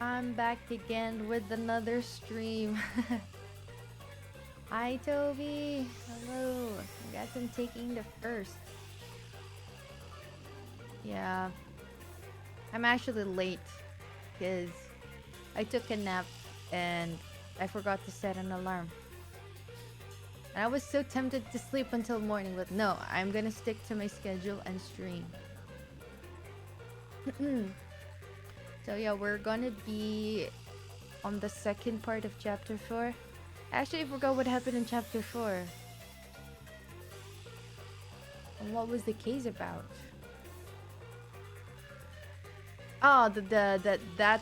I'm back again with another stream. Hi, Toby. Hello. I guess I'm taking the first. Yeah, I'm actually late because I took a nap and I forgot to set an alarm. And I was so tempted to sleep until morning, but no, I'm gonna stick to my schedule and stream. So yeah, we're gonna be on the second part of chapter 4. Actually, I forgot what happened in chapter 4. And what was the case about? Oh, that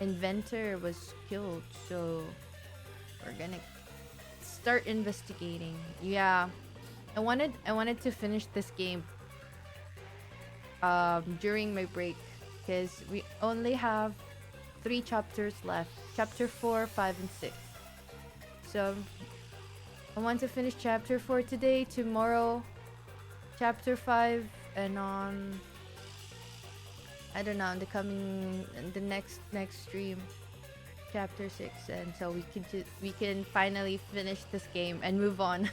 inventor was killed, so we're gonna start investigating. Yeah, I wanted to finish this game during my break because we only have 3 chapters left. Chapter 4, 5, and 6. So I want to finish chapter 4 today, tomorrow chapter 5, and on I don't know, in the next stream chapter 6, and so we can finally finish this game and move on.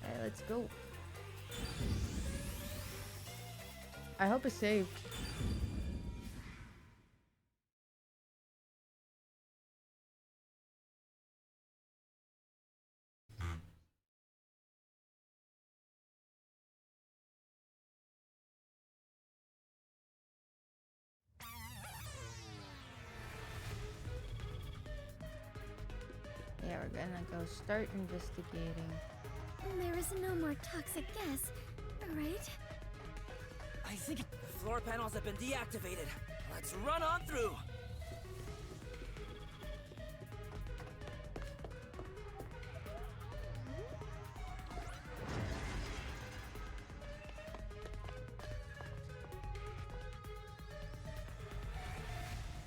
Alright, let's go. I hope it's saved. Yeah, we're gonna go start investigating. There is no more toxic gas, right? I think the floor panels have been deactivated. Let's run on through.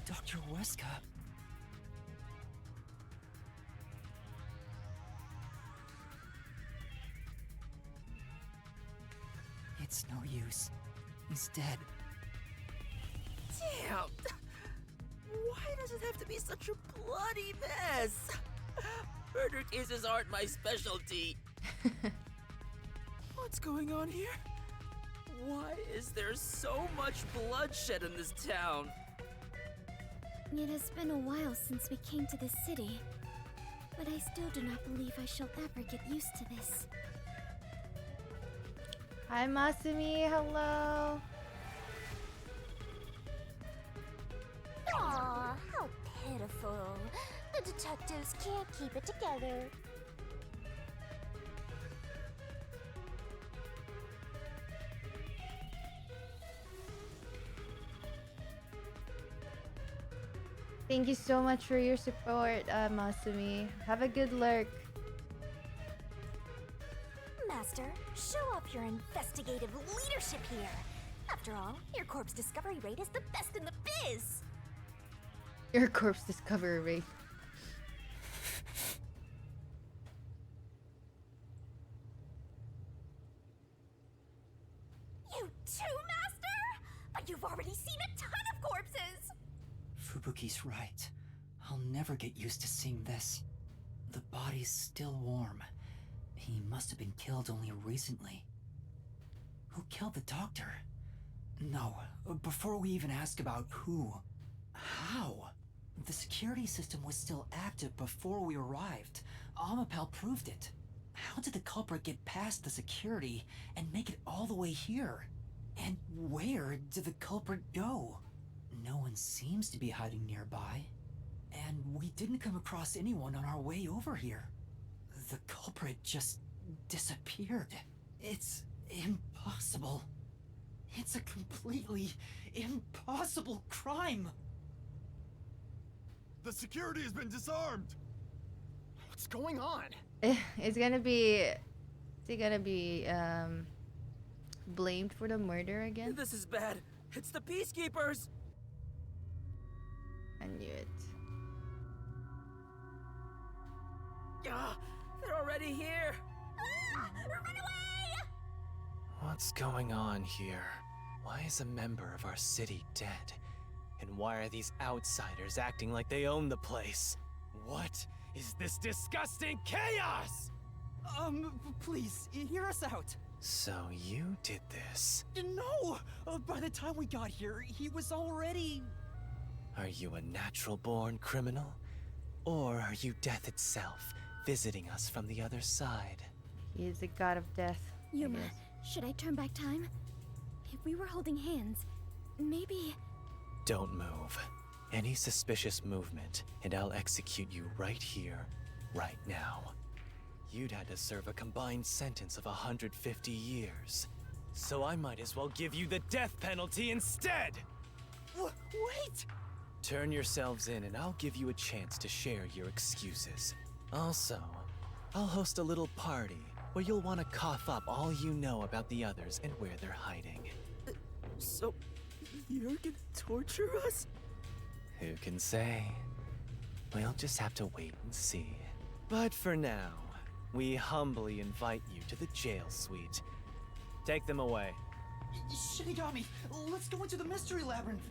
Dr. Weska. It's no use. He's dead. Damn! Why does it have to be such a bloody mess? Murder cases aren't my specialty. What's going on here? Why is there so much bloodshed in this town? It has been a while since we came to this city, but I still do not believe I shall ever get used to this. Hi, Masumi. Hello. Aw, how pitiful. The detectives can't keep it together. Thank you so much for your support, Masumi. Have a good lurk. Master, show off your investigative leadership here. After all, your corpse discovery rate is the best in the biz. Your corpse discovery rate. You too, Master? But you've already seen a ton of corpses. Fubuki's right. I'll never get used to seeing this. The body's still warm. He must have been killed only recently. Who killed the doctor? No, before we even ask about who, how? The security system was still active before we arrived. Amapel proved it. How did the culprit get past the security and make it all the way here? And where did the culprit go? No one seems to be hiding nearby. And we didn't come across anyone on our way over here. The culprit just disappeared. It's impossible. It's a completely impossible crime. The security has been disarmed. What's going on? It's gonna be. Is he gonna be blamed for the murder again? This is bad. It's the Peacekeepers. I knew it. Ah, they're already here. Ah, run away! What's going on here? Why is a member of our city dead? And why are these outsiders acting like they own the place? What is this disgusting chaos? Please, hear us out. So you did this. No! By the time we got here, he was already... Are you a natural-born criminal? Or are you death itself, visiting us from the other side? He is the god of death. I Yuma, guess. should I turn back time? If we were holding hands, maybe... Don't move. Any suspicious movement, and I'll execute you right here, right now. You'd had to serve a combined sentence of 150 years. So I might as well give you the death penalty instead! Wait! Turn yourselves in and I'll give you a chance to share your excuses. Also, I'll host a little party where you'll want to cough up all you know about the others and where they're hiding. So, you're gonna torture us? Who can say? We'll just have to wait and see. But for now, we humbly invite you to the jail suite. Take them away. Shinigami, let's go into the mystery labyrinth.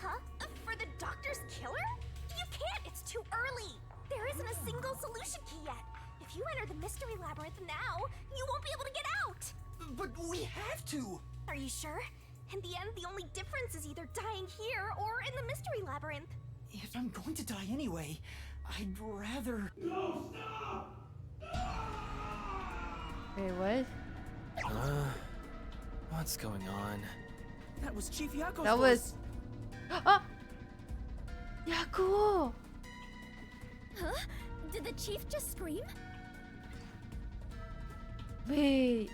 Huh? For the doctor's killer? You can't, it's too early. There isn't a single solution key yet. If you enter the mystery labyrinth now, you won't be able to get out. But we have to! Are you sure? In the end, the only difference is either dying here or in the mystery labyrinth. If I'm going to die anyway, I'd rather... Wait, what? What's going on? That was Chief Yako's That was... Oh! Yakuo! Huh? Did the chief just scream? Wait.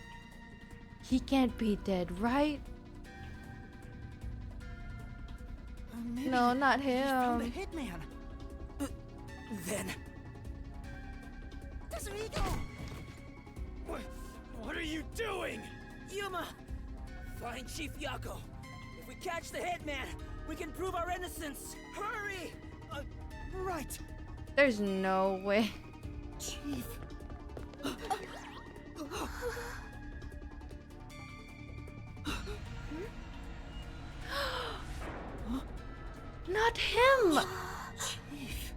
He can't be dead, right? Maybe No, not he found the him. hitman. Then... Tetsuhiko! What are you doing? Yuma! Find Chief Yako. If we catch the hitman, we can prove our innocence. Hurry! Right! There's no way. Chief... Not him! Chief...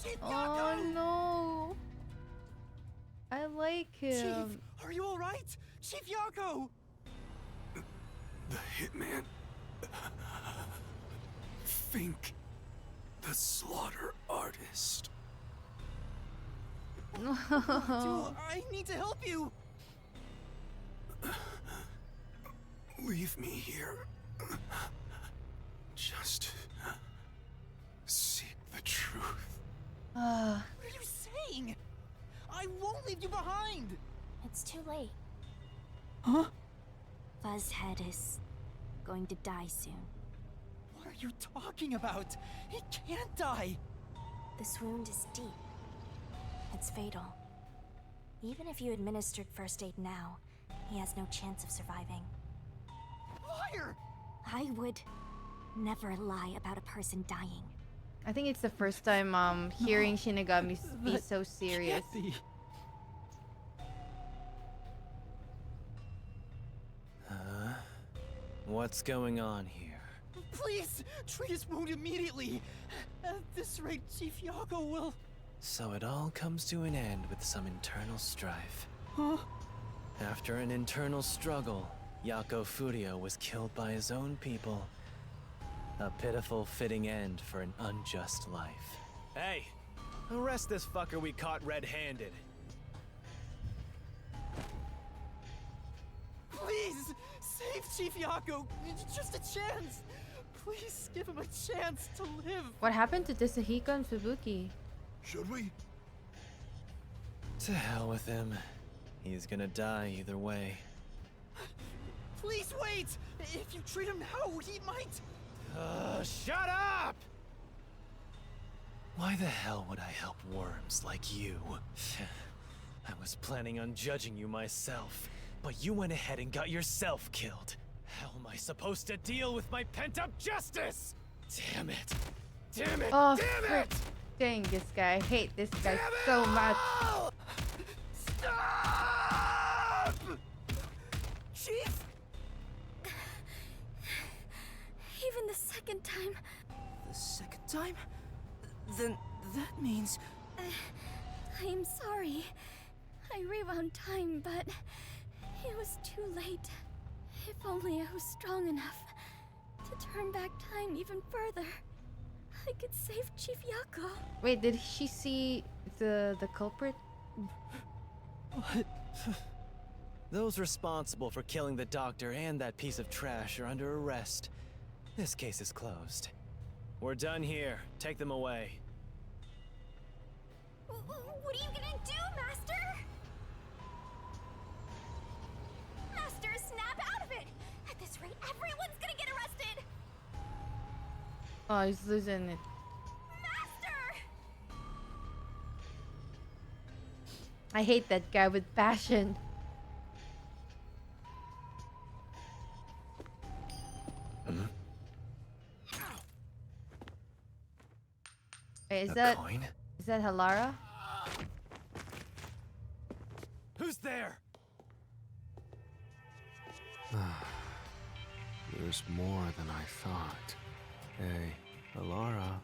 Chief Oh Yako! no. I like him. Chief, are you alright? Chief Yako! The hitman. Fink. The slaughter artist. Dude, I need to help you! Leave me here. Just seek the truth. What are you saying? I won't leave you behind! It's too late. Huh? Fuzzhead is going to die soon. What are you talking about? He can't die! This wound is deep. It's fatal. Even if you administered first aid now, he has no chance of surviving. Liar! I would never lie about a person dying. I think it's the first time hearing Shinigami be so serious. Can't be. What's going on here? Please, treat his wound immediately! At this rate, Chief Yako will... So it all comes to an end with some internal strife. Huh? After an internal struggle, Yako Furio was killed by his own people. A pitiful, fitting end for an unjust life. Hey! Arrest this fucker we caught red-handed. Please! Save Chief Yako! Just a chance! Please give him a chance to live! What happened to Tetsuhiko and Fubuki? Should we? To hell with him. He's gonna die either way. Please wait! If you treat him now, he might... Shut up! Why the hell would I help worms like you? I was planning on judging you myself, but you went ahead and got yourself killed. How am I supposed to deal with my pent-up justice? Damn it! Damn it! Oh, Damn frick. it! Dang this guy. I hate this guy so much. Stop! Chief! Even the second time, The second time? Then that means... I am sorry. I rewound time, but it was too late. If only I was strong enough to turn back time even further, I could save Chief Yako. Wait, did she see the culprit? What? Those responsible for killing the doctor and that piece of trash are under arrest. This case is closed. We're done here. Take them away. What are you gonna do, Master? Master, snap out of it! At this rate, everyone's gonna get arrested! Oh, he's losing it. Master! I hate that guy with passion. Wait, is A that coin? Halara? Who's there? There's more than I thought. Hey, Alara,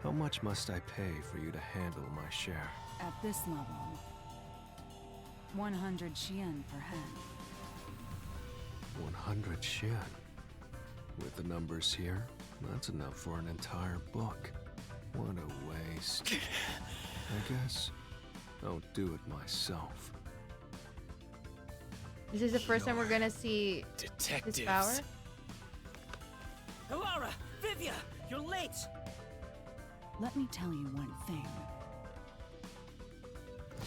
how much must I pay for you to handle my share? At this level, 100 Xian per head. 100 Xian. With the numbers here, that's enough for an entire book. What a waste. I guess I'll do it myself. This is the first time we're gonna see Detectives. his power. Alara! Vivia! You're late! Let me tell you one thing.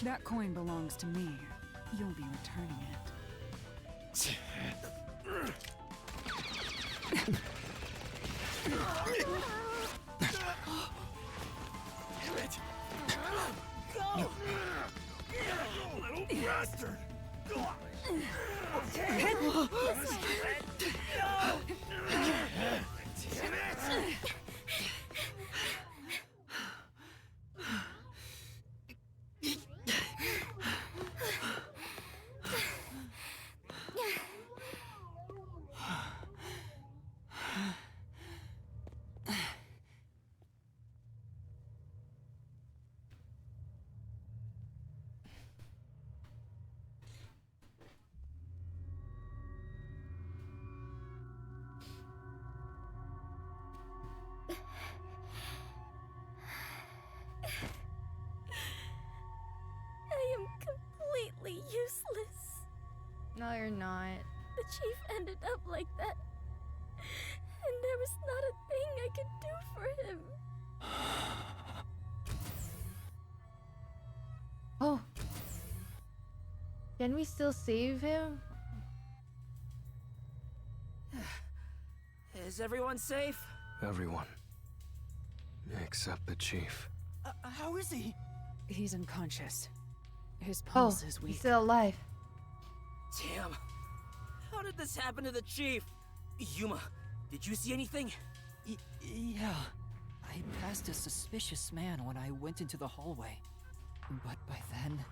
That coin belongs to me. You'll be returning it. Damn it! Go! Little bastard! I am completely useless. No, you're not. The chief ended up like that. And there was not a thing I could do for him. Oh. Can we still save him? Is everyone safe? Everyone. Except the chief. How is he? He's unconscious. His Oh, pulse is he's weak. still alive. Damn. How did this happen to the chief? Yuma, did you see anything? Yeah. I passed a suspicious man when I went into the hallway. But by then,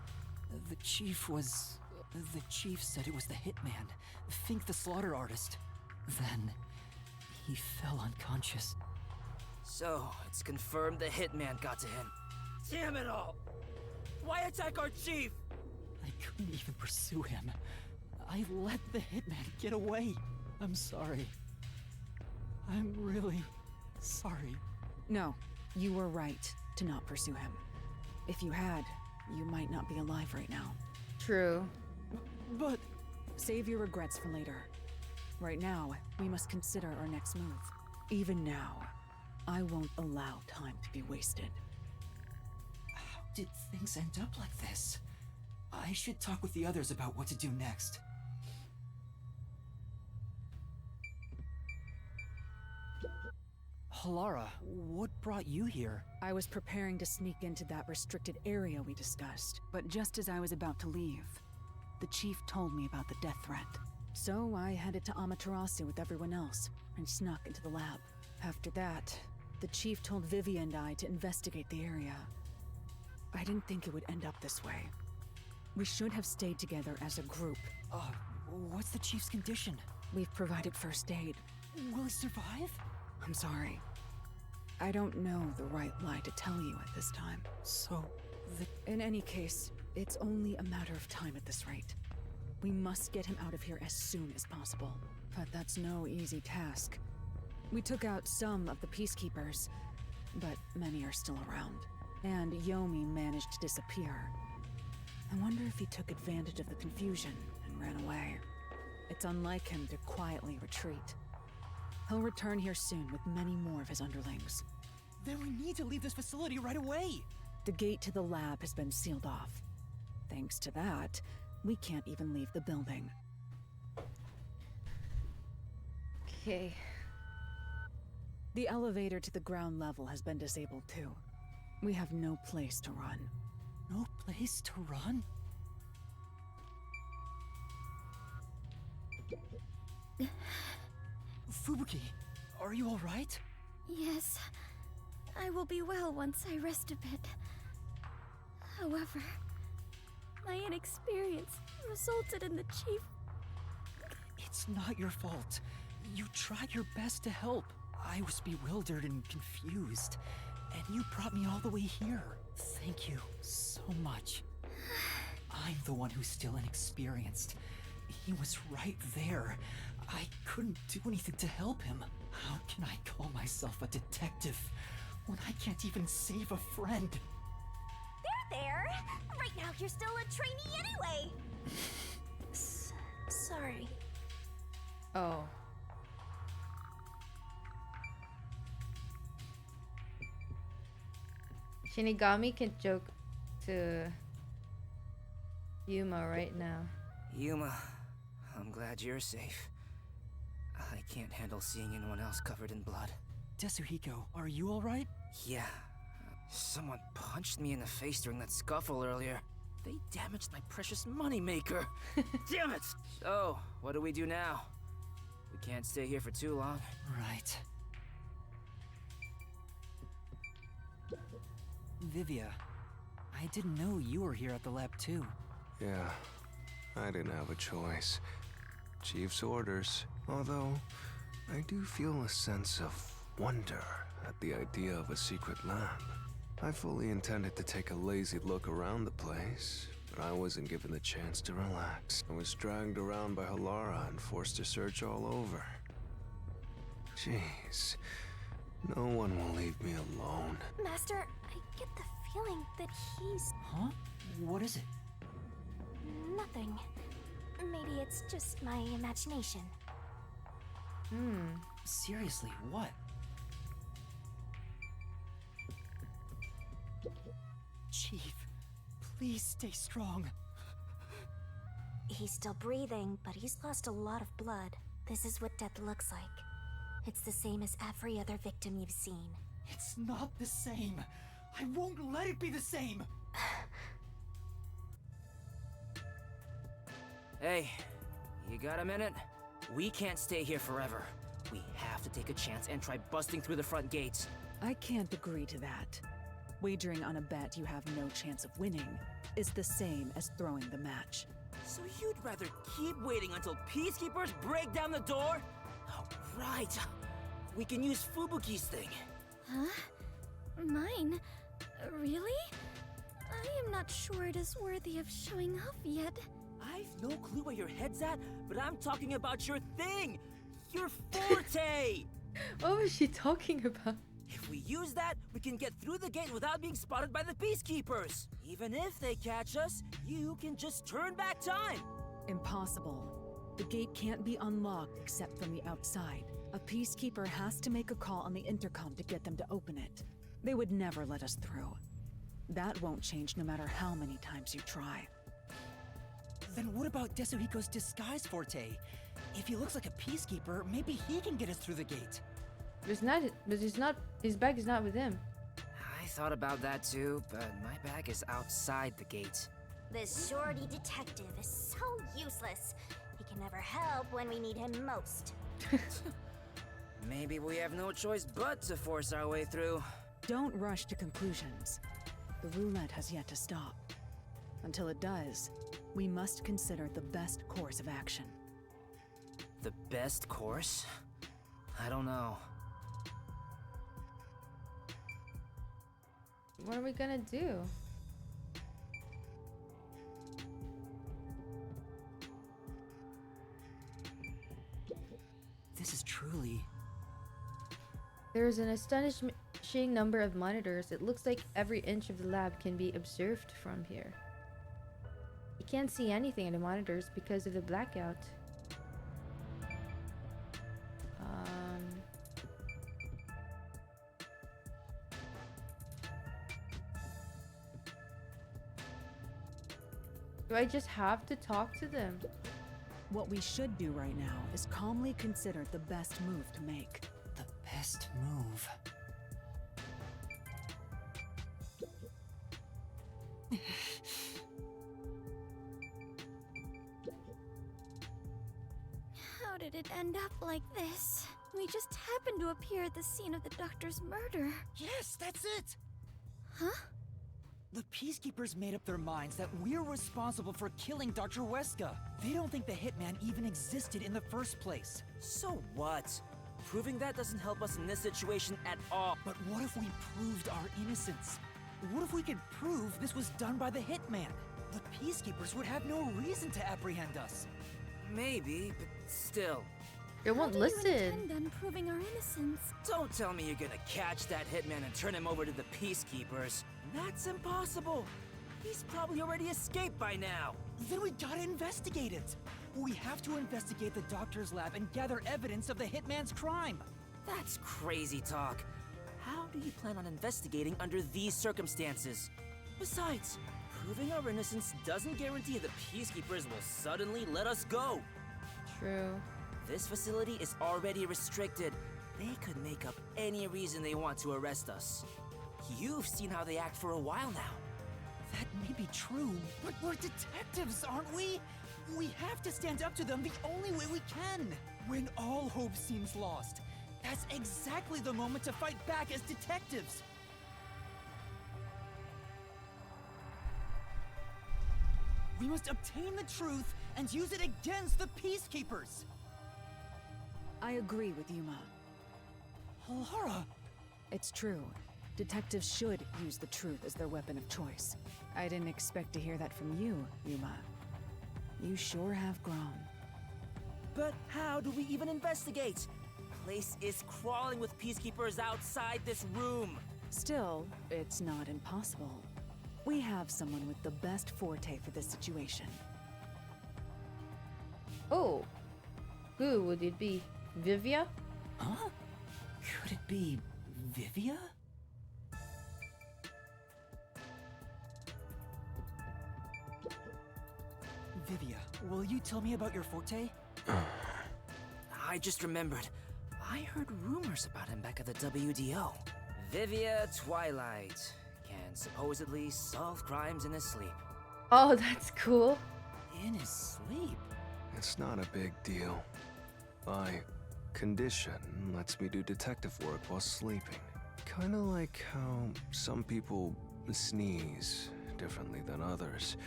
the chief was... The chief said it was the hitman, Fink the slaughter artist. Then, he fell unconscious. So, it's confirmed the hitman got to him. Damn it all! Why attack our chief? I couldn't even pursue him. I let the hitman get away. I'm sorry. I'm really sorry. No, you were right to not pursue him. If you had, you might not be alive right now. True. But... Save your regrets for later. Right now, we must consider our next move. Even now, I won't allow time to be wasted. How did things end up like this? I should talk with the others about what to do next. Halara, what brought you here? I was preparing to sneak into that restricted area we discussed, but just as I was about to leave, the chief told me about the death threat. So I headed to Amaterasu with everyone else and snuck into the lab. After that, the chief told Vivi and I to investigate the area. I didn't think it would end up this way. We should have stayed together as a group. What's the chief's condition? We've provided first aid. Will he survive? I'm sorry. I don't know the right lie to tell you at this time. So, In any case, it's only a matter of time at this rate. We must get him out of here as soon as possible. But that's no easy task. We took out some of the peacekeepers, but many are still around. And Yomi managed to disappear. I wonder if he took advantage of the confusion and ran away. It's unlike him to quietly retreat. He'll return here soon with many more of his underlings. Then we need to leave this facility right away! The gate to the lab has been sealed off. Thanks to that, we can't even leave the building. Okay. The elevator to the ground level has been disabled too. We have no place to run. No place to run? Fubuki, are you alright? Yes, I will be well once I rest a bit. However, my inexperience resulted in the chief. It's not your fault. You tried your best to help. I was bewildered and confused, and you brought me all the way here. Thank you so much. I'm the one who's still inexperienced. He was right there. I couldn't do anything to help him. How can I call myself a detective when I can't even save a friend? There! Right now you're still a trainee anyway! Sorry. Oh. Shinigami can joke to Yuma right now. Yuma, I'm glad you're safe. I can't handle seeing anyone else covered in blood. Tetsuhiko, are you alright? Yeah. Someone punched me in the face during that scuffle earlier. They damaged my precious moneymaker. Damn it! So, what do we do now? We can't stay here for too long. Right. Vivia, I didn't know you were here at the lab too. Yeah, I didn't have a choice. Chief's orders. Although, I do feel a sense of wonder at the idea of a secret lab. I fully intended to take a lazy look around the place, but I wasn't given the chance to relax. I was dragged around by Halara and forced to search all over. Jeez, no one will leave me alone. Master, I get the feeling that he's... Huh? What is it? nothing. Maybe it's just my imagination. Seriously, what? Chief, please stay strong. He's still breathing, but he's lost a lot of blood. This is what death looks like. It's the same as every other victim you've seen. It's not the same. I won't let it be the same. Hey, you got a minute? We can't stay here forever. We have to take a chance and try busting through the front gates. I can't agree to that. Wagering on a bet you have no chance of winning is the same as throwing the match. So you'd rather keep waiting until peacekeepers break down the door? Oh, right. We can use Fubuki's thing. Huh? Mine? Really? I am not sure it is worthy of showing off yet. I've no clue where your head's at, but I'm talking about your thing! Your forte! What was she talking about? If we use that, we can get through the gate without being spotted by the peacekeepers. Even if they catch us, you can just turn back time. Impossible. The gate can't be unlocked except from the outside. A peacekeeper has to make a call on the intercom to get them to open it. They would never let us through. That won't change no matter how many times you try. Then what about Desuhiko's disguise forte? If he looks like a peacekeeper, maybe he can get us through the gate. His bag is not with him. I thought about that too, but my bag is outside the gate. This shorty detective is so useless. He can never help when we need him most. Maybe we have no choice but to force our way through. Don't rush to conclusions. The roulette has yet to stop. Until it does, we must consider the best course of action. The best course? I don't know. What are we gonna do? This is truly... There's an astonishing number of monitors. It looks like every inch of the lab can be observed from here. You can't see anything in the monitors because of the blackout. Do I just have to talk to them? What we should do right now is calmly consider the best move to make. The best move. How did it end up like this? We just happened to appear at the scene of the doctor's murder. Yes, that's it! Huh? The Peacekeepers made up their minds that we're responsible for killing Dr. Weska. They don't think the Hitman even existed in the first place. So what? Proving that doesn't help us in this situation at all. But what if we proved our innocence? What if we could prove this was done by the Hitman? The Peacekeepers would have no reason to apprehend us. Maybe, but still. They won't How do listen. you intend on proving our innocence? Don't tell me you're gonna catch that hitman and turn him over to the Peacekeepers. That's impossible. He's probably already escaped by now. Then we gotta investigate it. We have to investigate the doctor's lab and gather evidence of the Hitman's crime. That's crazy talk. How do you plan on investigating under these circumstances? Besides, proving our innocence doesn't guarantee the Peacekeepers will suddenly let us go. True. This facility is already restricted. They could make up any reason they want to arrest us. You've seen how they act for a while now. That may be true, but we're detectives, aren't we? We have to stand up to them the only way we can. When all hope seems lost, that's exactly the moment to fight back as detectives. We must obtain the truth and use it against the Peacekeepers. I agree with Yuma. Lara! It's true. Detectives should use the truth as their weapon of choice. I didn't expect to hear that from you, Yuma. You sure have grown. But how do we even investigate? Place is crawling with Peacekeepers outside this room. Still, it's not impossible. We have someone with the best forte for this situation. Oh. Who would it be? Vivia? Huh? Could it be Vivia? Vivia, will you tell me about your forte? I just remembered. I heard rumors about him back at the WDO. Vivia Twilight can supposedly solve crimes in his sleep. Oh, that's cool. In his sleep? It's not a big deal. My condition lets me do detective work while sleeping. Kinda like how some people sneeze differently than others.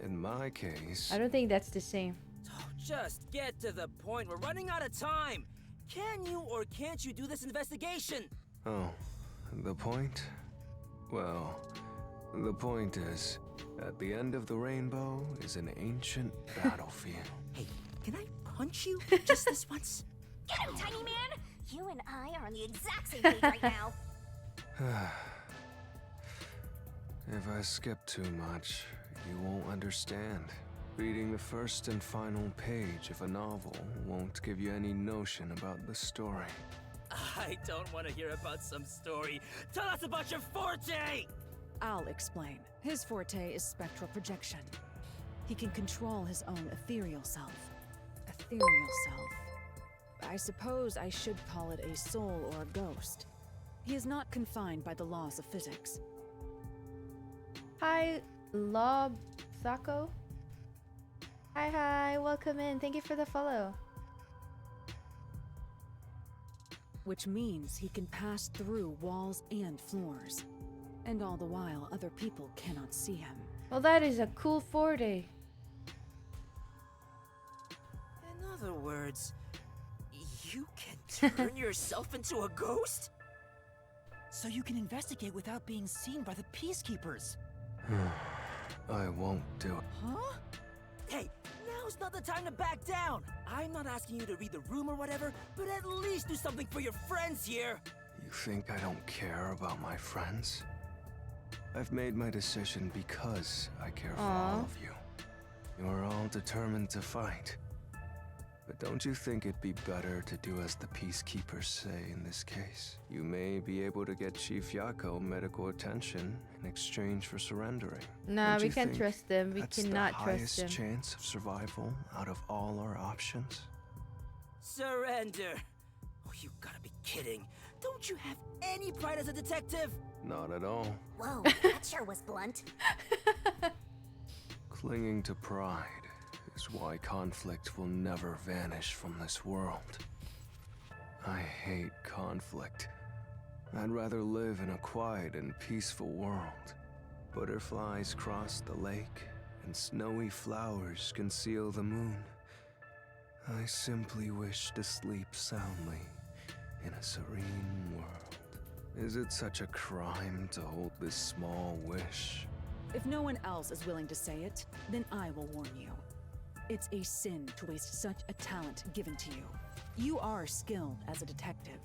In my case... I don't think that's the same. Oh, just get to the point. We're running out of time. Can you or can't you do this investigation? Oh, the point? Well, the point is, at the end of the rainbow is an ancient battlefield. Hey, can I punch you just this once? Get him, tiny man! You and I are on the exact same page right now. If I skip too much, you won't understand. Reading the first and final page of a novel won't give you any notion about the story. I don't want to hear about some story. Tell us about your forte! I'll explain. His forte is spectral projection. He can control his own ethereal self. Ethereal self. I suppose I should call it a soul or a ghost. He is not confined by the laws of physics. Hi, Lob Sako. Hi, welcome in. Thank you for the follow. which means he can pass through walls and floors. And all the while, other people cannot see him. Well, that is a cool forte. In other words, you can turn yourself into a ghost? So you can investigate without being seen by the Peacekeepers. I won't do it. Huh? Hey, now's not the time to back down. I'm not asking you to read the room or whatever, but at least do something for your friends here. You think I don't care about my friends? I've made my decision because I care for all of you. You're all determined to fight. But don't you think it'd be better to do as the Peacekeepers say in this case? You may be able to get Chief Yako medical attention in exchange for surrendering. Nah, Don't we you can't think trust them. We that's cannot the trust highest them. chance of survival out of all our options? Surrender? Oh, you gotta be kidding. Don't you have any pride as a detective? Not at all. Whoa, that sure was blunt. Clinging to pride is why conflict will never vanish from this world. I hate conflict. I'd rather live in a quiet and peaceful world. Butterflies cross the lake, and snowy flowers conceal the moon. I simply wish to sleep soundly in a serene world. Is it such a crime to hold this small wish? If no one else is willing to say it, then I will warn you. It's a sin to waste such a talent given to you. You are skilled as a detective.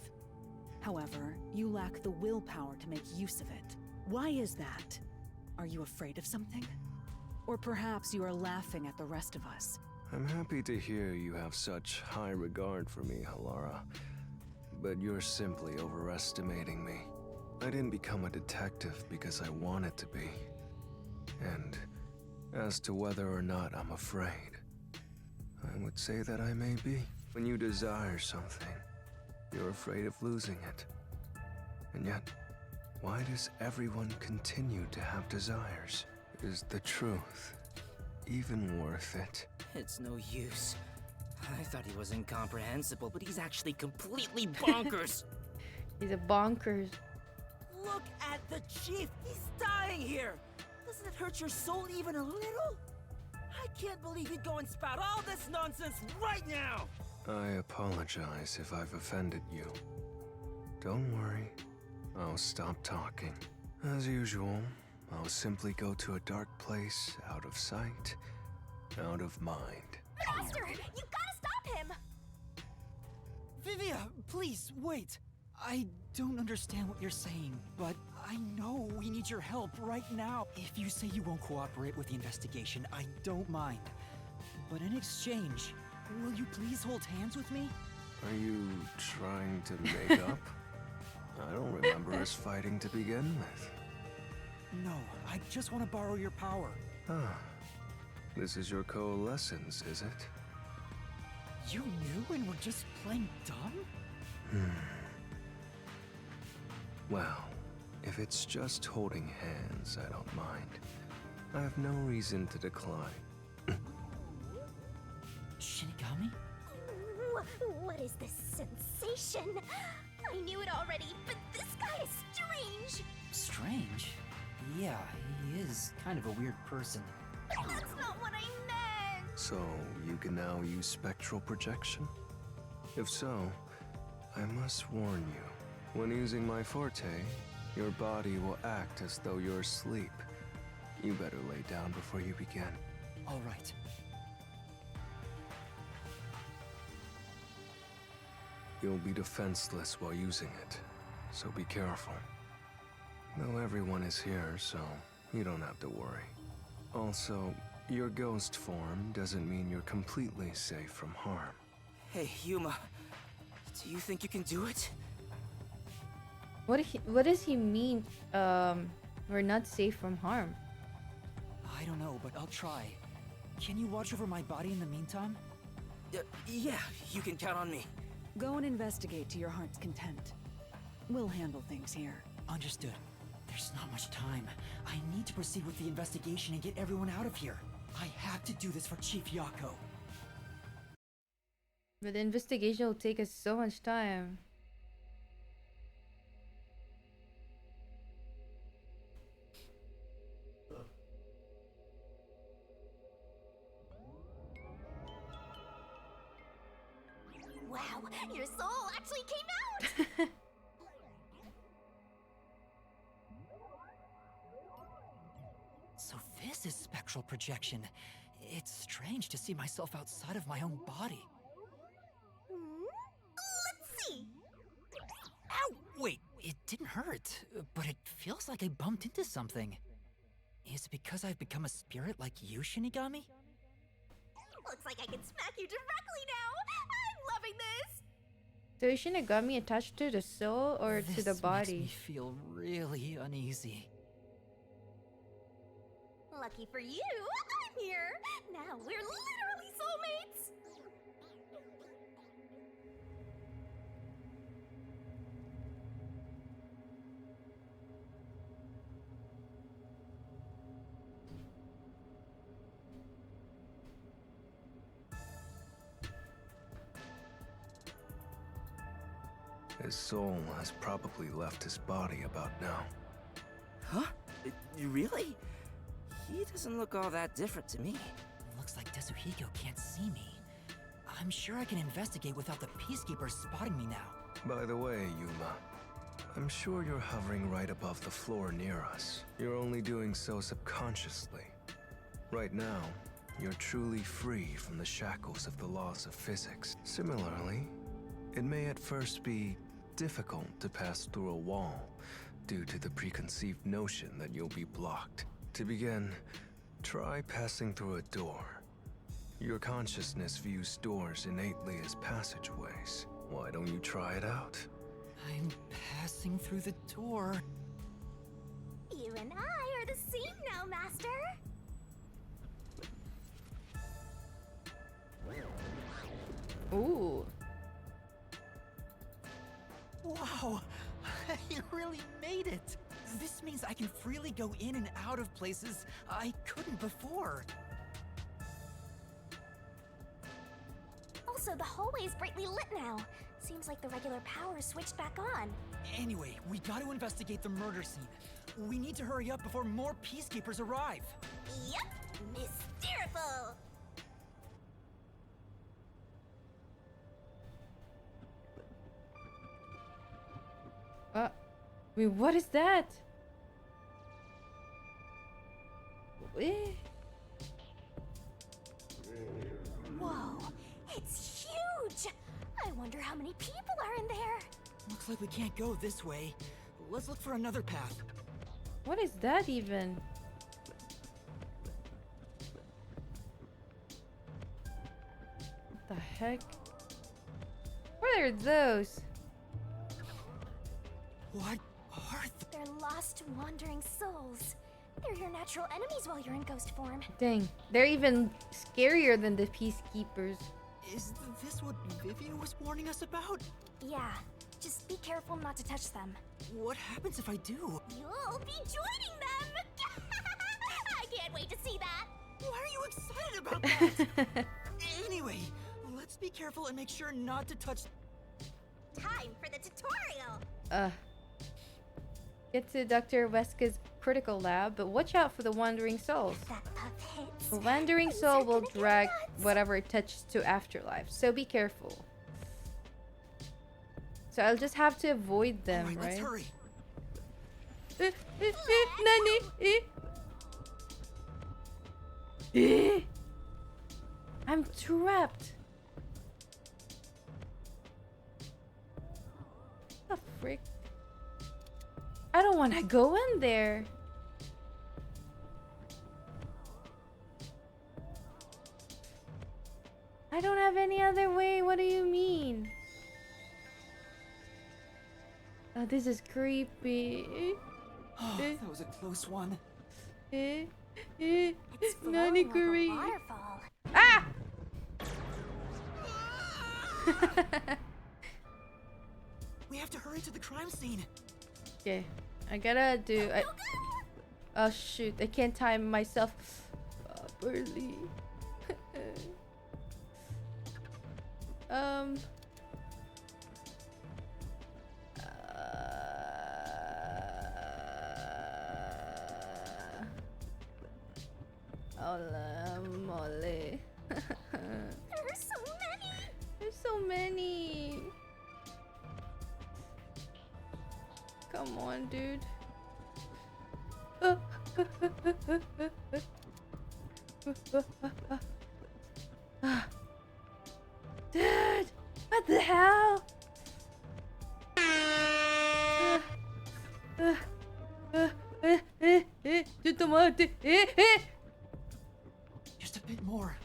However, you lack the willpower to make use of it. Why is that? Are you afraid of something? Or perhaps you are laughing at the rest of us. I'm happy to hear you have such high regard for me, Halara. But you're simply overestimating me. I didn't become a detective because I wanted to be. And as to whether or not I'm afraid, I would say that I may be. When you desire something, you're afraid of losing it. And yet, why does everyone continue to have desires? Is the truth even worth it? It's no use. I thought he was incomprehensible, but he's actually completely bonkers. He's a bonkers. Look at the chief! He's dying here! Doesn't it hurt your soul even a little? I can't believe you'd go and spout all this nonsense right now! I apologize if I've offended you. Don't worry, I'll stop talking. As usual, I'll simply go to a dark place, out of sight, out of mind. Master, you gotta stop him! Vivia, please, wait. I don't understand what you're saying, but I know we need your help right now. If you say you won't cooperate with the investigation, I don't mind. But in exchange, will you please hold hands with me? Are you trying to make up? I don't remember us fighting to begin with. No, I just want to borrow your power. Ah, this is your coalescence, is it? You knew and were just playing dumb? Well, if it's just holding hands, I don't mind. I have no reason to decline. Shinigami? What is this sensation? I knew it already, but this guy is strange! Strange? Yeah, he is kind of a weird person. That's not what I meant! So, you can now use spectral projection? If so, I must warn you. When using my forte, your body will act as though you're asleep. You better lay down before you begin. All right. You'll be defenseless while using it, so be careful. Though everyone is here, so you don't have to worry. Also, your ghost form doesn't mean you're completely safe from harm. Hey, Yuma. Do you think you can do it? What does he mean? We're not safe from harm. I don't know, but I'll try. Can you watch over my body in the meantime? Yeah, you can count on me. Go and investigate to your heart's content. We'll handle things here. Understood. There's not much time. I need to proceed with the investigation and get everyone out of here. I have to do this for Chief Yako. But the investigation will take us so much time. Wow, your soul actually came out! So this is spectral projection. It's strange to see myself outside of my own body. Let's see. Ow! Wait, it didn't hurt, but it feels like I bumped into something. Is it because I've become a spirit like you, Shinigami? Looks like I can smack you directly now. I'm loving this. So is Shinigami attached to the soul or to the This body? makes me feel really uneasy. Lucky for you, I'm here. Now we're literally soulmates. His soul has probably left his body about now. Huh? Really? He doesn't look all that different to me. Looks like Tetsuhiko can't see me. I'm sure I can investigate without the Peacekeepers spotting me now. By the way, Yuma, I'm sure you're hovering right above the floor near us. You're only doing so subconsciously. Right now, you're truly free from the shackles of the laws of physics. Similarly, it may at first be difficult to pass through a wall due to the preconceived notion that you'll be blocked. To begin, try passing through a door. Your consciousness views doors innately as passageways. Why don't you try it out? I'm passing through the door. You and I are the same now, Master. Ooh. Wow, you really made it. This means I can freely go in and out of places I couldn't before. Also, the hallway is brightly lit now. Seems like the regular power switched back on. Anyway, we got to investigate the murder scene. We need to hurry up before more Peacekeepers arrive. Yep, Mysteriful. Wait, what is that? Eh? Whoa, it's huge! I wonder how many people are in there. Looks like we can't go this way. Let's look for another path. What is that even? What the heck? What are those? What are They're lost, wandering souls. They're your natural enemies while you're in ghost form. Dang, they're even scarier than the Peacekeepers. Is this what Vivian was warning us about? Yeah, just be careful not to touch them. What happens if I do? You'll be joining them! I can't wait to see that! Why are you excited about that? Anyway, let's be careful and make sure not to touch... Time for the tutorial! Get to Dr. Weska's critical lab, but watch out for the Wandering Souls. That puff hits. The Wandering Things Soul are will gonna get drag nuts. whatever it touches to Afterlife, so be careful. So I'll just have to avoid them, All right, let's right? hurry. Nani? I'm trapped. The frick? I don't want to go in there. I don't have any other way. What do you mean? Oh, this is creepy. Oh, that was a close one. It's flowing Nani like a Kuri. waterfall. Ah! We have to hurry to the crime scene. Okay, I gotta do. Oh shoot! I can't time myself properly. Hola, mole. There are so many! There's so many. Come on, dude. Dude, what the hell? Just a bit more.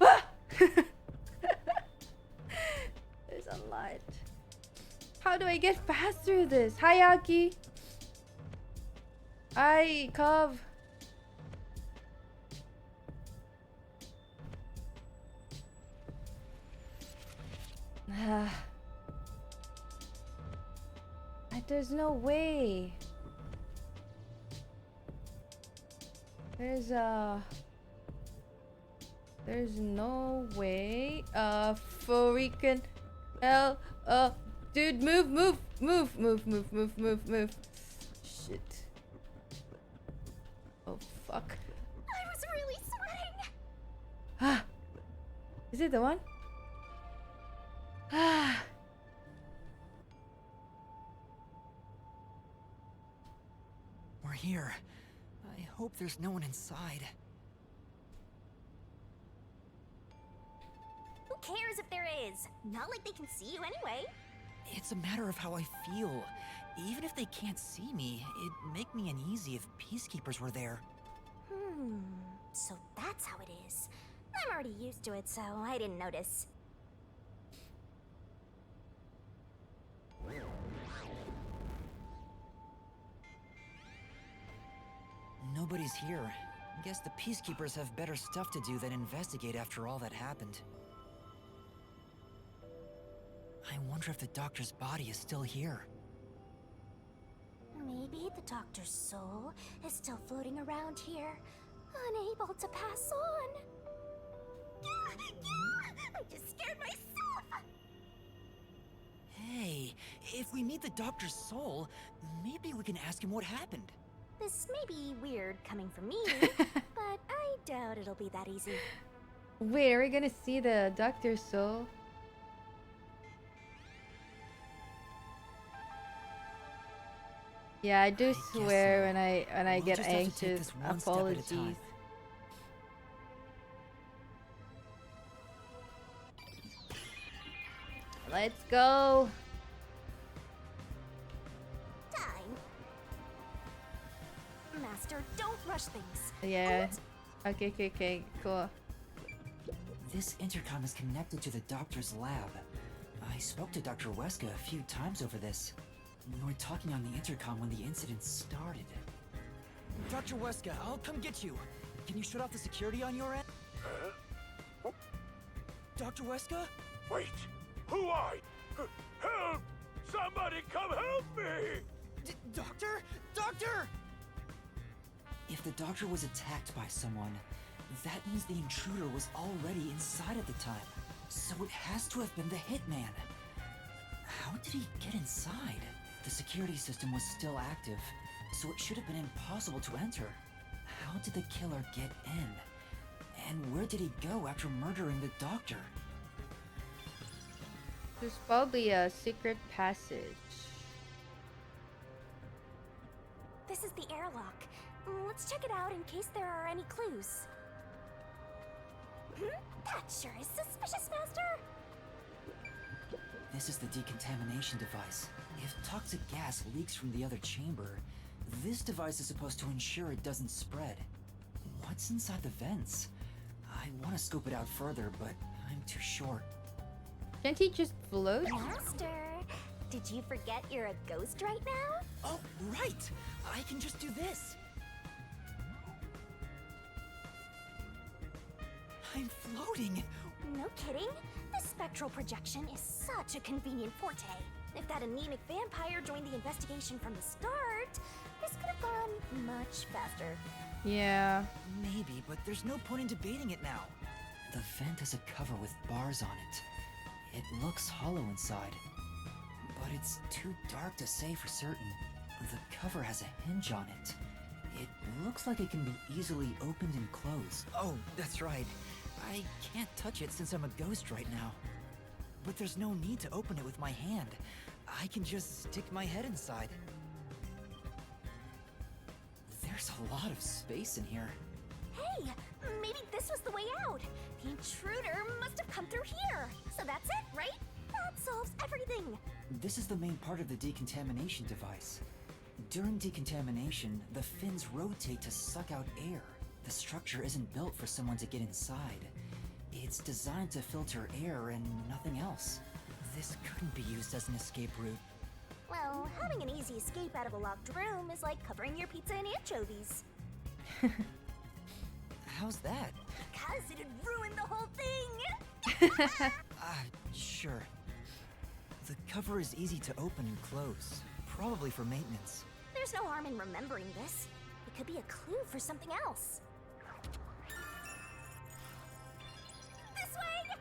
There's a lot. How do I get past through this? Hi, Aki. Hi, Cov. There's no way. There's no way. Freaking hell. Dude, move. Shit. Oh, fuck. I was really sweating. Is it the one? We're here. I hope there's no one inside. Who cares if there is? Not like they can see you anyway. It's a matter of how I feel. Even if they can't see me, it'd make me uneasy if peacekeepers were there. So that's how it is. I'm already used to it, so I didn't notice. Nobody's here. Guess the peacekeepers have better stuff to do than investigate after all that happened. I wonder if the doctor's body is still here. Maybe the doctor's soul is still floating around here, unable to pass on. I just scared myself! Hey, if we meet the doctor's soul, maybe we can ask him what happened. This may be weird coming from me, but I doubt it'll be that easy. Wait, are we gonna see the doctor's soul? Yeah, I do swear when I get just have to take anxious. this one step at a Apologies. time. Let's go. Time. Master, don't rush things. Yeah. Okay, cool. This intercom is connected to the doctor's lab. I spoke to Dr. Weska a few times over this. We were talking on the intercom when the incident started. Dr. Weska, I'll come get you. Can you shut off the security on your end? Dr. Weska? Wait! Who I? Help! Somebody come help me! Doctor? Doctor! If the doctor was attacked by someone, that means the intruder was already inside at the time. So it has to have been the hitman. How did he get inside? The security system was still active, so it should have been impossible to enter. How did the killer get in? And where did he go after murdering the doctor? There's probably a secret passage. This is the airlock. Let's check it out in case there are any clues. That sure is suspicious, Master! This is the decontamination device. If toxic gas leaks from the other chamber, this device is supposed to ensure it doesn't spread. What's inside the vents? I want to scope it out further, but I'm too short. Can't he just float? Master, did you forget you're a ghost right now? Oh, right! I can just do this! I'm floating! No kidding. The spectral projection is such a convenient forte. If that anemic vampire joined the investigation from the start, this could have gone much faster. Yeah. Maybe, but there's no point in debating it now. The vent has a cover with bars on it. It looks hollow inside, but it's too dark to say for certain. The cover has a hinge on it. It looks like it can be easily opened and closed. Oh, that's right. I can't touch it since I'm a ghost right now. But there's no need to open it with my hand. I can just stick my head inside. There's a lot of space in here. Hey, maybe this was the way out. The intruder must have come through here. So that's it, right? That solves everything. This is the main part of the decontamination device. During decontamination, the fins rotate to suck out air. The structure isn't built for someone to get inside. It's designed to filter air and nothing else. This couldn't be used as an escape route. Well, having an easy escape out of a locked room is like covering your pizza in anchovies. How's that? Because it'd ruin the whole thing! Sure. The cover is easy to open and close, probably for maintenance. There's no harm in remembering this. It could be a clue for something else. This way!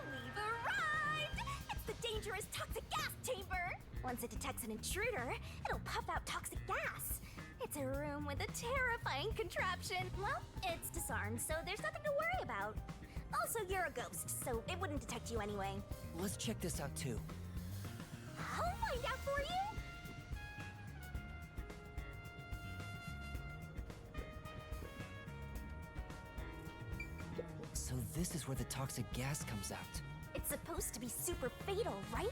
We've arrived! It's the dangerous toxic gas chamber! Once it detects an intruder, it'll puff out toxic gas. It's a room with a terrifying contraption. Well, it's disarmed, so there's nothing to worry about. Also, you're a ghost, so it wouldn't detect you anyway. Let's check this out too. I'll find out for you! So this is where the toxic gas comes out. It's supposed to be super fatal, right?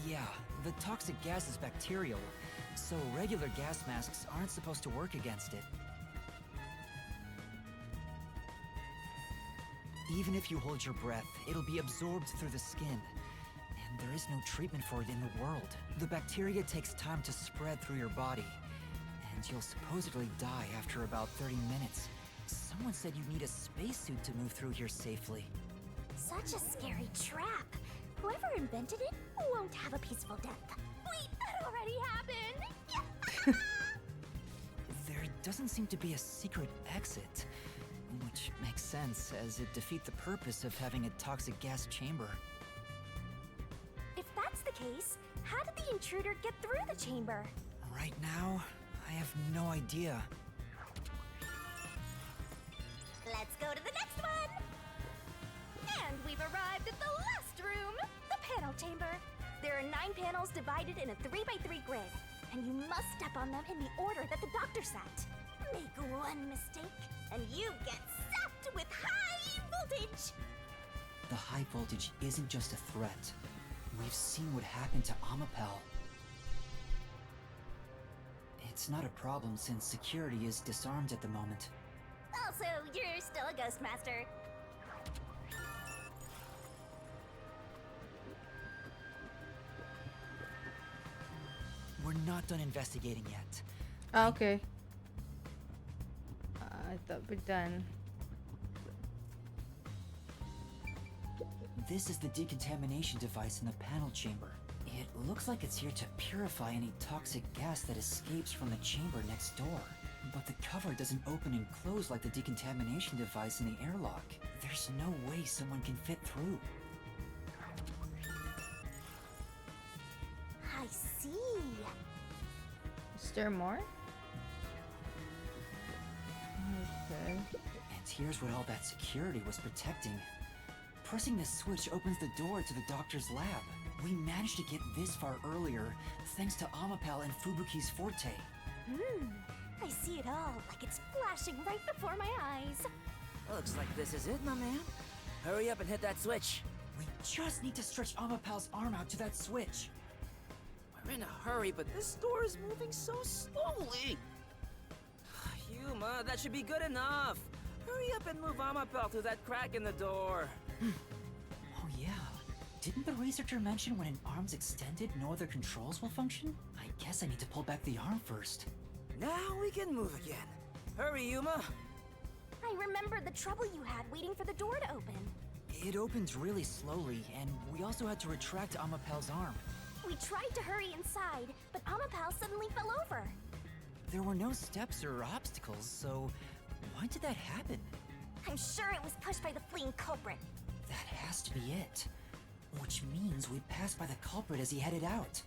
Yeah, the toxic gas is bacterial, so regular gas masks aren't supposed to work against it. Even if you hold your breath, it'll be absorbed through the skin. And there is no treatment for it in the world. The bacteria takes time to spread through your body, and you'll supposedly die after about 30 minutes. Someone said you need a spacesuit to move through here safely. Such a scary trap. Whoever invented it won't have a peaceful death. Wait, that already happened! There doesn't seem to be a secret exit, which makes sense as it defeats the purpose of having a toxic gas chamber. If that's the case, how did the intruder get through the chamber? Right now, I have no idea. Let's go to the next one! And we've arrived at the last room, the panel chamber. There are 9 panels divided in a 3x3 grid, and you must step on them in the order that the doctor set. Make one mistake, and you get zapped with high voltage! The high voltage isn't just a threat. We've seen what happened to Amapel. It's not a problem since security is disarmed at the moment. Also, you're still a ghost master. We're not done investigating yet. Okay. I thought we're done. This is the decontamination device in the panel chamber. It looks like it's here to purify any toxic gas that escapes from the chamber next door. But the cover doesn't open and close like the decontamination device in the airlock. There's no way someone can fit through. I see. Is there more? Okay. And here's what all that security was protecting. Pressing this switch opens the door to the doctor's lab. We managed to get this far earlier, thanks to Amapel and Fubuki's forte. I see it all, like it's flashing right before my eyes. Looks like this is it, my man. Hurry up and hit that switch. We just need to stretch Amapel's arm out to that switch. We're in a hurry, but this door is moving so slowly. Yuma, that should be good enough. Hurry up and move Amapel through that crack in the door. Oh yeah. Didn't the researcher mention when an arm's extended, no other controls will function? I guess I need to pull back the arm first. Now we can move again. Hurry, Yuma. I remember the trouble you had waiting for the door to open. It opens really slowly, and we also had to retract Amapel's arm. We tried to hurry inside, but Amapel suddenly fell over. There were no steps or obstacles, so why did that happen? I'm sure it was pushed by the fleeing culprit. That has to be it. Which means we passed by the culprit as he headed out.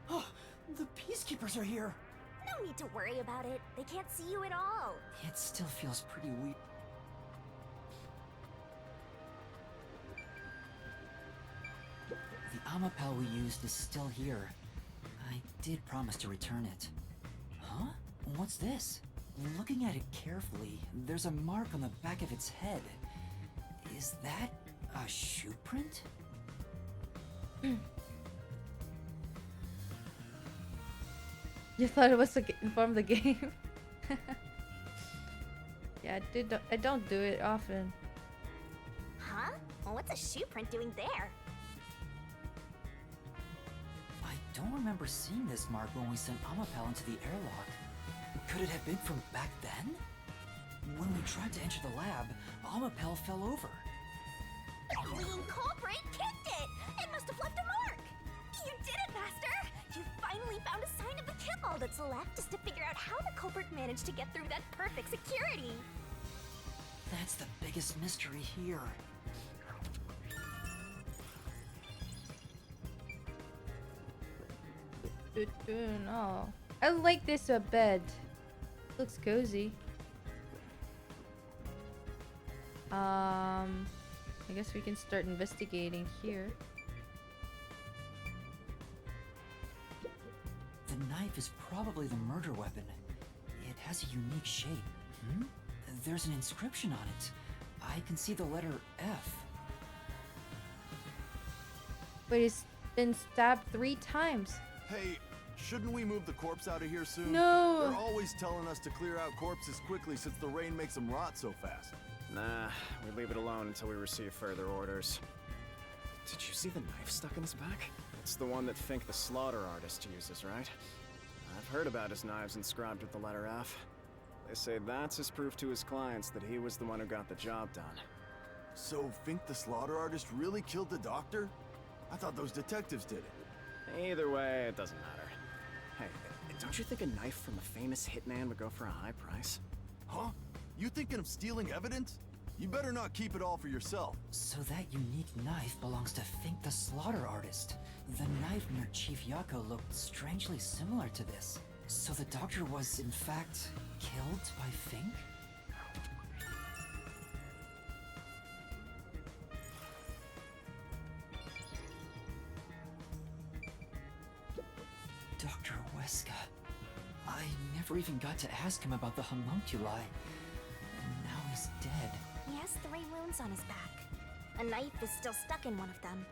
Oh, the Peacekeepers are here! No need to worry about it. They can't see you at all. It still feels pretty weird. Amapel we used is still here. I did promise to return it. Huh? What's this? Looking at it carefully, there's a mark on the back of its head. Is that a shoe print? You thought it was from the game? Yeah, I don't do it often. Huh? Well, what's a shoe print doing there? I don't remember seeing this mark when we sent Amapel into the airlock. Could it have been from back then? When we tried to enter the lab, Amapel fell over. The clean culprit kicked it! It must have left a mark! You did it, Master! You finally found a sign of the kill! All that's left is to figure out how the culprit managed to get through that perfect security! That's the biggest mystery here. No. I like this bed. Looks cozy. I guess we can start investigating here. The knife is probably the murder weapon. It has a unique shape. There's an inscription on it. I can see the letter F. But it's been stabbed 3 times. Hey, shouldn't we move the corpse out of here soon? No. They're always telling us to clear out corpses quickly since the rain makes them rot so fast. Nah, we leave it alone until we receive further orders. Did you see the knife stuck in his back? It's the one that Fink the slaughter artist uses, right? I've heard about his knives inscribed with the letter F. They say that's his proof to his clients that he was the one who got the job done. So Fink the slaughter artist really killed the doctor? I thought those detectives did it. Either way, it doesn't matter. Hey, don't you think a knife from a famous hitman would go for a high price? Huh? You thinking of stealing evidence? You better not keep it all for yourself. So that unique knife belongs to Fink the slaughter artist. The knife near Chief Yako looked strangely similar to this. So the doctor was, in fact, killed by Fink? Dr. Weska. I never even got to ask him about the homunculi. And now he's dead. He has 3 wounds on his back. A knife is still stuck in one of them.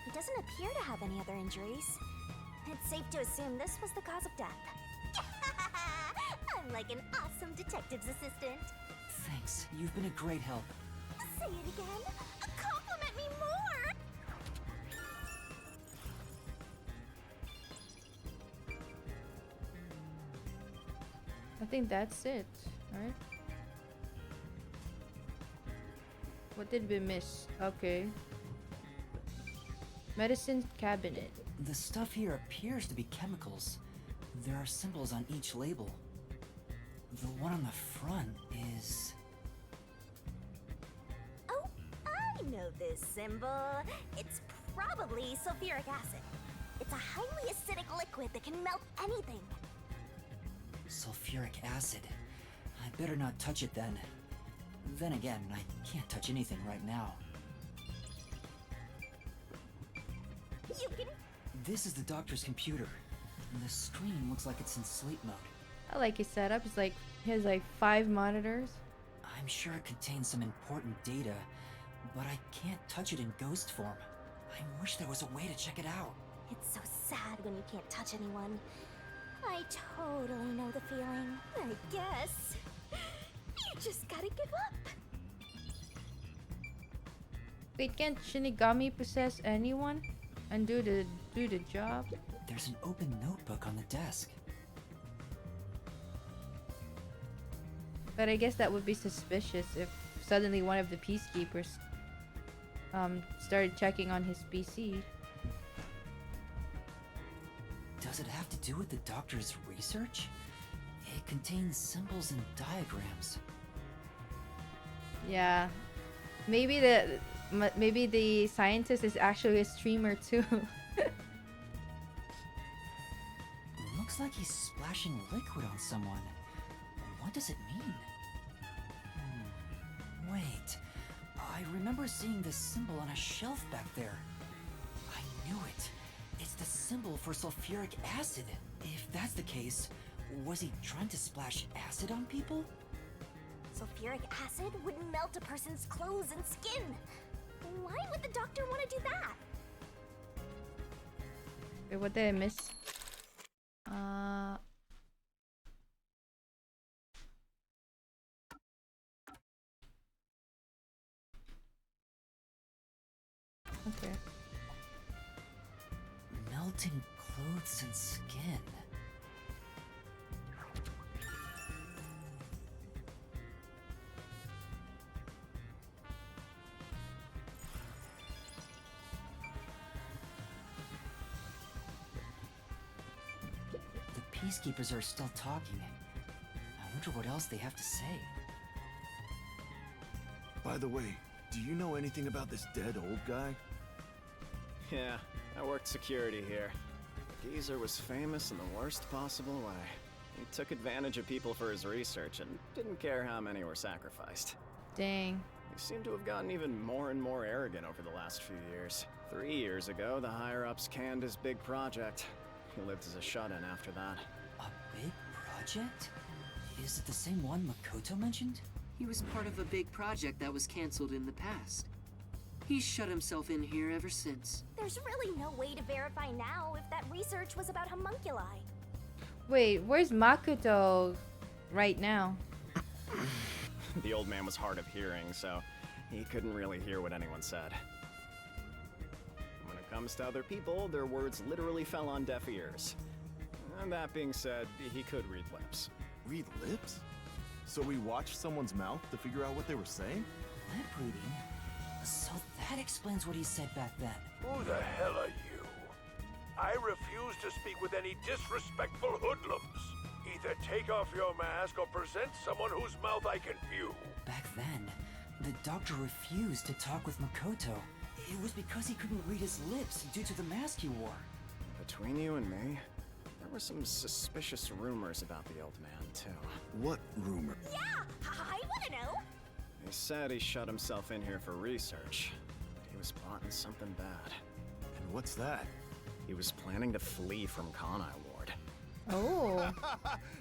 He doesn't appear to have any other injuries. It's safe to assume this was the cause of death. I'm like an awesome detective's assistant. Thanks. You've been a great help. Say it again. Compliment me more. I think that's it, right? What did we miss? Okay. Medicine cabinet. The stuff here appears to be chemicals. There are symbols on each label. The one on the front is... Oh, I know this symbol. It's probably sulfuric acid. It's a highly acidic liquid that can melt anything. Sulfuric acid. I better not touch it then. Then again, I can't touch anything right now. You can... This is the doctor's computer. The screen looks like it's in sleep mode. I like his setup. It's like he has like 5 monitors. I'm sure it contains some important data, but I can't touch it in ghost form. I wish there was a way to check it out. It's so sad when you can't touch anyone. I totally know the feeling. I guess you just gotta give up. Wait, can't Shinigami possess anyone and do the job? There's an open notebook on the desk. But I guess that would be suspicious if suddenly one of the peacekeepers started checking on his PC. Does it have to do with the doctor's research? It contains symbols and diagrams. Yeah, maybe the scientist is actually a streamer too. Looks like he's splashing liquid on someone. What does it mean? Wait, I remember seeing this symbol on a shelf back there. for sulfuric acid. If that's the case, was he trying to splash acid on people? Sulfuric acid would melt a person's clothes and skin. Why would the doctor want to do that? Wait, what did I miss? Okay. Melting clothes and skin. The peacekeepers are still talking. I wonder what else they have to say. By the way, do you know anything about this dead old guy? Yeah, I worked security here. Geezer was famous in the worst possible way. He took advantage of people for his research and didn't care how many were sacrificed. Dang. He seemed to have gotten even more and more arrogant over the last few years. 3 years ago, the higher-ups canned his big project. He lived as a shut-in after that. A big project? Is it the same one Makoto mentioned? He was part of a big project that was cancelled in the past. He's shut himself in here ever since. There's really no way to verify now if that research was about homunculi. Wait, where's Makoto right now? The old man was hard of hearing, so he couldn't really hear what anyone said. When it comes to other people, their words literally fell on deaf ears. And that being said, he could read lips. Read lips? So we watched someone's mouth to figure out what they were saying? Lip reading? So that explains what he said back then. Who the hell are you? I refuse to speak with any disrespectful hoodlums. Either take off your mask or present someone whose mouth I can view. Back then, the doctor refused to talk with Makoto. It was because he couldn't read his lips due to the mask he wore. Between you and me, there were some suspicious rumors about the old man, too. What rumor? Yeah, I want to know. He said he shut himself in here for research. He was plotting something bad. And what's that? He was planning to flee from Kanai Ward. Oh.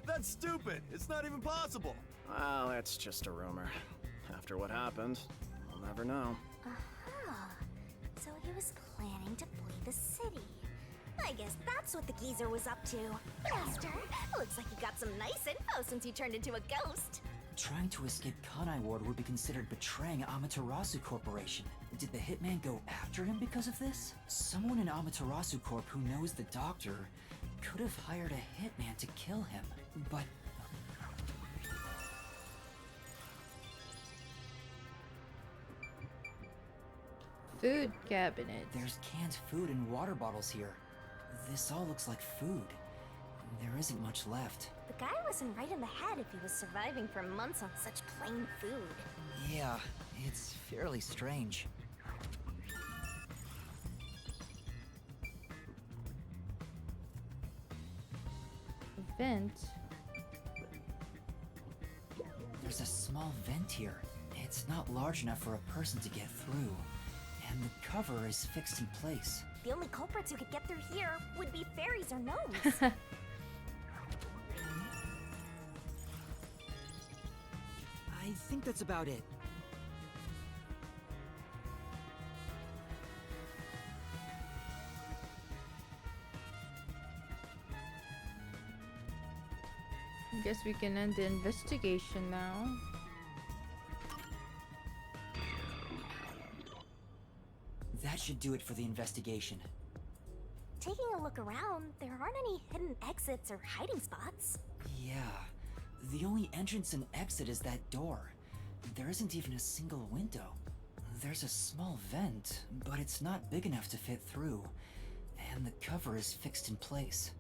That's stupid. It's not even possible. Well, it's just a rumor. After what happened, we'll never know. So he was planning to flee the city. I guess that's what the geezer was up to. Master, looks like you got some nice info since you turned into a ghost. Trying to escape Kanai Ward would be considered betraying Amaterasu Corporation. Did the hitman go after him because of this? Someone in Amaterasu Corp who knows the doctor could have hired a hitman to kill him, but... Food cabinet. There's canned food and water bottles here. This all looks like food. There isn't much left. The guy wasn't right in the head if he was surviving for months on such plain food. Yeah, it's fairly strange. Vent. There's a small vent here. It's not large enough for a person to get through. And the cover is fixed in place. The only culprits who could get through here would be fairies or gnomes. I think that's about it. I guess we can end the investigation now. That should do it for the investigation. Taking a look around, there aren't any hidden exits or hiding spots. Yeah, the only entrance and exit is that door. There isn't even a single window. There's a small vent, but it's not big enough to fit through. And the cover is fixed in place.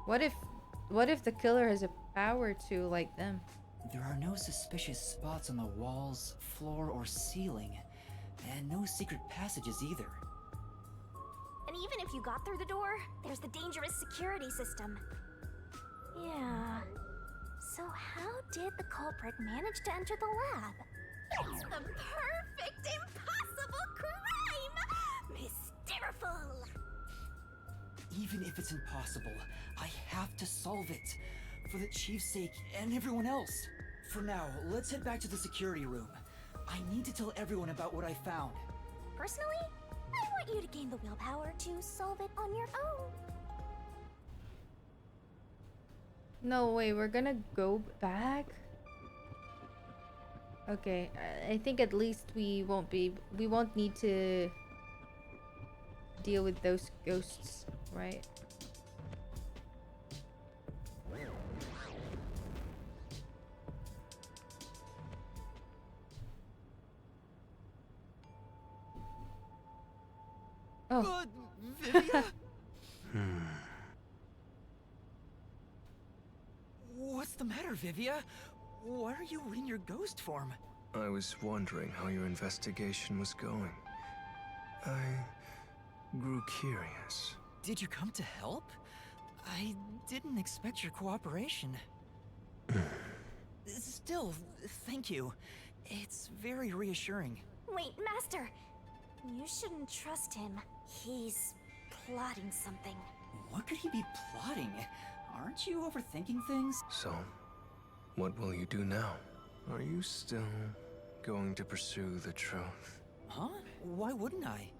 What if the killer has a power to like them? There are no suspicious spots on the walls, floor, or ceiling. And no secret passages either. And even if you got through the door, there's the dangerous security system. Yeah. So how did the culprit manage to enter the lab? It's the perfect impossible crime! Mysteriful! Even if it's impossible, I have to solve it. For the Chief's sake and everyone else. For now, let's head back to the security room. I need to tell everyone about what I found. Personally, I want you to gain the willpower to solve it on your own. No way, we're gonna go back? Okay, I think at least we won't need to deal with those ghosts, right? Oh. Vivia? What's the matter, Vivia? Why are you in your ghost form? I was wondering how your investigation was going. I grew curious. Did you come to help? I didn't expect your cooperation. Still, thank you. It's very reassuring. Wait, Master. You shouldn't trust him. He's plotting something. What could he be plotting? Aren't you overthinking things? So, what will you do now? Are you still going to pursue the truth? Huh? Why wouldn't I?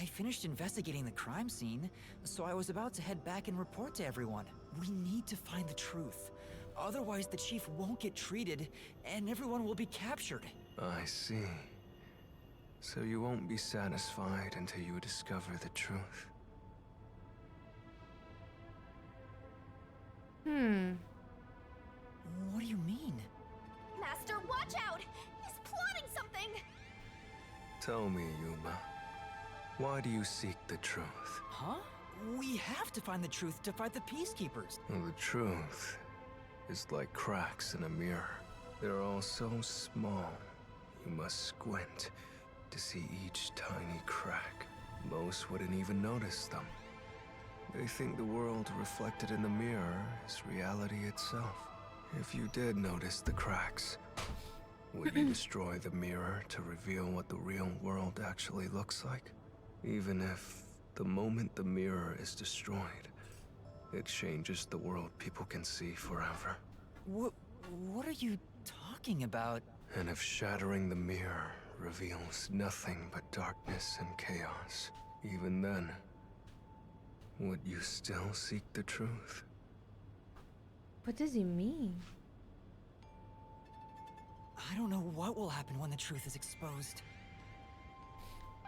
I finished investigating the crime scene, so I was about to head back and report to everyone. We need to find the truth. Otherwise, the Chief won't get treated, and everyone will be captured. I see. So you won't be satisfied until you discover the truth. What do you mean? Master, watch out! He's plotting something! Tell me, Yuma. Why do you seek the truth? Huh? We have to find the truth to fight the Peacekeepers. Well, the truth is like cracks in a mirror. They're all so small, you must squint to see each tiny crack. Most wouldn't even notice them. They think the world reflected in the mirror is reality itself. If you did notice the cracks, would you destroy the mirror to reveal what the real world actually looks like? Even if the moment the mirror is destroyed, it changes the world people can see forever. What are you talking about? And if shattering the mirror reveals nothing but darkness and chaos, even then, would you still seek the truth? What does he mean? I don't know what will happen when the truth is exposed.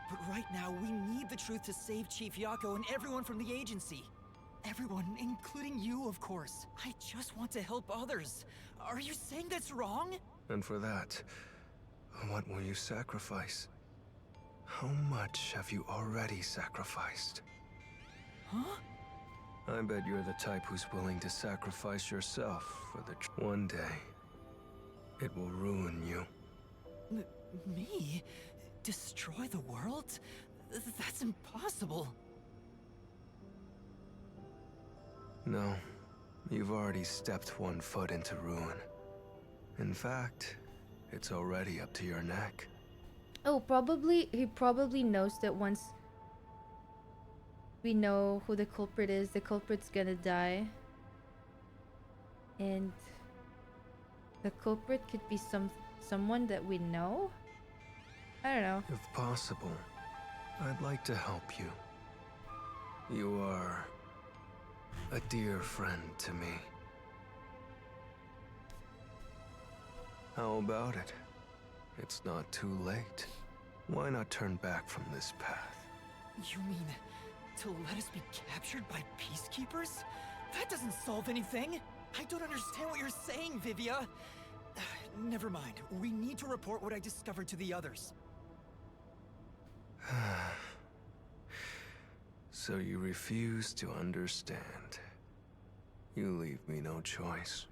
But right now, we need the truth to save Chief Yako and everyone from the agency. Everyone, including you, of course. I just want to help others. Are you saying that's wrong? And for that, what will you sacrifice? How much have you already sacrificed? Huh? I bet you're the type who's willing to sacrifice yourself for the truth. One day, it will ruin you. Me? Destroy the world? That's impossible. No, you've already stepped one foot into ruin. In fact, it's already up to your neck. Oh, he probably knows that once we know who the culprit is, the culprit's gonna die. And the culprit could be someone that we know? I don't know. If possible, I'd like to help you. You are a dear friend to me. How about it? It's not too late. Why not turn back from this path? You mean to let us be captured by Peacekeepers? That doesn't solve anything. I don't understand what you're saying, Vivia. Never mind. We need to report what I discovered to the others. So you refuse to understand. You leave me no choice.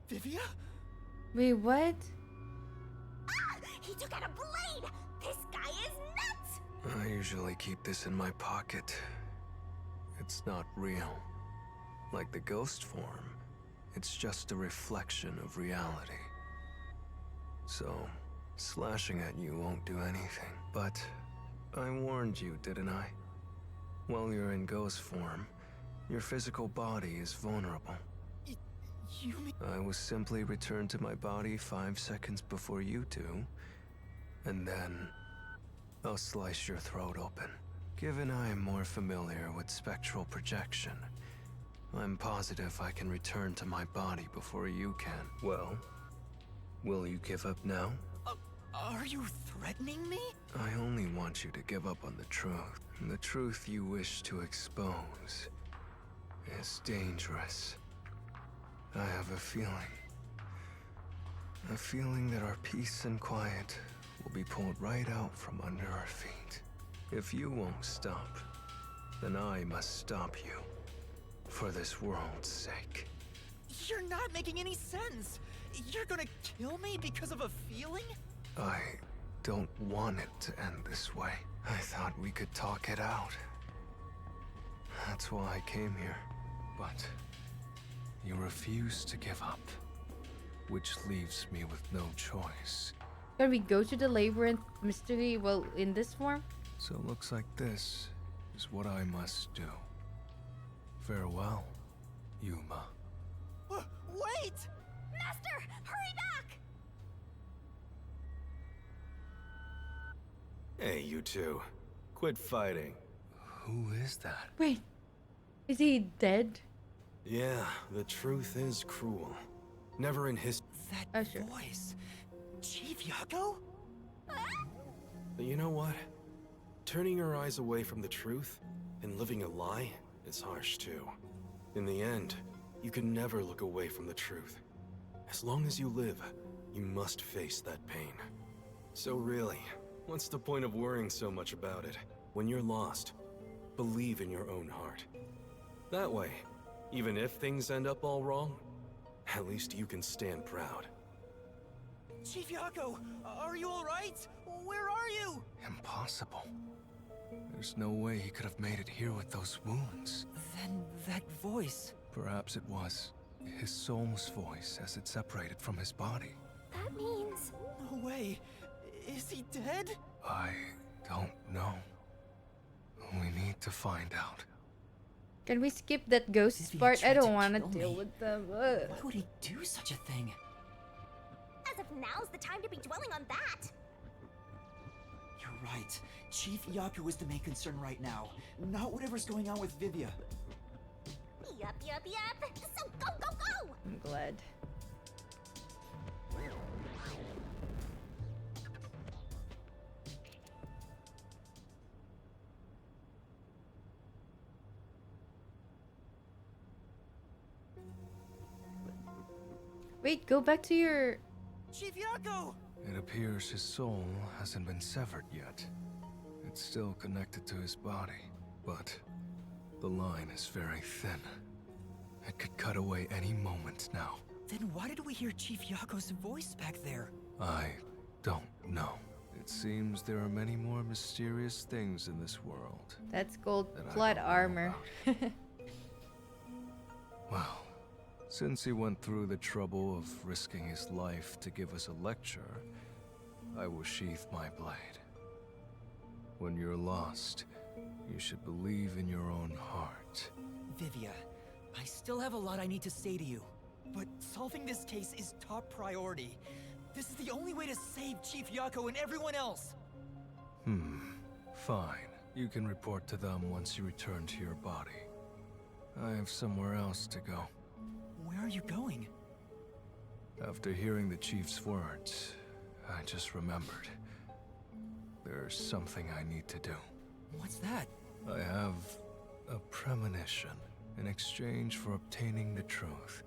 Vivia? Wait, what? Ah! He took out a blade! This guy is nuts! I usually keep this in my pocket. It's not real. Like the ghost form, it's just a reflection of reality. So, slashing at you won't do anything. But I warned you, didn't I? While you're in ghost form, your physical body is vulnerable. You mean... I will simply return to my body 5 seconds before you do, and then I'll slice your throat open. Given I am more familiar with spectral projection, I'm positive I can return to my body before you can. Well, will you give up now? Are you threatening me? I only want you to give up on the truth. The truth you wish to expose is dangerous. I have a feeling that our peace and quiet will be pulled right out from under our feet. If you won't stop, then I must stop you, for this world's sake. You're not making any sense. You're gonna kill me because of a feeling? I don't want it to end this way. I thought we could talk it out. That's why I came here, but you refuse to give up, which leaves me with no choice. Can we go to the labyrinth mystery, well, in this form? So it looks like this is what I must do. Farewell, Yuma. Wait! Master, hurry back! Hey, you two. Quit fighting. Who is that? Wait, is he dead? Yeah, the truth is cruel. Never in his... That voice... Chief Yako? But you know what? Turning your eyes away from the truth and living a lie is harsh too. In the end, you can never look away from the truth. As long as you live, you must face that pain. So really, what's the point of worrying so much about it? When you're lost, believe in your own heart. That way, even if things end up all wrong, at least you can stand proud. Chief Yako, are you alright? Where are you? Impossible. There's no way he could have made it here with those wounds. Then that voice... Perhaps it was his soul's voice as it separated from his body. That means... No way. Is he dead? I don't know. We need to find out. Can we skip that ghost part? I don't want to deal with them. Why would he do such a thing? As if now's the time to be dwelling on that! You're right. Chief Yaku is the main concern right now, not whatever's going on with Vivia. Yup. So go! I'm glad. Wait, go back to your... Chief Yako! It appears his soul hasn't been severed yet. It's still connected to his body, but the line is very thin. It could cut away any moment now. Then why did we hear Chief Yako's voice back there? I don't know. It seems there are many more mysterious things in this world. That's gold plot armor. Well, since he went through the trouble of risking his life to give us a lecture, I will sheath my blade. When you're lost, you should believe in your own heart. Vivia, I still have a lot I need to say to you, but solving this case is top priority. This is the only way to save Chief Yako and everyone else! Fine. You can report to them once you return to your body. I have somewhere else to go. Where are you going? After hearing the Chief's words, I just remembered. There's something I need to do. What's that? I have a premonition in exchange for obtaining the truth.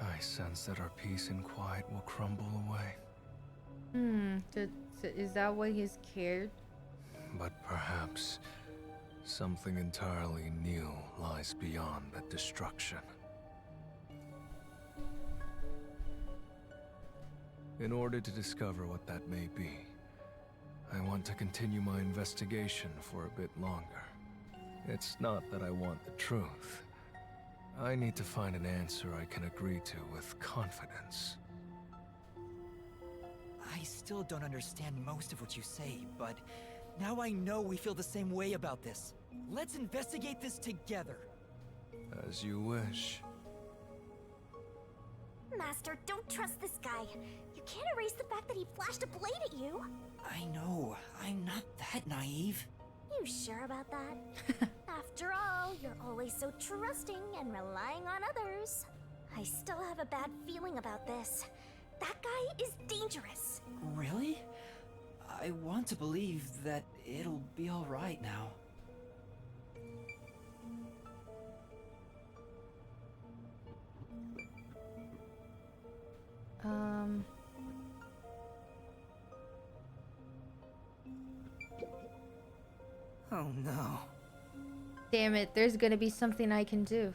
I sense that our peace and quiet will crumble away. So is that why he's scared? But perhaps something entirely new lies beyond that destruction. In order to discover what that may be, I want to continue my investigation for a bit longer. It's not that I want the truth. I need to find an answer I can agree to with confidence. I still don't understand most of what you say, but Now I know we feel the same way about this. Let's investigate this together. As you wish. Master, don't trust this guy. You can't erase the fact that he flashed a blade at you. I know. I'm not that naive. You sure about that? After all, you're always so trusting and relying on others. I still have a bad feeling about this. That guy is dangerous. Really? I want to believe that it'll be alright now. Oh no. Damn it, there's gonna be something I can do.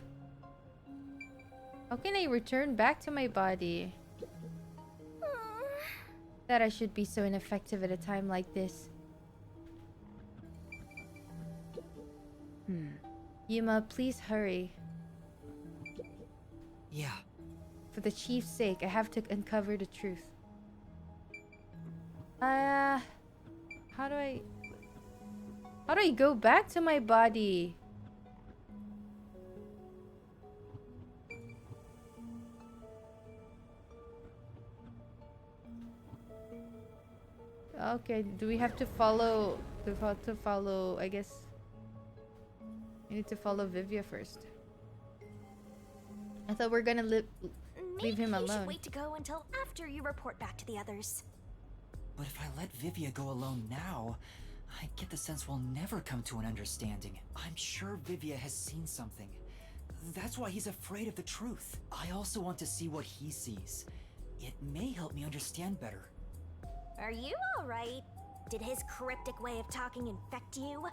How can I return back to my body? That I should be so ineffective at a time like this. Yuma, please hurry. Yeah. For the chief's sake, I have to uncover the truth. How do I go back to my body? Okay, do we have to follow I guess we need to follow Vivia first. I thought we're gonna leave him Maybe you should alone. wait to go until after you report back to the others. But if I let Vivia go alone now, I get the sense we'll never come to an understanding. I'm sure Vivia has seen something. That's why he's afraid of the truth. I also want to see what he sees. It may help me understand better. Are you alright? Did his cryptic way of talking infect you?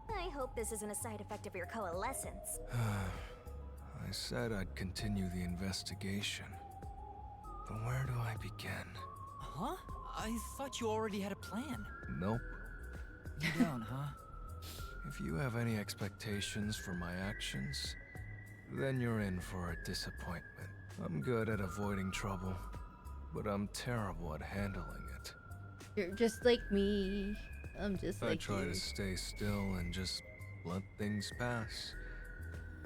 I hope this isn't a side effect of your coalescence. I said I'd continue the investigation. But where do I begin? Huh? I thought you already had a plan. Nope. You don't, huh? If you have any expectations for my actions, then you're in for a disappointment. I'm good at avoiding trouble, but I'm terrible at handling it. You're just like me. I'm just I like try you. to stay still and just let things pass.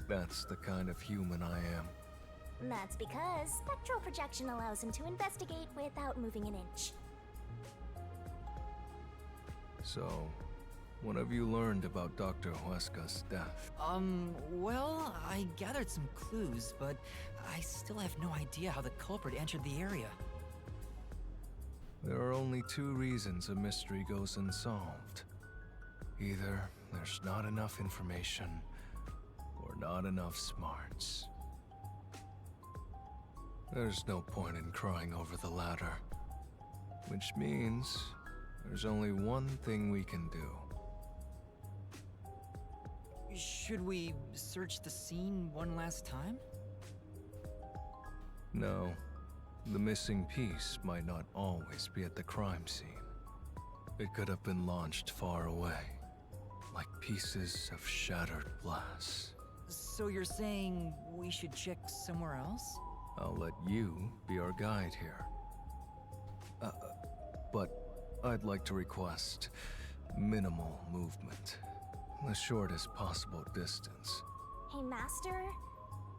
That's the kind of human I am. That's because spectral projection allows him to investigate without moving an inch. So, what have you learned about Dr. Huesca's death? Well, I gathered some clues, but I still have no idea how the culprit entered the area. There are only two reasons a mystery goes unsolved. Either there's not enough information, or not enough smarts. There's no point in crying over the latter. Which means there's only one thing we can do. Should we search the scene one last time? No. The missing piece might not always be at the crime scene. It could have been launched far away, like pieces of shattered glass. So you're saying we should check somewhere else? I'll let you be our guide here. But I'd like to request minimal movement. The shortest possible distance. Hey, Master,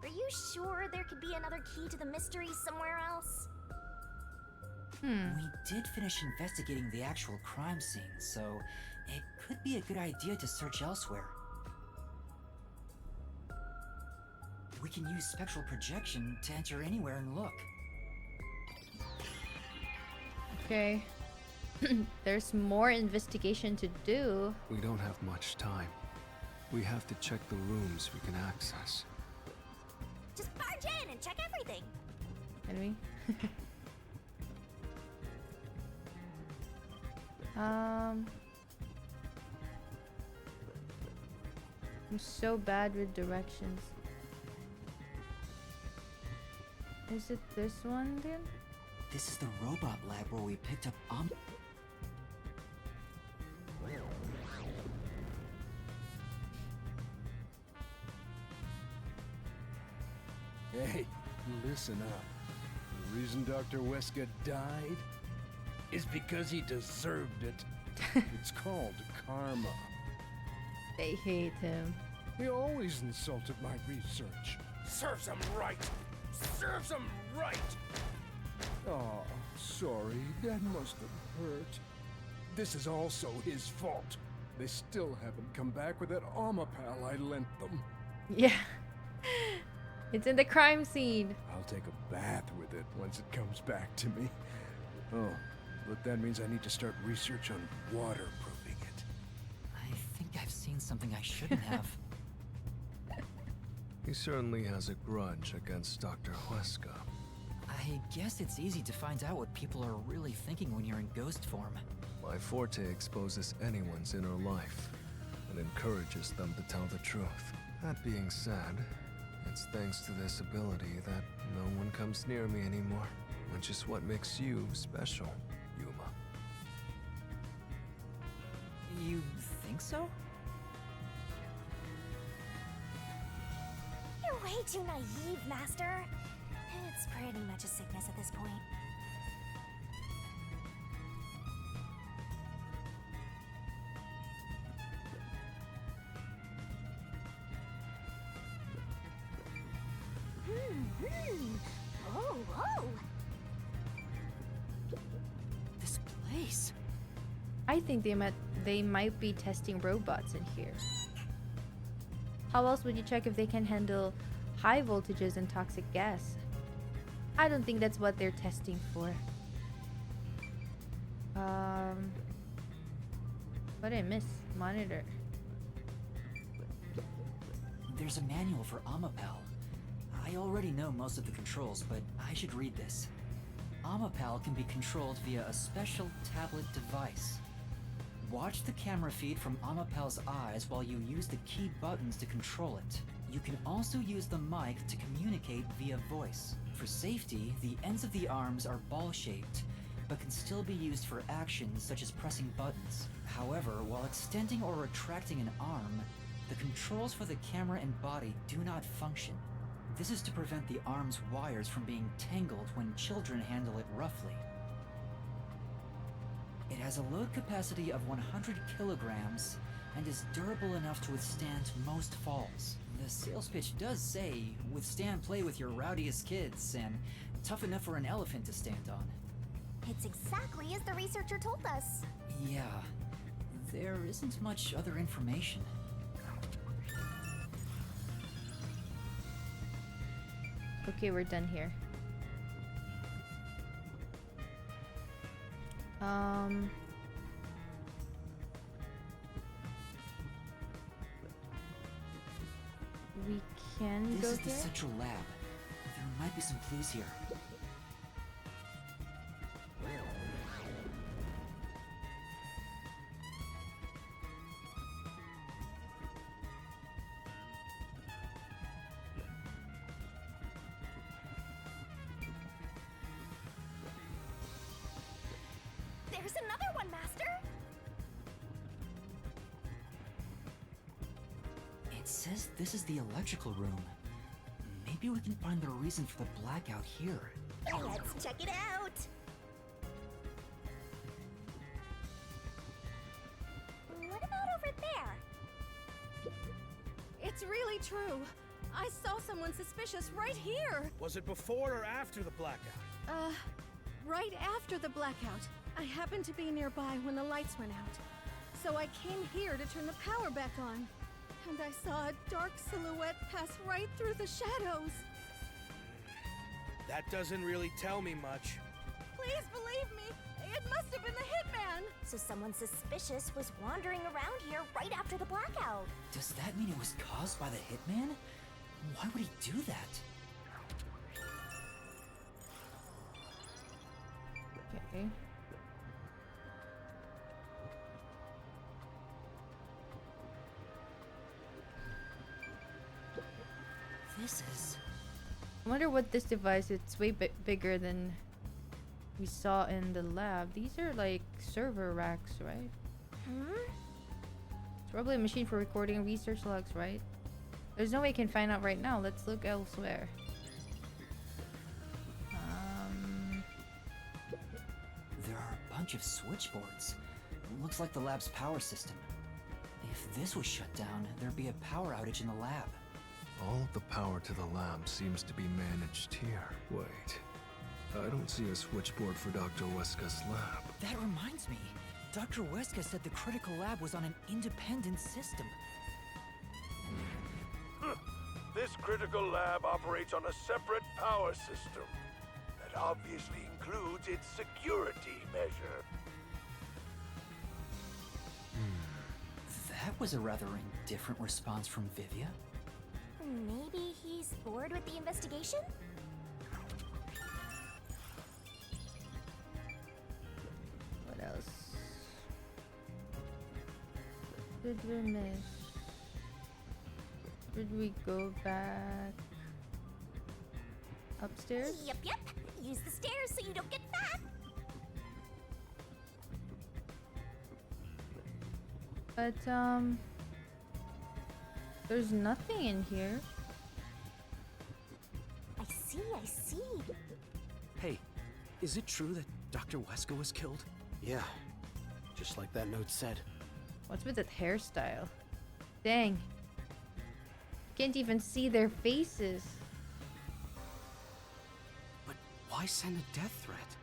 are you sure there could be another key to the mystery somewhere else? We did finish investigating the actual crime scene, so it could be a good idea to search elsewhere. We can use spectral projection to enter anywhere and look. Okay. There's more investigation to do. We don't have much time. We have to check the rooms we can access. Just barge in and check everything. Can we? I'm so bad with directions. Is it this one then? This is the robot lab where we picked up Hey, listen up. The reason Dr. Huesca died is because he deserved it. It's called karma. They hate him. He always insulted my research. Serves him right! Serves him right! Oh, sorry. That must have hurt. This is also his fault. They still haven't come back with that Armapal I lent them. Yeah. It's in the crime scene. I'll take a bath with it once it comes back to me. Oh, but that means I need to start research on waterproofing it. I think I've seen something I shouldn't have. He certainly has a grudge against Dr. Huesca. I guess it's easy to find out what people are really thinking when you're in ghost form. My forte exposes anyone's inner life and encourages them to tell the truth. That being said, it's thanks to this ability that no one comes near me anymore, which is what makes you special, Yuma. You think so? You're way too naive, Master. It's pretty much a sickness at this point. Oh, whoa! This place. I think they might be testing robots in here. How else would you check if they can handle high voltages and toxic gas? I don't think that's what they're testing for. What did I miss? Monitor. There's a manual for Amapal. I already know most of the controls, but I should read this. Amapal can be controlled via a special tablet device. Watch the camera feed from Amapal's eyes while you use the key buttons to control it. You can also use the mic to communicate via voice. For safety, the ends of the arms are ball-shaped, but can still be used for actions such as pressing buttons. However, while extending or retracting an arm, the controls for the camera and body do not function. This is to prevent the arm's wires from being tangled when children handle it roughly. It has a load capacity of 100 kilograms and is durable enough to withstand most falls. The sales pitch does say, withstand play with your rowdiest kids and tough enough for an elephant to stand on. It's exactly as the researcher told us. Yeah, there isn't much other information. Okay, we're done here. We can go This is here? the central lab. There might be some clues here. There's another one, Master! It says this is the electrical room. Maybe we can find the reason for the blackout here. Let's check it out! What about over there? It's really true. I saw someone suspicious right here. Was it before or after the blackout? Right after the blackout. I happened to be nearby when the lights went out. So I came here to turn the power back on. And I saw a dark silhouette pass right through the shadows. That doesn't really tell me much. Please believe me, it must have been the hitman. So someone suspicious was wandering around here right after the blackout. Does that mean it was caused by the hitman? Why would he do that? Okay. This is... I wonder what this device is. It's way bigger than we saw in the lab. These are like server racks, right? It's probably a machine for recording research logs, right? There's no way I can find out right now. Let's look elsewhere. There are a bunch of switchboards. Looks like the lab's power system. If this was shut down, there'd be a power outage in the lab. All of the power to the lab seems to be managed here. Wait. I don't see a switchboard for Dr. Weska's lab. That reminds me. Dr. Weska said the critical lab was on an independent system. This critical lab operates on a separate power system. That obviously includes its security measure. That was a rather indifferent response from Vivia. Maybe he's bored with the investigation? What else did we miss? Did we go back upstairs? Yep. Use the stairs so you don't get fat. But, there's nothing in here. I see. Hey, is it true that Dr. Weska was killed? Yeah, just like that note said. What's with that hairstyle? Dang. Can't even see their faces. But why send a death threat?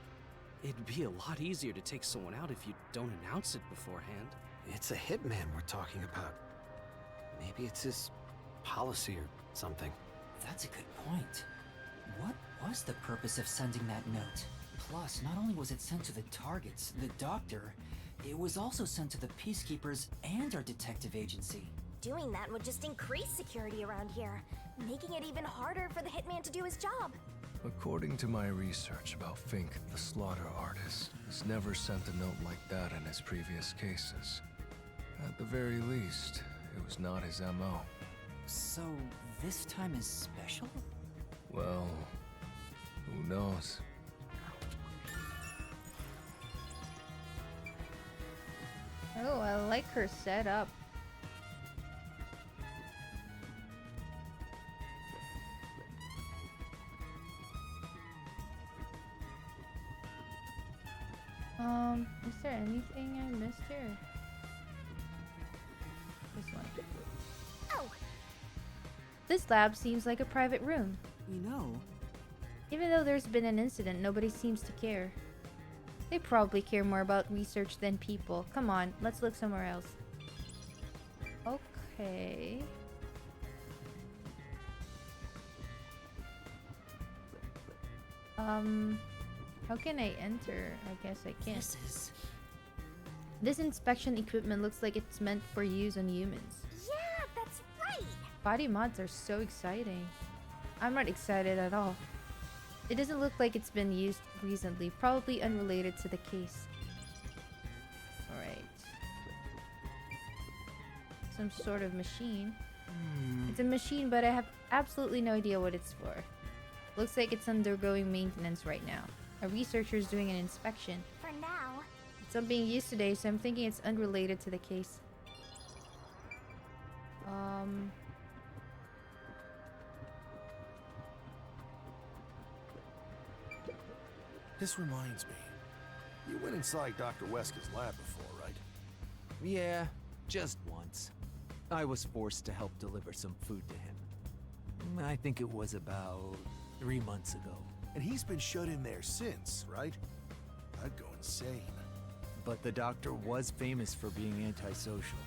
It'd be a lot easier to take someone out if you don't announce it beforehand. It's a hitman we're talking about. Maybe it's his policy or something. That's a good point. What was the purpose of sending that note? Plus, not only was it sent to the targets, the doctor, it was also sent to the Peacekeepers and our detective agency. Doing that would just increase security around here, making it even harder for the hitman to do his job. According to my research about Fink, the slaughter artist, has never sent a note like that in his previous cases. At the very least, it was not his MO. So, this time is special? Well, who knows? Oh, I like her setup. Is there anything I missed here? This one. Oh! This lab seems like a private room. You know, Even though there's been an incident, nobody seems to care. They probably care more about research than people. Come on, let's look somewhere else. Okay. How can I enter? I guess I can't. This inspection equipment looks like it's meant for use on humans. Yeah, that's right! Body mods are so exciting. I'm not excited at all. It doesn't look like it's been used recently, probably unrelated to the case. Alright. Some sort of machine. It's a machine, but I have absolutely no idea what it's for. Looks like it's undergoing maintenance right now. A researcher's doing an inspection. For now. It's not being used today, so I'm thinking it's unrelated to the case. This reminds me. You went inside Dr. Weska's lab before, right? Yeah, just once. I was forced to help deliver some food to him. I think it was about 3 months ago. And he's been shut in there since, right? I'd go insane. But the doctor was famous for being antisocial.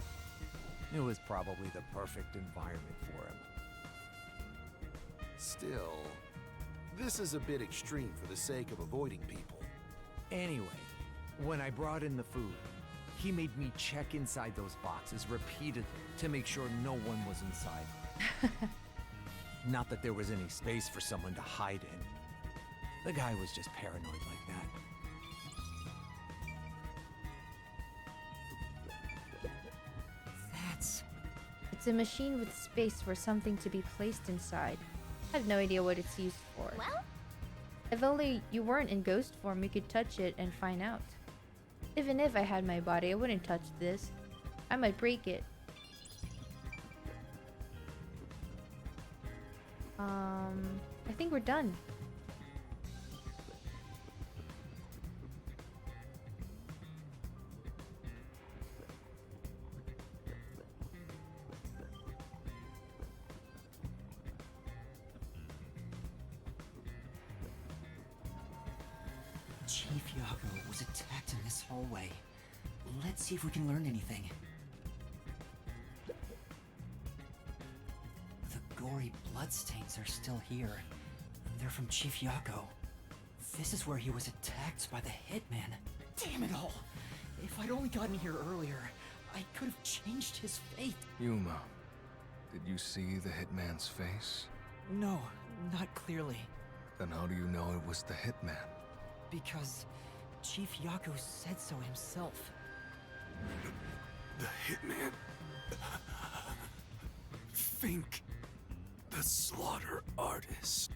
It was probably the perfect environment for him. Still, this is a bit extreme for the sake of avoiding people. Anyway, when I brought in the food, he made me check inside those boxes repeatedly to make sure no one was inside. Not that there was any space for someone to hide in. The guy was just paranoid like that. It's a machine with space for something to be placed inside. I have no idea what it's used for. Well? If only you weren't in ghost form, you could touch it and find out. Even if I had my body, I wouldn't touch this. I might break it. I think we're done. Chief Yako was attacked in this hallway. Let's see if we can learn anything. The gory bloodstains are still here. They're from Chief Yako. This is where he was attacked by the hitman. Damn it all! If I'd only gotten here earlier, I could have changed his fate. Yuma, did you see the hitman's face? No, not clearly. Then how do you know it was the hitman? Because Chief Yako said so himself. The hitman. Fink, the slaughter artist.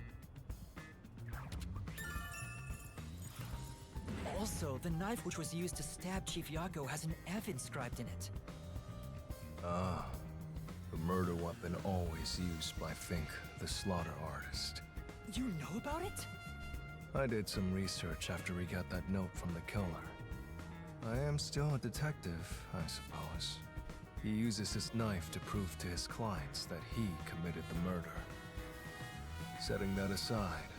Also, the knife which was used to stab Chief Yako has an F inscribed in it. Ah, the murder weapon always used by Fink, the slaughter artist. You know about it? I did some research after he got that note from the killer. I am still a detective, I suppose. He uses his knife to prove to his clients that he committed the murder. Setting that aside,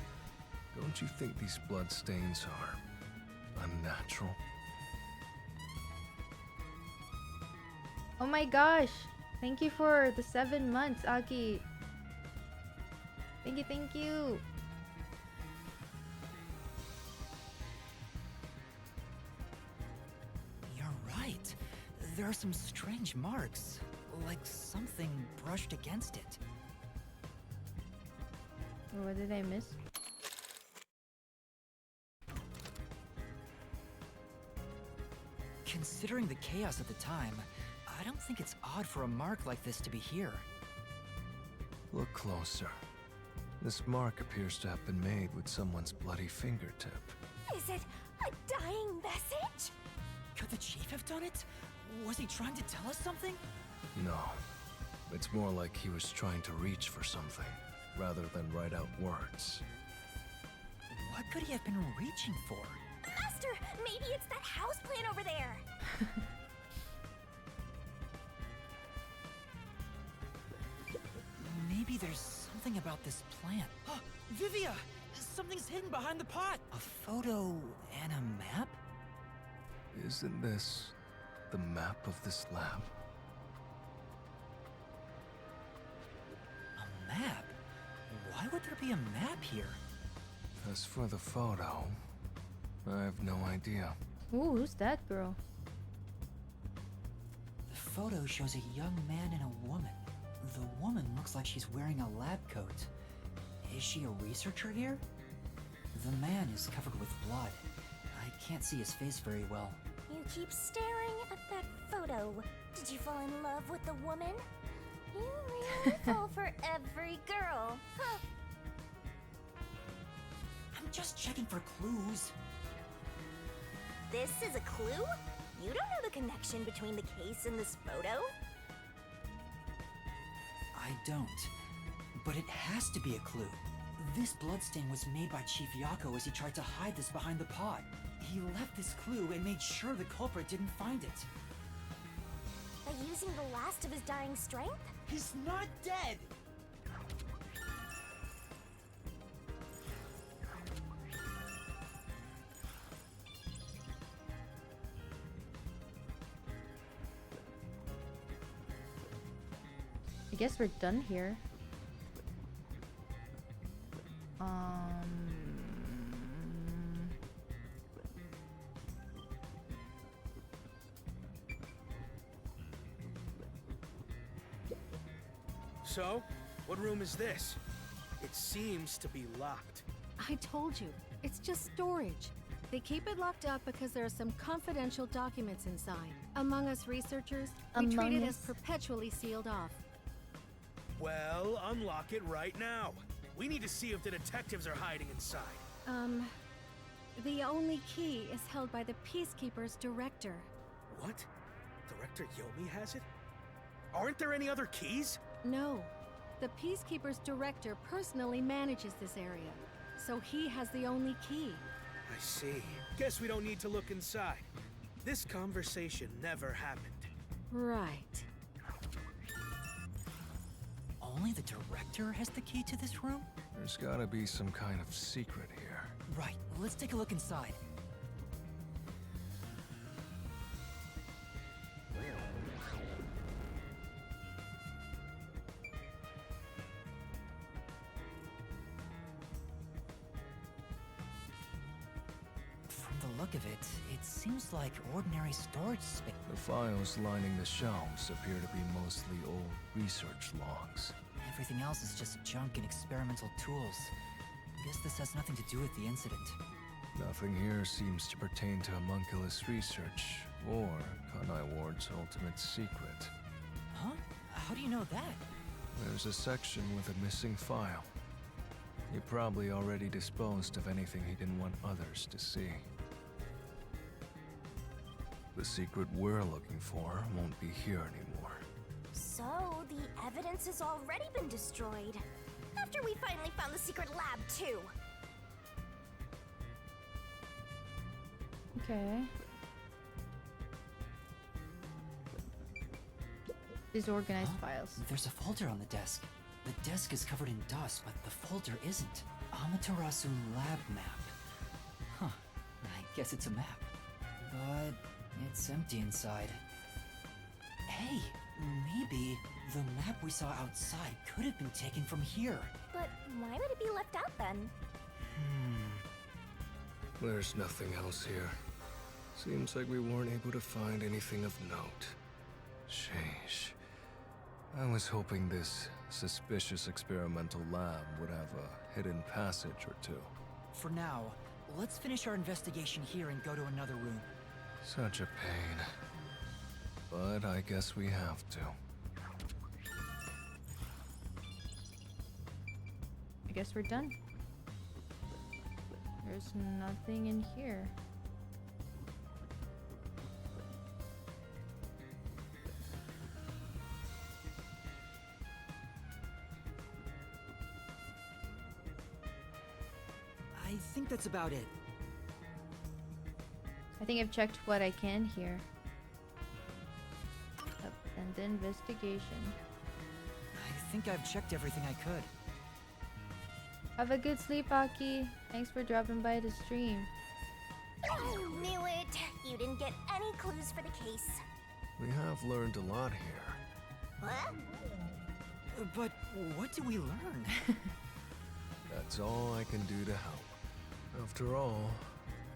don't you think these bloodstains are unnatural? Oh my gosh! Thank you for the 7 months, Aki. Thank you, thank you. You're right. There are some strange marks, like something brushed against it. What did I miss? Considering the chaos at the time, I don't think it's odd for a mark like this to be here. Look closer. This mark appears to have been made with someone's bloody fingertip. Is it a dying message? Could the chief have done it? Was he trying to tell us something? No. It's more like he was trying to reach for something, rather than write out words. What could he have been reaching for? Master, maybe it's that houseplant over there. Maybe there's something about this plant. Vivia! Something's hidden behind the pot! A photo and a map? Isn't this the map of this lab? A map? Why would there be a map here? As for the photo, I have no idea. Ooh, who's that girl? The photo shows a young man and a woman. The woman looks like she's wearing a lab coat. Is she a researcher here? The man is covered with blood. I can't see his face very well. You keep staring at that photo. Did you fall in love with the woman? You really fall for every girl, huh? I'm just checking for clues. This is a clue? You don't know the connection between the case and this photo? I don't. But it has to be a clue. This bloodstain was made by Chief Yako as he tried to hide this behind the pod. He left this clue and made sure the culprit didn't find it. By using the last of his dying strength? He's not dead! I guess we're done here. So, what room is this? It seems to be locked. I told you, it's just storage. They keep it locked up because there are some confidential documents inside. Among us researchers, we treat it as perpetually sealed off. Well, unlock it right now. We need to see if the detectives are hiding inside. The only key is held by the Peacekeeper's director. What? Director Yomi has it? Aren't there any other keys? No. The Peacekeeper's director personally manages this area, so he has the only key. I see. Guess we don't need to look inside. This conversation never happened. Right. Only the director has the key to this room? There's gotta be some kind of secret here. Right, let's take a look inside. look of it, it seems like ordinary storage space. The files lining the shelves appear to be mostly old research logs. Everything else is just junk and experimental tools. Guess this has nothing to do with the incident. Nothing here seems to pertain to homunculus research or Kanai Ward's ultimate secret. Huh? How do you know that? There's a section with a missing file. He probably already disposed of anything he didn't want others to see. The secret we're looking for won't be here anymore. So, the evidence has already been destroyed. After we finally found the secret lab, too. Okay. Disorganized files. There's a folder on the desk. The desk is covered in dust, but the folder isn't. Amaterasu lab map. Huh. I guess it's a map. But it's empty inside. Hey, maybe the map we saw outside could have been taken from here. But why would it be left out then? There's nothing else here. Seems like we weren't able to find anything of note. Sheesh. I was hoping this suspicious experimental lab would have a hidden passage or two. For now, let's finish our investigation here and go to another room. Such a pain. But I guess we have to. I guess we're done. There's nothing in here. I think that's about it. I think I've checked what I can here. And the investigation. I think I've checked everything I could. Have a good sleep, Aki. Thanks for dropping by the stream. Knew it! You didn't get any clues for the case. We have learned a lot here. What? But what did we learn? That's all I can do to help. After all,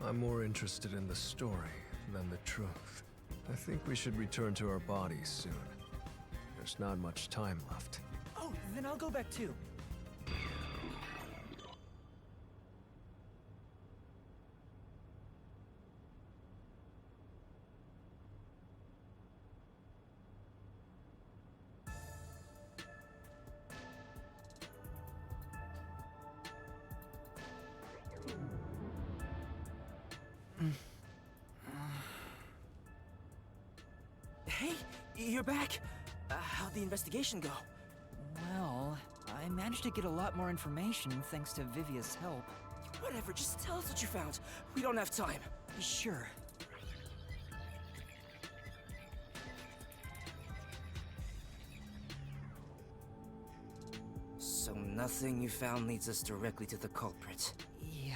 I'm more interested in the story than the truth. I think we should return to our bodies soon. There's not much time left. Oh, then I'll go back too. Hey, you're back? How'd the investigation go? Well, I managed to get a lot more information thanks to Vivia's help. Whatever, just tell us what you found. We don't have time. Sure. So nothing you found leads us directly to the culprit. Yeah.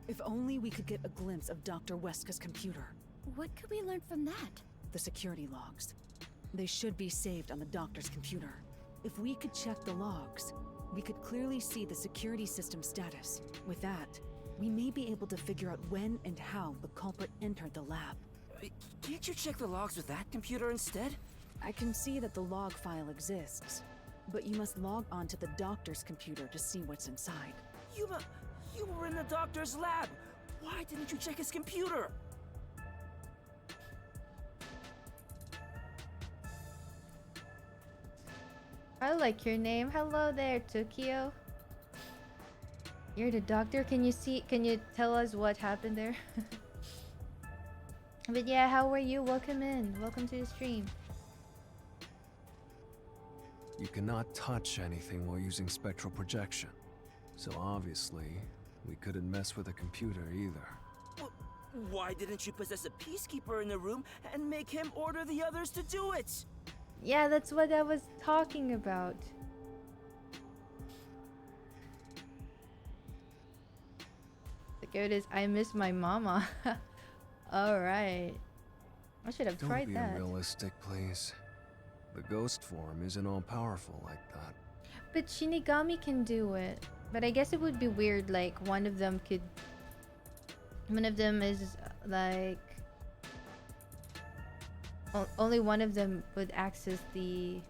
If only we could get a glimpse of Dr. Weska's computer. What could we learn from that? The security logs. They should be saved on the doctor's computer. If we could check the logs, we could clearly see the security system status. With that, we may be able to figure out when and how the culprit entered the lab. Can't you check the logs with that computer instead? I can see that the log file exists, but you must log on to the doctor's computer to see what's inside. You were in the doctor's lab. Why didn't you check his computer? I like your name. Hello there, Tokyo. You're the doctor. Can you tell us what happened there? But yeah, how are you? Welcome in. Welcome to the stream. You cannot touch anything while using spectral projection. So obviously, we couldn't mess with a computer either. Well, why didn't you possess a peacekeeper in the room and make him order the others to do it? Yeah, that's what I was talking about. Here it is. I miss my mama. Alright. I should have tried that. Don't be unrealistic, please. The ghost form isn't all powerful like that. But Shinigami can do it. But I guess it would be weird, like one of them could One of them is like only one of them would access the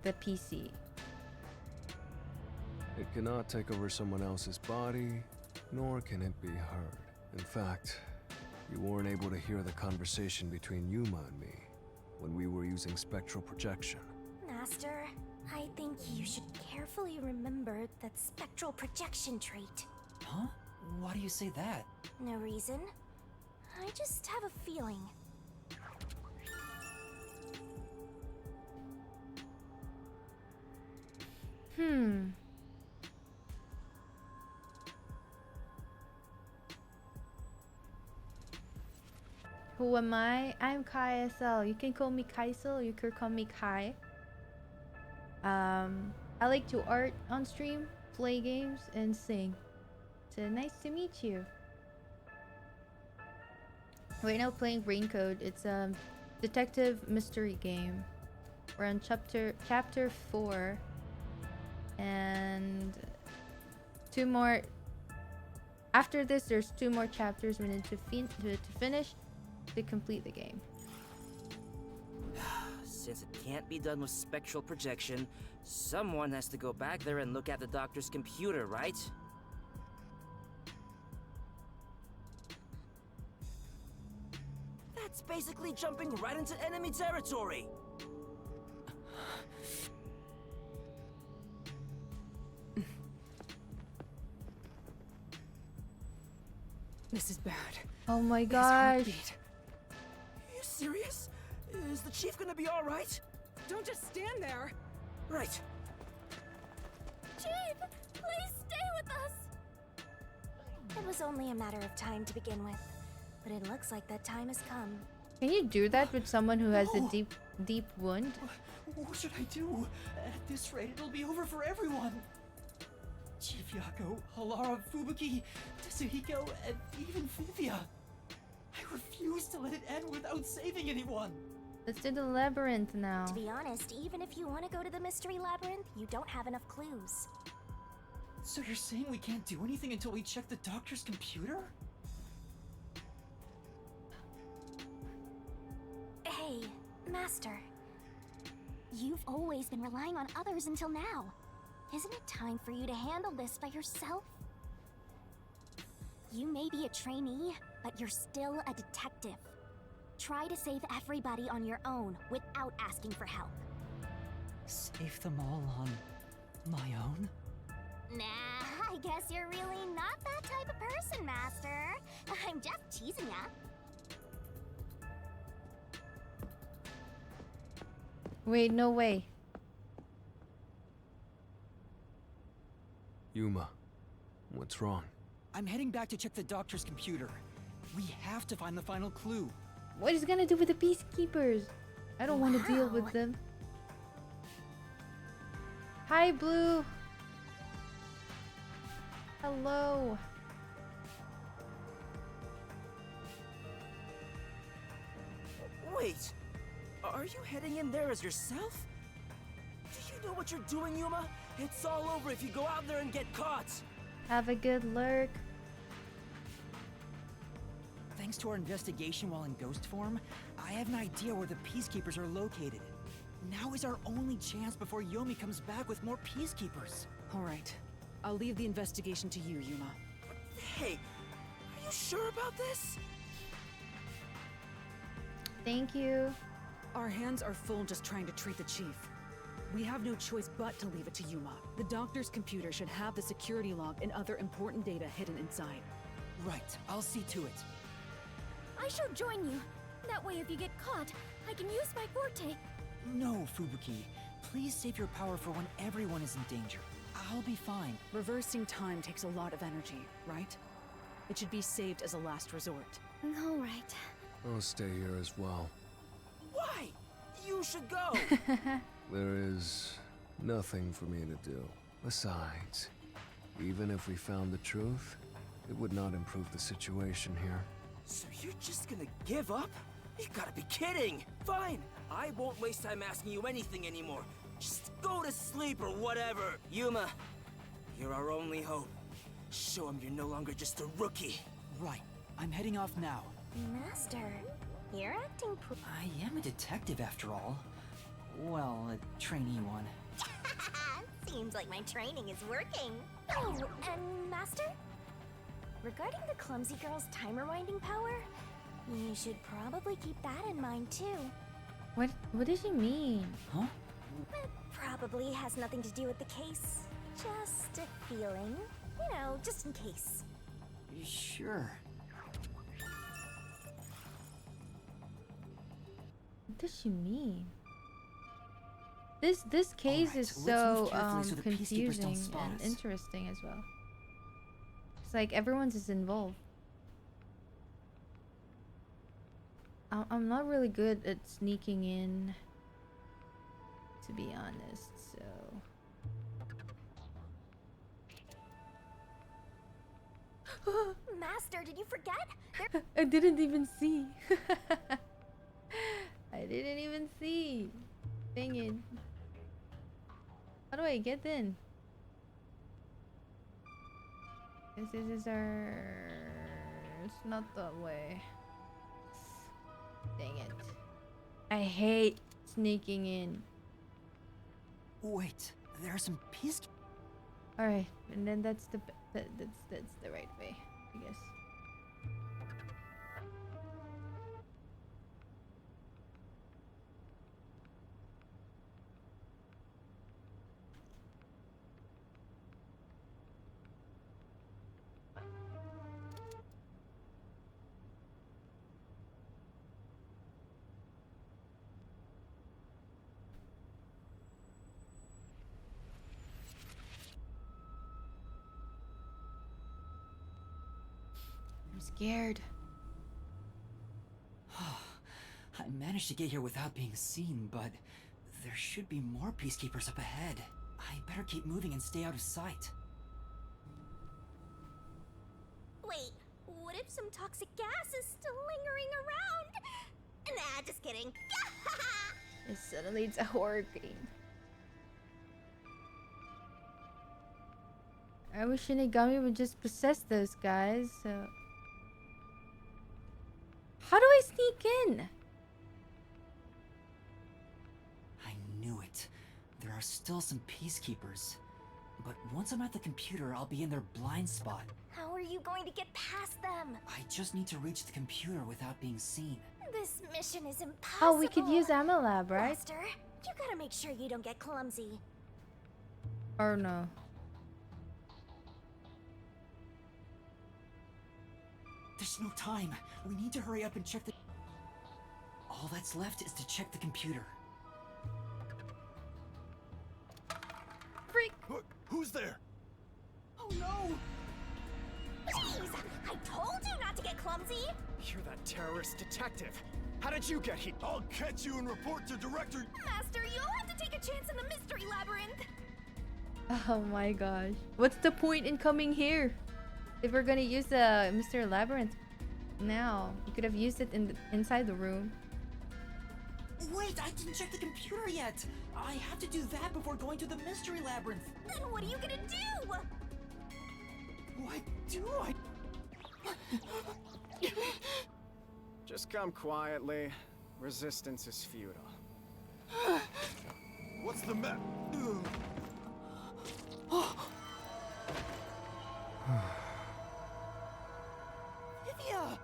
PC. It cannot take over someone else's body, nor can it be heard. In fact, you weren't able to hear the conversation between Yuma and me when we were using spectral projection. Master, I think you should carefully remember that spectral projection trait. Huh? Why do you say that? No reason. I just have a feeling. Who am I? I'm Kai SL. You can call me Kaisel, you could call me Kai. I like to art on stream, play games, and sing. So nice to meet you. Right now playing Raincode. It's a detective mystery game. We're on chapter 4. And 2 more. After this, there's 2 more chapters we need to finish to complete the game. Since it can't be done with spectral projection, someone has to go back there and look at the doctor's computer, right? That's basically jumping right into enemy territory! This is bad. Oh my His gosh. heartbeat. Are you serious? Is the chief gonna be alright? Don't just stand there! Right. Chief, please stay with us! It was only a matter of time to begin with, but it looks like that time has come. Can you do that with someone who has a deep wound? What should I do? At this rate, it'll be over for everyone. Chief Yako, Halara, Fubuki, Tetsuhiko, and even Vivia. I refuse to let it end without saving anyone. Let's do the labyrinth now. To be honest, even if you want to go to the mystery labyrinth, you don't have enough clues. So you're saying we can't do anything until we check the doctor's computer? Hey, Master. You've always been relying on others until now. Isn't it time for you to handle this by yourself? You may be a trainee, but you're still a detective. Try to save everybody on your own without asking for help. Save them all on my own? Nah, I guess you're really not that type of person, Master. I'm just teasing ya. Wait, no way. Yuma, what's wrong? I'm heading back to check the doctor's computer. We have to find the final clue. What is gonna do with the peacekeepers? I don't want to deal with them. Hi, Blue. Hello. Wait, are you heading in there as yourself? Do you know what you're doing, Yuma? It's all over if you go out there and get caught! Have a good lurk. Thanks to our investigation while in ghost form, I have an idea where the peacekeepers are located. Now is our only chance before Yomi comes back with more peacekeepers. All right. I'll leave the investigation to you, Yuma. Hey, are you sure about this? Thank you. Our hands are full just trying to treat the chief. We have no choice but to leave it to Yuma. The doctor's computer should have the security log and other important data hidden inside. Right, I'll see to it. I shall join you. That way if you get caught, I can use my forte. No, Fubuki. Please save your power for when everyone is in danger. I'll be fine. Reversing time takes a lot of energy, right? It should be saved as a last resort. All right. I'll stay here as well. Why? You should go! There is nothing for me to do. Besides, even if we found the truth, it would not improve the situation here. So you're just gonna give up? You gotta be kidding! Fine, I won't waste time asking you anything anymore. Just go to sleep or whatever. Yuma, you're our only hope. Show him you're no longer just a rookie. Right. I'm heading off now. Master, you're acting I am a detective after all. Well, a trainee one. Seems like my training is working. Oh, and Master? Regarding the clumsy girl's time rewinding power, you should probably keep that in mind too. What does she mean? Huh? It probably has nothing to do with the case. Just a feeling. You know, just in case. Sure. What does she mean? This case Alright, is let's so move carefully so the peacekeepers don't confusing spot and us. interesting as well. It's like everyone's is involved. I'm not really good at sneaking in, to be honest, so... Master, did you forget? I didn't even see. I didn't even see. Dang it. How do I get in? This is our... It's not that way. Dang it. I hate sneaking in. Wait, there are some peace... Alright, and then that's the right way, I guess. I'm scared. I managed to get here without being seen, but there should be more peacekeepers up ahead. I better keep moving and stay out of sight. Wait, what if some toxic gas is still lingering around? Nah, just kidding. And suddenly it's a horror game. I wish Shinigami would just possess those guys, so... How do I sneak in? I knew it. There are still some peacekeepers. But once I'm at the computer, I'll be in their blind spot. How are you going to get past them? I just need to reach the computer without being seen. This mission is impossible. Oh, we could use Amalab, right? Master, you gotta make sure you don't get clumsy. Or no? There's no time. We need to hurry up and check the... All that's left is to check the computer. Freak! Who's there? Oh no! Jeez, I told you not to get clumsy! You're that terrorist detective. How did you get here? I'll catch you and report to Director... Master, you'll have to take a chance in the mystery labyrinth! Oh my gosh. What's the point in coming here? If we're gonna use the Mr. Labyrinth now, you could have used it inside the room. Wait, I didn't check the computer yet! I have to do that before going to the mystery labyrinth! Then what are you gonna do? What do I... Just come quietly. Resistance is futile. What's the map? Vivia!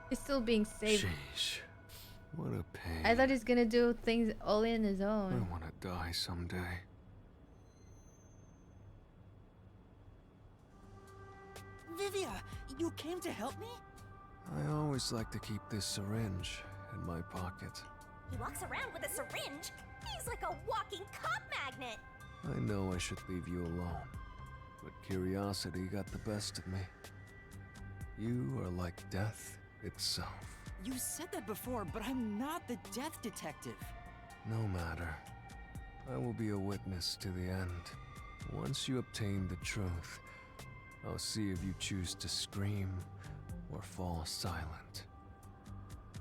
He's still being saved. Sheesh. What a pain. I thought he's gonna do things all in his I own. want to die someday. Vivia, you came to help me? I always like to keep this syringe in my pocket. He walks around with a syringe. He's like a walking cop magnet. I know I should leave you alone, but curiosity got the best of me. You are like death itself. You said that before, but I'm not the death detective. No matter. I will be a witness to the end. Once you obtain the truth, I'll see if you choose to scream or fall silent.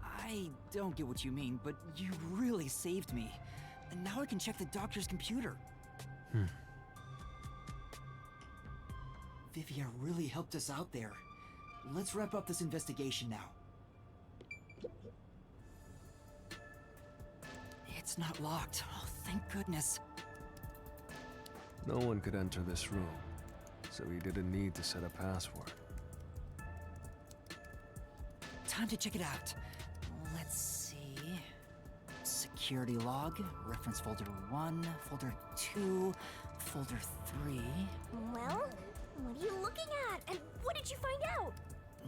I don't get what you mean, but you really saved me. And now I can check the doctor's computer. Vivia really helped us out there. Let's wrap up this investigation now. It's not locked. Oh, thank goodness. No one could enter this room, so he didn't need to set a password. Time to check it out. Let's see. Security log, reference folder 1, folder 2, folder 3. Well, what are you looking at? And what did you find out?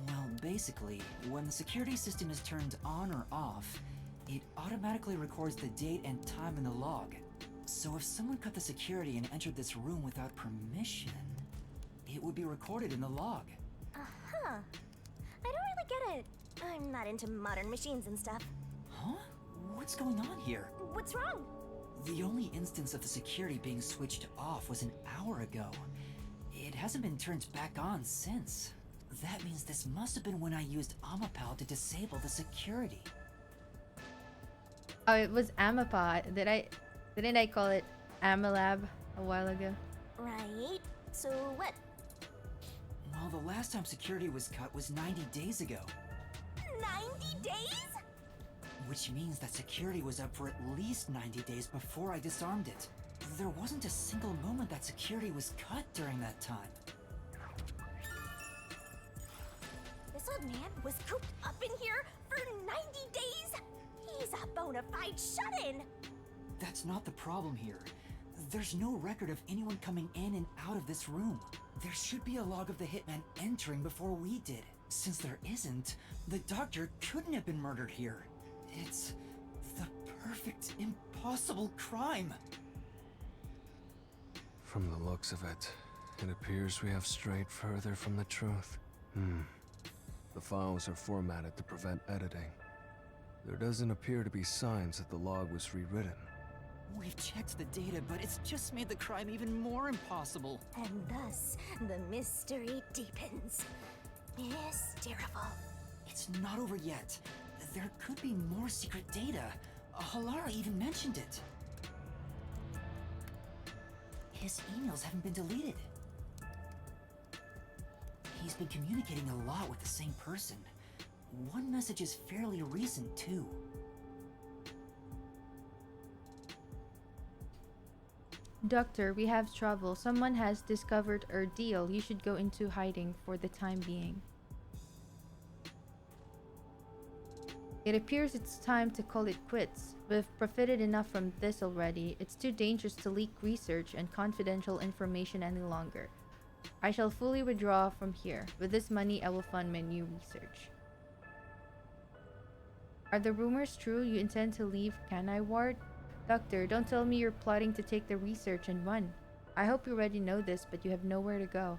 Well, basically, when the security system is turned on or off, it automatically records the date and time in the log. So if someone cut the security and entered this room without permission, it would be recorded in the log. Uh-huh. I don't really get it. I'm not into modern machines and stuff. Huh? What's going on here? What's wrong? The only instance of the security being switched off was an hour ago. It hasn't been turned back on since. That means this must have been when I used Amapal to disable the security. Oh, it was Amapal. Didn't I call it Amalab a while ago? Right. So what? Well, the last time security was cut was 90 days ago. 90 days? Which means that security was up for at least 90 days before I disarmed it. There wasn't a single moment that security was cut during that time. This old man was cooped up in here for 90 days? He's a bona fide shut-in! That's not the problem here. There's no record of anyone coming in and out of this room. There should be a log of the hitman entering before we did. Since there isn't, the doctor couldn't have been murdered here. It's the perfect, impossible crime. From the looks of it, it appears we have strayed further from the truth. The files are formatted to prevent editing. There doesn't appear to be signs that the log was rewritten. We've checked the data, but it's just made the crime even more impossible. And thus, the mystery deepens. Mysterious. It's not over yet. There could be more secret data. Halara even mentioned it. His emails haven't been deleted. He's been communicating a lot with the same person. One message is fairly recent, too. Doctor, we have trouble. Someone has discovered our deal. You should go into hiding for the time being. It appears it's time to call it quits. We've profited enough from this already. It's too dangerous to leak research and confidential information any longer. I shall fully withdraw from here. With this money, I will fund my new research. Are the rumors true? You intend to leave Kanai Ward? Doctor, don't tell me you're plotting to take the research and run. I hope you already know this, but you have nowhere to go.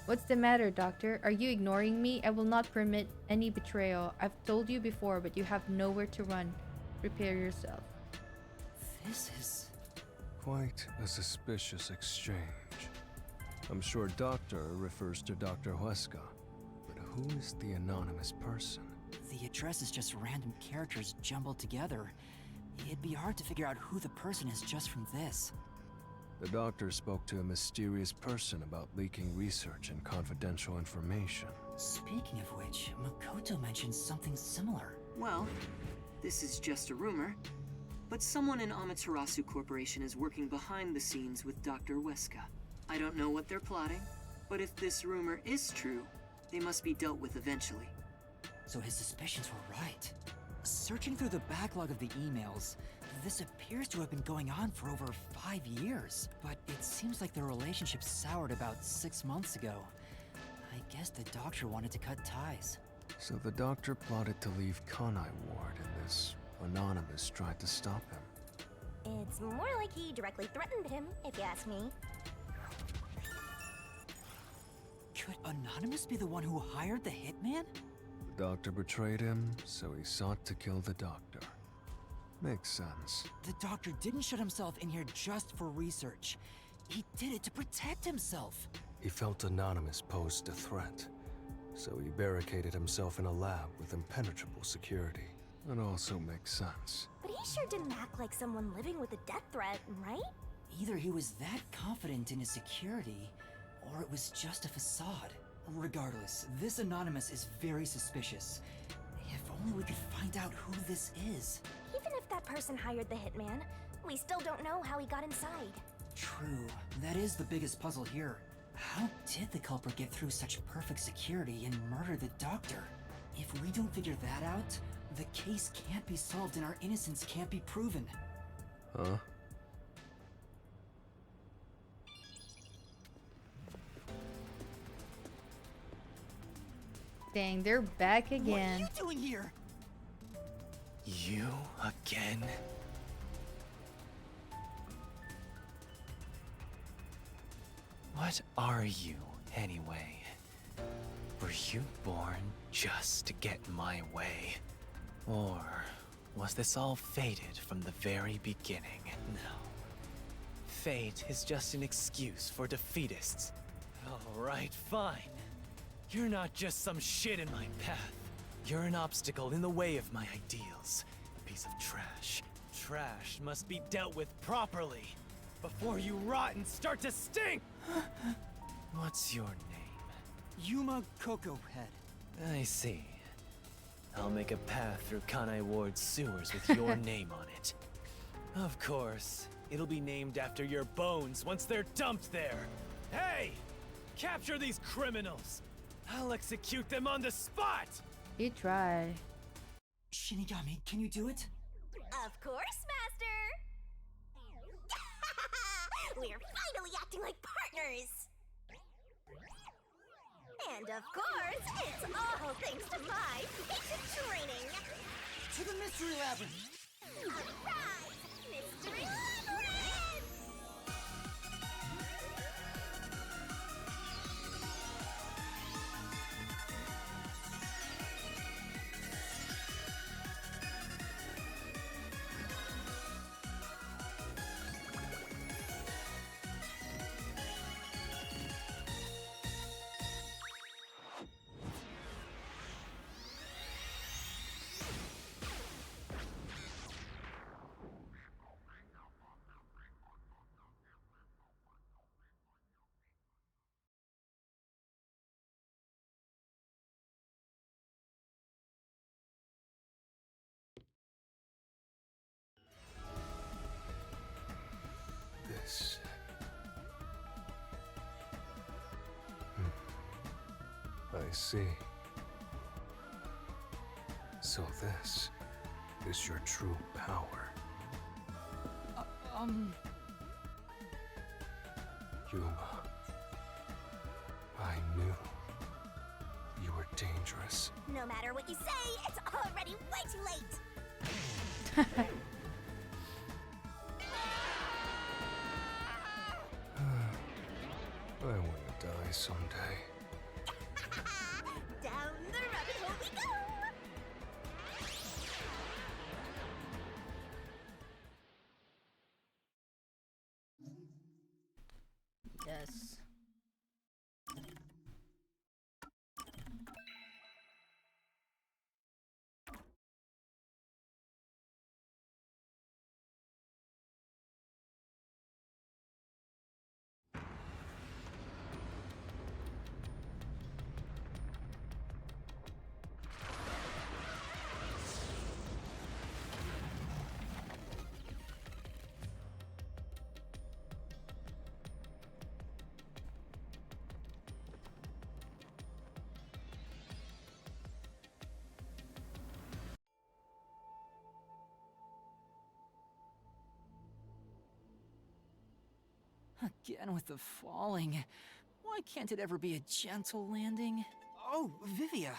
What's the matter, Doctor? Are you ignoring me? I will not permit any betrayal. I've told you before, but you have nowhere to run. Prepare yourself. This is... quite a suspicious exchange. I'm sure Doctor refers to Dr. Huesca, but who is the anonymous person? The address is just random characters jumbled together. It'd be hard to figure out who the person is just from this. The doctor spoke to a mysterious person about leaking research and confidential information. Speaking of which, Makoto mentioned something similar. Well, this is just a rumor, but someone in Amaterasu Corporation is working behind the scenes with Dr. Huesca. I don't know what they're plotting, but if this rumor is true, they must be dealt with eventually. So his suspicions were right. Searching through the backlog of the emails, this appears to have been going on for over 5 years. But it seems like the relationship soured about 6 months ago. I guess the doctor wanted to cut ties. So the doctor plotted to leave Kanai Ward, and this anonymous tried to stop him. It's more like he directly threatened him, if you ask me. Could Anonymous be the one who hired the hitman? The doctor betrayed him, so he sought to kill the doctor. Makes sense. The doctor didn't shut himself in here just for research. He did it to protect himself. He felt Anonymous posed a threat, so he barricaded himself in a lab with impenetrable security. It also makes sense. But he sure didn't act like someone living with a death threat, right? Either he was that confident in his security, or it was just a facade. Regardless, this Anonymous is very suspicious. If only we could find out who this is. Even if that person hired the hitman, we still don't know how he got inside. True, that is the biggest puzzle here. How did the culprit get through such perfect security and murder the doctor? If we don't figure that out, the case can't be solved and our innocence can't be proven. Huh? Dang, they're back again. What are you doing here? You again? What are you, anyway? Were you born just to get my way? Or was this all fated from the very beginning? No. Fate is just an excuse for defeatists. Alright, fine. You're not just some shit in my path. You're an obstacle in the way of my ideals. A piece of trash. Trash must be dealt with properly before you rot and start to stink! What's your name? Yuma Cocoa Head. I see. I'll make a path through Kanai Ward's sewers with your name on it. Of course, it'll be named after your bones once they're dumped there. Hey! Capture these criminals! I'll execute them on the spot! You try. Shinigami, can you do it? Of course, Master! We're finally acting like partners! And of course, it's all thanks to my patient training! To the Mystery Labyrinth! Alright! Mystery Labyrinth! This. I see. So this is your true power. Yuma. I knew you were dangerous. No matter what you say, it's already way too late! I want to die someday. Down the rabbit hole we go! Yes. Again with the falling. Why can't it ever be a gentle landing? Oh, Vivia.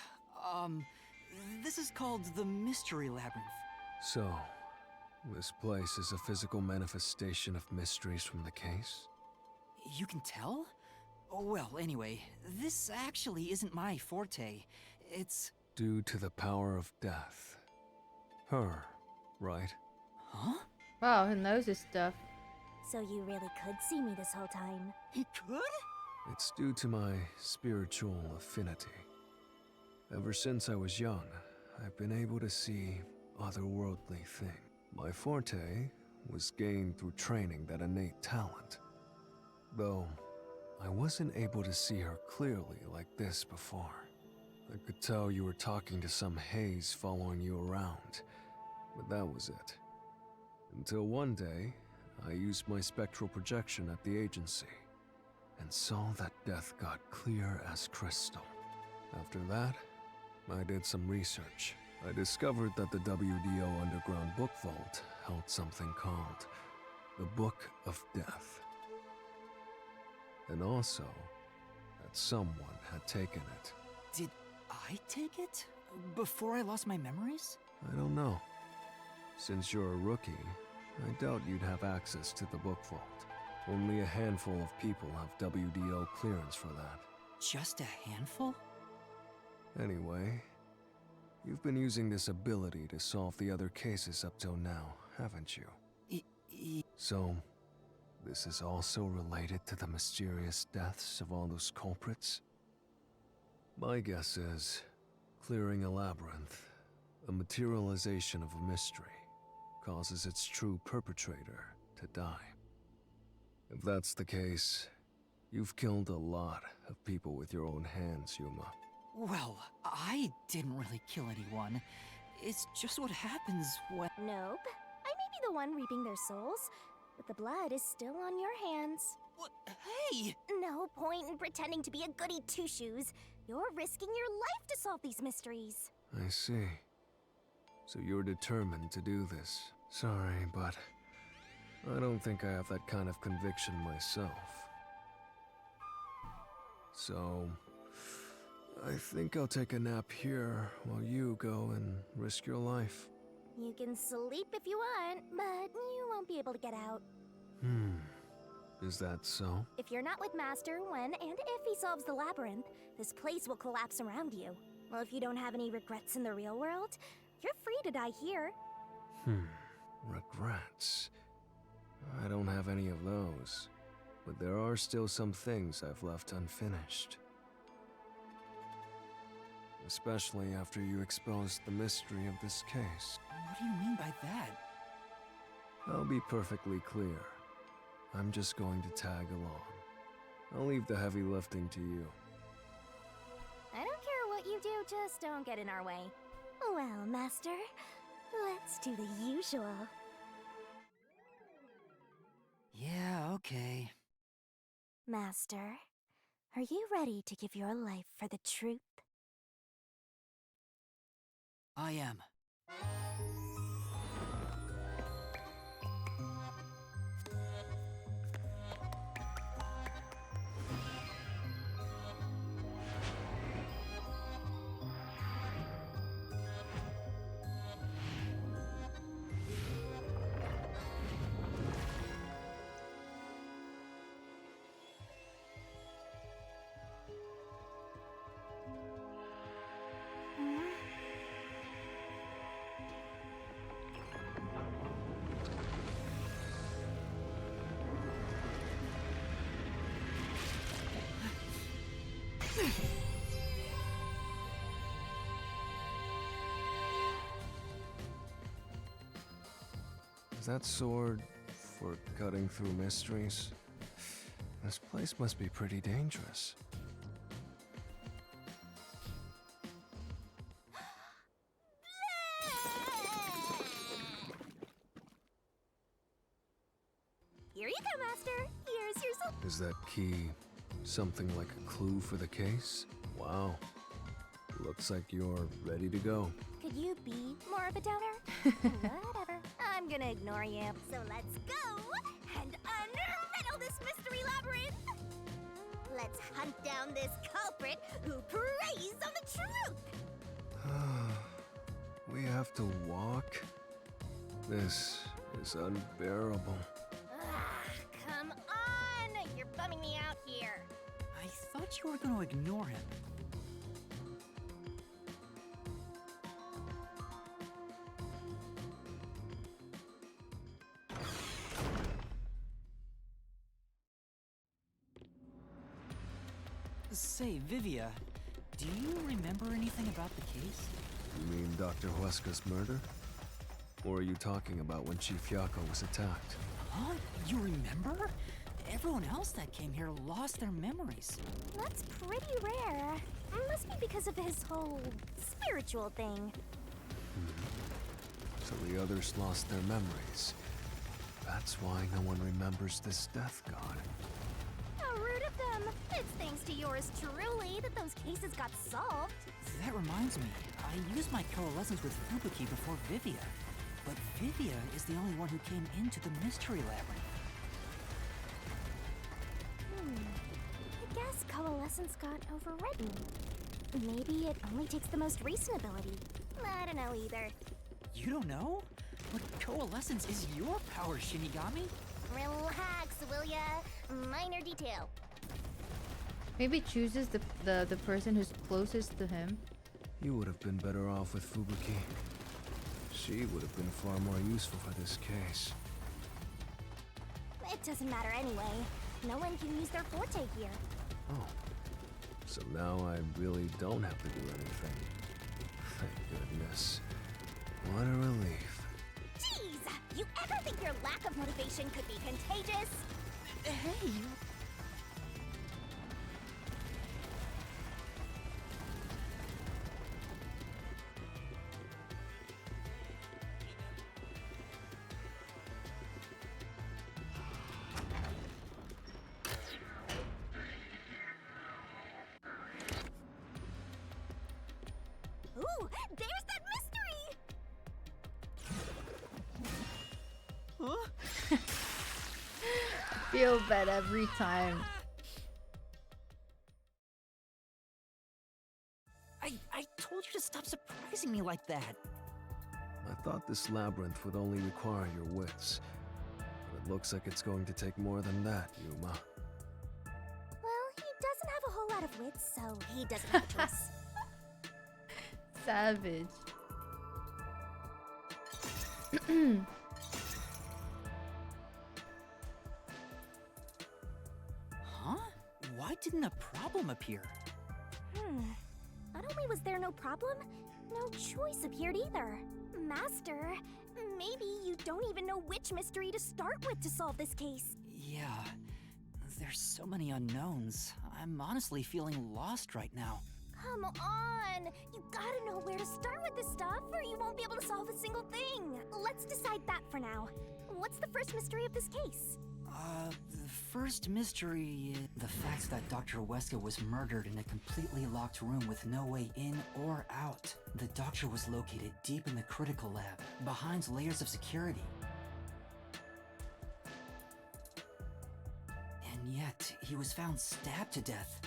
This is called the Mystery Labyrinth. So, this place is a physical manifestation of mysteries from the case? You can tell? Oh, well, anyway, this actually isn't my forte. It's... Due to the power of death. Her, right? Huh? Wow, he knows his stuff. So you really could see me this whole time? He could? It's due to my spiritual affinity. Ever since I was young, I've been able to see otherworldly things. My forte was gained through training that innate talent. Though, I wasn't able to see her clearly like this before. I could tell you were talking to some haze following you around, but that was it. Until one day, I used my spectral projection at the agency, and saw that death got clear as crystal. After that, I did some research. I discovered that the WDO Underground Book Vault held something called the Book of Death. And also, that someone had taken it. Did I take it? Before I lost my memories? I don't know. Since you're a rookie, I doubt you'd have access to the Book Vault. Only a handful of people have WDO clearance for that. Just a handful? Anyway, you've been using this ability to solve the other cases up till now, haven't you? So, this is also related to the mysterious deaths of all those culprits? My guess is, clearing a labyrinth, a materialization of a mystery, causes its true perpetrator to die. If that's the case, you've killed a lot of people with your own hands, Yuma. Well, I didn't really kill anyone. It's just what happens when... Nope. I may be the one reaping their souls, but the blood is still on your hands. What? Hey! No point in pretending to be a goody two-shoes. You're risking your life to solve these mysteries. I see. So you're determined to do this. Sorry, but I don't think I have that kind of conviction myself. So, I think I'll take a nap here while you go and risk your life. You can sleep if you want, but you won't be able to get out. Is that so? If you're not with Master when and if he solves the labyrinth, this place will collapse around you. Well, if you don't have any regrets in the real world, you're free to die here. Regrets. I don't have any of those. But there are still some things I've left unfinished. Especially after you exposed the mystery of this case. What do you mean by that? I'll be perfectly clear. I'm just going to tag along. I'll leave the heavy lifting to you. I don't care what you do, just don't get in our way. Well, Master, let's do the usual. Yeah, okay. Master, are you ready to give your life for the truth? I am. Is that sword for cutting through mysteries? This place must be pretty dangerous. Here you go, Master. Here's your soul. Is that key something like a clue for the case? Wow. Looks like you're ready to go. Could you be more of a doubter? Whatever. I'm gonna ignore you. So let's go and unriddle this mystery labyrinth. Let's hunt down this culprit who preys on the truth. We have to walk? This is unbearable. Come on! You're bumming me out here. I thought you were gonna ignore him. Say, Vivia, do you remember anything about the case? You mean Dr. Huesca's murder? Or are you talking about when Chief Yako was attacked? Huh? You remember? Everyone else that came here lost their memories. That's pretty rare. Must be because of his whole spiritual thing. So the others lost their memories. That's why no one remembers this death god. How rude of them. It's thanks to yours truly that those cases got solved. That reminds me, I used my coalescence with Fubuki before Vivia. But Vivia is the only one who came into the Mystery Labyrinth. I guess coalescence got overridden. Maybe it only takes the most recent ability. I don't know either. You don't know? But coalescence is your power, Shinigami. Relax, will ya? Minor detail. Maybe chooses the person who's closest to him. You would have been better off with Fubuki. She would have been far more useful for this case. It doesn't matter anyway. No one can use their forte here. Oh. So now I really don't have to do anything. Thank goodness. What a relief. Jeez! You ever think your lack of motivation could be contagious? Hey! Ooh, there's that mystery! Huh? Feel bad every time. I told you to stop surprising me like that. I thought this labyrinth would only require your wits. But it looks like it's going to take more than that, Yuma. Well, he doesn't have a whole lot of wits, so he doesn't have a choice. Savage. Huh? Why didn't a problem appear? Not only was there no problem, no choice appeared either. Master, maybe you don't even know which mystery to start with to solve this case. Yeah, there's so many unknowns. I'm honestly feeling lost right now. Come on! You gotta know where to start with this stuff, or you won't be able to solve a single thing. Let's decide that for now. What's the first mystery of this case? The first mystery is the fact that Dr. Weska was murdered in a completely locked room with no way in or out. The doctor was located deep in the critical lab, behind layers of security. And yet, he was found stabbed to death.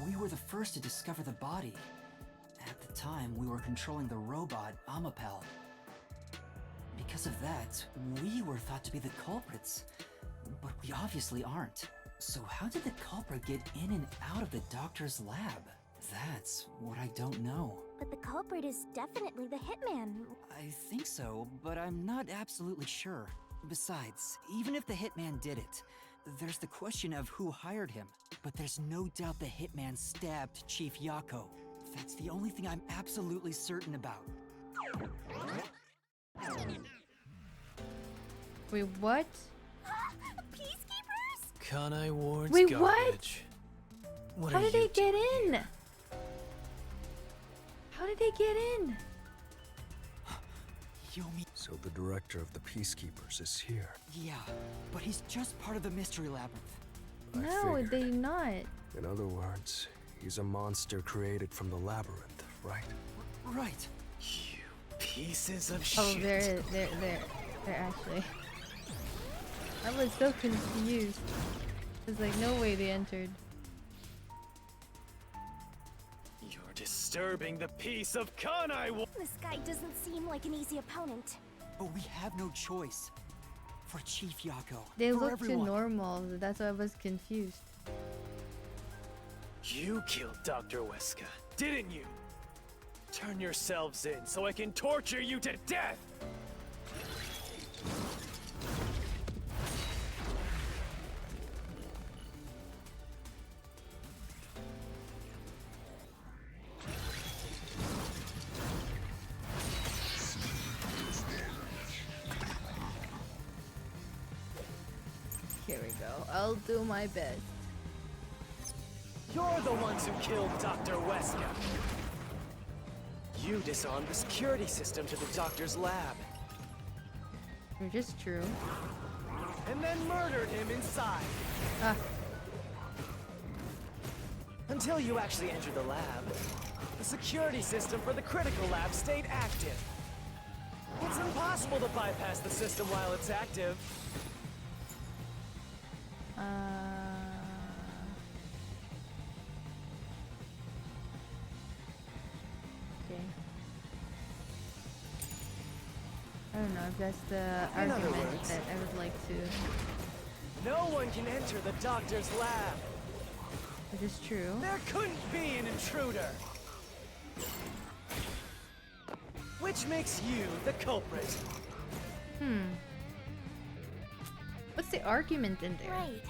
We were the first to discover the body. At the time, we were controlling the robot, Amapel. Because of that, we were thought to be the culprits. But we obviously aren't. So how did the culprit get in and out of the doctor's lab? That's what I don't know. But the culprit is definitely the hitman. I think so, but I'm not absolutely sure. Besides, even if the hitman did it, there's the question of who hired him. But there's no doubt the hitman stabbed Chief Yako. That's the only thing I'm absolutely certain about. Wait, what? Peacekeepers? Kanai Ward's Wait, garbage. What How are did you they get in? How did they get in? Yomi. So the director of the Peacekeepers is here. Yeah, but he's just part of the Mystery Labyrinth. No, figured. they not. In other words, he's a monster created from the labyrinth, right? Right. You pieces of Oh, shit. they're actually. I was so confused. There's like no way they entered. You're disturbing the peace of Kanai Ward. This guy doesn't seem like an easy opponent. But we have no choice. For Chief Yako. They for look everyone. too normal. That's why I was confused. You killed Dr. Weska, didn't you? Turn yourselves in so I can torture you to death! Here we go. I'll do my best. You're the ones who killed Dr. Wesker. You disarmed the security system to the doctor's lab. Which is true. And then murdered him inside. Ah. Until you actually entered the lab, the security system for the critical lab stayed active. It's impossible to bypass the system while it's active. Okay. I don't know if that's the In other argument words, that I would like to. no one can enter the doctor's lab. Which is true. There couldn't be an intruder. Which makes you the culprit. What's the argument in there? Right.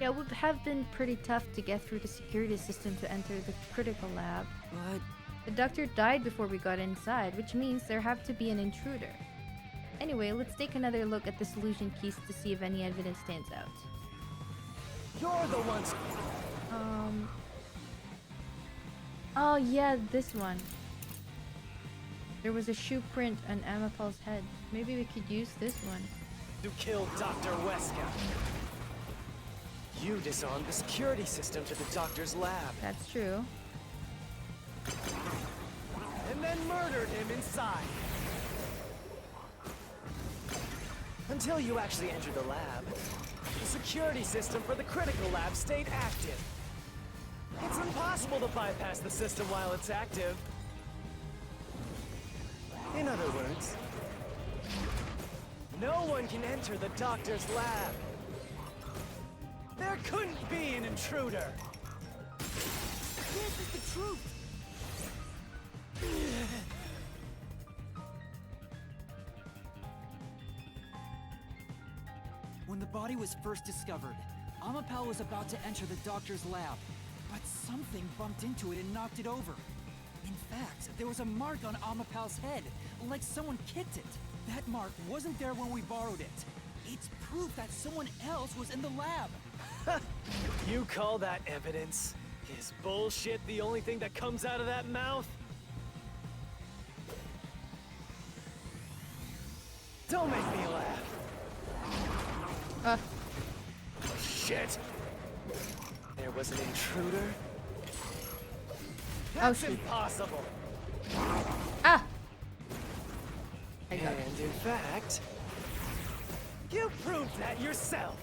Yeah, it would have been pretty tough to get through the security system to enter the critical lab. But the doctor died before we got inside, which means there have to be an intruder. Anyway, let's take another look at the solution keys to see if any evidence stands out. You're the ones. Oh yeah, this one. There was a shoe print on Amapal's head. Maybe we could use this one. Who killed Dr. Wesker? You disarmed the security system to the doctor's lab. That's true. And then murdered him inside. Until you actually entered the lab, the security system for the critical lab stayed active. It's impossible to bypass the system while it's active. In other words, no one can enter the doctor's lab. There couldn't be an intruder. This is the truth. When the body was first discovered, Amapal was about to enter the doctor's lab, but something bumped into it and knocked it over. In fact, there was a mark on Amapal's head, like someone kicked it. That mark wasn't there when we borrowed it. It's proof that someone else was in the lab. You call that evidence? Is bullshit the only thing that comes out of that mouth? Don't make me laugh. Shit! There was an intruder? That's impossible! Ah! And in fact, you proved that yourself!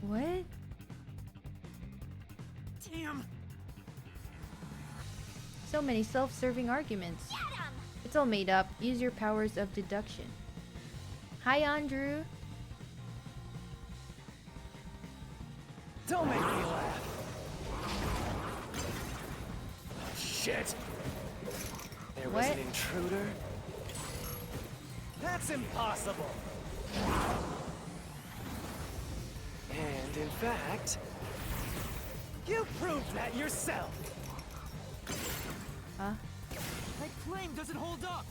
What? Damn! So many self-serving arguments. It's all made up. Use your powers of deduction. Hi, Andrew. Don't make me laugh. Shit! There was an intruder? That's impossible! And in fact, you proved that yourself! Huh? That claim doesn't hold up!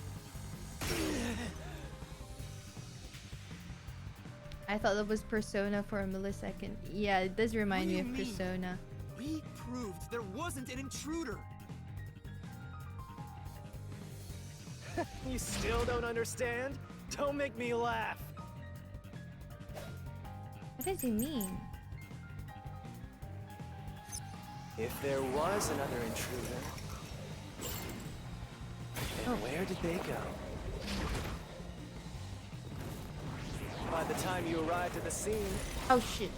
I thought that was Persona for a millisecond. Yeah, it does remind me of Persona. We proved there wasn't an intruder! You still don't understand? Don't make me laugh! What does he mean? If there was another intruder, then where did they go? By the time you arrived at the scene... Oh shit.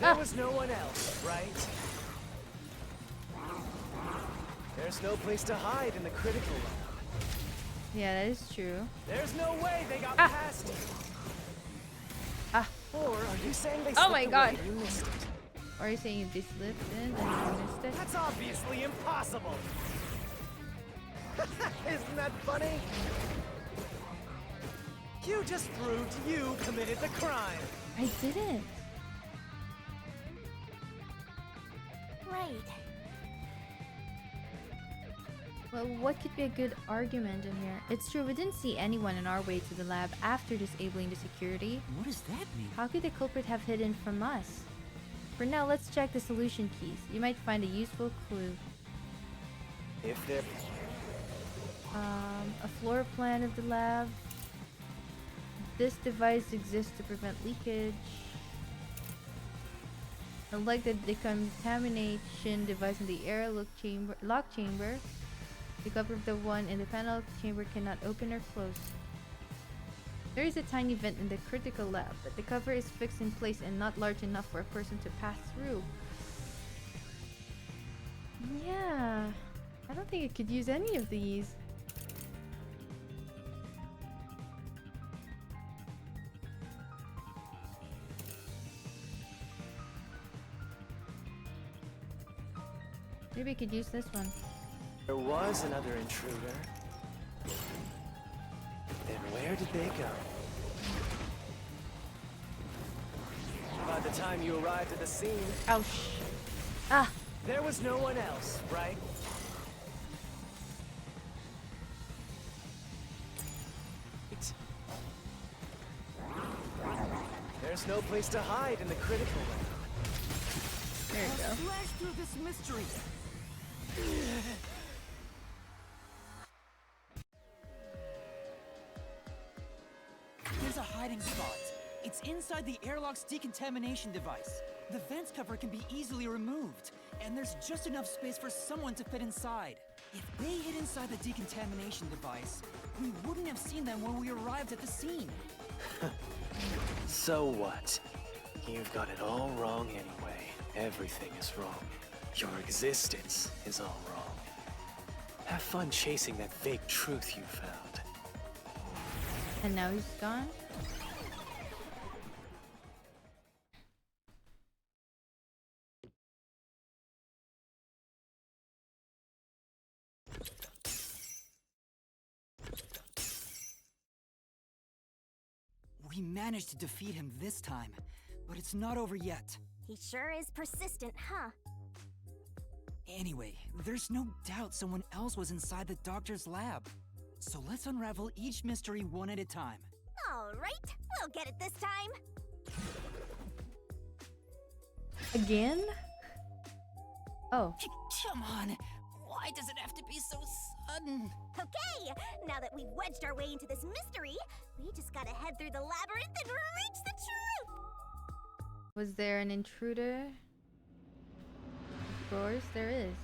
There was no one else, right? There's no place to hide in the critical lab. Yeah, that is true. There's no way they got past it. Or are you saying they Oh my slipped god. away and you missed it? Or are you saying if they slipped in and you missed it? That's obviously impossible. Isn't that funny? You just proved you committed the crime. I didn't. Right. Well, what could be a good argument in here? It's true, we didn't see anyone on our way to the lab after disabling the security. What does that mean? How could the culprit have hidden from us? For now, let's check the solution keys. You might find a useful clue. If they're... A floor plan of the lab. This device exists to prevent leakage. I like the decontamination device in the lock chamber. The cover of the one in the panel chamber cannot open or close. There is a tiny vent in the critical lab, but the cover is fixed in place and not large enough for a person to pass through. Yeah, I don't think it could use any of these. Maybe I could use this one. There was another intruder. Then where did they go? By the time you arrived at the scene... Ouch. Ah! There was no one else, right? There's no place to hide in the critical lab. There you go. Slash through this mystery. There's a hiding spot. It's inside the airlock's decontamination device. The vent cover can be easily removed, and there's just enough space for someone to fit inside. If they hid inside the decontamination device, we wouldn't have seen them when we arrived at the scene. So what? You've got it all wrong anyway. Everything is wrong. Your existence is all wrong. Have fun chasing that fake truth you found. And now he's gone? We managed to defeat him this time, but it's not over yet. He sure is persistent, huh? Anyway, there's no doubt someone else was inside the doctor's lab. So let's unravel each mystery one at a time. All right, we'll get it this time. Again? Oh. Come on, why does it have to be so sudden? Okay, now that we've wedged our way into this mystery, we just gotta head through the labyrinth and reach the truth! Was there an intruder? Of course there is.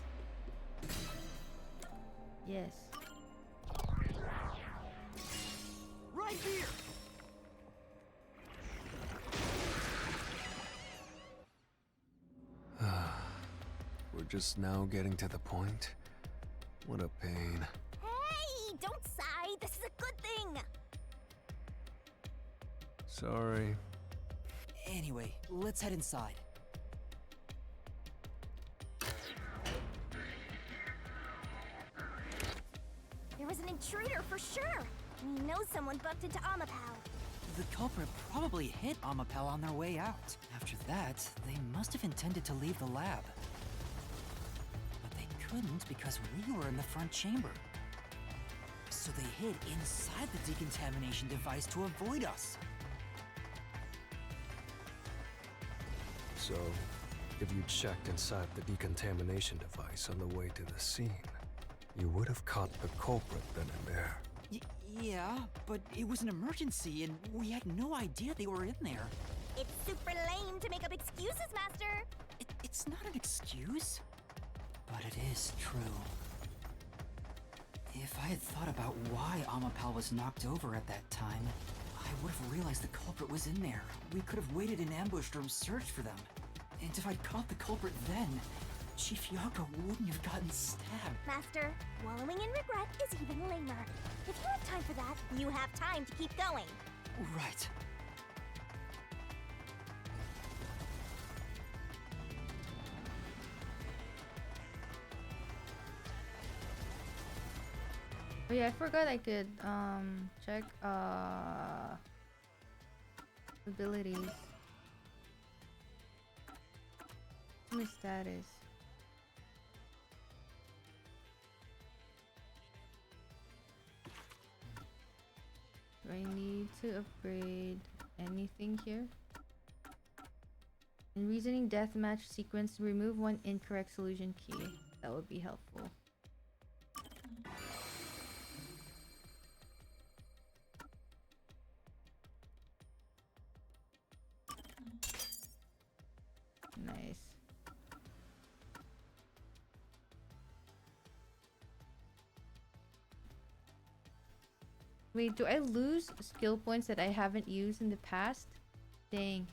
Yes. Right here! We're just now getting to the point. What a pain. Hey, don't sigh. This is a good thing. Sorry. Anyway, let's head inside. There was an intruder for sure. We know someone bumped into Amapal. The culprit probably hit Amapal on their way out. After that, they must have intended to leave the lab. But they couldn't because we were in the front chamber. So they hid inside the decontamination device to avoid us. So, if you checked inside the decontamination device on the way to the scene, you would have caught the culprit then and there. Yeah, but it was an emergency and we had no idea they were in there. It's super lame to make up excuses, Master. It's not an excuse. But it is true. If I had thought about why Amapal was knocked over at that time, I would have realized the culprit was in there. We could have waited in ambush or searched for them. And if I'd caught the culprit then, Chief Yako wouldn't have gotten stabbed. Master, wallowing in regret is even lamer. If you have time for that, you have time to keep going. Right. Oh yeah, I forgot I could check abilities. My status. Do I need to upgrade anything here? In reasoning deathmatch sequence, remove one incorrect solution key. That would be helpful. Nice. Wait, do I lose skill points that I haven't used in the past? Dang.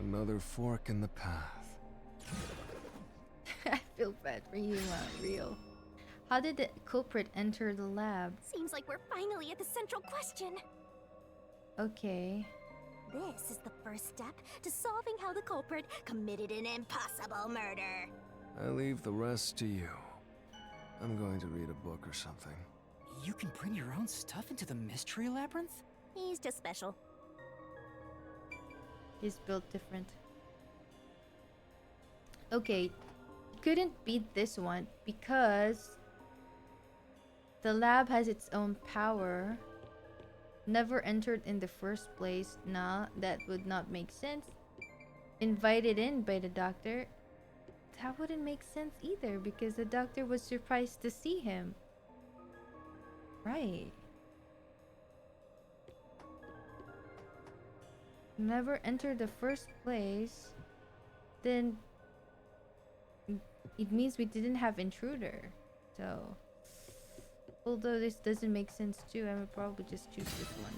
Another fork in the path. I feel bad for you, Real. How did the culprit enter the lab? Seems like we're finally at the central question. Okay. This is the first step to solving how the culprit committed an impossible murder. I leave the rest to you. I'm going to read a book or something. You can bring your own stuff into the mystery labyrinth? He's just special. He's built different. Okay, couldn't beat this one because the lab has its own power. Never entered in the first place. Nah, that would not make sense. Invited in by the doctor. That wouldn't make sense either because the doctor was surprised to see him. Right. Never entered the first place, then it means we didn't have intruder. So, although this doesn't make sense too, I would probably just choose this one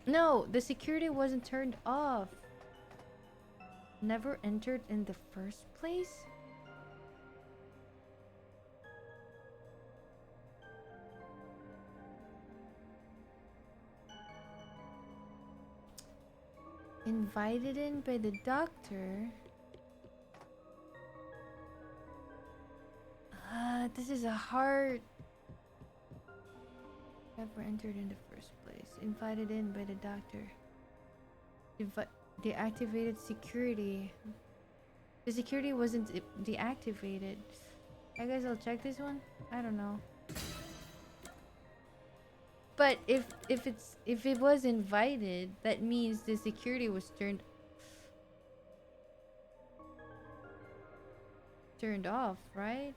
then. No, the security wasn't turned off. Never entered in the first place? Invited in by the doctor. This is a hard. Never entered in the first place. Invited in by the doctor. Deactivated security. The security wasn't deactivated. I guess I'll check this one. I don't know. But if it was invited, that means the security was turned off, right?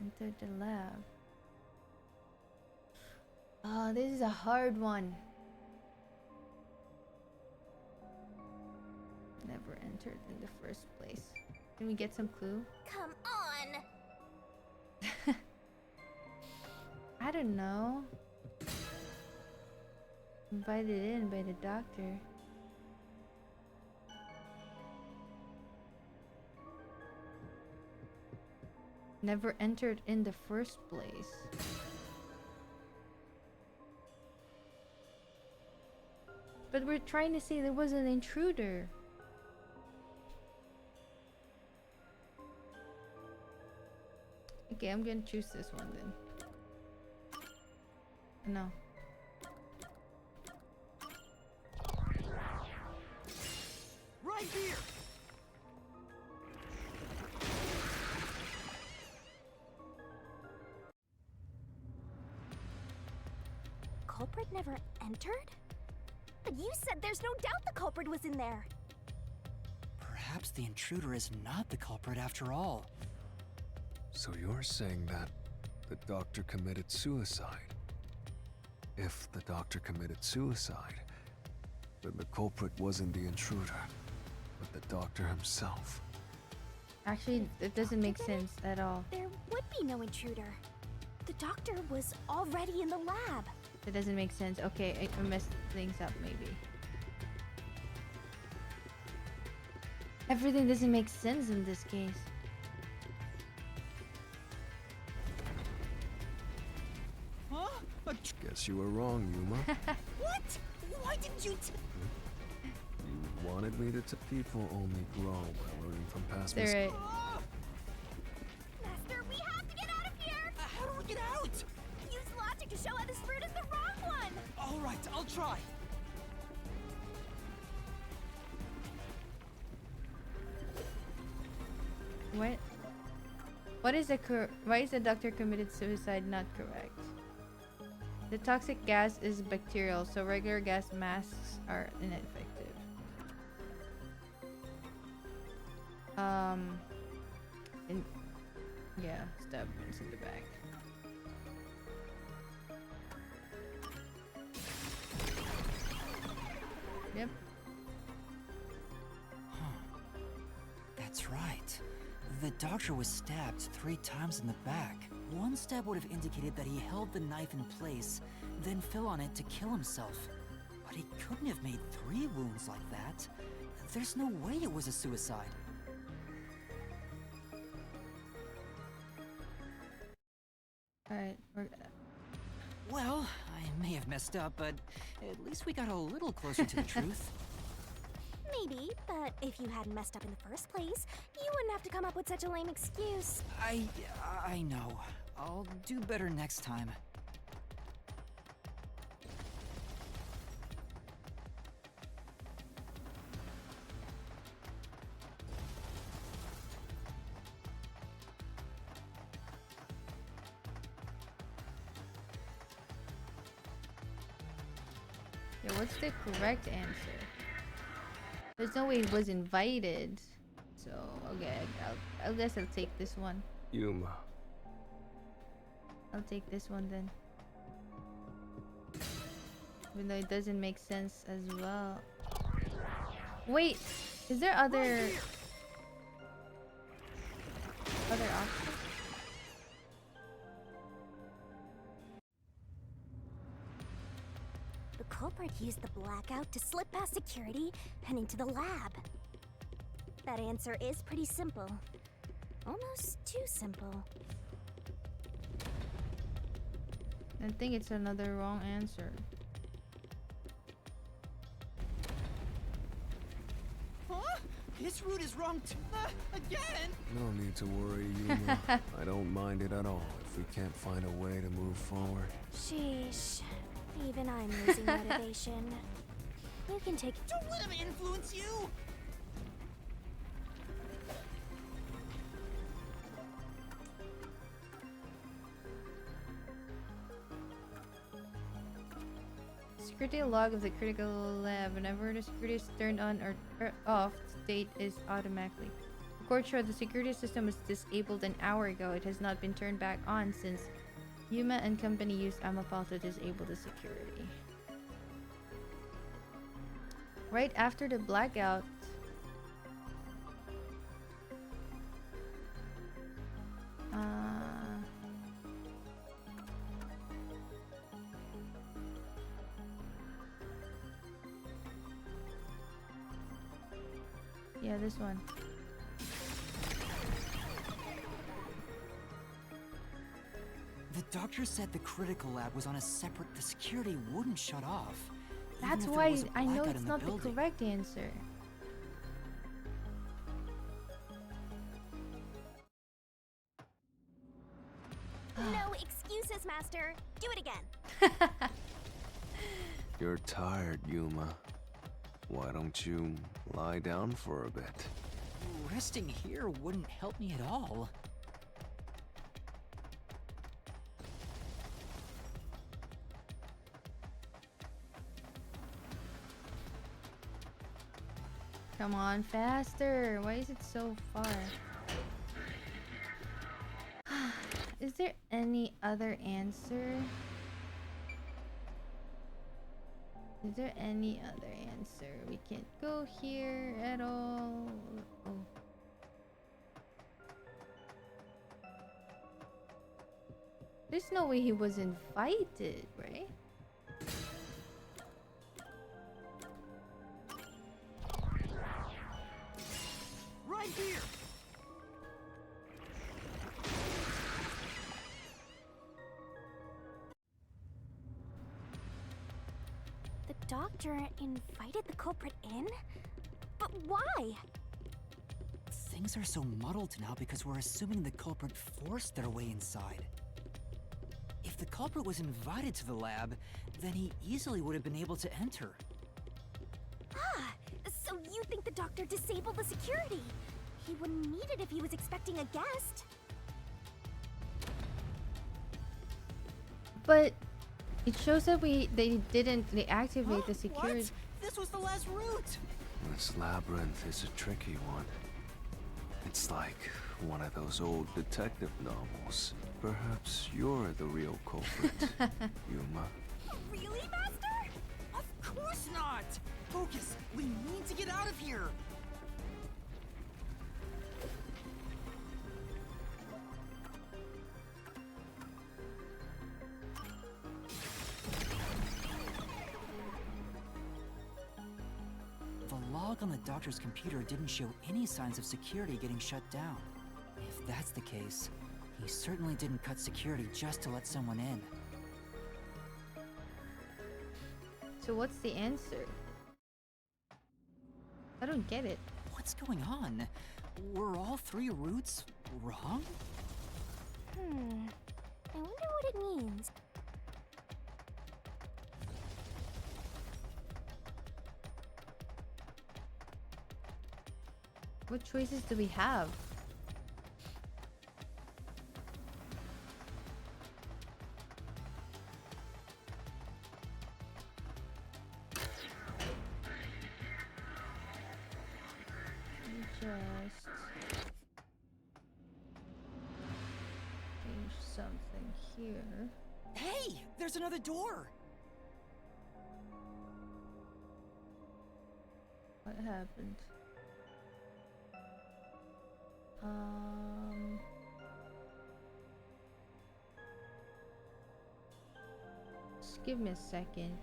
Enter the lab. Oh, this is a hard one. Never entered in the first place. Can we get some clue? Come on! I don't know. Invited in by the doctor. Never entered in the first place. But we're trying to say there was an intruder. Okay, I'm gonna choose this one then. No. Right here. culprit never entered? But you said there's no doubt the culprit was in there. Perhaps the intruder is not the culprit after all. So you're saying that the doctor committed suicide? If the doctor committed suicide, then the culprit wasn't the intruder, but the doctor himself. Actually, it doesn't make sense at all. There would be no intruder. The doctor was already in the lab. It doesn't make sense. Okay, I messed things up maybe. Everything doesn't make sense in this case. Huh? Guess you were wrong, Yuma. What? Why didn't you You wanted me to people only grow by learning from past They're mistakes. right. Master, we have to get out of here! How do we get out? Use logic to show how this fruit is the wrong one! All right, I'll try. What? What is why is the doctor committed suicide not correct? The toxic gas is bacterial, so regular gas masks are ineffective. Yeah, stab wounds in the back. Yep. That's right. The doctor was stabbed 3 times in the back. One stab would have indicated that he held the knife in place, then fell on it to kill himself. But he couldn't have made 3 wounds like that. There's no way it was a suicide. Alright, Well, I may have messed up, but at least we got a little closer to the truth. Maybe, but if you hadn't messed up in the first place, you wouldn't have to come up with such a lame excuse. I know. I'll do better next time. yeah, what's the correct answer? There's no way he was invited. So, okay, I guess I'll take this one. Yuma. I'll take this one then. Even though it doesn't make sense as well. Wait, is there other options? The culprit used the blackout to slip past security and into the lab. That answer is pretty simple. Almost too simple. I think it's another wrong answer. Huh? His route is wrong too. Again? No need to worry, Yuma. I don't mind it at all if we can't find a way to move forward. Sheesh. Even I'm losing motivation. You can take. Don't let him influence you! Security log of the critical lab. Whenever the security is turned on or off, state is automatically. Record show the security system was disabled an hour ago. It has not been turned back on since Yuma and company used Amapal to disable the security. Right after the blackout. Yeah, this one. The doctor said the critical lab was on a separate. The security wouldn't shut off. That's even if there why was a I know blackout it's in not the building. correct answer. No excuses, Master. Do it again. You're tired, Yuma. Why don't you lie down for a bit? Resting here wouldn't help me at all. Come on, faster. Why is it so far? Is there any other answer? Is there any other answer? We can't go here at all. Oh. There's no way he was invited, right? Right here! The doctor invited the culprit in? But why? Things are so muddled now because we're assuming the culprit forced their way inside. If the culprit was invited to the lab, then he easily would have been able to enter. Ah, so you think the doctor disabled the security? He wouldn't need it if he was expecting a guest. But it shows that they didn't activate the security. What? This was the last route! This labyrinth is a tricky one. It's like one of those old detective novels. Perhaps you're the real culprit, Yuma. Really, Master? Of course not! Focus! We need to get out of here! The log on the doctor's computer didn't show any signs of security getting shut down. If that's the case, he certainly didn't cut security just to let someone in. So what's the answer? I don't get it. What's going on? Were all three routes wrong? I wonder what it means. What choices do we have? Just change something here. Hey! There's another door! What happened? Just give me a second.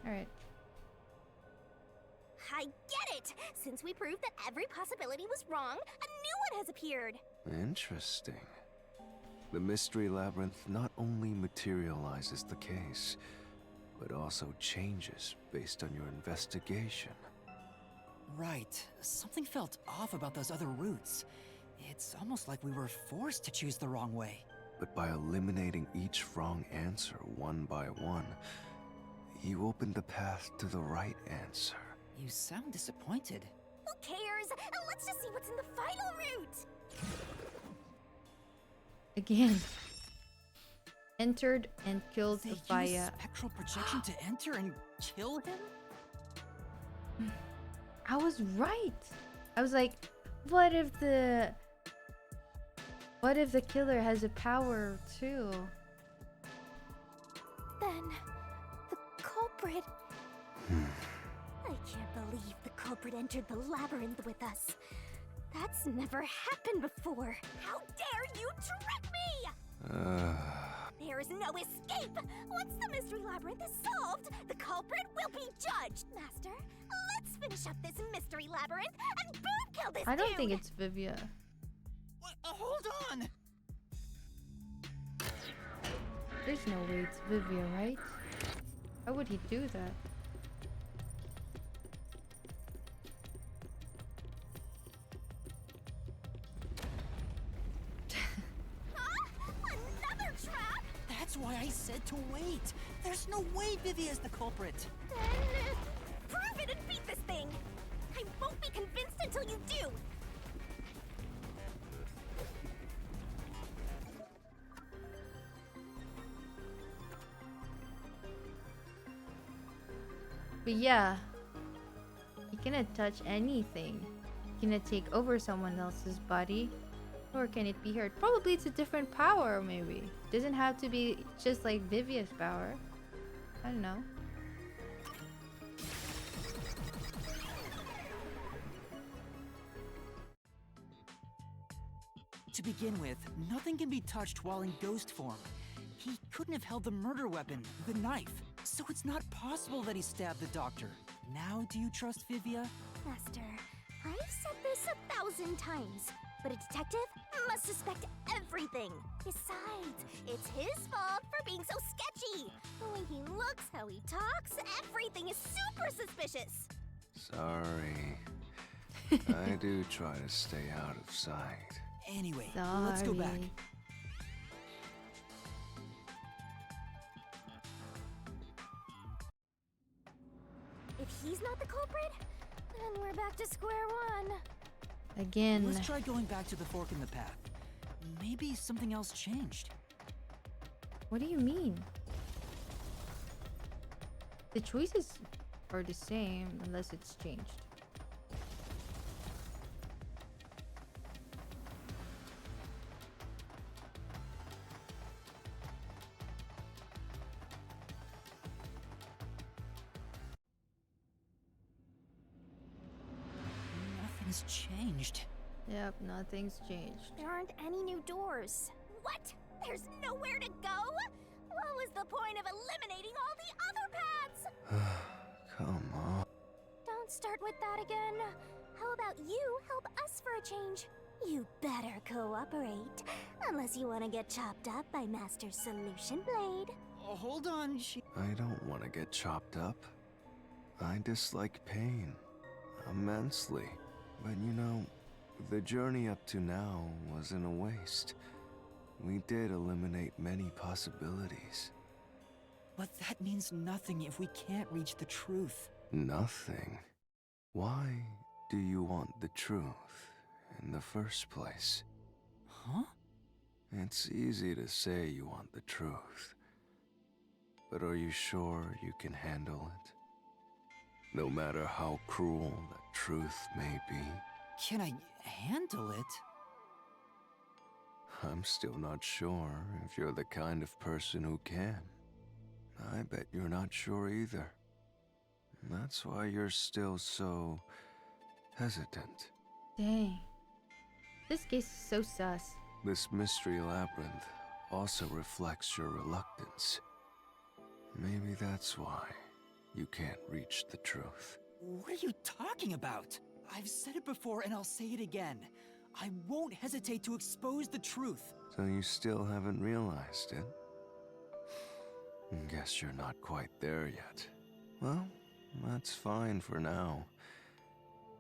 Alright. I get it! Since we proved that every possibility was wrong, a new one has appeared! Interesting. The Mystery Labyrinth not only materializes the case, but also changes based on your investigation. Right. Something felt off about those other routes. It's almost like we were forced to choose the wrong way. But by eliminating each wrong answer one by one, you opened the path to the right answer. You sound disappointed. Who cares? Let's just see what's in the final route! Again. Entered and killed They via used spectral projection to enter and kill him? I was right. I was like, what if the killer has a power too? Then, the culprit... I can't believe the culprit entered the labyrinth with us. That's never happened before. How dare you trick me! There is no escape! Once the mystery labyrinth is solved, the culprit will be judged! Master, let's finish up this mystery labyrinth and boom kill this I don't dude. think it's Vivia. Oh, Hold on! There's no way it's Vivia, right? How would he do that? Another trap? That's why I said to wait. There's no way Vivia's the culprit. Then prove it and beat this thing. I won't be convinced until you do. But yeah, he cannot touch anything. He cannot take over someone else's body. Or can it be hurt? Probably it's a different power, maybe. Doesn't have to be just like Vivia's power. I don't know. To begin with, nothing can be touched while in ghost form. He couldn't have held the murder weapon, the knife. So it's not possible that he stabbed the doctor. Now do you trust Vivia? Master, I've said this 1,000 times, but a detective must suspect everything. Besides, it's his fault for being so sketchy. The way he looks, how he talks, everything is super suspicious. Sorry. I do try to stay out of sight. Anyway, let's go back. If he's not the culprit, then we're back to square one. Again. Let's try going back to the fork in the path. Maybe something else changed. What do you mean? The choices are the same unless it's changed. Nothing's changed. Yep, nothing's changed. There aren't any new doors. What? There's nowhere to go? What was the point of eliminating all the other paths? Come on. Don't start with that again. How about you help us for a change? You better cooperate. Unless you want to get chopped up by Master Solution Blade. Oh, hold on, I don't want to get chopped up. I dislike pain immensely. But you know, the journey up to now wasn't a waste. We did eliminate many possibilities. But that means nothing if we can't reach the truth. Nothing? Why do you want the truth in the first place? Huh? It's easy to say you want the truth. But are you sure you can handle it? No matter how cruel the truth may be. Can I handle it? I'm still not sure if you're the kind of person who can. I bet you're not sure either. That's why you're still so hesitant. Dang. This case is so sus. This mystery labyrinth also reflects your reluctance. Maybe that's why you can't reach the truth. What are you talking about? I've said it before and I'll say it again. I won't hesitate to expose the truth. So you still haven't realized it? Guess you're not quite there yet. Well, that's fine for now.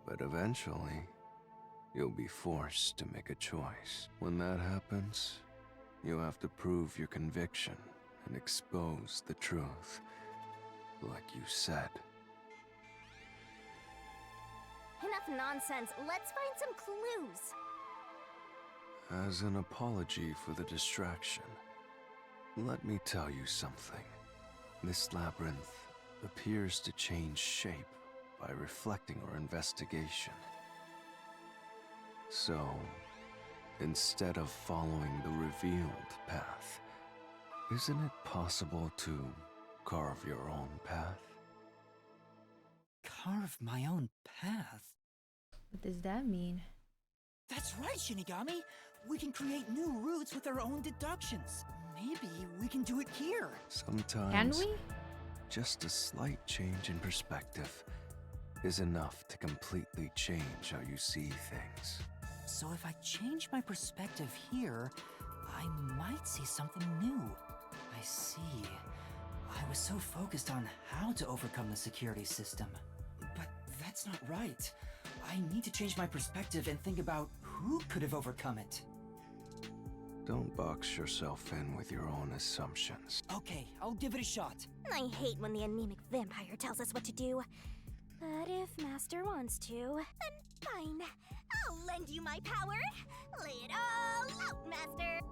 But eventually, you'll be forced to make a choice. When that happens, you'll have to prove your conviction and expose the truth, like you said. Enough nonsense. Let's find some clues. As an apology for the distraction, let me tell you something. This labyrinth appears to change shape by reflecting our investigation. So, instead of following the revealed path, isn't it possible to carve your own path? Carve my own path? What does that mean? That's right, Shinigami! We can create new routes with our own deductions. Maybe we can do it here. Sometimes, Can we? just a slight change in perspective is enough to completely change how you see things. So if I change my perspective here, I might see something new. I see. I was so focused on how to overcome the security system. But that's not right. I need to change my perspective and think about who could have overcome it. Don't box yourself in with your own assumptions. Okay, I'll give it a shot. I hate when the anemic vampire tells us what to do. But if Master wants to, then fine. I'll lend you my power. Lay it all out, Master.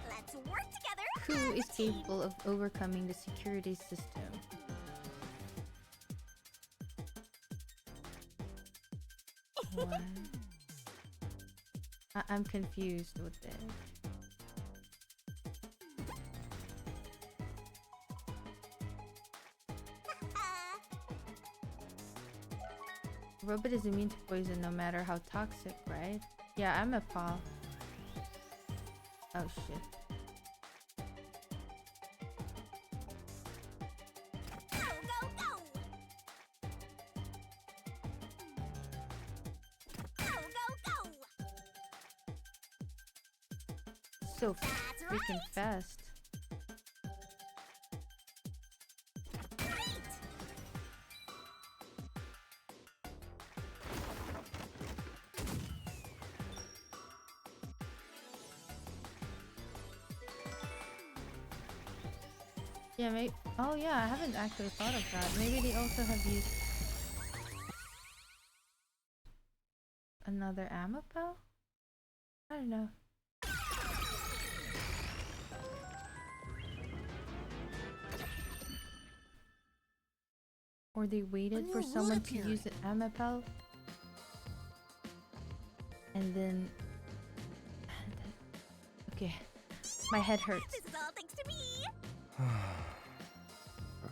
Let's work together. Who is capable of overcoming the security system? What? I'm confused with this. Robot is immune to poison no matter how toxic, right? Yeah, I'm a paw. Oh shit. So freaking fast. Yeah, maybe. Oh yeah, I haven't actually thought of that. Maybe they also have used another ammo bell? I don't know. Or they waited for someone to use an Amapel and then okay, my head hurts. This is all thanks to me.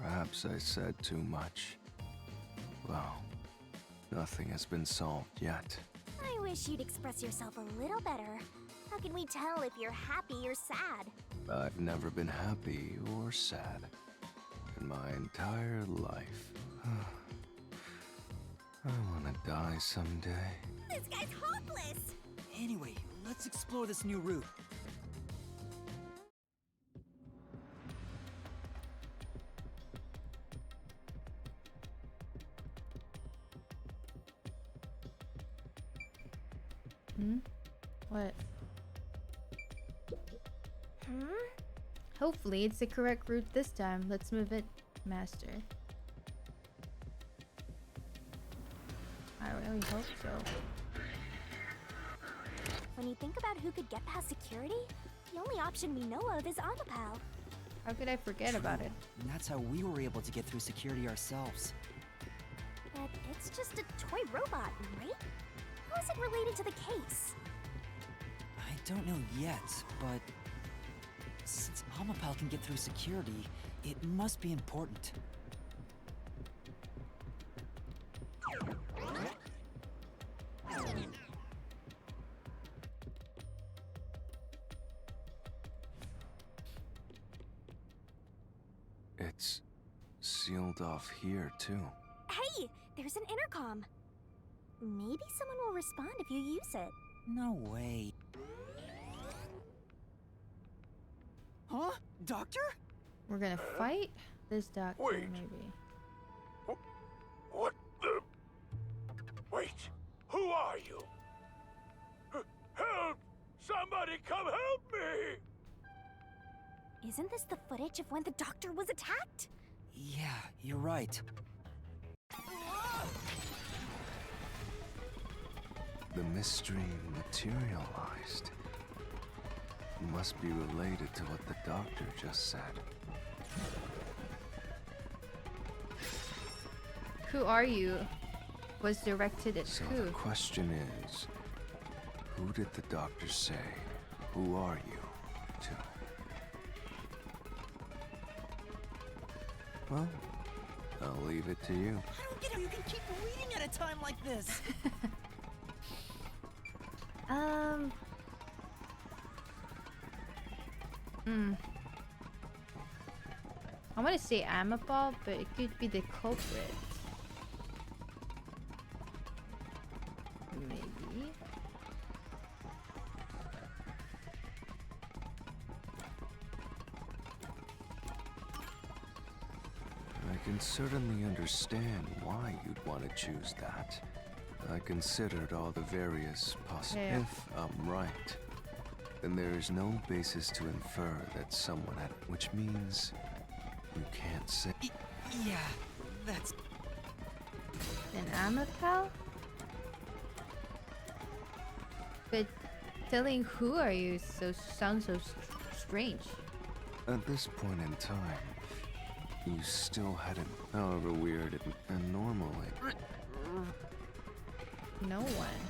Perhaps I said too much. Well, nothing has been solved yet. I wish you'd express yourself a little better. How can we tell if you're happy or sad? I've never been happy or sad in my entire life. I want to die someday. This guy's hopeless! Anyway, let's explore this new route. What? Hopefully it's the correct route this time. Let's move it, Master. I really hope so. When you think about who could get past security, the only option we know of is Amapal. How could I forget about it? And that's how we were able to get through security ourselves. But it's just a toy robot, right? How is it related to the case? I don't know yet, but since Amapal can get through security, it must be important. It's sealed off here, too. Hey, there's an intercom. Maybe someone will respond if you use it. No way. Huh? Doctor? We're gonna fight this doctor, Wait. maybe. What the? Wait, who are you? Help! Somebody come help me! Isn't this the footage of when the doctor was attacked? Yeah, you're right. The mystery materialized. Must be related to what the doctor just said. Who are you? Was directed at So who? the question is, who did the doctor say who are you, too? Well, I'll leave it to you. I don't get how you can keep reading at a time like this. I want to say Amapal, but it could be the culprit. Maybe. I can certainly understand why you'd want to choose that. I considered all the various possibilities. If I'm right, then there is no basis to infer that someone had, which means you can't say. Yeah, that's. An Amapal? But telling who are you sounds so strange. At this point in time, you still hadn't, however weird and normal it. No one.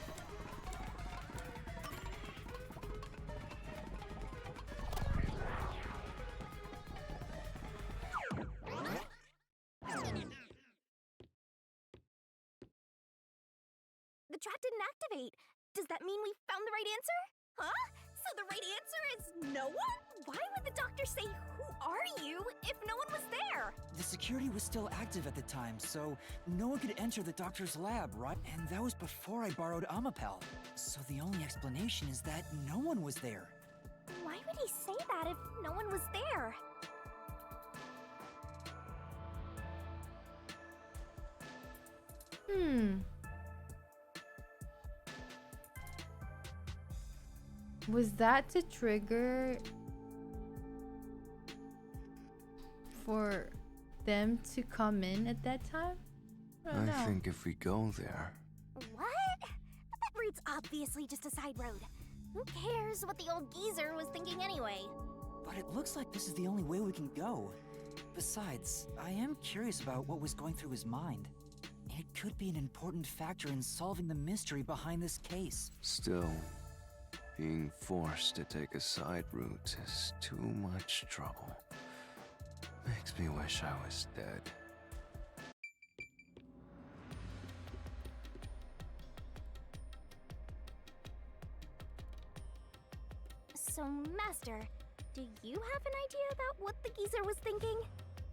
The trap didn't activate. Does that mean we found the right answer? Huh? So the right answer is no one? Why would the doctor say, "Who are you?" if no one was there? The security was still active at the time, so no one could enter the doctor's lab, right? And that was before I borrowed Amapel. So the only explanation is that no one was there. Why would he say that if no one was there? Was that the trigger for them to come in at that time? I don't know. think if we go there, What? That route's obviously just a side road. Who cares what the old geezer was thinking anyway? But it looks like this is the only way we can go. Besides, I am curious about what was going through his mind. It could be an important factor in solving the mystery behind this case. still, being forced to take a side route is too much trouble. Makes me wish I was dead. So, Master, do you have an idea about what the geezer was thinking?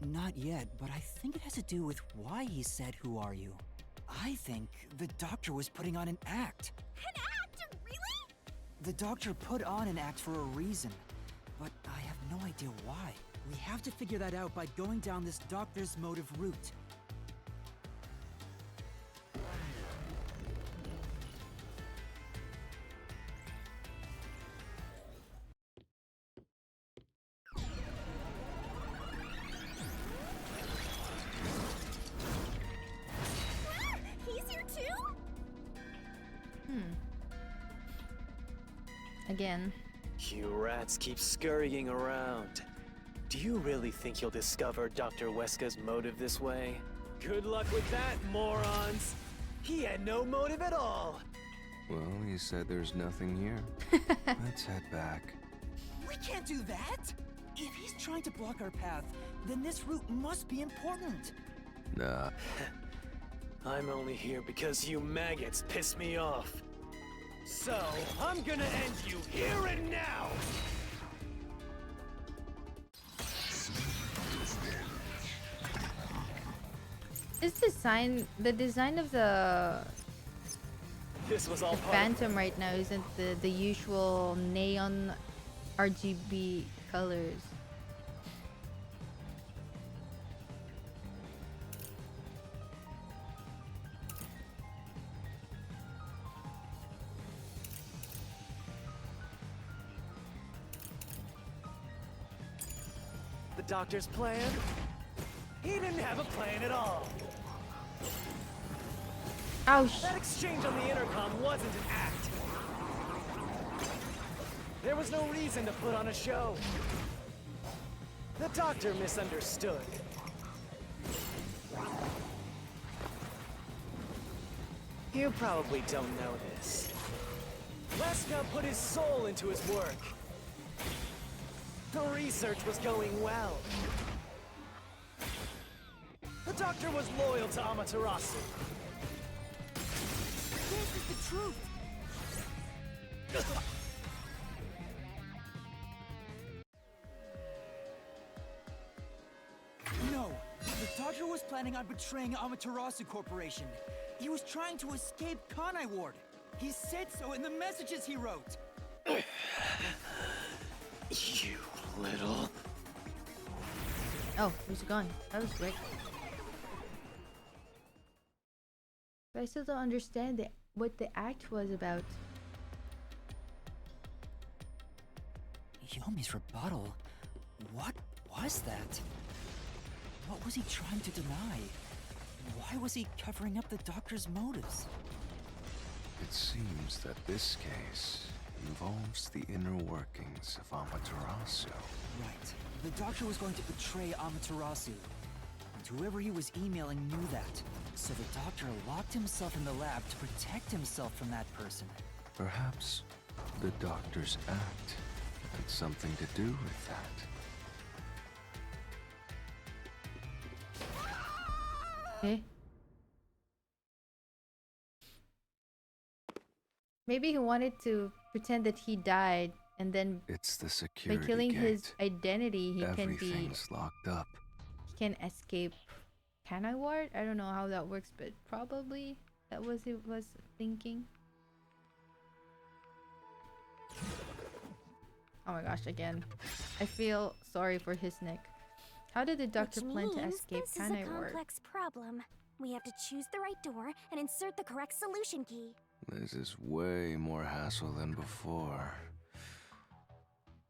Not yet, but I think it has to do with why he said, "Who are you?" I think the doctor was putting on an act. An act? Really? The doctor put on an act for a reason, but I have no idea why. We have to figure that out by going down this doctor's motive route. He's here too? Again. You rats keep scurrying around. Do you really think you'll discover Dr. Weska's motive this way? Good luck with that, morons! He had no motive at all! Well, he said there's nothing here. Let's head back. We can't do that! If he's trying to block our path, then this route must be important. Nah. I'm only here because you maggots piss me off. So, I'm gonna end you here and now! The design of the This was all part of- Phantom right now isn't the usual neon RGB colors. The doctor's plan? He didn't have a plan at all. Ouch. That exchange on the intercom wasn't an act. There was no reason to put on a show. The doctor misunderstood. You probably don't know this. Weska put his soul into his work. The research was going well. The doctor was loyal to Amaterasu. This is the truth. No, the doctor was planning on betraying Amaterasu Corporation. He was trying to escape Kanai Ward. He said so in the messages he wrote. You little... Oh, he's gone. That was quick. But I still don't understand what the act was about. Yomi's rebuttal? What was that? What was he trying to deny? Why was he covering up the doctor's motives? It seems that this case involves the inner workings of Amaterasu. Right. The doctor was going to betray Amaterasu. And whoever he was emailing knew that. So the doctor locked himself in the lab to protect himself from that person. Perhaps the doctor's act had something to do with that. Okay. Maybe he wanted to pretend that he died, and then It's the security by killing gate. his identity, he can be Everything's locked up. he can escape Kanai Ward. I don't know how that works, but probably that was he was thinking. Oh my gosh! Again, I feel sorry for his neck. How did the doctor Which plan to means escape this is a Kanai Ward? complex problem. We have to choose the right door and insert the correct solution key. This is way more hassle than before.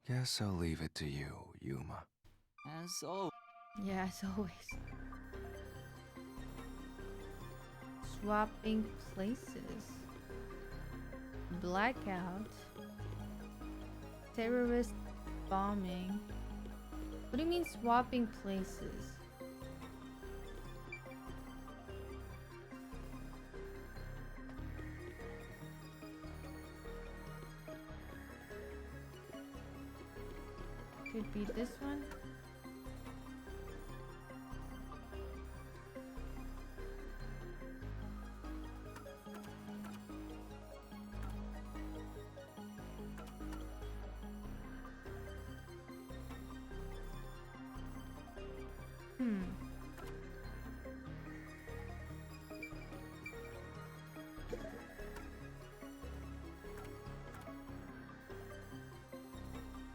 Guess I'll leave it to you, Yuma. As always. Yeah, as always. Swapping places. Blackout. Terrorist bombing. What do you mean swapping places? Could be this one.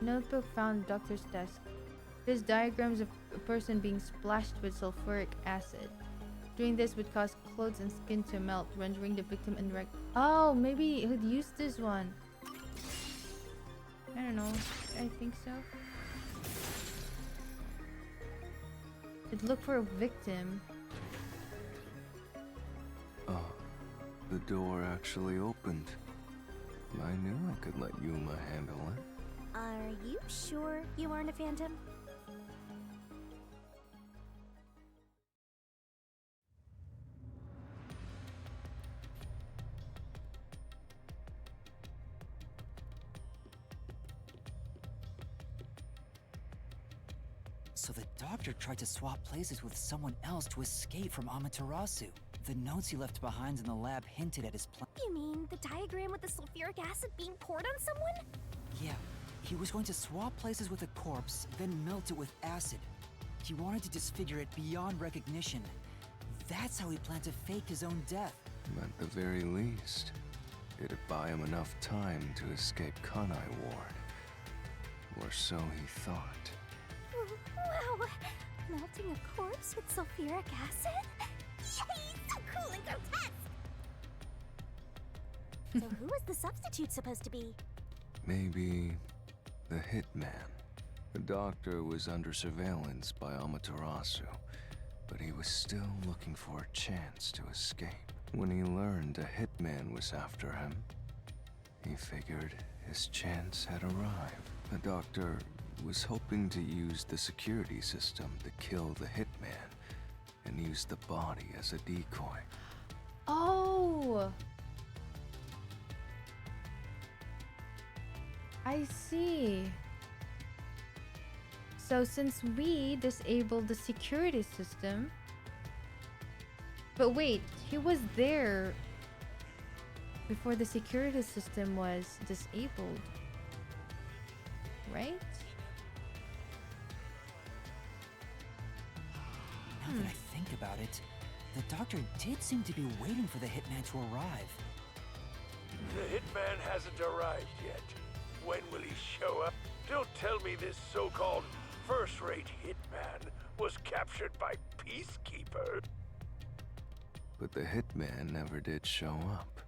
Notebook found doctor's desk. There's diagrams of a person being splashed with sulfuric acid. Doing this would cause clothes and skin to melt, rendering the victim indirect. Oh, maybe he'd use this one. I don't know. I think so. It'd look for a victim. Oh, the door actually opened. I knew I could let Yuma handle it. Are you sure you aren't a phantom? So the doctor tried to swap places with someone else to escape from Amaterasu. The notes he left behind in the lab hinted at his plan. You mean the diagram with the sulfuric acid being poured on someone? Yeah, he was going to swap places with a corpse, then melt it with acid. He wanted to disfigure it beyond recognition. That's how he planned to fake his own death. At the very least, it'd buy him enough time to escape Kanai Ward. Or so he thought. Wow! Melting a corpse with sulfuric acid? Yay! So cool and grotesque! So who was the substitute supposed to be? Maybe the hitman. The doctor was under surveillance by Amaterasu, but he was still looking for a chance to escape. When he learned a hitman was after him, he figured his chance had arrived. The doctor was hoping to use the security system to kill the hitman and use the body as a decoy. Oh! I see. So since we disabled the security system, but wait, he was there before the security system was disabled, right? Now that I think about it, the doctor did seem to be waiting for the hitman to arrive. The hitman hasn't arrived yet. When will he show up? Don't tell me this so-called first-rate hitman was captured by Peacekeeper. But the hitman never did show up.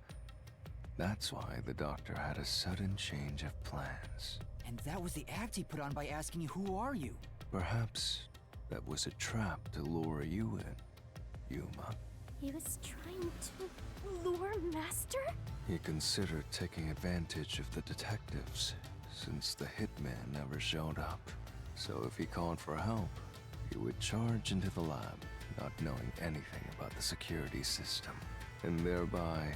That's why the doctor had a sudden change of plans. And that was the act he put on by asking you, "Who are you?" Perhaps that was a trap to lure you in, Yuma. He was trying to lure Master? He considered taking advantage of the detectives, since the hitman never showed up. So if he called for help, he would charge into the lab, not knowing anything about the security system, and thereby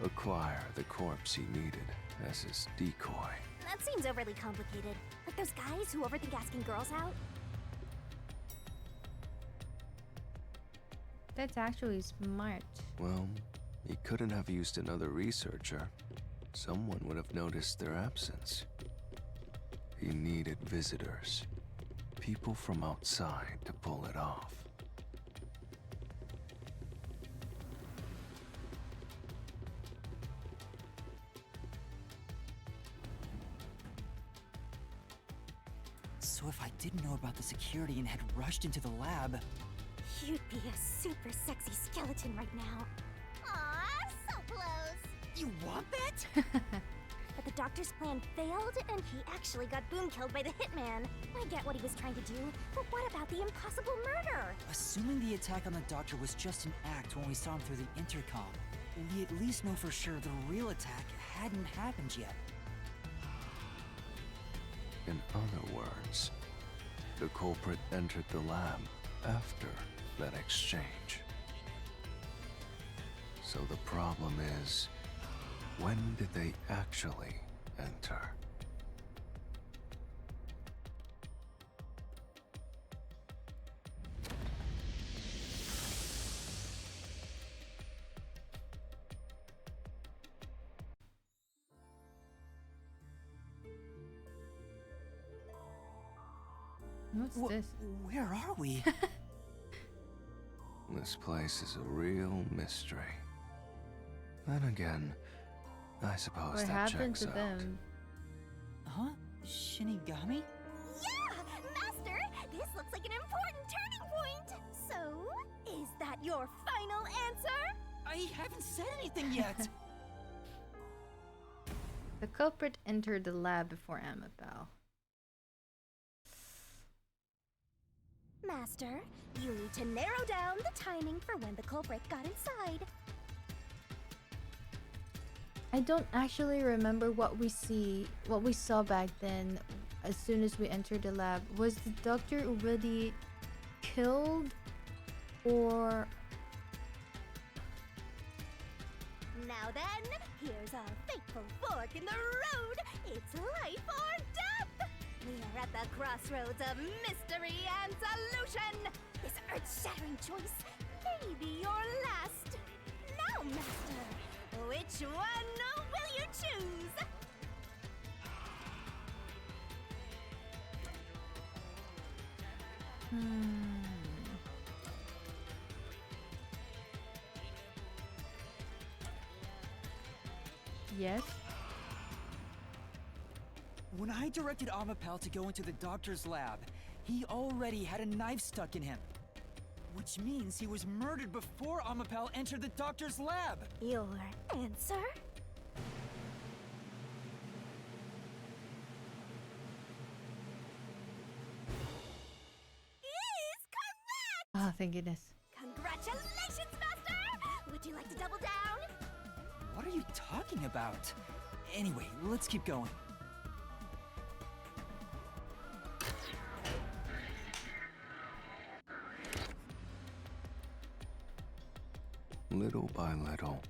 acquire the corpse he needed as his decoy. That seems overly complicated. Like those guys who overthink asking girls out? That's actually smart. Well, he couldn't have used another researcher. Someone would have noticed their absence. He needed visitors. People from outside to pull it off. So if I didn't know about the security and had rushed into the lab... You'd be a super sexy skeleton right now. Aw, so close! You want that? But the doctor's plan failed, and he actually got boom killed by the hitman. I get what he was trying to do, but what about the impossible murder? Assuming the attack on the doctor was just an act when we saw him through the intercom, we at least know for sure the real attack hadn't happened yet. In other words, the culprit entered the lab after that exchange. So the problem is, when did they actually enter? What's this? Where are we? This place is a real mystery. Then again, I suppose What that happened checks to out. them? Huh? Shinigami? Yeah! Master, this looks like an important turning point! So, is that your final answer? I haven't said anything yet! The culprit entered the lab before Amabel. Master, you need to narrow down the timing for when the culprit got inside. I don't actually remember what we saw back then as soon as we entered the lab. Was the doctor already killed or... Now then, here's our fateful fork in the road. It's life or death. We are at the crossroads of mystery and solution. This earth-shattering choice may be your last. Now, Master, which one will you choose? Yes? When I directed Amapel to go into the doctor's lab, he already had a knife stuck in him. Which means he was murdered before Amapel entered the doctor's lab. Your answer? Is correct! Oh, thank goodness. Congratulations, Master! Would you like to double down? What are you talking about? Anyway, let's keep going. Little by little,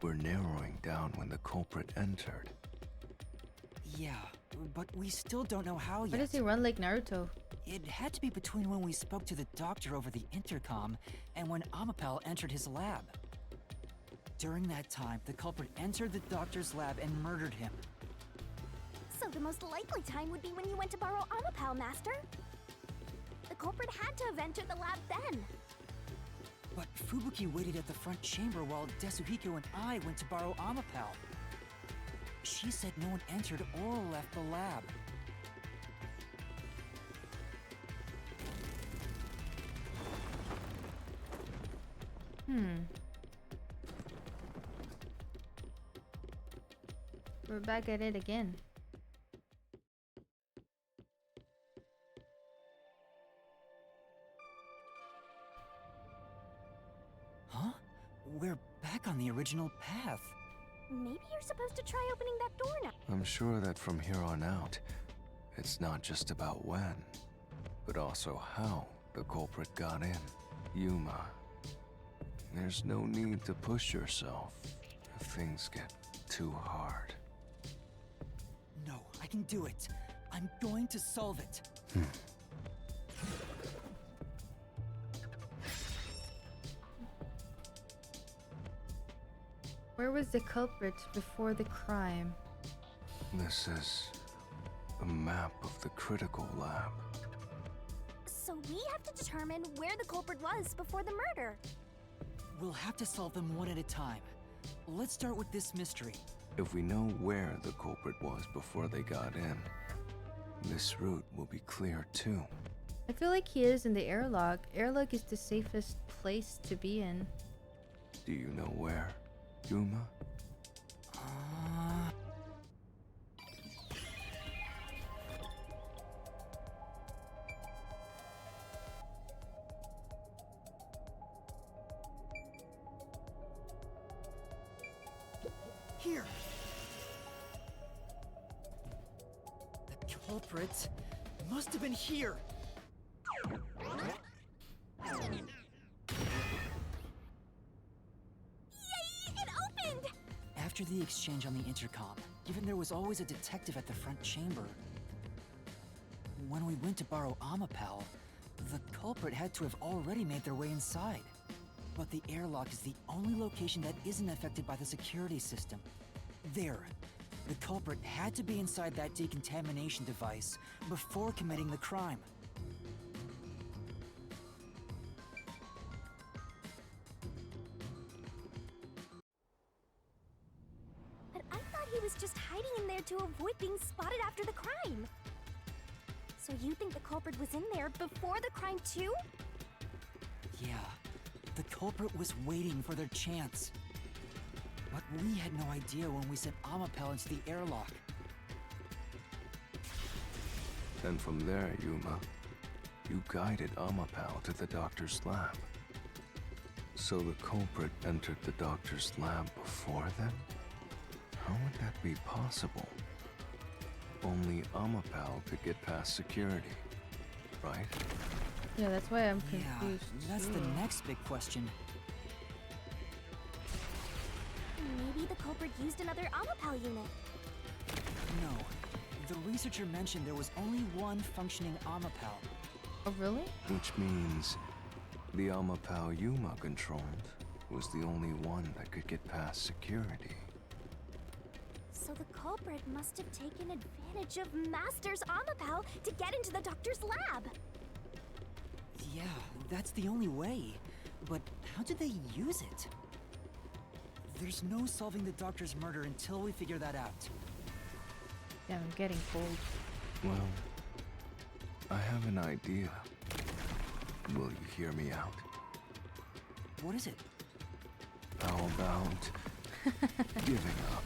we're narrowing down when the culprit entered. Yeah, but we still don't know how Why yet. does he run like Naruto? It had to be between when we spoke to the doctor over the intercom and when Amapal entered his lab. During that time, the culprit entered the doctor's lab and murdered him. So the most likely time would be when you went to borrow Amapal, Master. The culprit had to have entered the lab then. But Fubuki waited at the front chamber while Desuhiko and I went to borrow Amapal. She said no one entered or left the lab. We're back at it again. Huh? We're back on the original path. Maybe you're supposed to try opening that door now. I'm sure that from here on out, it's not just about when, but also how the culprit got in. Yuma, there's no need to push yourself if things get too hard. No, I can do it. I'm going to solve it. Where was the culprit before the crime? This is a map of the critical lab. So we have to determine where the culprit was before the murder. We'll have to solve them one at a time. Let's start with this mystery. If we know where the culprit was before they got in, this route will be clear too. I feel like he is in the airlock. Airlock is the safest place to be in. Do you know where, Yuma? Here! The culprit must have been here! After the exchange on the intercom, given there was always a detective at the front chamber, when we went to borrow Amapal, the culprit had to have already made their way inside. But the airlock is the only location that isn't affected by the security system. There. The culprit had to be inside that decontamination device before committing the crime. But I thought he was just hiding in there to avoid being spotted after the crime. So you think the culprit was in there before the crime too? Yeah. The culprit was waiting for their chance. But we had no idea when we sent Amapal into the airlock. And from there, Yuma, you guided Amapal to the doctor's lab. So the culprit entered the doctor's lab before then? How would that be possible? Only Amapal could get past security, right? Yeah, that's why I'm confused. Yeah, that's the next big question. Maybe the culprit used another Amapal unit. No. The researcher mentioned there was only one functioning Amapal. Oh, really? Which means the Amapal Yuma controlled was the only one that could get past security. So the culprit must have taken advantage of Master's Amapal to get into the doctor's lab. Yeah, that's the only way. But how did they use it? There's no solving the doctor's murder until we figure that out. Yeah, I'm getting cold. Well, I have an idea. Will you hear me out? What is it? How about giving up?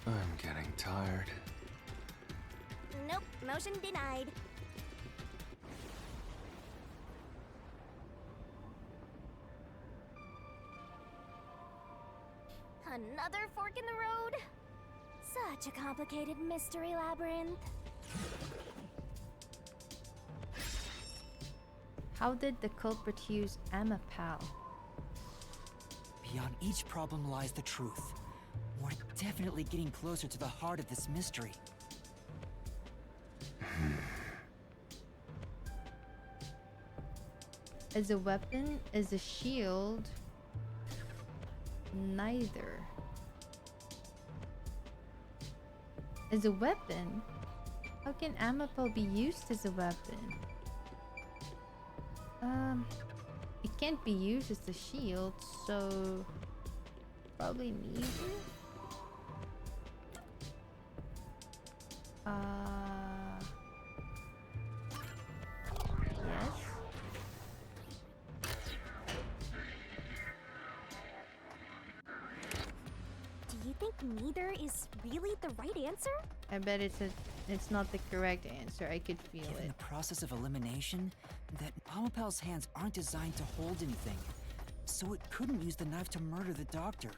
I'm getting tired. Nope, motion denied. Another fork in the road? Such a complicated mystery labyrinth. How did the culprit use Amapal? Beyond each problem lies the truth. We're definitely getting closer to the heart of this mystery. As a weapon, as a shield, neither. As a weapon? How can Amapel be used as a weapon? It can't be used as a shield, so probably neither. Yes. Do you think neither is really the right answer? I bet it's not the correct answer. I could feel Given it. the process of elimination, that Amapel's hands aren't designed to hold anything, so it couldn't use the knife to murder the doctor.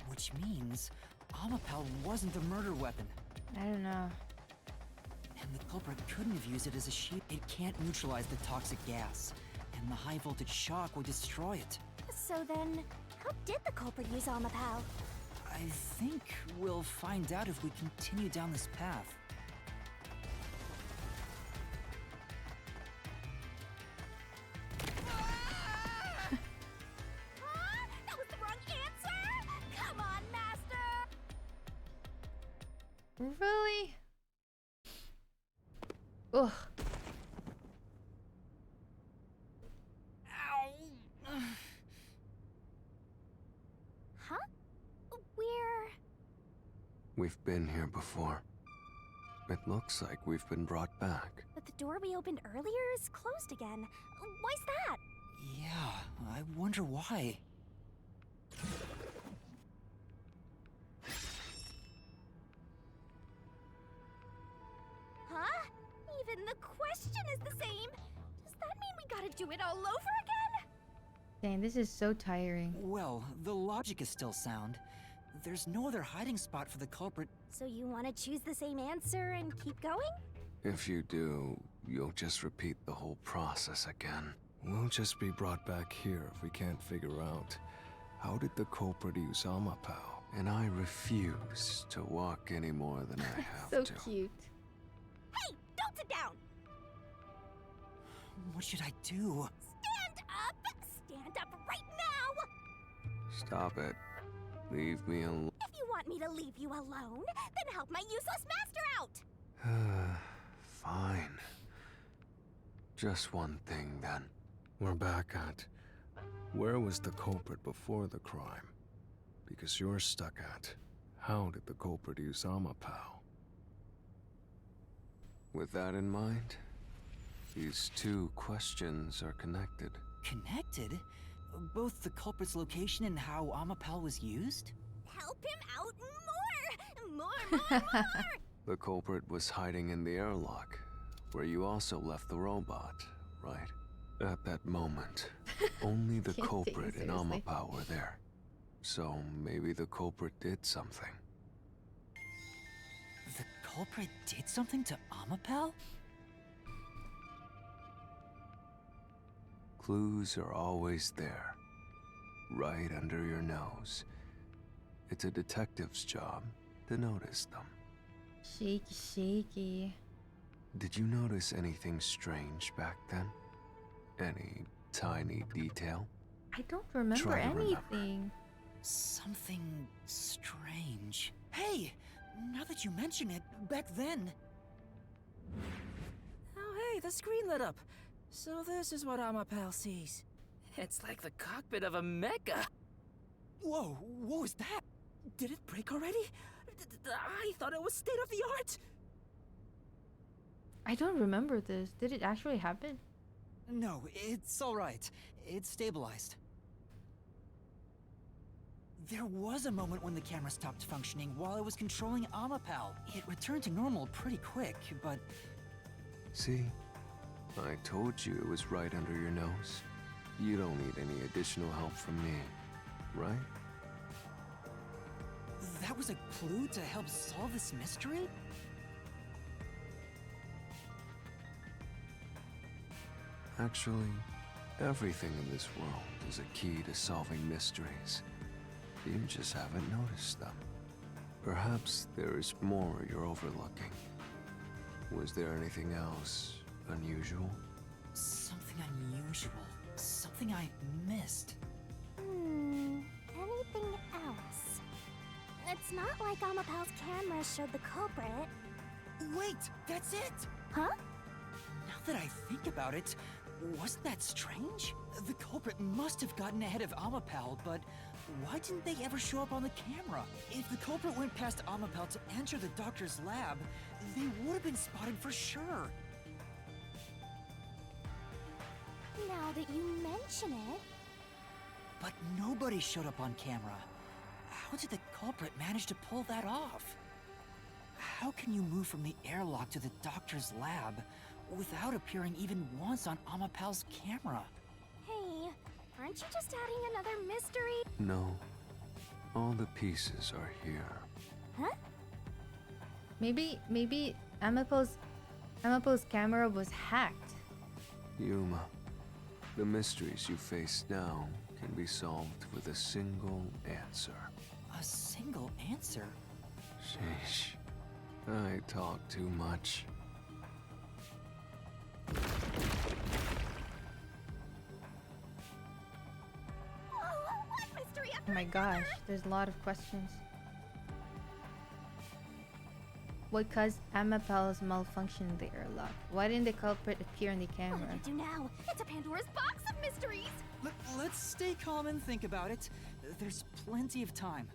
Which means Amapel wasn't the murder weapon. I don't know. And the culprit couldn't have used it as a shield. It can't neutralize the toxic gas, and the high voltage shock would destroy it. So then, how did the culprit use Amapel? I think we'll find out if we continue down this path. That was the wrong answer! Come on, Master! Really? Ugh. Huh? Where? We've been here before. It looks like we've been brought back. But the door we opened earlier is closed again. Why's that? Yeah, I wonder why. Huh? Even the question is the same. Does that mean we gotta do it all over again? Dang, this is so tiring. Well, the logic is still sound. There's no other hiding spot for the culprit. So you want to choose the same answer and keep going? If you do, you'll just repeat the whole process again. We'll just be brought back here if we can't figure out how did the culprit use Amapel. And I refuse to walk any more than I have So to. cute. Hey, don't sit down! What should I do? Stand up! Stand up right now! Stop it. Leave me alone. If you want me to leave you alone, then help my useless master out! Fine. Just one thing then. We're back at where was the culprit before the crime? Because you're stuck at how did the culprit use Amapel? With that in mind, these two questions are connected. Connected? Both the culprit's location and how Amapel was used? Help him out more! More! The culprit was hiding in the airlock, where you also left the robot, right? At that moment, only the Can't take you culprit and seriously. Amapel were there. So maybe the culprit did something. The culprit did something to Amapel? Clues are always there, right under your nose. It's a detective's job to notice them. Shaky, shaky. Did you notice anything strange back then? Any tiny detail? I don't remember Try to remember. anything. Something strange. Hey! Now that you mention it, back then... Oh, hey, the screen lit up. So this is what Amapel sees. It's like the cockpit of a mecha. Whoa, what was that? Did it break already? I thought it was state of the art. I don't remember this. Did it actually happen? No, it's alright. It's stabilized. There was a moment when the camera stopped functioning while I was controlling Amapel. It returned to normal pretty quick, but... See? I told you it was right under your nose. You don't need any additional help from me, right? That was a clue to help solve this mystery? Actually, everything in this world is a key to solving mysteries. You just haven't noticed them. Perhaps there is more you're overlooking. Was there anything else unusual? Something unusual. something I missed. Anything else? It's not like Amapal's camera showed the culprit. Wait, that's it! Huh? Now that I think about it, wasn't that strange? The culprit must have gotten ahead of Amapal, but why didn't they ever show up on the camera? If the culprit went past Amapal to enter the doctor's lab, they would have been spotted for sure. Now that you mention it... But nobody showed up on camera. How did the culprit manage to pull that off? How can you move from the airlock to the doctor's lab without appearing even once on Amapal's camera? Hey, aren't you just adding another mystery? No. All the pieces are here. Huh? Maybe Amapal's camera was hacked. Yuma, the mysteries you face now can be solved with a single answer. A single answer? Sheesh. I talk too much. Oh my gosh, there's a lot of questions. What caused Amapal's malfunction in the airlock? Why didn't the culprit appear on the camera? What do we do now? It's a Pandora's box of mysteries! Let's stay calm and think about it. There's plenty of time.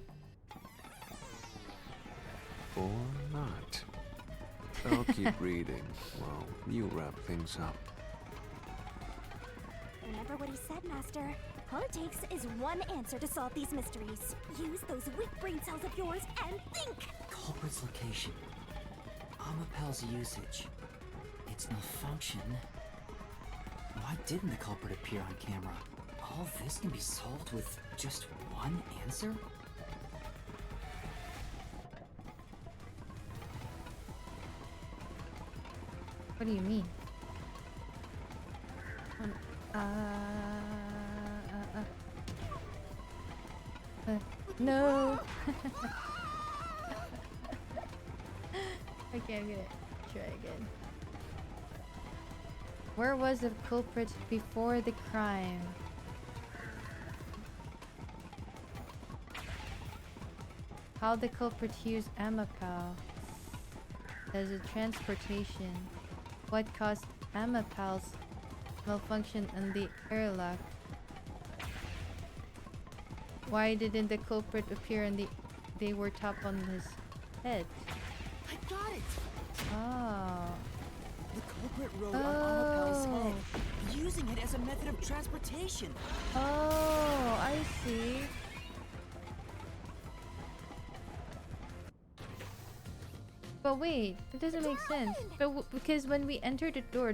Or not. I'll keep reading while you wrap things up. Remember what he said, Master. All it takes is one answer to solve these mysteries. Use those weak brain cells of yours and think! Culprit's location. Amapal's usage. Its malfunction. Why didn't the culprit appear on camera? All this can be solved with just one answer? What do you mean? No. Okay, I'm gonna try again. Where was the culprit before the crime? How the culprit used Amapal as a transportation? What caused Amapal's malfunction in the airlock? Why didn't the culprit appear and they were top on his head? I got it! Oh. The culprit rode on Amapal's head, using it as a method of transportation. Oh, I see. But wait, that doesn't make sense. But because when we entered the door,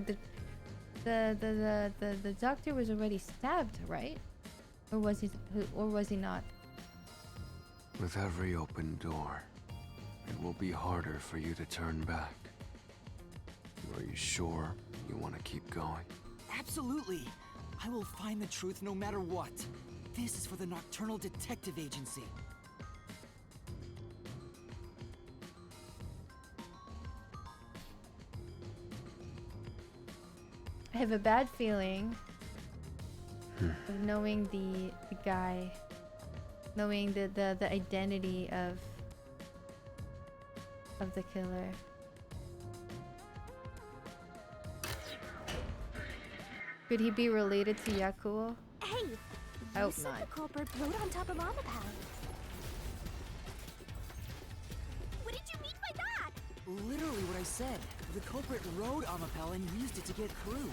the doctor was already stabbed, right? Or was he not? With every open door, it will be harder for you to turn back. Are you sure you want to keep going? Absolutely. I will find the truth no matter what. This is for the Nocturnal Detective Agency. I have a bad feeling of knowing the guy, knowing the identity of the killer. Could he be related to Yakuo? Hey! I You hope said not. the culprit rode on top of Amapal. What did you mean by that? Literally what I said. The culprit rode Amapal and used it to get through.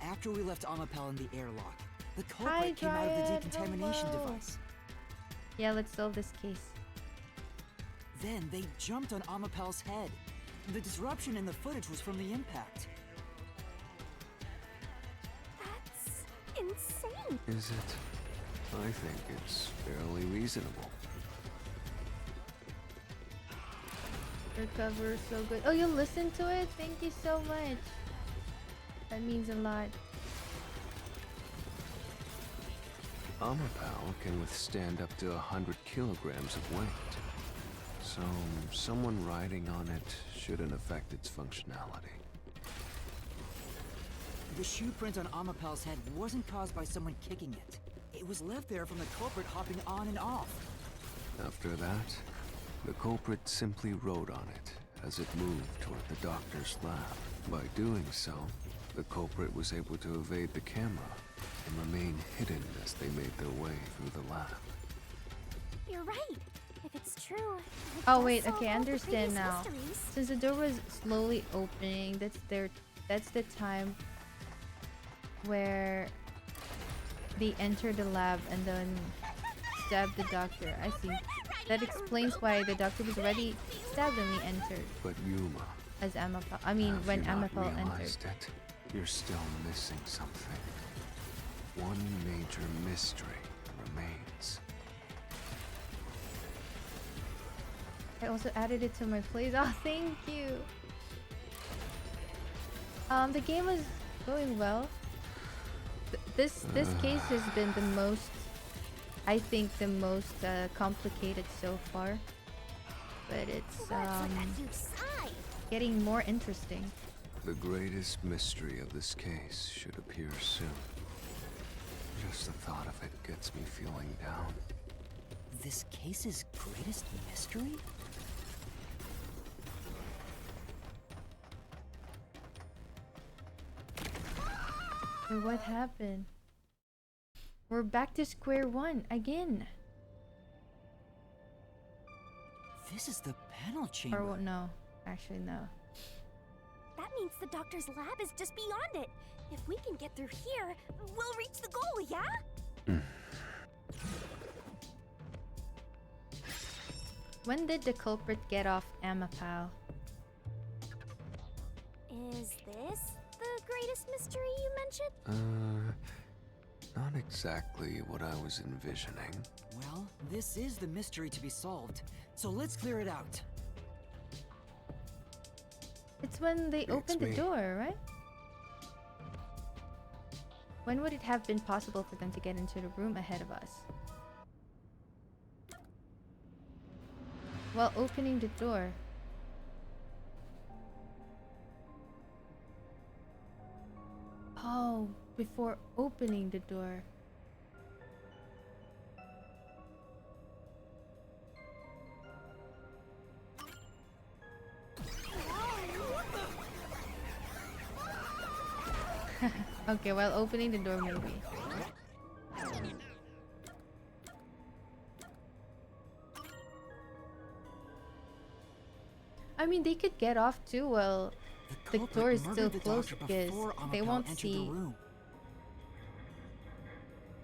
After we left Amapal in the airlock, the culprit came out of the decontamination device. Yeah, let's solve this case. Then they jumped on Amapal's head. The disruption in the footage was from the impact. That's insane. Is it? I think it's fairly reasonable. Your cover is so good. Oh, you listened to it? Thank you so much. That means a lot. Amapal can withstand up to 100 kilograms of weight. So, someone riding on it shouldn't affect its functionality. The shoe print on Amapel's head wasn't caused by someone kicking it. It was left there from the culprit hopping on and off. After that, the culprit simply rode on it as it moved toward the doctor's lab. By doing so, the culprit was able to evade the camera and remain hidden as they made their way through the lab. You're right. If it's true. it Oh does wait, solve okay, I all the understand previous now. mysteries. Since the door was slowly opening, that's the time where they entered the lab and then stabbed the doctor. I see. That explains why the doctor was already stabbed when he entered. But Yuma, As Amapel. I mean, have when you not Amapel entered. realized it? You're still missing something. One major mystery remains. I also added it to my plays. Oh, thank you. The game was going well. This case has been the most, I think, the most complicated so far. But it's getting more interesting. The greatest mystery of this case should appear soon. Just the thought of it gets me feeling down. This case's greatest mystery? Or what happened? We're back to square one again. This is the panel chamber. Or no, actually no. That means the doctor's lab is just beyond it. If we can get through here, we'll reach the goal, yeah? When did the culprit get off Amapel? Is this the greatest mystery you mentioned? Not exactly what I was envisioning. Well, this is the mystery to be solved, so let's clear it out. It's when they opened the me. door, right? When would it have been possible for them to get into the room ahead of us? While opening the door. Oh, before opening the door. Okay, while opening the door maybe. I mean, they could get off too. Well, the door is still closed because they won't see.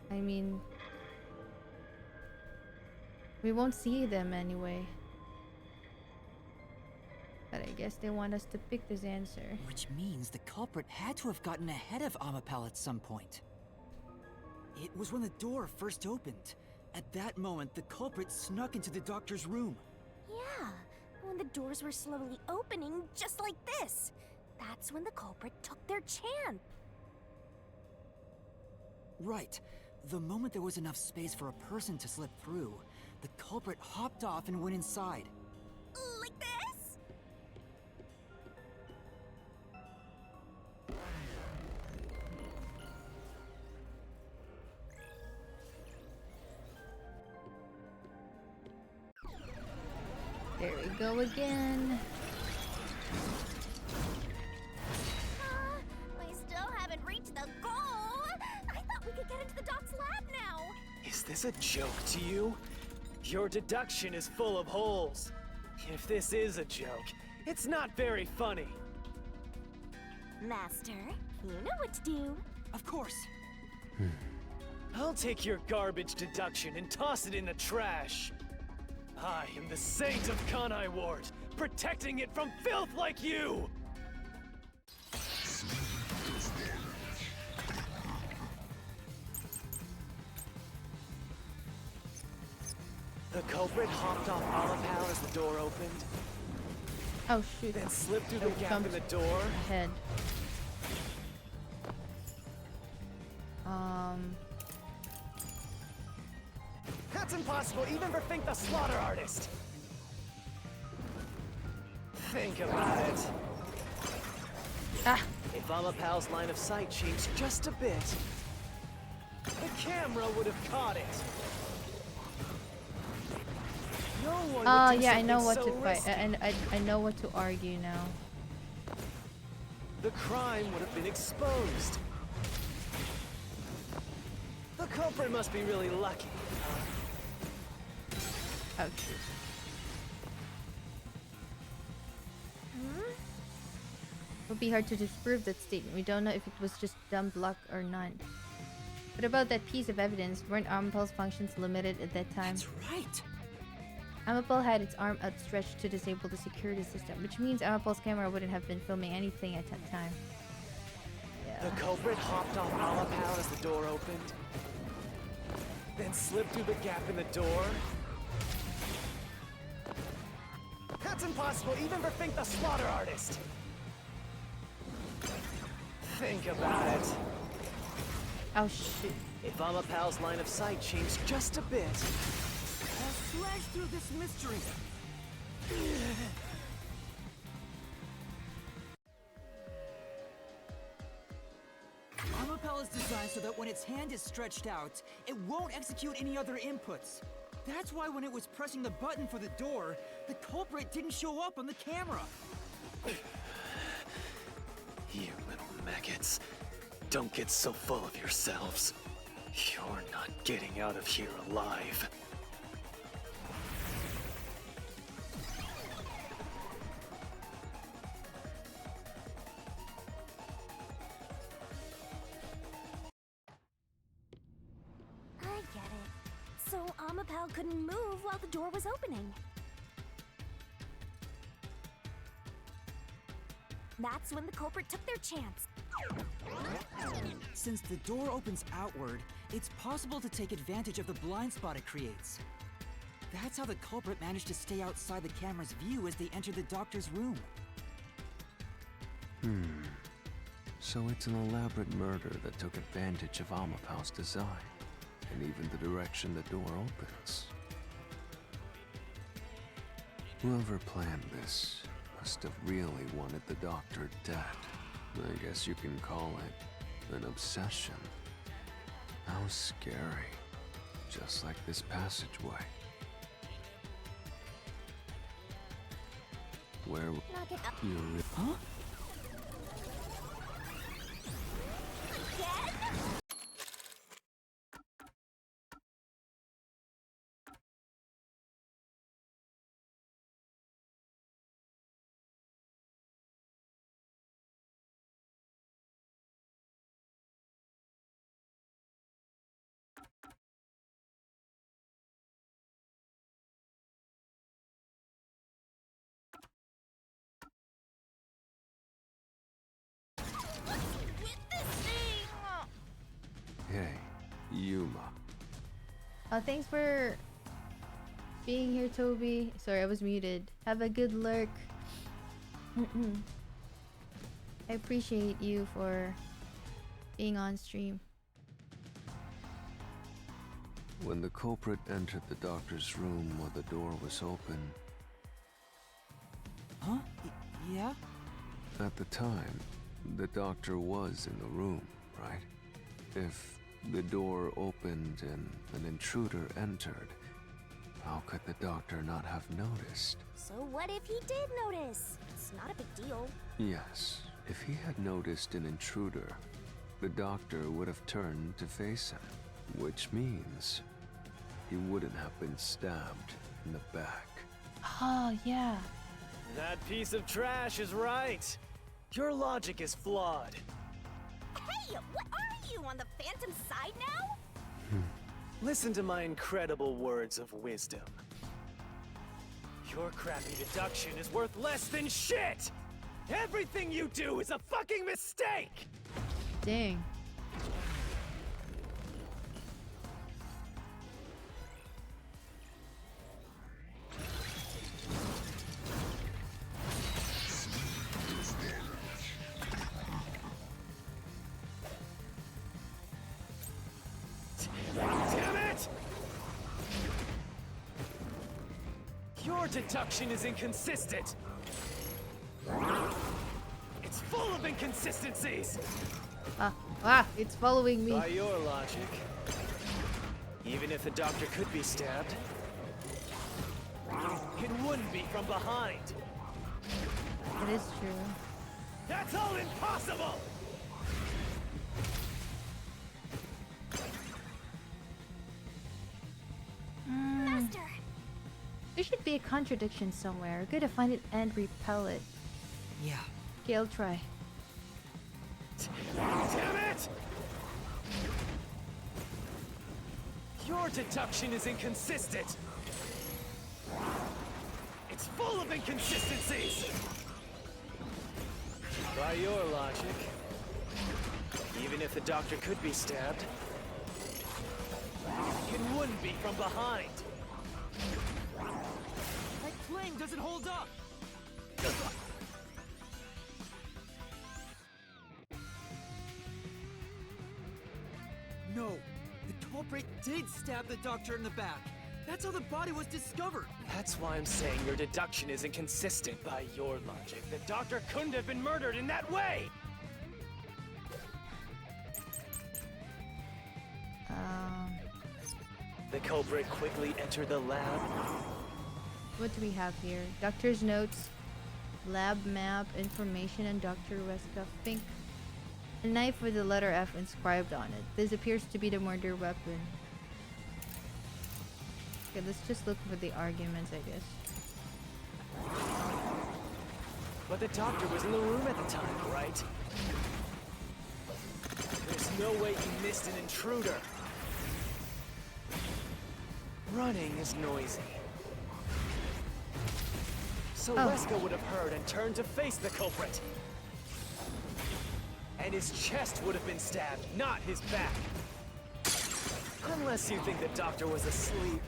I mean, we won't see them anyway. But I guess they want us to pick this answer. Which means the culprit had to have gotten ahead of Amapel at some point. It was when the door first opened. At that moment, the culprit snuck into the doctor's room. Yeah, when the doors were slowly opening, just like this. That's when the culprit took their chance. Right. The moment there was enough space for a person to slip through, the culprit hopped off and went inside. Like this? There we go again. We still haven't reached the goal. I thought we could get into the doc's lab now. Is this a joke to you? Your deduction is full of holes. If this is a joke, it's not very funny. Master, you know what to do. Of course. I'll take your garbage deduction and toss it in the trash. I am the Saint of Kanai Ward, protecting it from filth like you! The culprit hopped off Amapel as the door opened. Oh shoot. Then slipped through the gap in the door. Ahead. That's impossible even for Fink the Slaughter Artist! Think about it. If Amapal's line of sight changed just a bit, the camera would have caught it. No one would do yeah, I know what something to so fight. risky. And I know what to argue now. The crime would have been exposed. The culprit must be really lucky. Ouch. It would be hard to disprove that statement. We don't know if it was just dumb luck or not. But about that piece of evidence, weren't Amapel's functions limited at that time? That's right. Amapel had its arm outstretched to disable the security system, which means Amapel's camera wouldn't have been filming anything at that time. The culprit hopped off Amapal as the door opened, then slipped through the gap in the door. That's impossible, even for Fink the Slaughter Artist. Think about it. Oh shoot. If Amapal's line of sight changed just a bit, I'll slash through this mystery. Amapel is designed so that when its hand is stretched out, it won't execute any other inputs. That's why when it was pressing the button for the door, the culprit didn't show up on the camera. you little maggots, don't get so full of yourselves. You're not getting out of here alive. I get it. So Amapal couldn't move while the door was opening. That's when the culprit took their chance. Since the door opens outward, it's possible to take advantage of the blind spot it creates. That's how the culprit managed to stay outside the camera's view as they entered the doctor's room. So it's an elaborate murder that took advantage of Amapal's design, and even the direction the door opens. Whoever planned this must have really wanted the doctor dead. I guess you can call it an obsession. How scary. Just like this passageway. Where Knock it up. you're... Huh? Hey, Yuma. Thanks for being here, Toby. Sorry, I was muted. Have a good lurk. I appreciate you for being on stream. When the culprit entered the doctor's room while the door was open, Huh? Yeah? at the time, the doctor was in the room, right? If the door opened and an intruder entered, how could the doctor not have noticed? So what if he did notice? It's not a big deal. Yes, if he had noticed an intruder, the doctor would have turned to face him, which means he wouldn't have been stabbed in the back. Oh, yeah. That piece of trash is right. Your logic is flawed. Hey, what are you, on the Phantom side now? Listen to my incredible words of wisdom. Your crappy deduction is worth less than shit! Everything you do is a fucking mistake! Dang. Damn it! Your deduction is inconsistent. It's full of inconsistencies! It's following me. By your logic, even if the doctor could be stabbed, it wouldn't be from behind. It is true. That's all impossible! Master! There should be a contradiction somewhere. Gotta find it and repel it. Yeah. Okay, I'll try. Damn it! Your deduction is inconsistent. It's full of inconsistencies. By your logic, even if the doctor could be stabbed, it wouldn't be from behind. That flame doesn't hold up! No, the culprit did stab the doctor in the back. That's how the body was discovered. That's why I'm saying your deduction is inconsistent. By your logic, the doctor couldn't have been murdered in that way! The culprit quickly entered the lab. What do we have here? Doctor's notes, lab map, information, and Dr. Weska Fink. A knife with the letter F inscribed on it. This appears to be the murder weapon. Okay, let's just look for the arguments, I guess. But the doctor was in the room at the time, right? There's no way he missed an intruder. Running is noisy. So Weska would have heard and turned to face the culprit. And his chest would have been stabbed, not his back. Unless you think the doctor was asleep.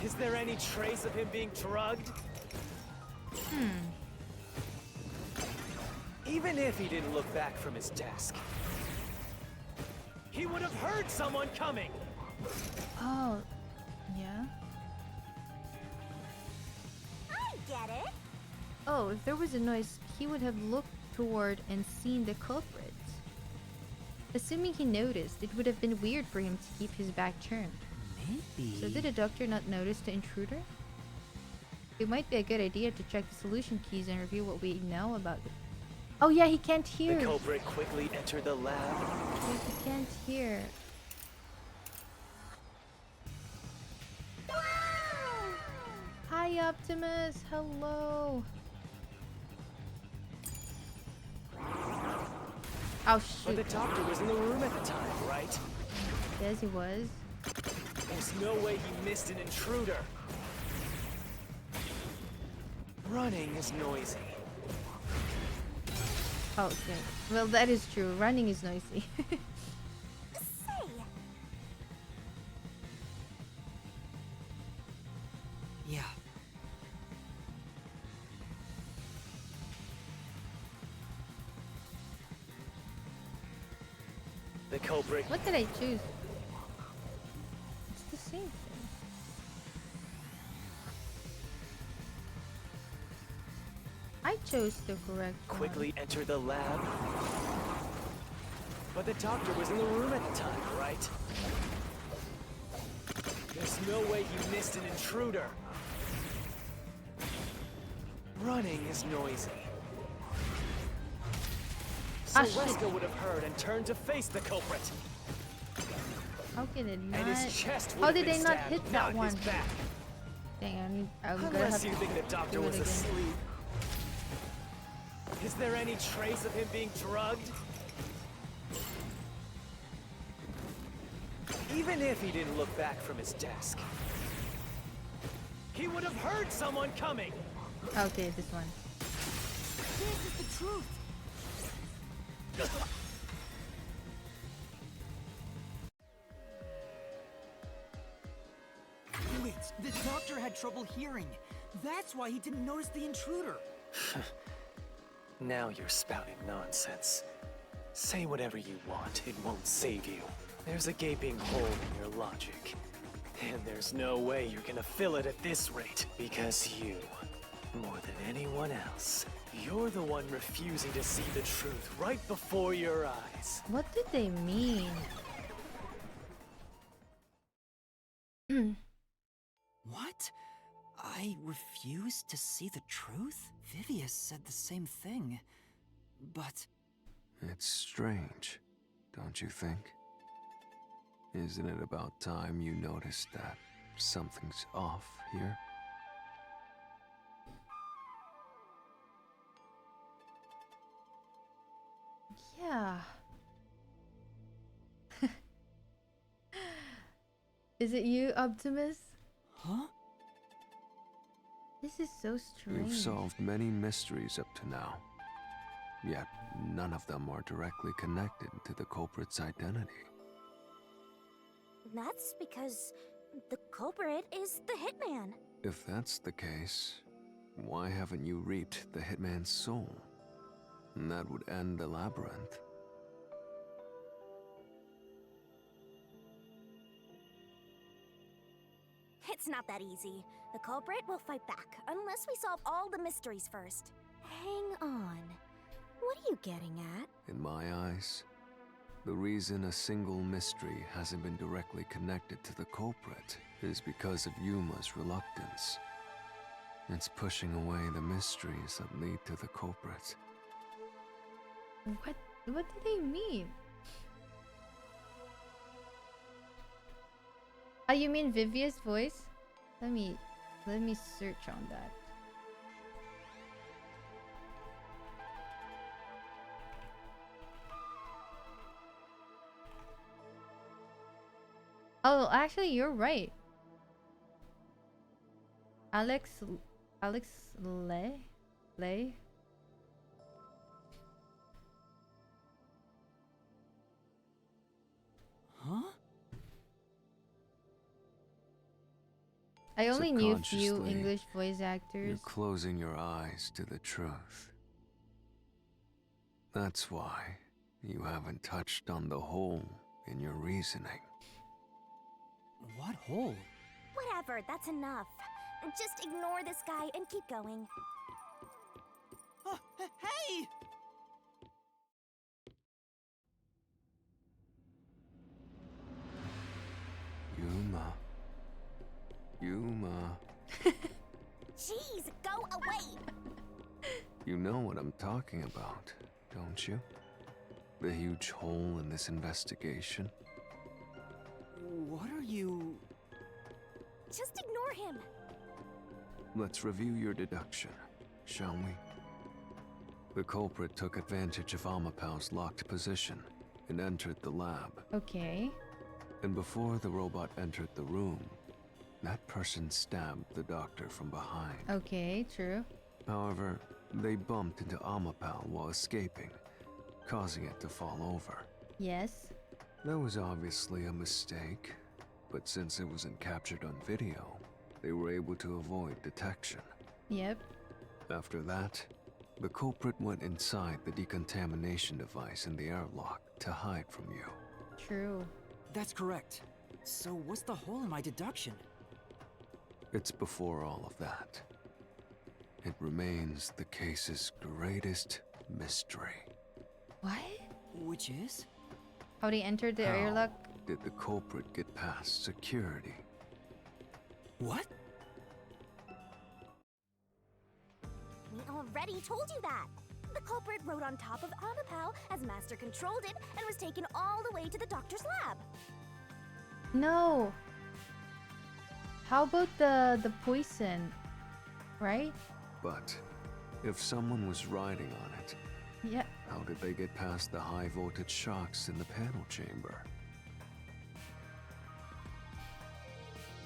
Is there any trace of him being drugged? Even if he didn't look back from his desk, he would have heard someone coming. Oh, yeah? I get it! Oh, if there was a noise, he would have looked toward and seen the culprit. Assuming he noticed, it would have been weird for him to keep his back turned. Maybe. So did the doctor not notice the intruder? It might be a good idea to check the solution keys and review what we know about it. Oh yeah, he can't hear. The culprit quickly entered the lab. Wait, he can't hear. Hi Optimus, hello. Oh shoot. But the doctor was in the room at the time, right? Yes, he was. There's no way he missed an intruder. Running is noisy. Oh, okay. Well, that is true. Running is noisy. Yeah. The culprit. What did I choose? It's the same thing. I chose the correct Quickly entered the lab. But the doctor was in the room at the time, right? There's no way he missed an intruder. Running is noisy. So Weska would have heard and turned to face the culprit. How can it not? And his chest would How have did been they not stabbed, hit that not one? his back. Dang, I'm gonna have Unless you to think the doctor do it was again. asleep. Is there any trace of him being drugged? Even if he didn't look back from his desk, he would have heard someone coming. Okay, this one. This is the truth. Wait, the doctor had trouble hearing. That's why he didn't notice the intruder. Now you're spouting nonsense. Say whatever you want, it won't save you. There's a gaping hole in your logic. And there's no way you're gonna fill it at this rate, because you More than anyone else, you're the one refusing to see the truth right before your eyes. What did they mean? What? I refuse to see the truth? Vivius said the same thing. But... It's strange, don't you think? Isn't it about time you noticed that something's off here? Yeah. Is it you, Optimus? Huh? This is so strange. You've solved many mysteries up to now. Yet, none of them are directly connected to the culprit's identity. That's because the culprit is the hitman. If that's the case, why haven't you reaped the hitman's soul? And that would end the labyrinth. It's not that easy. The culprit will fight back, unless we solve all the mysteries first. Hang on. What are you getting at? In my eyes, the reason a single mystery hasn't been directly connected to the culprit is because of Yuma's reluctance. It's pushing away the mysteries that lead to the culprit. What do they mean? Oh, you mean Vivia's voice? Let me search on that. Oh, actually, you're right. Alex Lay? Huh? I only knew few English voice actors. You're closing your eyes to the truth. That's why you haven't touched on the hole in your reasoning. What hole? Whatever, that's enough. Just ignore this guy and keep going. Oh, hey! Yuma. Jeez, go away! You know what I'm talking about, don't you? The huge hole in this investigation? What are you... Just ignore him. Let's review your deduction, shall we? The culprit took advantage of Amapal's locked position and entered the lab. Okay. And before the robot entered the room, that person stabbed the doctor from behind. Okay, true. However, they bumped into Amapal while escaping, causing it to fall over. Yes. That was obviously a mistake, but since it wasn't captured on video, they were able to avoid detection. Yep. After that, the culprit went inside the decontamination device in the airlock to hide from you. True. That's correct. So what's the hole in my deduction? It's before all of that. It remains the case's greatest mystery. What? Which is? How they entered the airlock? Did the culprit get past security? What? We already told you that. The culprit rode on top of Amapal as Master controlled it and was taken all the way to the doctor's lab. No. How about the poison? Right? But if someone was riding on it, yeah. How did they get past the high voltage shocks in the panel chamber?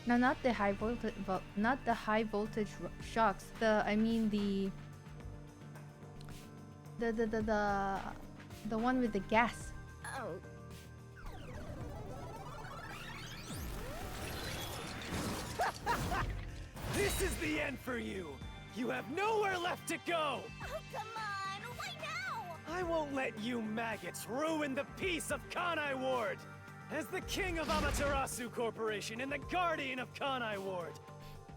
No, not the high voltage. Well, not the high voltage shocks. I mean the one with the gas. Oh. This is the end for you! You have nowhere left to go! Oh, come on! Why now? I won't let you maggots ruin the peace of Kanai Ward! As the king of Amaterasu Corporation and the guardian of Kanai Ward,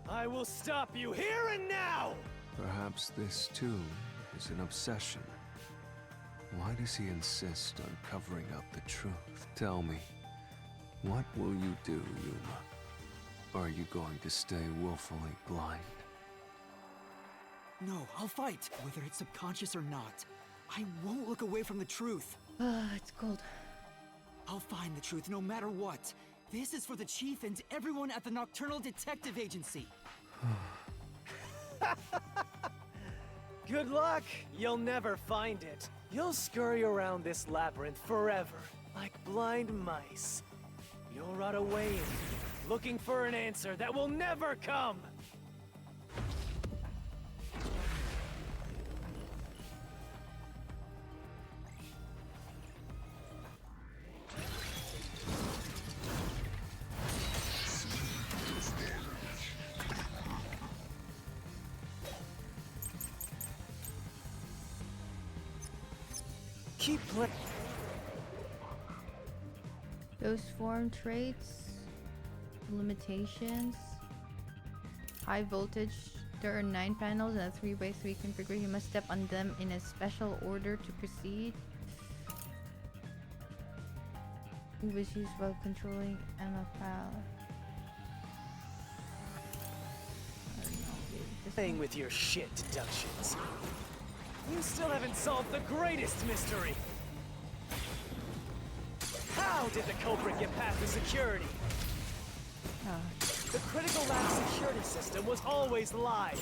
I will stop you here and now! Perhaps this too is an obsession. Why does he insist on covering up the truth? Tell me, what will you do, Yuma? Are you going to stay willfully blind? No, I'll fight, whether it's subconscious or not. I won't look away from the truth. It's cold. I'll find the truth no matter what. This is for the Chief and everyone at the Nocturnal Detective Agency. Good luck! You'll never find it. You'll scurry around this labyrinth forever, like blind mice. You'll rot away in it, looking for an answer that will never come! Keep playing. Those form traits, limitations, high voltage. There are 9 panels and a 3x3 configuration. You must step on them in a special order to proceed. It was used while controlling MFL. Playing with your shit deductions. You still haven't solved the greatest mystery. How did the culprit get past the security? The critical lab security system was always live.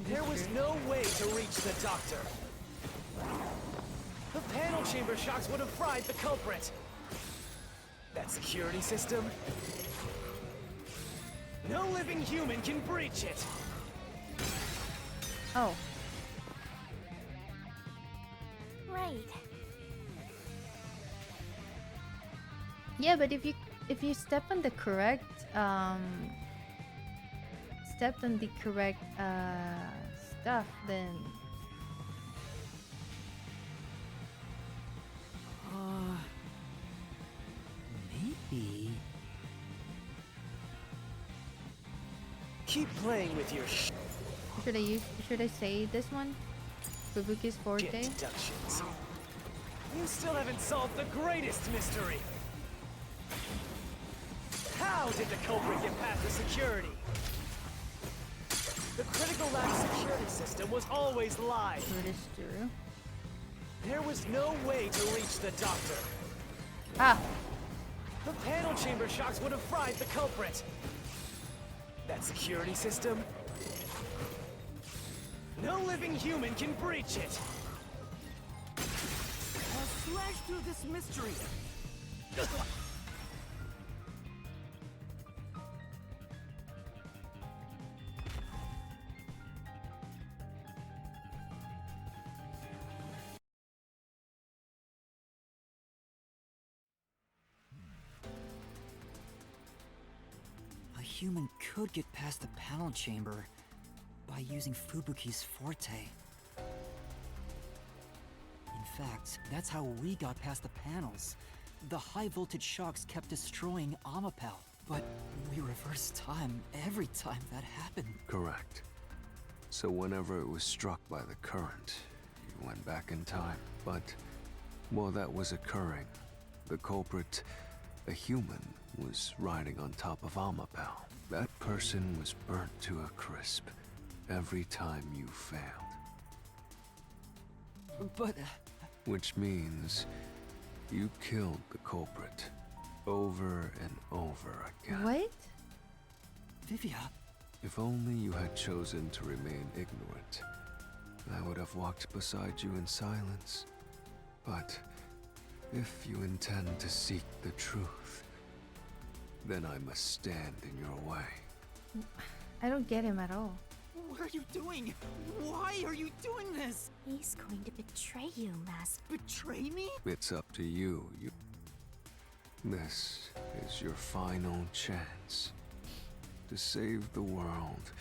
There was no way to reach the doctor. The panel chamber shocks would have fried the culprit. That security system? No living human can breach it. Oh. Right. Yeah, but if you step on the correct stuff, then maybe. Keep playing with your sh. Should I say this one? Fubuki's Forte? Deductions. You still haven't solved the greatest mystery. How did the culprit get past the security? The critical lab security system was always live. That is true. There was no way to reach the doctor. Ah. The panel chamber shocks would have fried the culprit. That security system? No living human can breach it. I'll slash through this mystery. A human could get past the panel chamber by using Fubuki's Forte. In fact, that's how we got past the panels. The high voltage shocks kept destroying Amapel, but we reversed time every time that happened. Correct. So whenever it was struck by the current, you went back in time. But while that was occurring, the culprit, a human, was riding on top of Amapel. That person was burnt to a crisp every time you failed. But... Which means you killed the culprit over and over again. What? Vivia? If only you had chosen to remain ignorant, I would have walked beside you in silence. But if you intend to seek the truth, then I must stand in your way. I don't get him at all. What are you doing? Why are you doing this? He's going to betray you, Master. Betray me? It's up to you. This is your final chance to save the world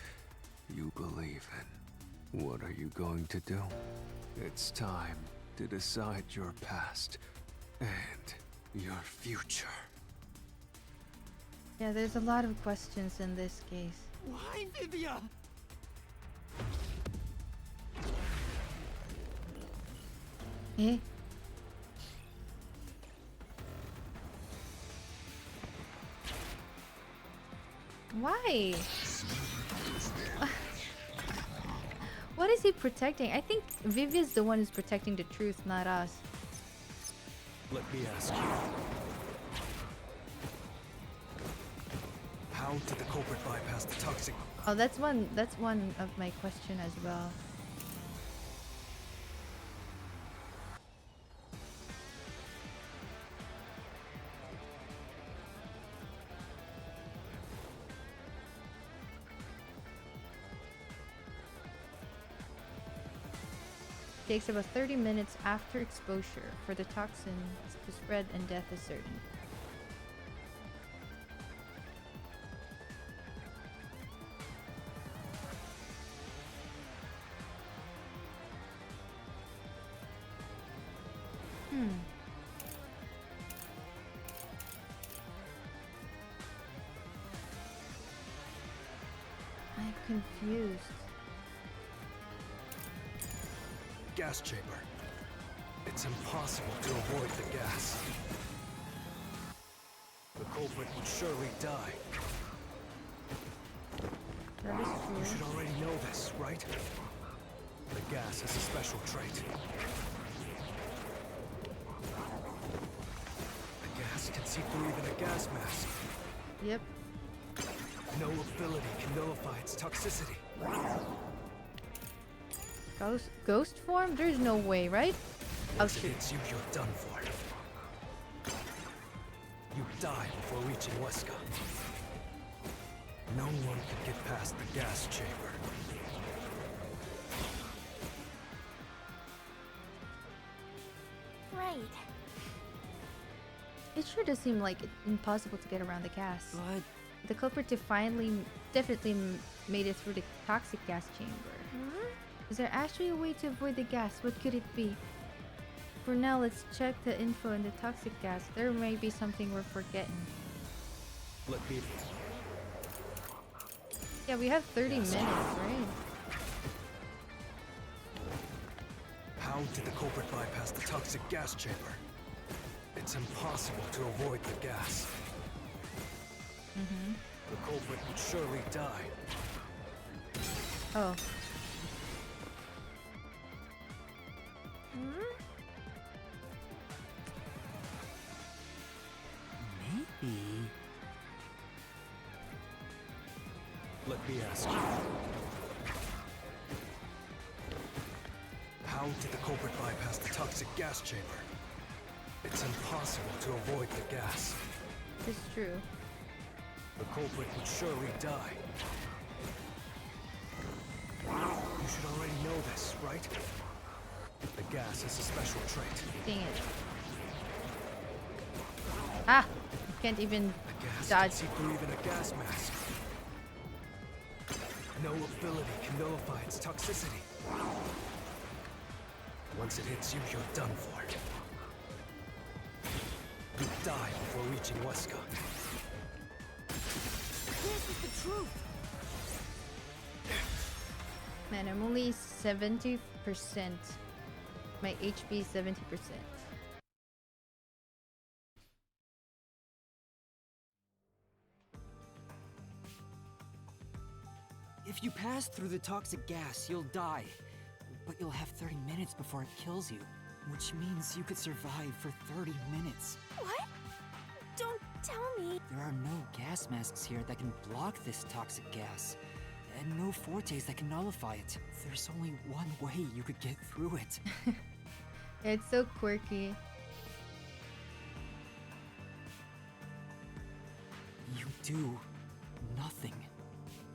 you believe in. What are you going to do? It's time to decide your past and your future. Yeah, there's a lot of questions in this case. Why, Vivia? Eh? Why? What is he protecting? I think Vivia's the one who's protecting the truth, not us. Let me ask you. How did the culprit bypass the toxic? Oh, that's one of my question as well. Takes about 30 minutes after exposure for the toxins to spread and death is certain. I'm confused. Gas chamber. It's impossible to avoid the gas. The culprit would surely die. That is You should true. already know this, right? The gas has a special trait. The gas can see through even a gas mask. Yep. No ability can nullify its toxicity. Ghost form? There's no way, right? Oh Once it shoot. hits you, you're done for. You die before reaching Weska. No one can get past the gas chamber. Right. It sure does seem like it's impossible to get around the gas. But the culprit definitely made it through the toxic gas chamber. Is there actually a way to avoid the gas? What could it be? For now, let's check the info in the toxic gas. There may be something we're forgetting. Let me. Yeah, we have 30 minutes, right? How did the culprit bypass the toxic gas chamber? It's impossible to avoid the gas. The culprit would surely die. Oh. maybe. Let me ask you. How did the culprit bypass the toxic gas chamber? It's impossible to avoid the gas. It's true. The culprit would surely die. You should already know this, right? The gas has a special trait. Dang it. Ah! I can't even The gas dodge. can see through even a gas mask. No ability can nullify its toxicity. Once it hits you, you're done for. You die before reaching Weska. This is the truth. Man, I'm only 70%. My HP is 70%. If you pass through the toxic gas, you'll die. But you'll have 30 minutes before it kills you, which means you could survive for 30 minutes. What? Don't tell me. There are no gas masks here that can block this toxic gas, and no fortes that can nullify it. There's only one way you could get through it. It's so quirky. You do nothing.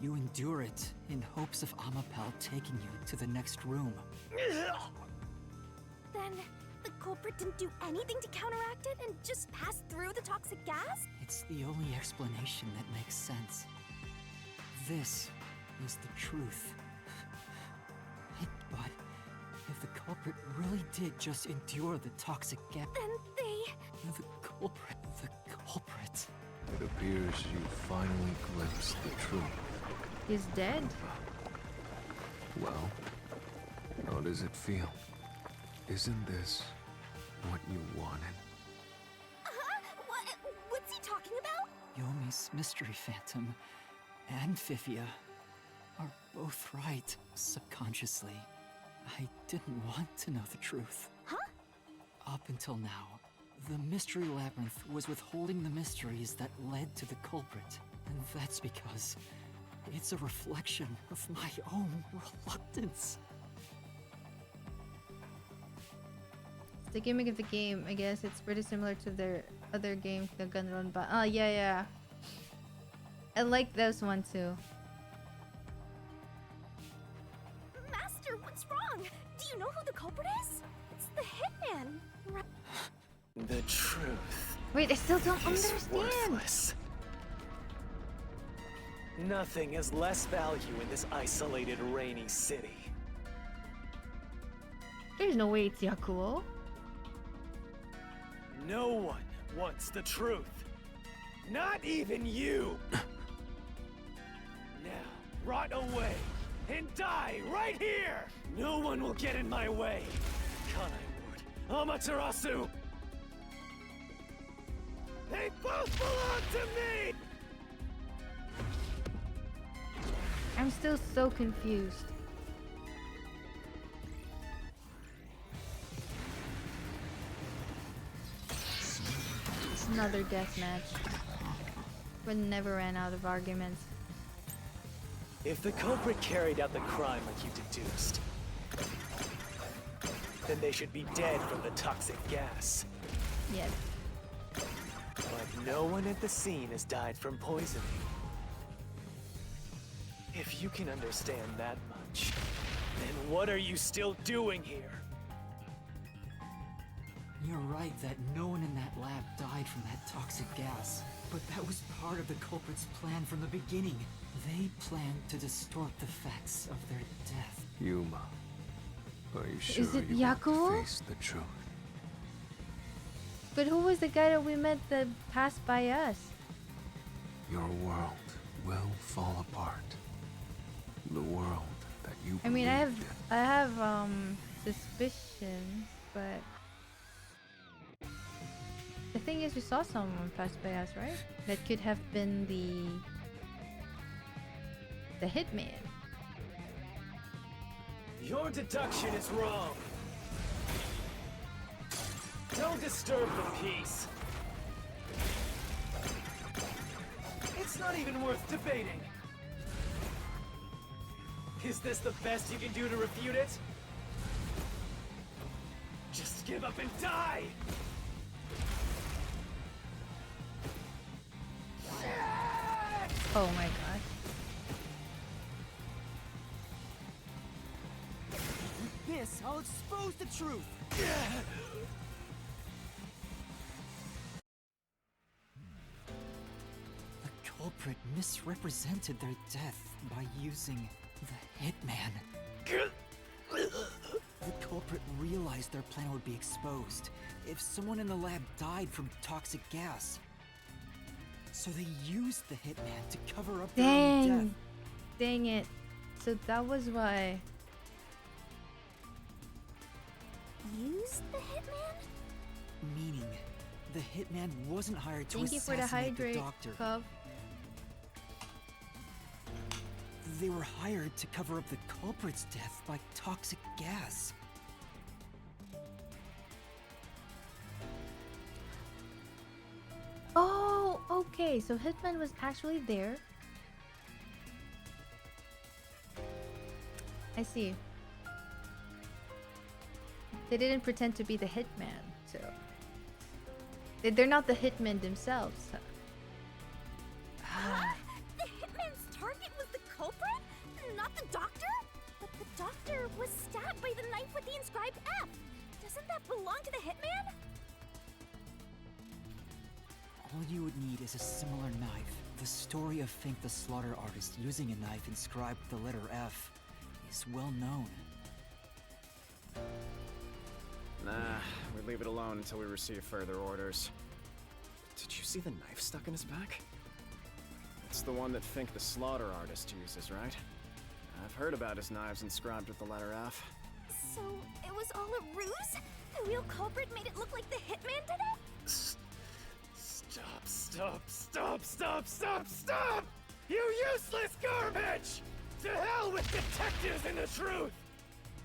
You endure it in hopes of Amapel taking you to the next room. Then the culprit didn't do anything to counteract it and just passed through the toxic gas? It's the only explanation that makes sense. This is the truth. But if the culprit really did just endure the toxic gas, Then they... the culprit. It appears you finally glimpsed the truth. He's dead. Well, how does it feel? Isn't this what you wanted? What's he talking about? Yomi's Mystery Phantom and Fifia are both right, subconsciously. I didn't want to know the truth. Huh? Up until now, the Mystery Labyrinth was withholding the mysteries that led to the culprit. And that's because it's a reflection of my own reluctance. The gimmick of the game, I guess it's pretty similar to their other game, the Gunrun. But yeah. I like this one too. Master, what's wrong? Do you know who the culprit is? It's the Hitman, right? The truth. Wait, I still don't is understand. Worthless. Nothing has less value in this isolated, rainy city. There's no way it's Yakuo. No one wants the truth. Not even you! Now, rot away and die right here! No one will get in my way! Kanai Ward, Amaterasu! They both belong to me! I'm still so confused. It's another death match. We never ran out of arguments. If the culprit carried out the crime like you deduced, then they should be dead from the toxic gas. Yes. But no one at the scene has died from poisoning. If you can understand that much, then what are you still doing here? You're right that no one in that lab died from that toxic gas. But that was part of the culprit's plan from the beginning. They planned to distort the facts of their death. Yuma, are you sure Is it you want to Yakuo? face the truth? But who was the guy that we met that passed by us? Your world will fall apart. The world that you I mean, I believed have suspicions, but the thing is, we saw someone pass by us, right? That could have been the hitman. Your deduction is wrong. Don't disturb the peace. It's not even worth debating. Is this the best you can do to refute it? Just give up and die! Oh my god. With this, I'll expose the truth. The culprit misrepresented their death by using the hitman. The culprit realized their plan would be exposed if someone in the lab died from toxic gas. So they used the hitman to cover up their own death. Dang it. So that was why. Use the Hitman? Meaning, the hitman wasn't hired to Thank you for the assassinate the hydrate, doctor. Cub. They were hired to cover up the culprit's death by toxic gas. Oh, okay. So Hitman was actually there. I see. They didn't pretend to be the hitman, so they're not the hitmen themselves. Huh? The Hitman's target was the culprit? Not the doctor? But the doctor was stabbed by the knife with the inscribed F. Doesn't that belong to the Hitman? All you would need is a similar knife. The story of Fink the Slaughter Artist using a knife inscribed with the letter F is well known. Nah, we leave it alone until we receive further orders. Did you see the knife stuck in his back? It's the one that Fink the Slaughter Artist uses, right? I've heard about his knives inscribed with the letter F. So, it was all a ruse? The real culprit made it look like the hitman did it? Stop! You useless garbage! To hell with detectives and the truth!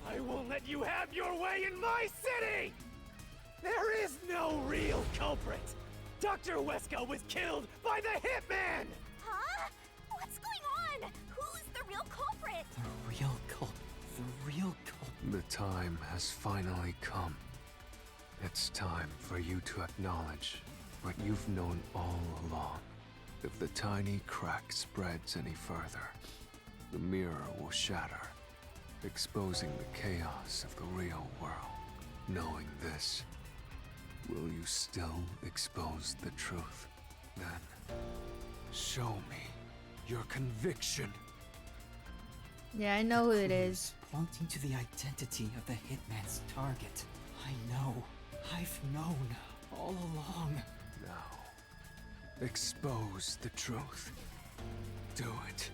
I won't let you have your way in my city! There is no real culprit! Dr. Weska was killed by the hitman! Huh? What's going on? Who's the real culprit? The real culprit. The time has finally come. It's time for you to acknowledge what you've known all along. If the tiny crack spreads any further, the mirror will shatter, exposing the chaos of the real world. Knowing this, will you still expose the truth? Then, show me your conviction. Yeah, I know who it is. Pointing to the identity of the hitman's target. I know. I've known all along. Now, expose the truth. Do it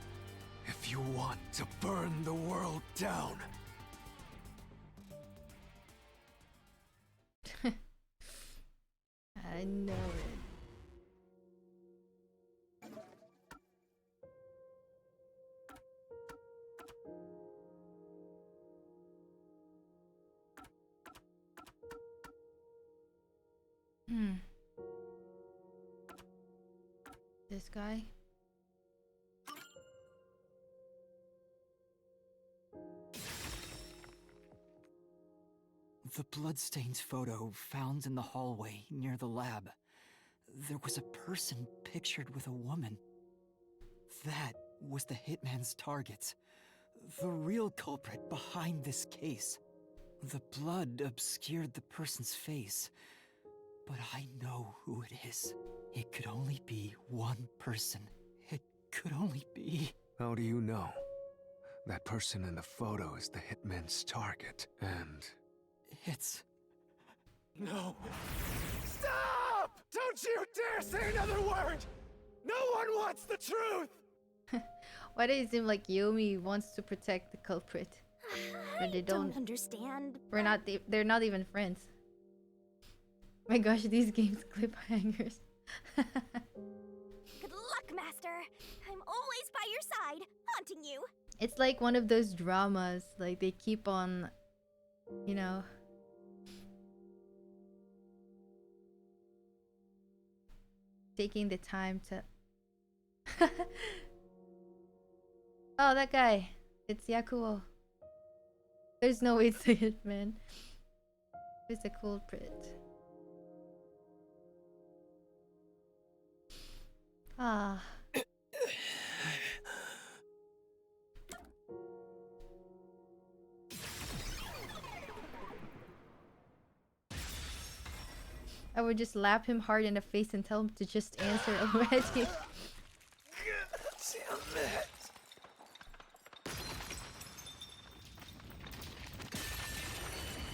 if you want to burn the world down. I know it. This guy? The bloodstains photo found in the hallway near the lab. There was a person pictured with a woman. That was the hitman's target. The real culprit behind this case. The blood obscured the person's face, but I know who it is. It could only be one person. It could only be... How do you know? That person in the photo is the hitman's target, and... It's... No. Stop! Don't you dare say another word! No one wants the truth! Why does it seem like Yomi wants to protect the culprit? But they don't understand. They're not even friends. My gosh, these games cliffhangers. Good luck, Master. I'm always by your side, haunting you. It's like one of those dramas, like they keep on, you know, taking the time to... Oh, that guy. It's Yakuo. There's no way it's the hitman. It's the culprit. Ah. I would just slap him hard in the face and tell him to just answer already. Damn it.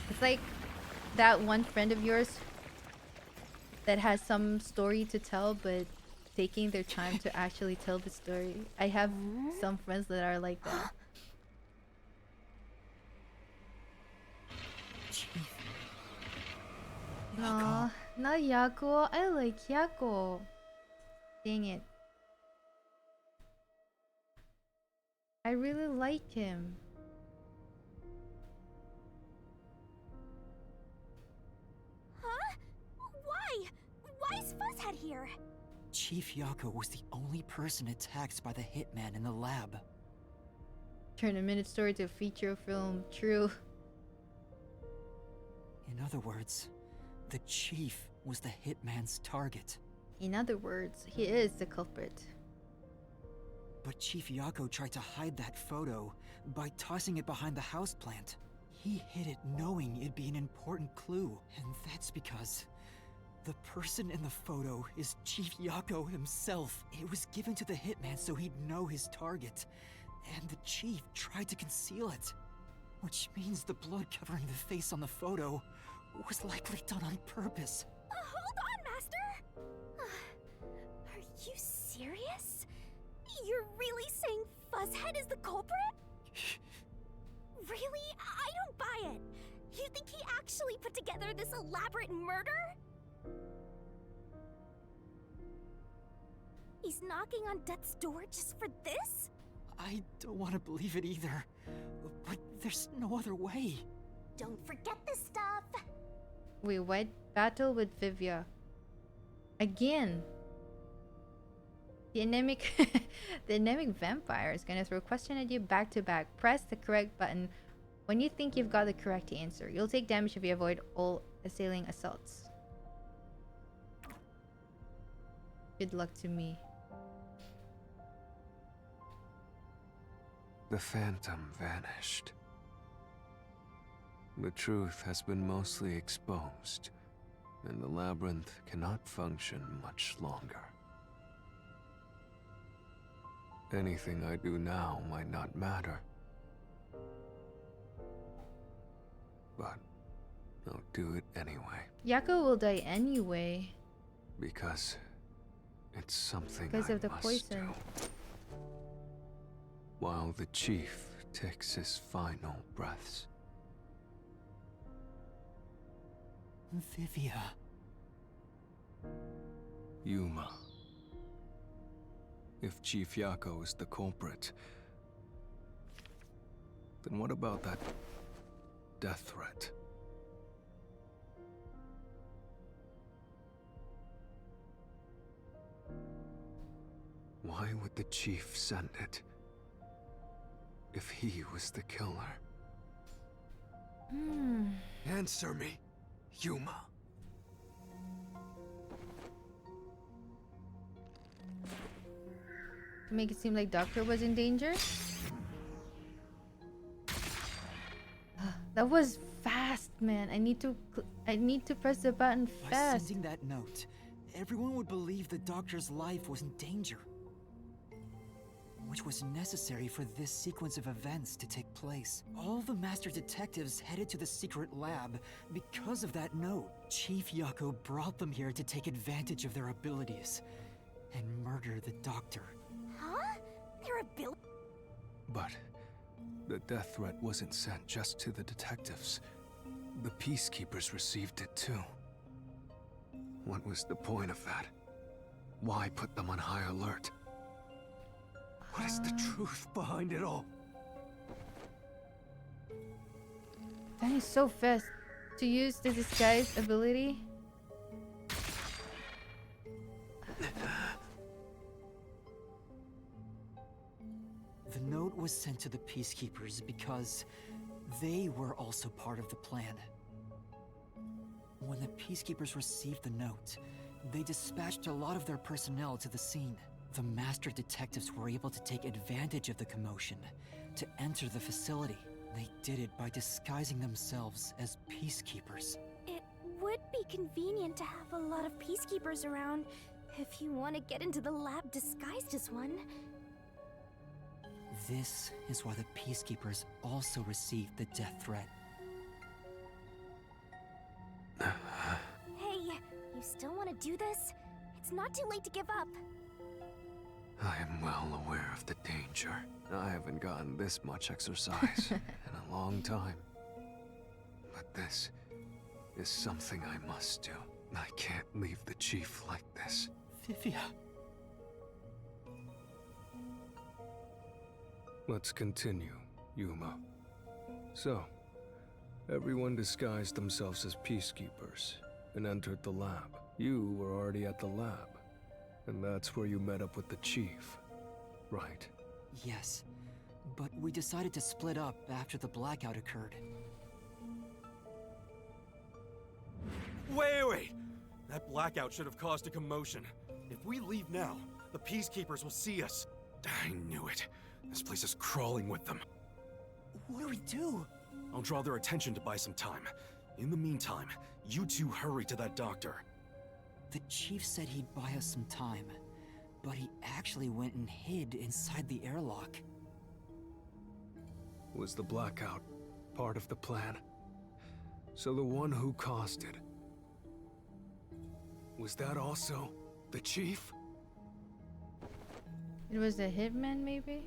It's like that one friend of yours that has some story to tell, but taking their time to actually tell the story. I have some friends that are like that. Aw, not Yakuo. I like Yakuo. Dang it. I really like him. Huh? Why? Why is Fuzzhead here? Chief Yako was the only person attacked by the hitman in the lab. Turn a minute story to a feature film. True. In other words, the chief was the hitman's target. In other words, he is the culprit. But Chief Yako tried to hide that photo by tossing it behind the houseplant. He hid it knowing it'd be an important clue, and that's because the person in the photo is Chief Yako himself. It was given to the hitman so he'd know his target, and the chief tried to conceal it. Which means the blood covering the face on the photo was likely done on purpose. Hold on, Master! Are you serious? You're really saying Fuzzhead is the culprit? Really? I don't buy quiet! You think he actually put together this elaborate murder? He's knocking on death's door just for this? I don't want to believe it either, but there's no other way. Don't forget this stuff! Wait, what? Battle with Vivia. Again. The anemic the anemic vampire is gonna throw a question at you back to back. Press the correct button when you think you've got the correct answer. You'll take damage if you avoid all assailing assaults. Good luck to me. The phantom vanished. The truth has been mostly exposed, and the labyrinth cannot function much longer. Anything I do now might not matter, but I'll do it anyway. Yako will die anyway. Because it's something Because I of the must poison. do. While the chief takes his final breaths. Vivia. Yuma. If Chief Yako is the culprit, then what about that death threat? Why would the chief send it? If he was the killer? Answer me, Yuma. To make it seem like Doctor was in danger. That was fast, man. I need to press the button By fast. sending that note, everyone would believe the doctor's life was in danger, which was necessary for this sequence of events to take place. All the master detectives headed to the secret lab because of that note. Chief Yako brought them here to take advantage of their abilities and murder the doctor. Huh? Their ability? But the death threat wasn't sent just to the detectives. The peacekeepers received it too. What was the point of that? Why put them on high alert? What is the truth behind it all? That is so fast. To use the disguise ability. The note was sent to the peacekeepers because they were also part of the plan. When the peacekeepers received the note, they dispatched a lot of their personnel to the scene. The master detectives were able to take advantage of the commotion to enter the facility. They did it by disguising themselves as peacekeepers. It would be convenient to have a lot of peacekeepers around if you want to get into the lab disguised as one. This is why the peacekeepers also received the death threat. Hey, you still want to do this? It's not too late to give up. I am well aware of the danger. I haven't gotten this much exercise in a long time. But this is something I must do. I can't leave the chief like this. Vivia. Let's continue, Yuma. So, everyone disguised themselves as peacekeepers and entered the lab. You were already at the lab, and that's where you met up with the chief, right? Yes, but we decided to split up after the blackout occurred. Wait! That blackout should have caused a commotion. If we leave now, the peacekeepers will see us. I knew it. This place is crawling with them. What do we do? I'll draw their attention to buy some time. In the meantime, you two hurry to that doctor. The chief said he'd buy us some time, but he actually went and hid inside the airlock. Was the blackout part of the plan? So the one who caused it, was that also the chief? It was a hitman, maybe?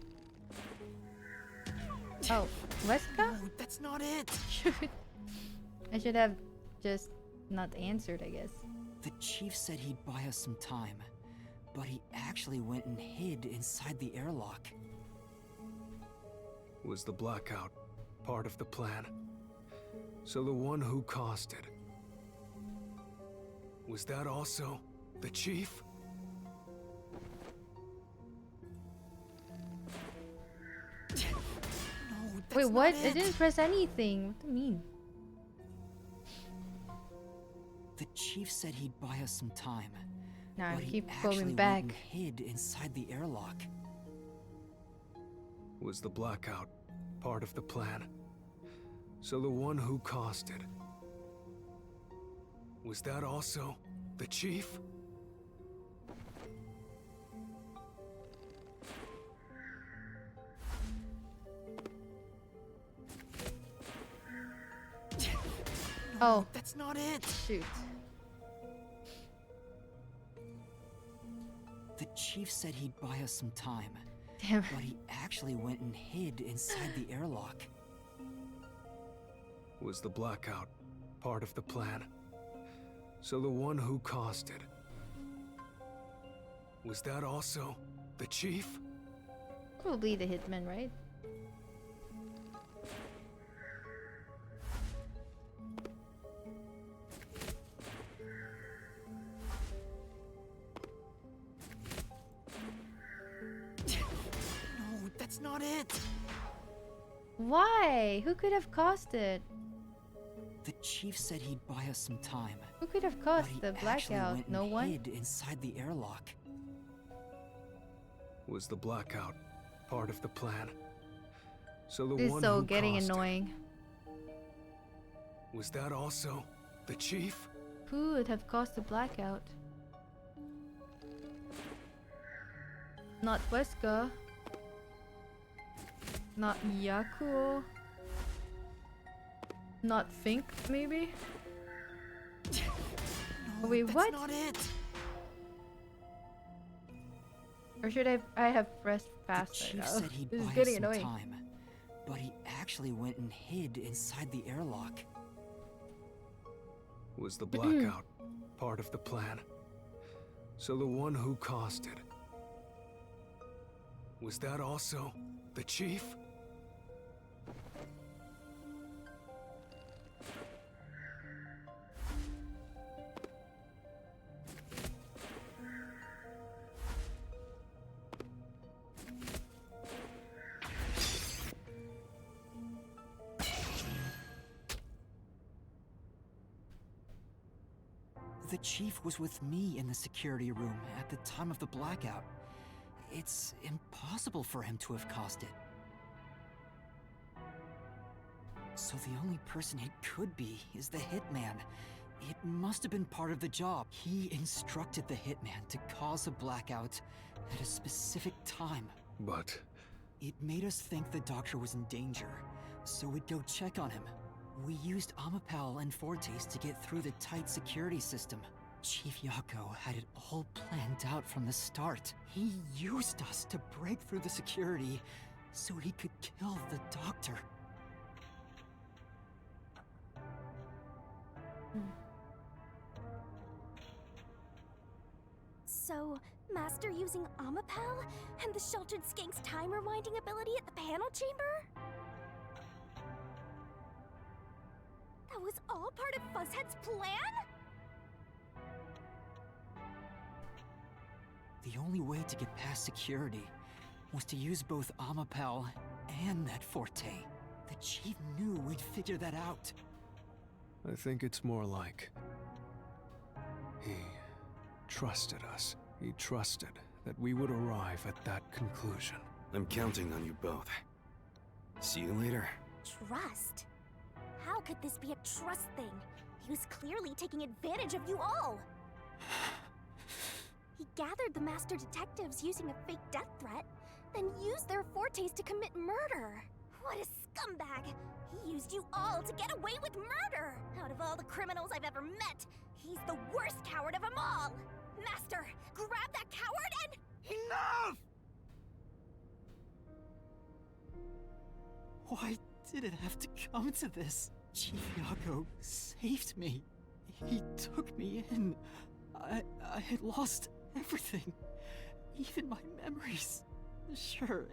Oh, Weska? No, that's not it. I should have just not answered, I guess. The chief said he'd buy us some time, but he actually went and hid inside the airlock. Was the blackout part of the plan? So the one who caused it, was that also the chief? Wait, what? I didn't press anything. What do you mean? The chief said he'd buy us some time. Nah, but keep he actually going went back. and hid inside the airlock. Was the blackout part of the plan? So the one who caused it, was that also the chief? Oh, that's not it. Shoot. The chief said he'd buy us some time. Damn. But he actually went and hid inside the airlock. Was the blackout part of the plan? So the one who caused it, was that also the chief? Probably the hitman, right? No, that's not it. Why? Who could have caused it? The chief said he'd buy us some time. Who could have but caused he the actually blackout? went No and one? hid inside the airlock. Was the blackout part of the plan? So the This is one so who getting caused it, annoying. was that also the chief? Who would have caused the blackout? Not Weska. Not Yakuo. Not Fink, maybe? No, Wait, that's what? not it. Or should I have pressed faster? The chief now? said he'd This is buy us getting some annoying. time, but he actually went and hid inside the airlock. Was the blackout part of the plan? So the one who caused it, was that also the chief? The chief was with me in the security room at the time of the blackout. It's impossible for him to have caused it. So the only person it could be is the hitman. It must have been part of the job. He instructed the hitman to cause a blackout at a specific time. But It made us think the doctor was in danger, so we'd go check on him. We used Amapal and Fortes to get through the tight security system. Chief Yako had it all planned out from the start. He used us to break through the security so he could kill the doctor. So, Master using Amapal and the Sheltered Skank's time rewinding ability at the panel chamber? That was all part of Fuzzhead's plan? The only way to get past security was to use both Amapal and that Forte. The chief knew we'd figure that out. I think it's more like he trusted us. He trusted that we would arrive at that conclusion. I'm counting on you both. See you later. Trust? How could this be a trust thing? He was clearly taking advantage of you all. He gathered the master detectives using a fake death threat, then used their fortes to commit murder. What a scumbag! He used you all to get away with murder! Out of all the criminals I've ever met, he's the worst coward of them all! Master, grab that coward and... Enough! Why did it have to come to this? Chief Yago saved me. He took me in. I had lost everything. Even my memories. Sure,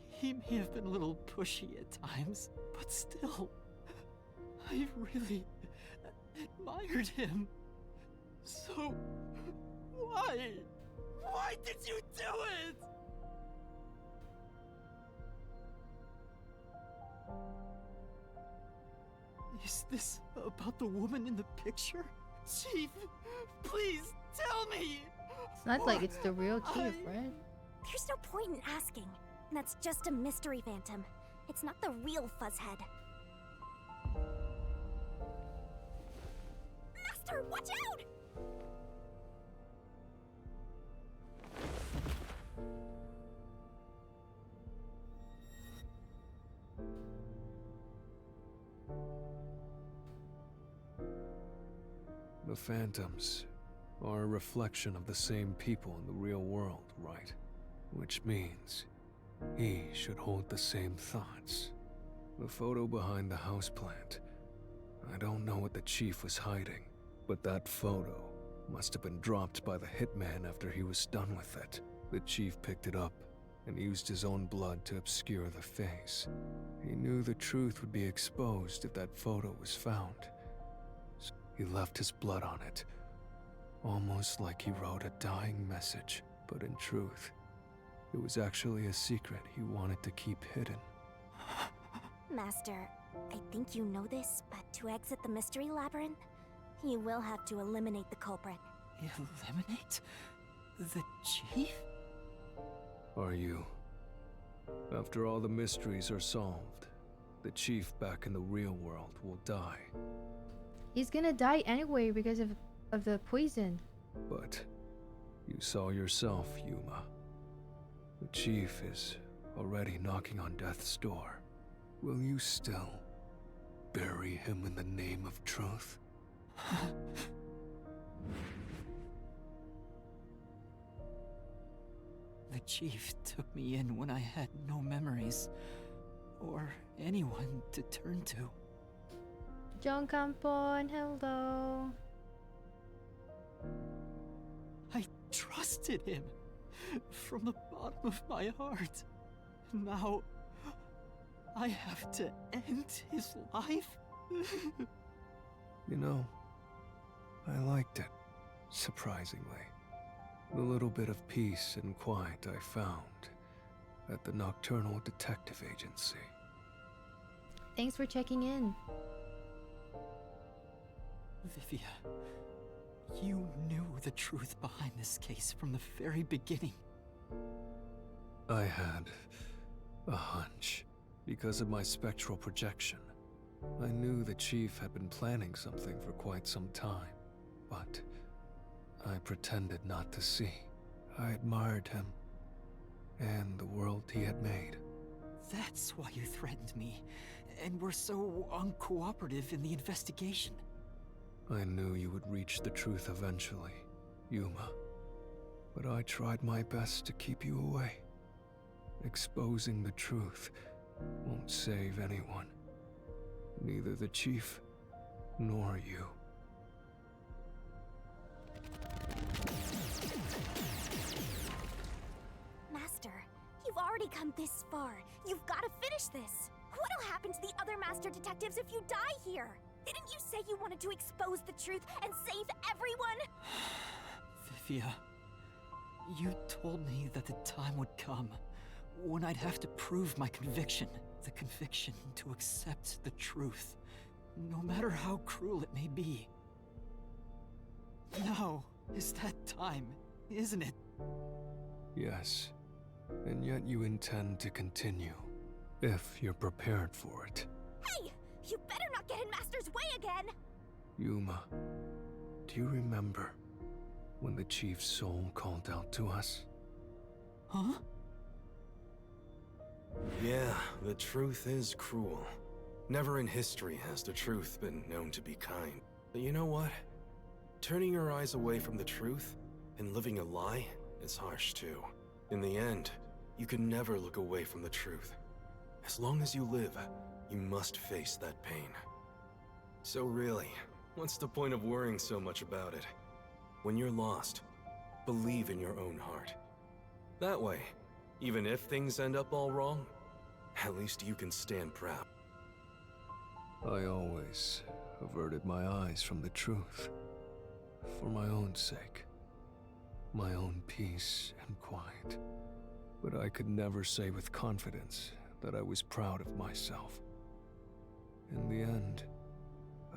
he may have been a little pushy at times, but still, I really admired him. So, why? Why did you do it? Is this about the woman in the picture? Chief, please tell me! It's not like it's the real Chief, right? There's no point in asking. That's just a mystery phantom. It's not the real Fuzzhead. Master, watch out! The phantoms are a reflection of the same people in the real world, right? Which means he should hold the same thoughts. The photo behind the houseplant. I don't know what the Chief was hiding, but that photo must have been dropped by the hitman after he was done with it. The Chief picked it up and used his own blood to obscure the face. He knew the truth would be exposed if that photo was found. So he left his blood on it, almost like he wrote a dying message, but in truth, it was actually a secret he wanted to keep hidden. Master, I think you know this, but to exit the mystery labyrinth, you will have to eliminate the culprit. Eliminate? The Chief? Are you? After all the mysteries are solved, the Chief back in the real world will die. He's gonna die anyway because of the poison. But you saw yourself, Yuma. The Chief is already knocking on death's door. Will you still bury him in the name of truth? The Chief took me in when I had no memories, or anyone to turn to. John Campon, hello. I trusted him from the bottom of my heart. Now, I have to end his life? You know, I liked it, surprisingly. The little bit of peace and quiet I found at the Nocturnal Detective Agency. Thanks for checking in. Vivia, you knew the truth behind this case from the very beginning. I had a hunch. Because of my spectral projection, I knew the Chief had been planning something for quite some time, but I pretended not to see. I admired him and the world he had made. That's why you threatened me, and were so uncooperative in the investigation. I knew you would reach the truth eventually, Yuma. But I tried my best to keep you away. Exposing the truth won't save anyone. Neither the Chief nor you. Master, you've already come this far. You've got to finish this. What'll happen to the other Master Detectives if you die here? Didn't you say you wanted to expose the truth and save everyone? Vivia, you told me that the time would come when I'd have to prove my conviction. The conviction to accept the truth, no matter how cruel it may be. Now is that time, isn't it? Yes, and yet you intend to continue, if you're prepared for it. Hey! You better not get in Master's way again! Yuma, do you remember when the Chief's soul called out to us? Huh? Yeah, the truth is cruel. Never in history has the truth been known to be kind. But you know what? Turning your eyes away from the truth and living a lie is harsh too. In the end, you can never look away from the truth. As long as you live, you must face that pain. So really, what's the point of worrying so much about it? When you're lost, believe in your own heart. That way, even if things end up all wrong, at least you can stand proud. I always averted my eyes from the truth. For my own sake. My own peace and quiet. But I could never say with confidence that I was proud of myself. In the end,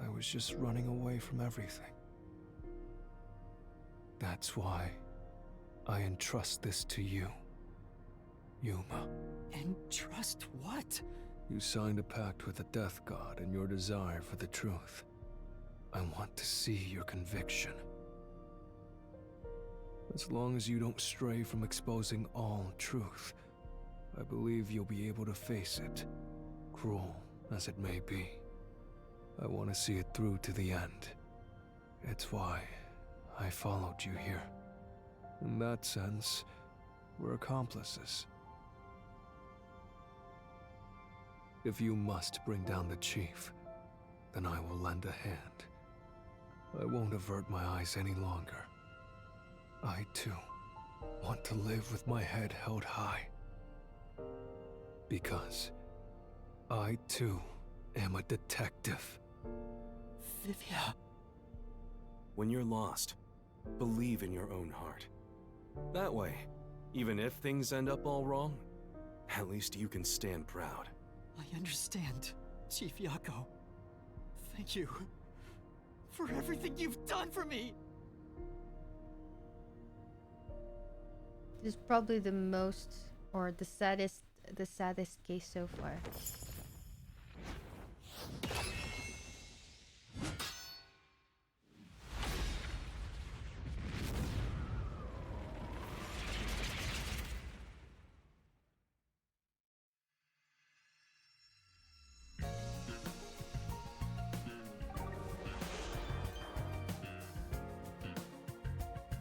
I was just running away from everything. That's why I entrust this to you, Yuma. Entrust what? You signed a pact with the Death God in your desire for the truth. I want to see your conviction. As long as you don't stray from exposing all truth, I believe you'll be able to face it, cruel as it may be. I want to see it through to the end. It's why I followed you here. In that sense, we're accomplices. If you must bring down the chief, then I will lend a hand. I won't avert my eyes any longer. I, too, want to live with my head held high. Because I, too, am a detective. Vivia. When you're lost, believe in your own heart. That way, even if things end up all wrong, at least you can stand proud. I understand, Chief Yako. Thank you for everything you've done for me. This is probably the most, or the saddest case so far.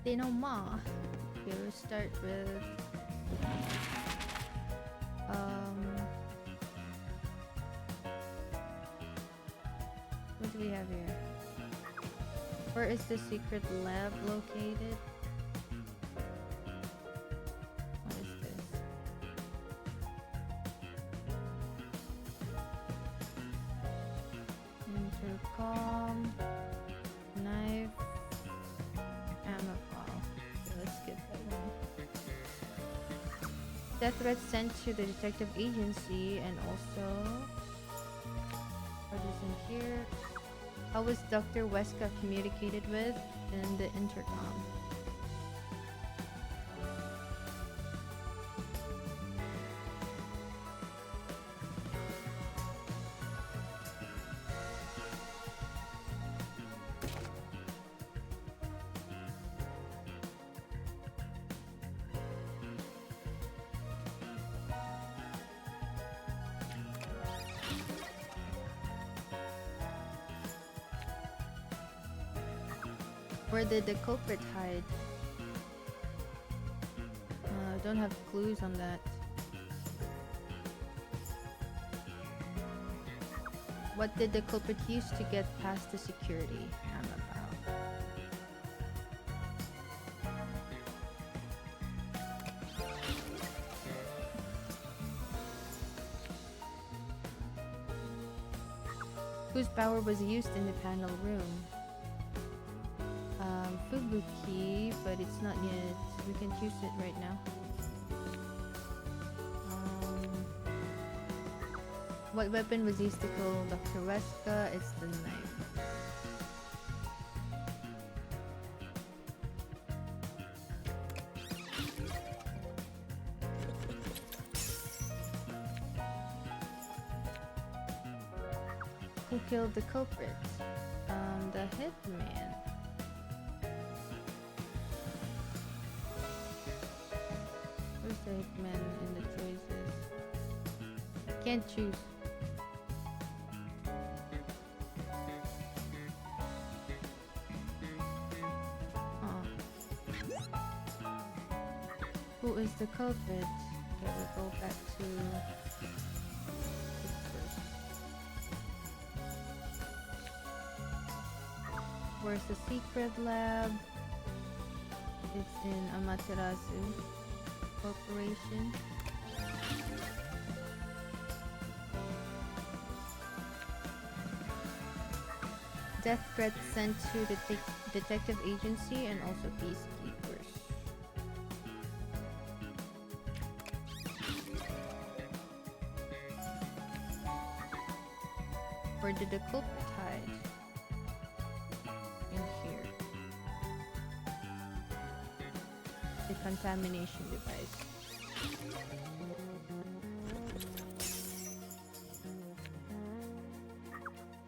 Denouement. Okay, we'll start with what do we have here? Where is the secret lab located? What is this? Intercom, knife, ammo file. Okay, let's get that one. Death threats sent to the detective agency, and also what is in here? How was Dr. Weska communicated with in the intercom? Where did the culprit hide? I don't have clues on that. What did the culprit use to get past the security? Whose power was used in the panel room? Fubuki, but it's not yet. We can choose it right now. What weapon was used to kill Dr. Weska? It's the knife. Who killed the culprit? The hitman. Where's the hitman in the choices? Can't choose. Who is the culprit? Okay, we'll go back to Where's the secret lab? It's in Amaterasu Corporation. Death threats sent to the detective agency and also peacekeepers. Where did the culprit hide? In here. The contamination device.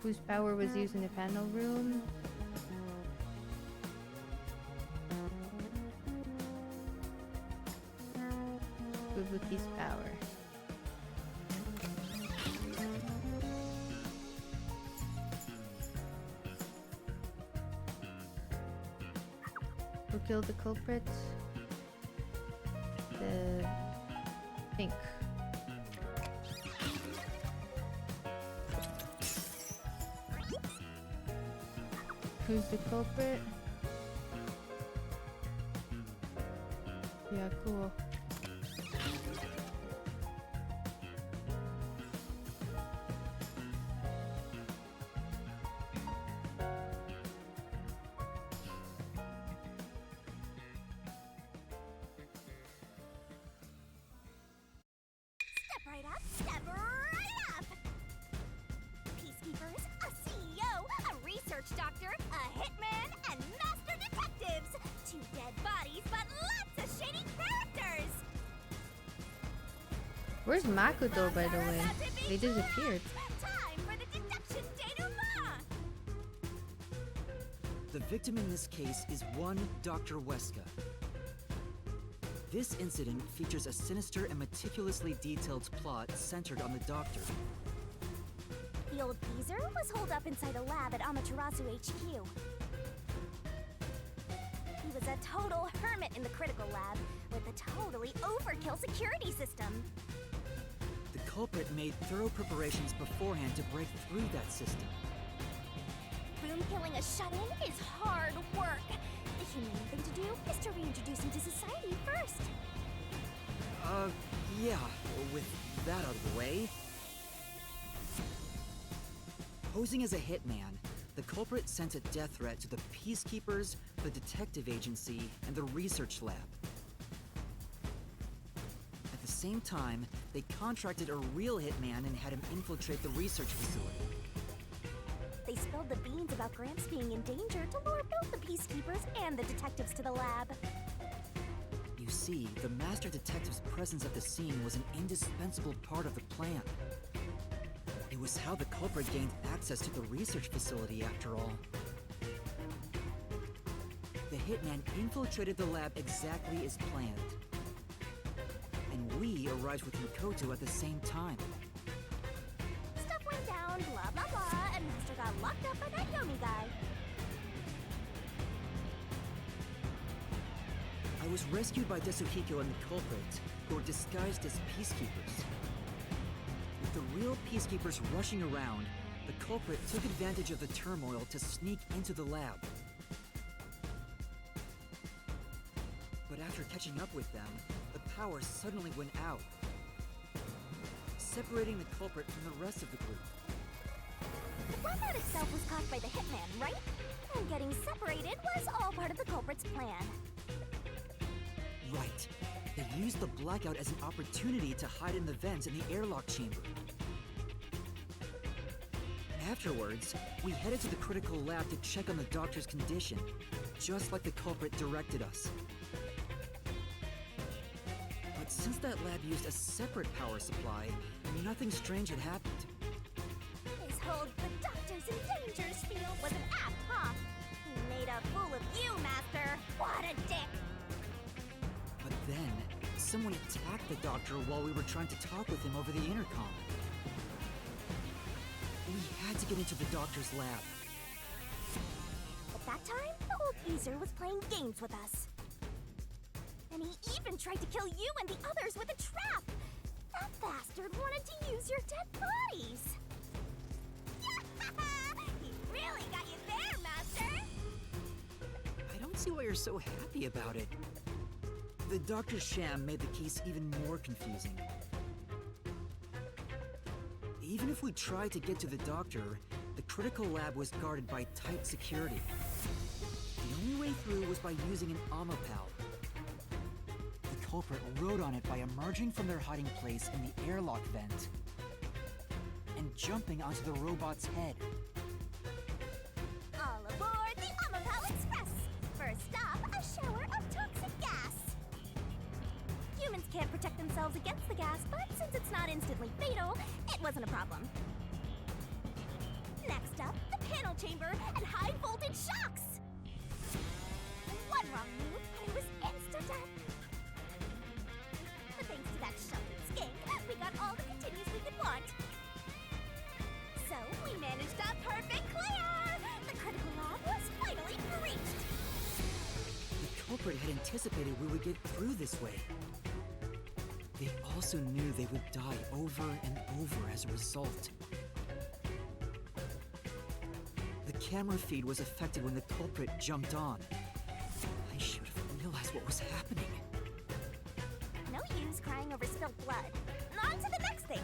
Whose power was used in the panel room? Fubuki's power. Who killed the culprit? The Pink. Who's the culprit? Yeah, cool. Step right up, step right up! Peacekeepers, a CEO, a research doctor, a hitman, and master detectives! 2 dead bodies, but lots of shady characters! Where's Makoto, by the way? They disappeared. Time for the deduction denouement! The victim in this case is one Dr. Weska. This incident features a sinister and meticulously detailed plot centered on the doctor. The old geezer was holed up inside a lab at Amaterasu HQ. He was a total hermit in the critical lab, with a totally overkill security system. The culprit made thorough preparations beforehand to break through that system. Boom killing a shut-in is hard work. The humane thing to do is to reintroduce him to society first. Yeah, with that out of the way. Posing as a hitman, the culprit sent a death threat to the Peacekeepers, the detective agency, and the research lab. At the same time, they contracted a real hitman and had him infiltrate the research facility. They spilled the beans about Gramps being in danger to lure both the Peacekeepers and the detectives to the lab. You see, the master detective's presence at the scene was an indispensable part of the plan. It was how the culprit gained access to the research facility, after all. The hitman infiltrated the lab exactly as planned. And we arrived with Makoto at the same time. Stuff went down, blah blah blah, and Master got locked up by that Yomi guy. I was rescued by Desuhiko and the culprit, who were disguised as peacekeepers. With the real peacekeepers rushing around, the culprit took advantage of the turmoil to sneak into the lab. But after catching up with them, the power suddenly went out, separating the culprit from the rest of the group. The blackout itself was caused by the hitman, right? And getting separated was all part of the culprit's plan. Right. They used the blackout as an opportunity to hide in the vents in the airlock chamber. Afterwards, we headed to the critical lab to check on the doctor's condition, just like the culprit directed us. But since that lab used a separate power supply, nothing strange had happened. His whole "the doctor's in danger" spiel was an act, huh? He made a fool of you, Master! What a dick! But then, someone attacked the doctor while we were trying to talk with him over the intercom. We had to get into the doctor's lab. At that time, the old geezer was playing games with us. And he even tried to kill you and the others with a trap! That bastard wanted to use your dead bodies! He really got you there, Master! see why you're so happy about it. The Doctor's sham made the case even more confusing. Even if we tried to get to the Doctor, the critical lab was guarded by tight security. The only way through was by using an Omapal. The culprit rode on it by emerging from their hiding place in the airlock vent and jumping onto the robot's head. All aboard the Omapal Express! First stop, a shower of toxic gas! Humans can't protect themselves against the gas, but since it's not instantly fatal, it wasn't a problem. Next up, the panel chamber and high voltage shocks! One wrong move, and it was insta-death! But thanks to that sheltered skink, we got all the continues we could want. So, we managed a perfect clear! The critical lab was finally breached! The culprit had anticipated we would get through this way. They also knew they would die over and over as a result. The camera feed was affected when the culprit jumped on. I should have realized what was happening. No use crying over spilled blood. On to the next thing!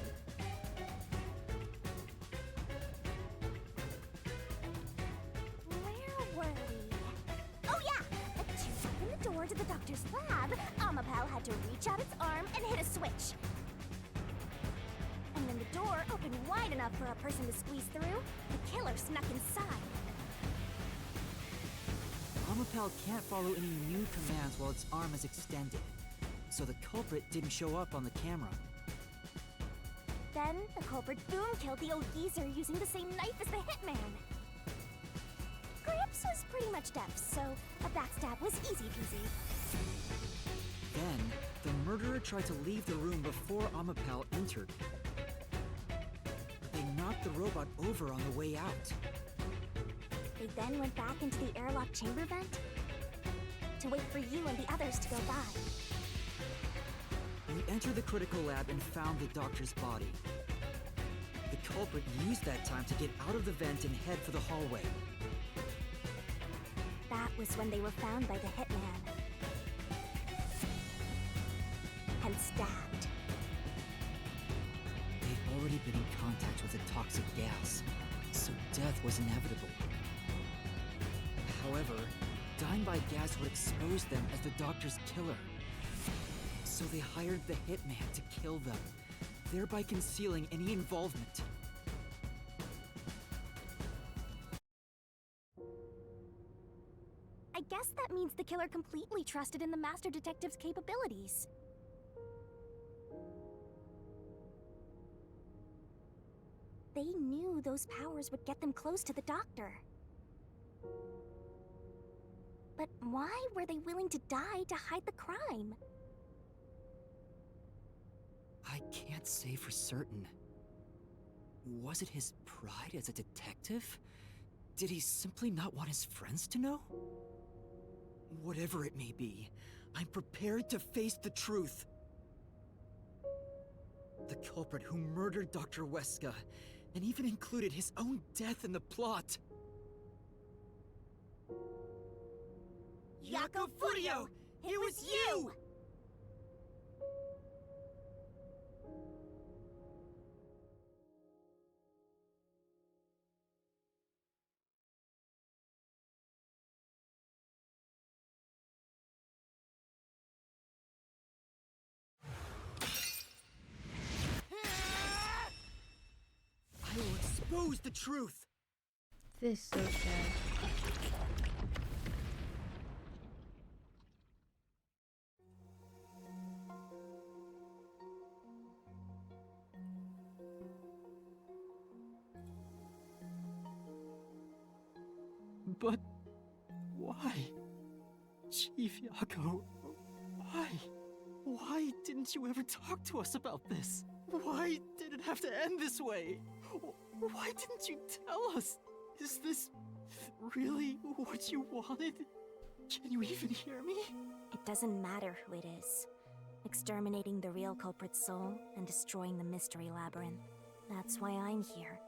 Where were we? Oh yeah! To open the door to the Doctor's lab, Omapal had to reach out its arm and hit a switch. And when the door opened wide enough for a person to squeeze through, the killer snuck inside. Omapal can't follow any new commands while its arm is extended, so the culprit didn't show up on the camera. Then, the culprit boom killed the old geezer using the same knife as the hitman. Gramps was pretty much deaf, so a backstab was easy peasy. Then, the murderer tried to leave the room before Omapal entered. But they knocked the robot over on the way out. They then went back into the airlock chamber vent to wait for you and the others to go by. We entered the critical lab and found the Doctor's body. The culprit used that time to get out of the vent and head for the hallway. That was when they were found by the hitman. And stabbed. They'd already been in contact with a toxic gas, so death was inevitable. However, dying by gas would expose them as the Doctor's killer. So they hired the hitman to kill them, thereby concealing any involvement. I guess that means the killer completely trusted in the Master Detective's capabilities. They knew those powers would get them close to the Doctor. But why were they willing to die to hide the crime? I can't say for certain. Was it his pride as a detective? Did he simply not want his friends to know? Whatever it may be, I'm prepared to face the truth. The culprit who murdered Dr. Weska, and even included his own death in the plot. Jaco Furio! It was you! I will expose the truth! This is so sad. But why? Chief Jaco, why? Why didn't you ever talk to us about this? Why did it have to end this way? Why didn't you tell us? Is this really what you wanted? Can you even hear me? It doesn't matter who it is. Exterminating the real culprit's soul and destroying the mystery labyrinth. That's why I'm here.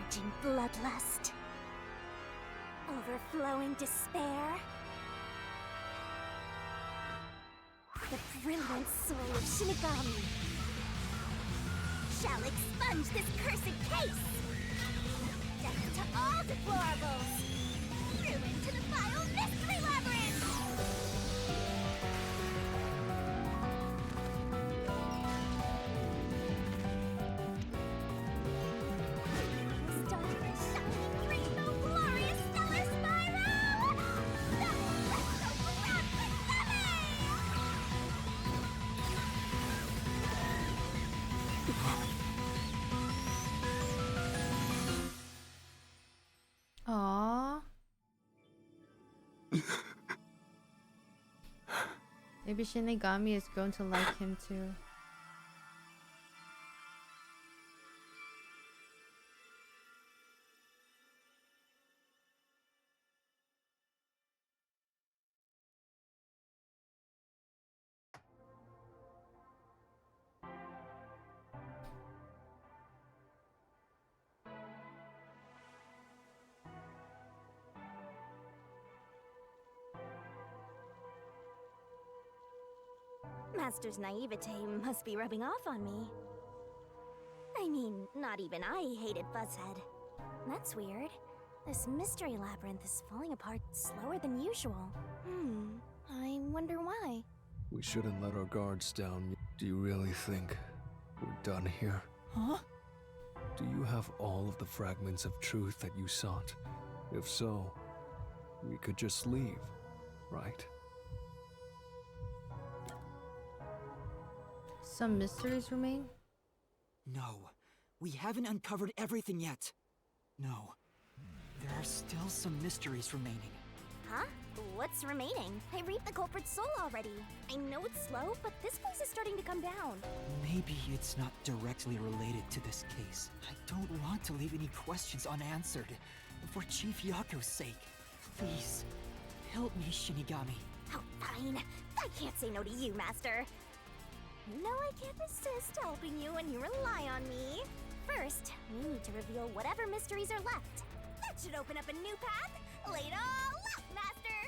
raging bloodlust, overflowing despair. The brilliant soul of Shinigami shall expunge this cursed case. Death to all deplorables. Ruin to the vile mystery labyrinth. Start the shining rainbow glorious stellar spiral. The retrographic Aww. Maybe Shinigami is going to like him too. Master's naivete must be rubbing off on me. I mean, not even I hated Buzzhead. That's weird. This mystery labyrinth is falling apart slower than usual. I wonder why. We shouldn't let our guards down. Do you really think we're done here? Huh? Do you have all of the fragments of truth that you sought? If so, we could just leave, right? Some mysteries remain? No, we haven't uncovered everything yet. No, there are still some mysteries remaining. Huh? What's remaining? I reaped the culprit's soul already. I know it's slow, but this place is starting to come down. Maybe it's not directly related to this case. I don't want to leave any questions unanswered. For Chief Yako's sake, please, help me, Shinigami. Oh, fine. I can't say no to you, Master. No, I can't resist helping you when you rely on me. First, we need to reveal whatever mysteries are left. That should open up a new path. Lay it all out, Master!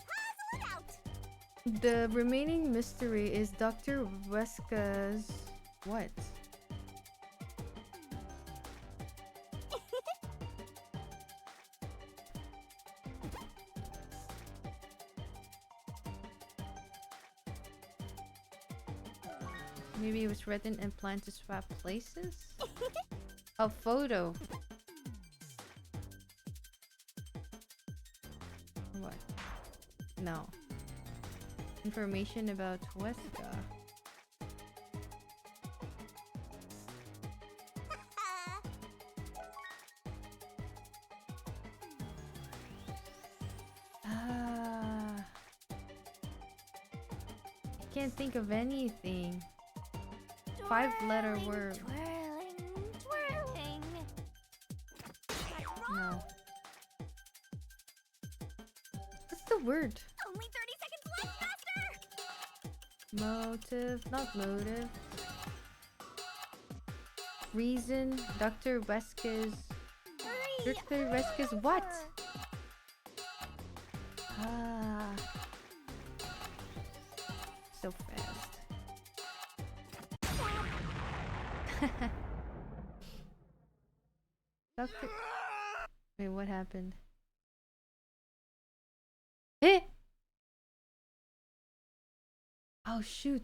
Puzzle it out! The remaining mystery is Dr. Weska's... what? Maybe it was written and planned to swap places? A photo. What? No. Information about Weska. I can't think of anything. 5-letter word. Twirling, twirling. No. What's the word? Only 30 seconds left, Master! Motive, not motive. Reason, Dr. Weska's... Dr. Weska's what? Ah. So fast. Doctor... Wait, what happened? Eh? Oh shoot.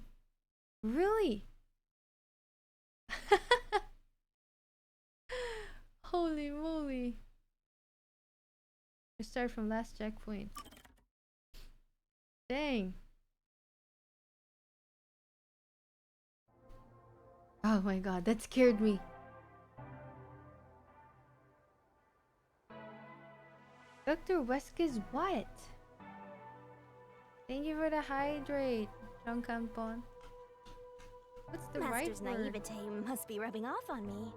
Really? Holy moly. We start from last checkpoint. Dang. Oh my god, that scared me. Dr. Weska's what? Thank you for the hydrate, Chongkampon. What's the Master's right word? naivete must be rubbing off on me.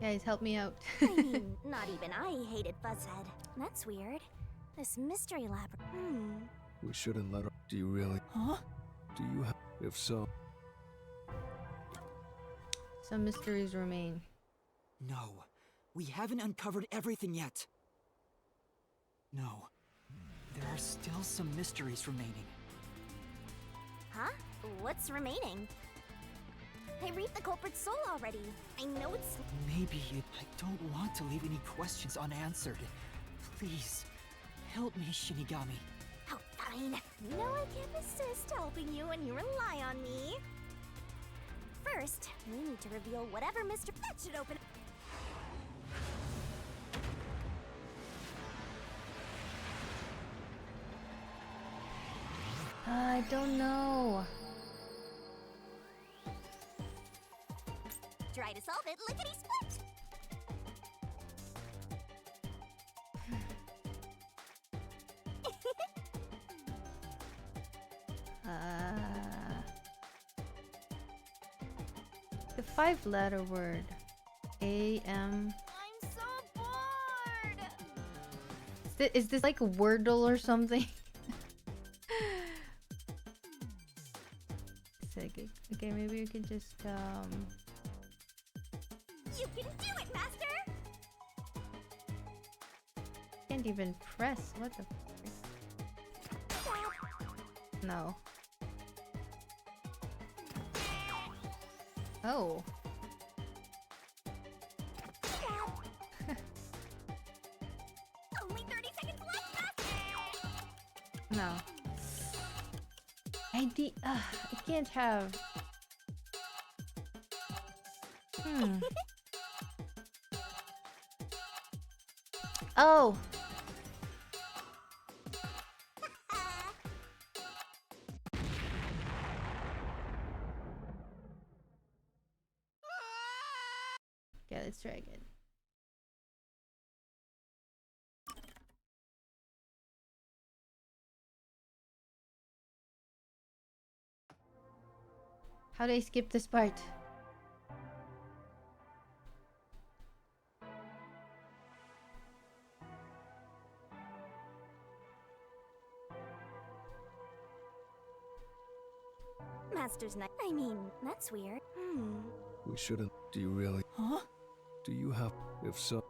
Guys, help me out. I mean, not even I hated Fuzzhead. That's weird. This mystery lab. We shouldn't let her. Do you really? Huh? Do you have? If so. Some mysteries remain. No, we haven't uncovered everything yet. No, there are still some mysteries remaining. Huh? What's remaining? I reaped the culprit's soul already. I know it's... Maybe I don't want to leave any questions unanswered. Please, help me, Shinigami. Oh, fine. You know I can't resist helping you when you rely on me. First, we need to reveal whatever Mr. That should open... I don't know. Try to solve it, lickety-split! The 5-letter word. A-M... I'm so bored! Is this like a Wordle or something? Okay, maybe we can just, You can do it, Master! Can't even press. What the frick? No. Oh. Only 30 seconds left, Master! No. I can't have... Oh! Okay, let's try again. How do I skip this part? Master's not. I mean, that's weird. We shouldn't. Do you really? Huh? Do you have? If so.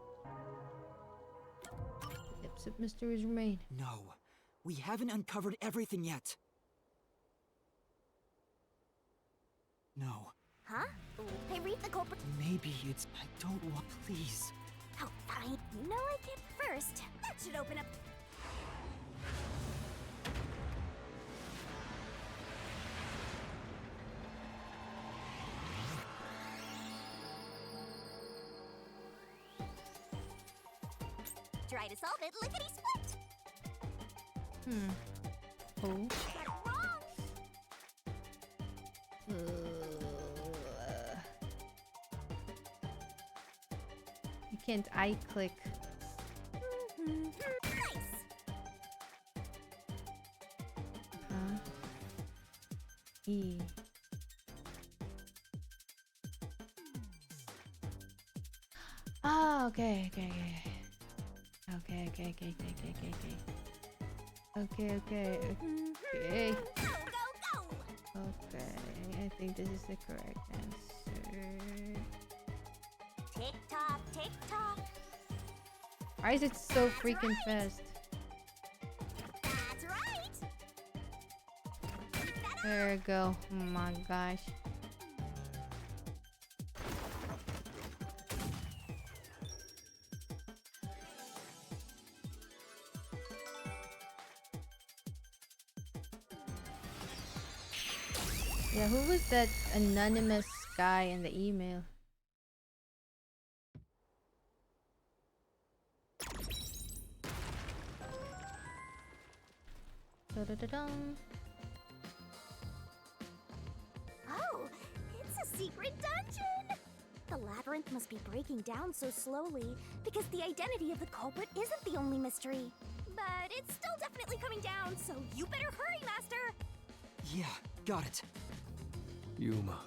Except mysteries remain. No, we haven't uncovered everything yet. No. Huh? I reaped the culprit. Maybe it's... I don't want... Please. Oh, fine. You know I can't. First, that should open up. Try to solve it, lickety-split! Oh. Got it wrong! Can't I click? Nice! E. Ah, okay. Okay. Go, go, go! Okay, I think this is the correct answer. Tick tock, tick tock. Why is it so freaking fast? That's right. There we go. Oh my gosh. Yeah, who was that anonymous guy in the email? Da-da-da-dum. Oh, it's a secret dungeon! The labyrinth must be breaking down so slowly because the identity of the culprit isn't the only mystery. But it's still definitely coming down, so you better hurry, Master! Yeah, got it. Yuma,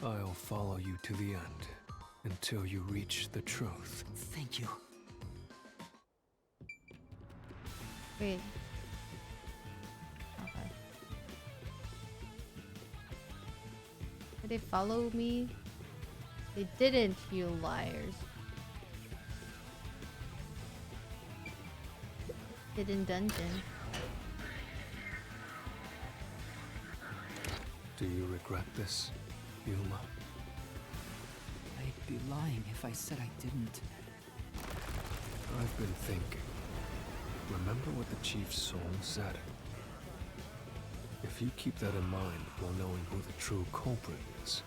I'll follow you to the end. until you reach the truth. Thank you. Wait. Okay. Did they follow me? They didn't, you liars. Hidden dungeon. Do you regret this, Yuma? I'd be lying if I said I didn't. I've been thinking. Remember what the Chief's soul said? If you keep that in mind while knowing who the true culprit is,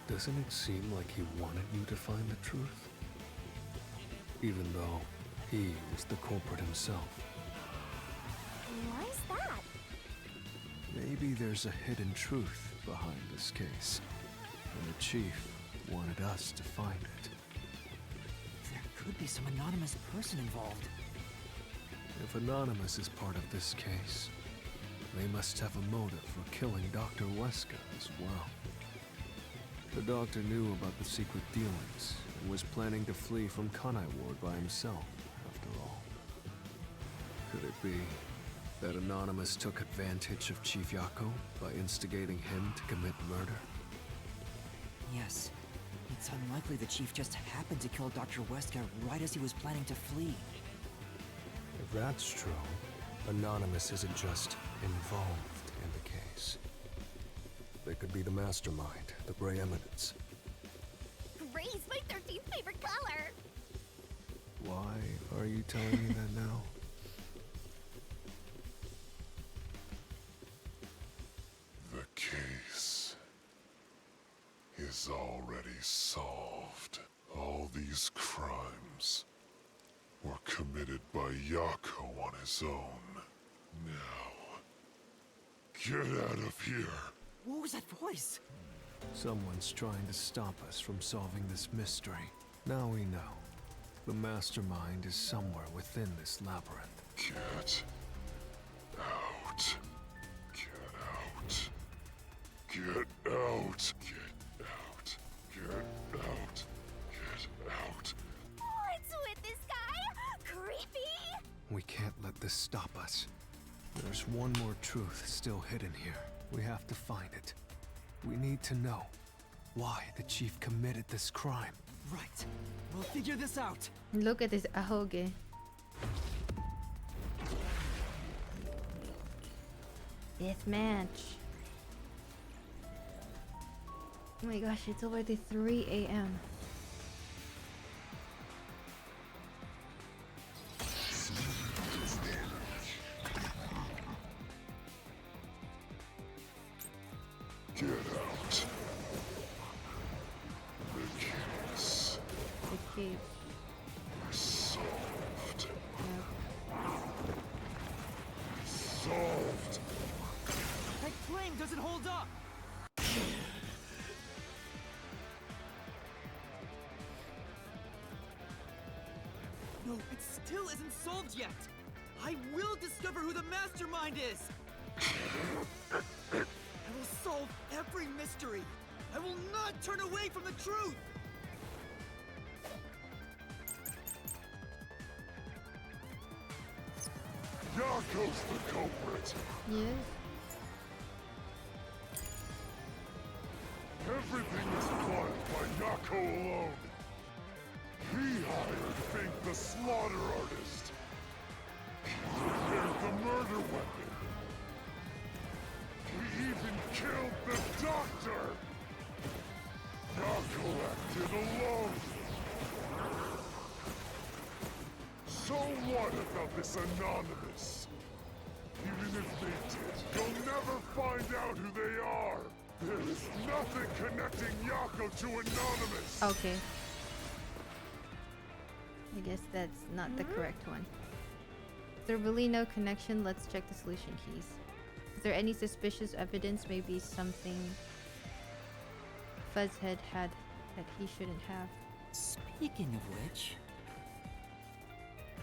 doesn't it seem like he wanted you to find the truth? Even though he was the culprit himself. Why is that? Maybe there's a hidden truth behind this case, and the Chief wanted us to find it. There could be some anonymous person involved. If Anonymous is part of this case, they must have a motive for killing Dr. Weska as well. The doctor knew about the secret dealings and was planning to flee from Kanai Ward by himself, after all. Could it be that Anonymous took advantage of Chief Yako by instigating him to commit murder? Yes. It's unlikely the Chief just happened to kill Dr. Weska right as he was planning to flee. If that's true, Anonymous isn't just involved in the case. They could be the mastermind, the Grey Eminence. Gray's my 13th favorite color. Why are you telling me that now? The case is already solved. All these crimes were committed by Yako on his own. Now, get out of here. What was that voice? Someone's trying to stop us from solving this mystery. Now we know. The mastermind is somewhere within this labyrinth. Get out. Get out. Get out. Get out. Get out. Get out. What's with this guy? Creepy? We can't let this stop us. There's one more truth still hidden here. We have to find it. We need to know why the Chief committed this crime. Right. We'll figure this out. Look at this ahoge. Deathmatch. Oh my gosh, it's already 3 a.m. Get out. The case The cave. is solved. Yep. Solved. That claim doesn't hold up! No, it still isn't solved yet! I will discover who the mastermind is! I will solve every mystery! I will not turn away from the truth! Yako's the culprit. Yes. Everything was planned by Yako alone. He hired Fink the slaughter artist. He prepared the murder weapon. He even killed the doctor. Yako acted alone. So what about this Anonymous? Even if they did, you'll never find out who they are. There is nothing connecting Yako to Anonymous. Okay. I guess that's not the correct one. Is there really no connection? Let's check the solution keys. Is there any suspicious evidence? Maybe something Fuzzhead had that he shouldn't have. Speaking of which...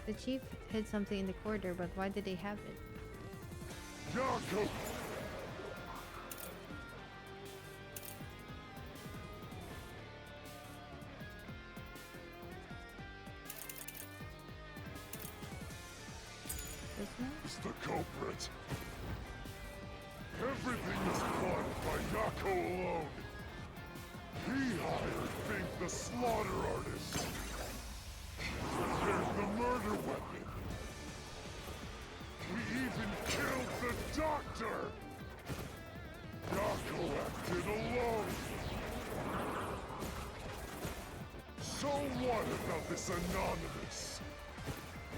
The Chief hid something in the corridor, but why did they have it? Yako! is the culprit. Everything is caused by Yako alone. He hired Fink the slaughter artist. There's the murder weapon. He even killed the doctor. Yako acted alone. So what about this Anonymous?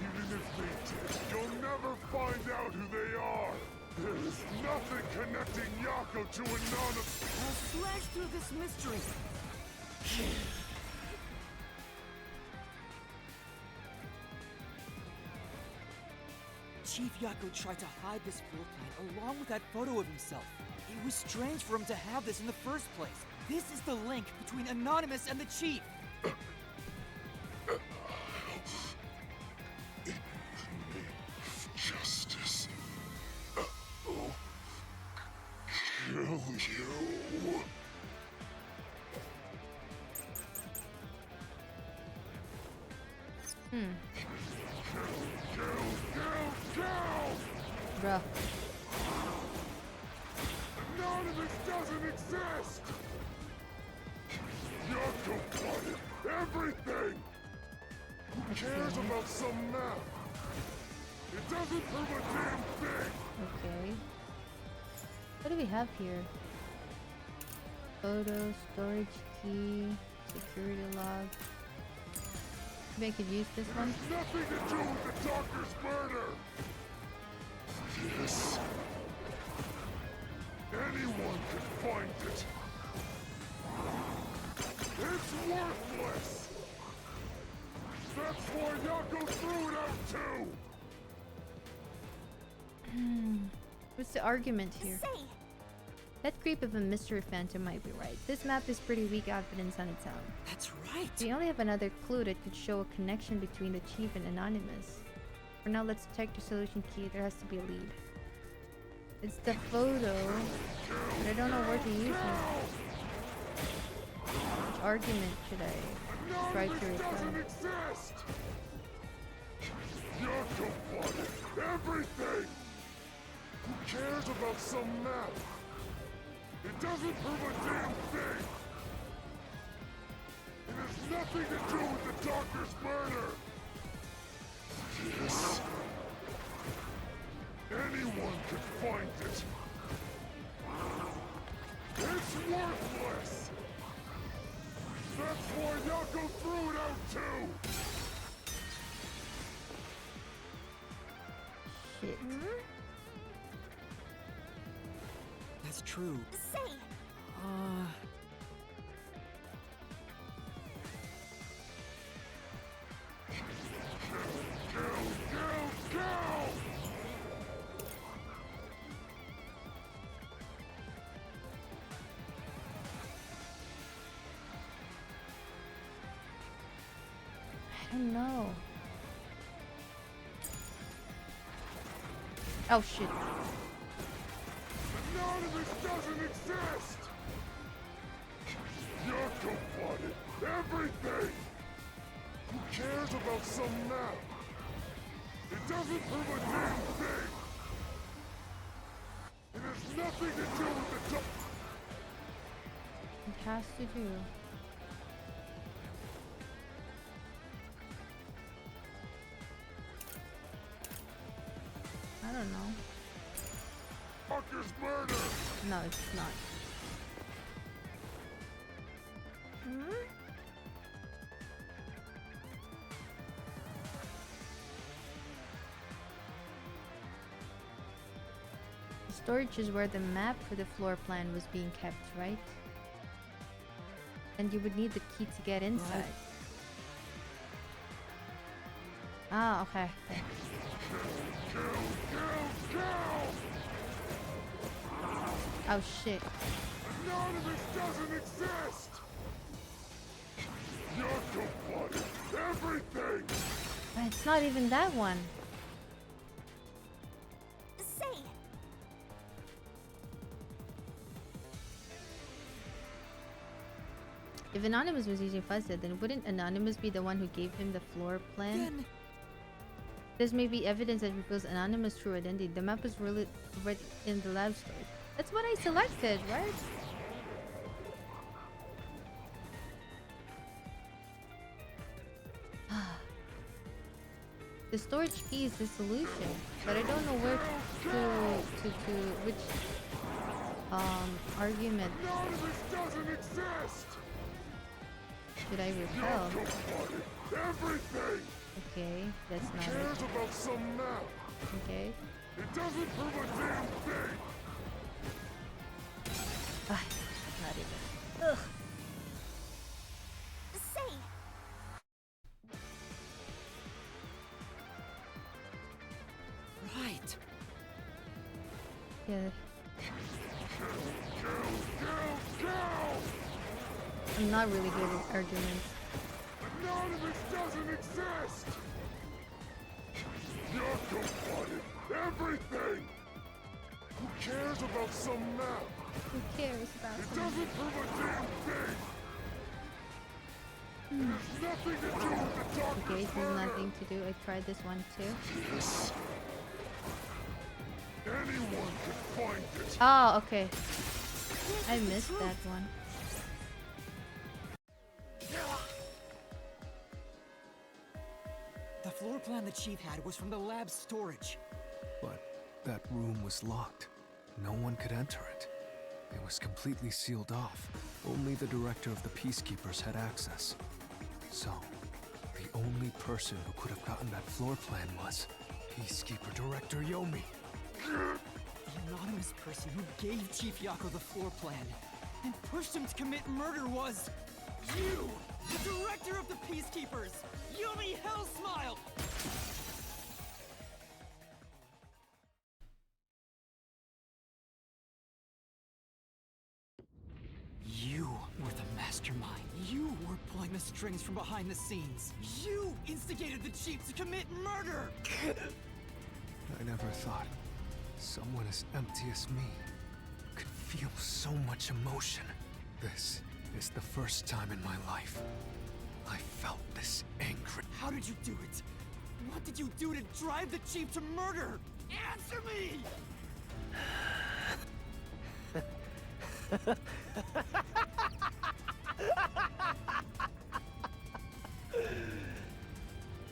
Even if they did, you'll never find out who they are. There is nothing connecting Yako to Anonymous. I'll slash through this mystery. Chief Yako tried to hide this floor plan along with that photo of himself. It was strange for him to have this in the first place. This is the link between Anonymous and the Chief. Justice. I'll kill you. Bruh. Anonymous doesn't exist! Yako plotted everything! Who cares about some map? It doesn't prove a damn thing! Okay. What do we have here? Photo, storage key, security log. Maybe I could use this one? Nothing to do with the doctor's murder! Yes. Anyone can find it. It's worthless! That's why Yako threw it out too! What's the argument here? That creep of a mystery phantom might be right. This map is pretty weak evidence on its own. That's right! We only have another clue that could show a connection between the Chief and Anonymous. For now, let's check the solution key. There has to be a lead. It's the photo, but I don't know where to use it. Which argument should I try to refer? Yako plotted everything! Who cares about some map? It doesn't prove a damn thing! It has nothing to do with the doctor's murder! Yes. Anyone could find it. It's worthless! That's why Yako threw it out too! Shit. That's true. Say! Go! I don't know. Oh shit. Anonymous doesn't exist! Yako plotted everything! Who cares about some map? It doesn't prove a damn thing! It has nothing to do with the It has to do. I don't know. Fucker's murder! No, it's not. The storage is where the map for the floor plan was being kept, right? And you would need the key to get inside. Right. Ah, okay. Oh shit. Anonymous doesn't exist! Yako plotted everything! But it's not even that one. Say! If Anonymous was using Fuzzhead, then wouldn't Anonymous be the one who gave him the floor plan? Then This may be evidence that reveals Anonymous' true identity. The map is really right in the lab storage. That's what I selected, right? The storage key is the solution, but I don't know where to which argument should I repel? Everything. Okay, that's not Who cares it. about some map? Okay. It doesn't prove a damn thing. Ah, not even. Ugh. Say, Right. Yeah. I'm not really good at arguments. Anonymous doesn't exist. Yako wanted everything. Who cares about some map? Who cares about It some doesn't prove a damn thing. There's nothing to do with the doctor's Okay, there's murder. nothing to do. I tried this one too. Yes. Anyone could find it. Oh, okay. I missed that one. The floor plan the chief had was from the lab's storage. But that room was locked. No one could enter it. It was completely sealed off. Only the director of the Peacekeepers had access. So, the only person who could have gotten that floor plan was Peacekeeper Director Yomi. The anonymous person who gave Chief Yako the floor plan and pushed him to commit murder was you, the director of the Peacekeepers, Yomi Hellsmile. You were the mastermind. You were pulling the strings from behind the scenes. You instigated the chief to commit murder. I never thought someone as empty as me could feel so much emotion. This is the first time in my life I felt this angry. How did you do it? What did you do to drive the chief to murder? Answer me!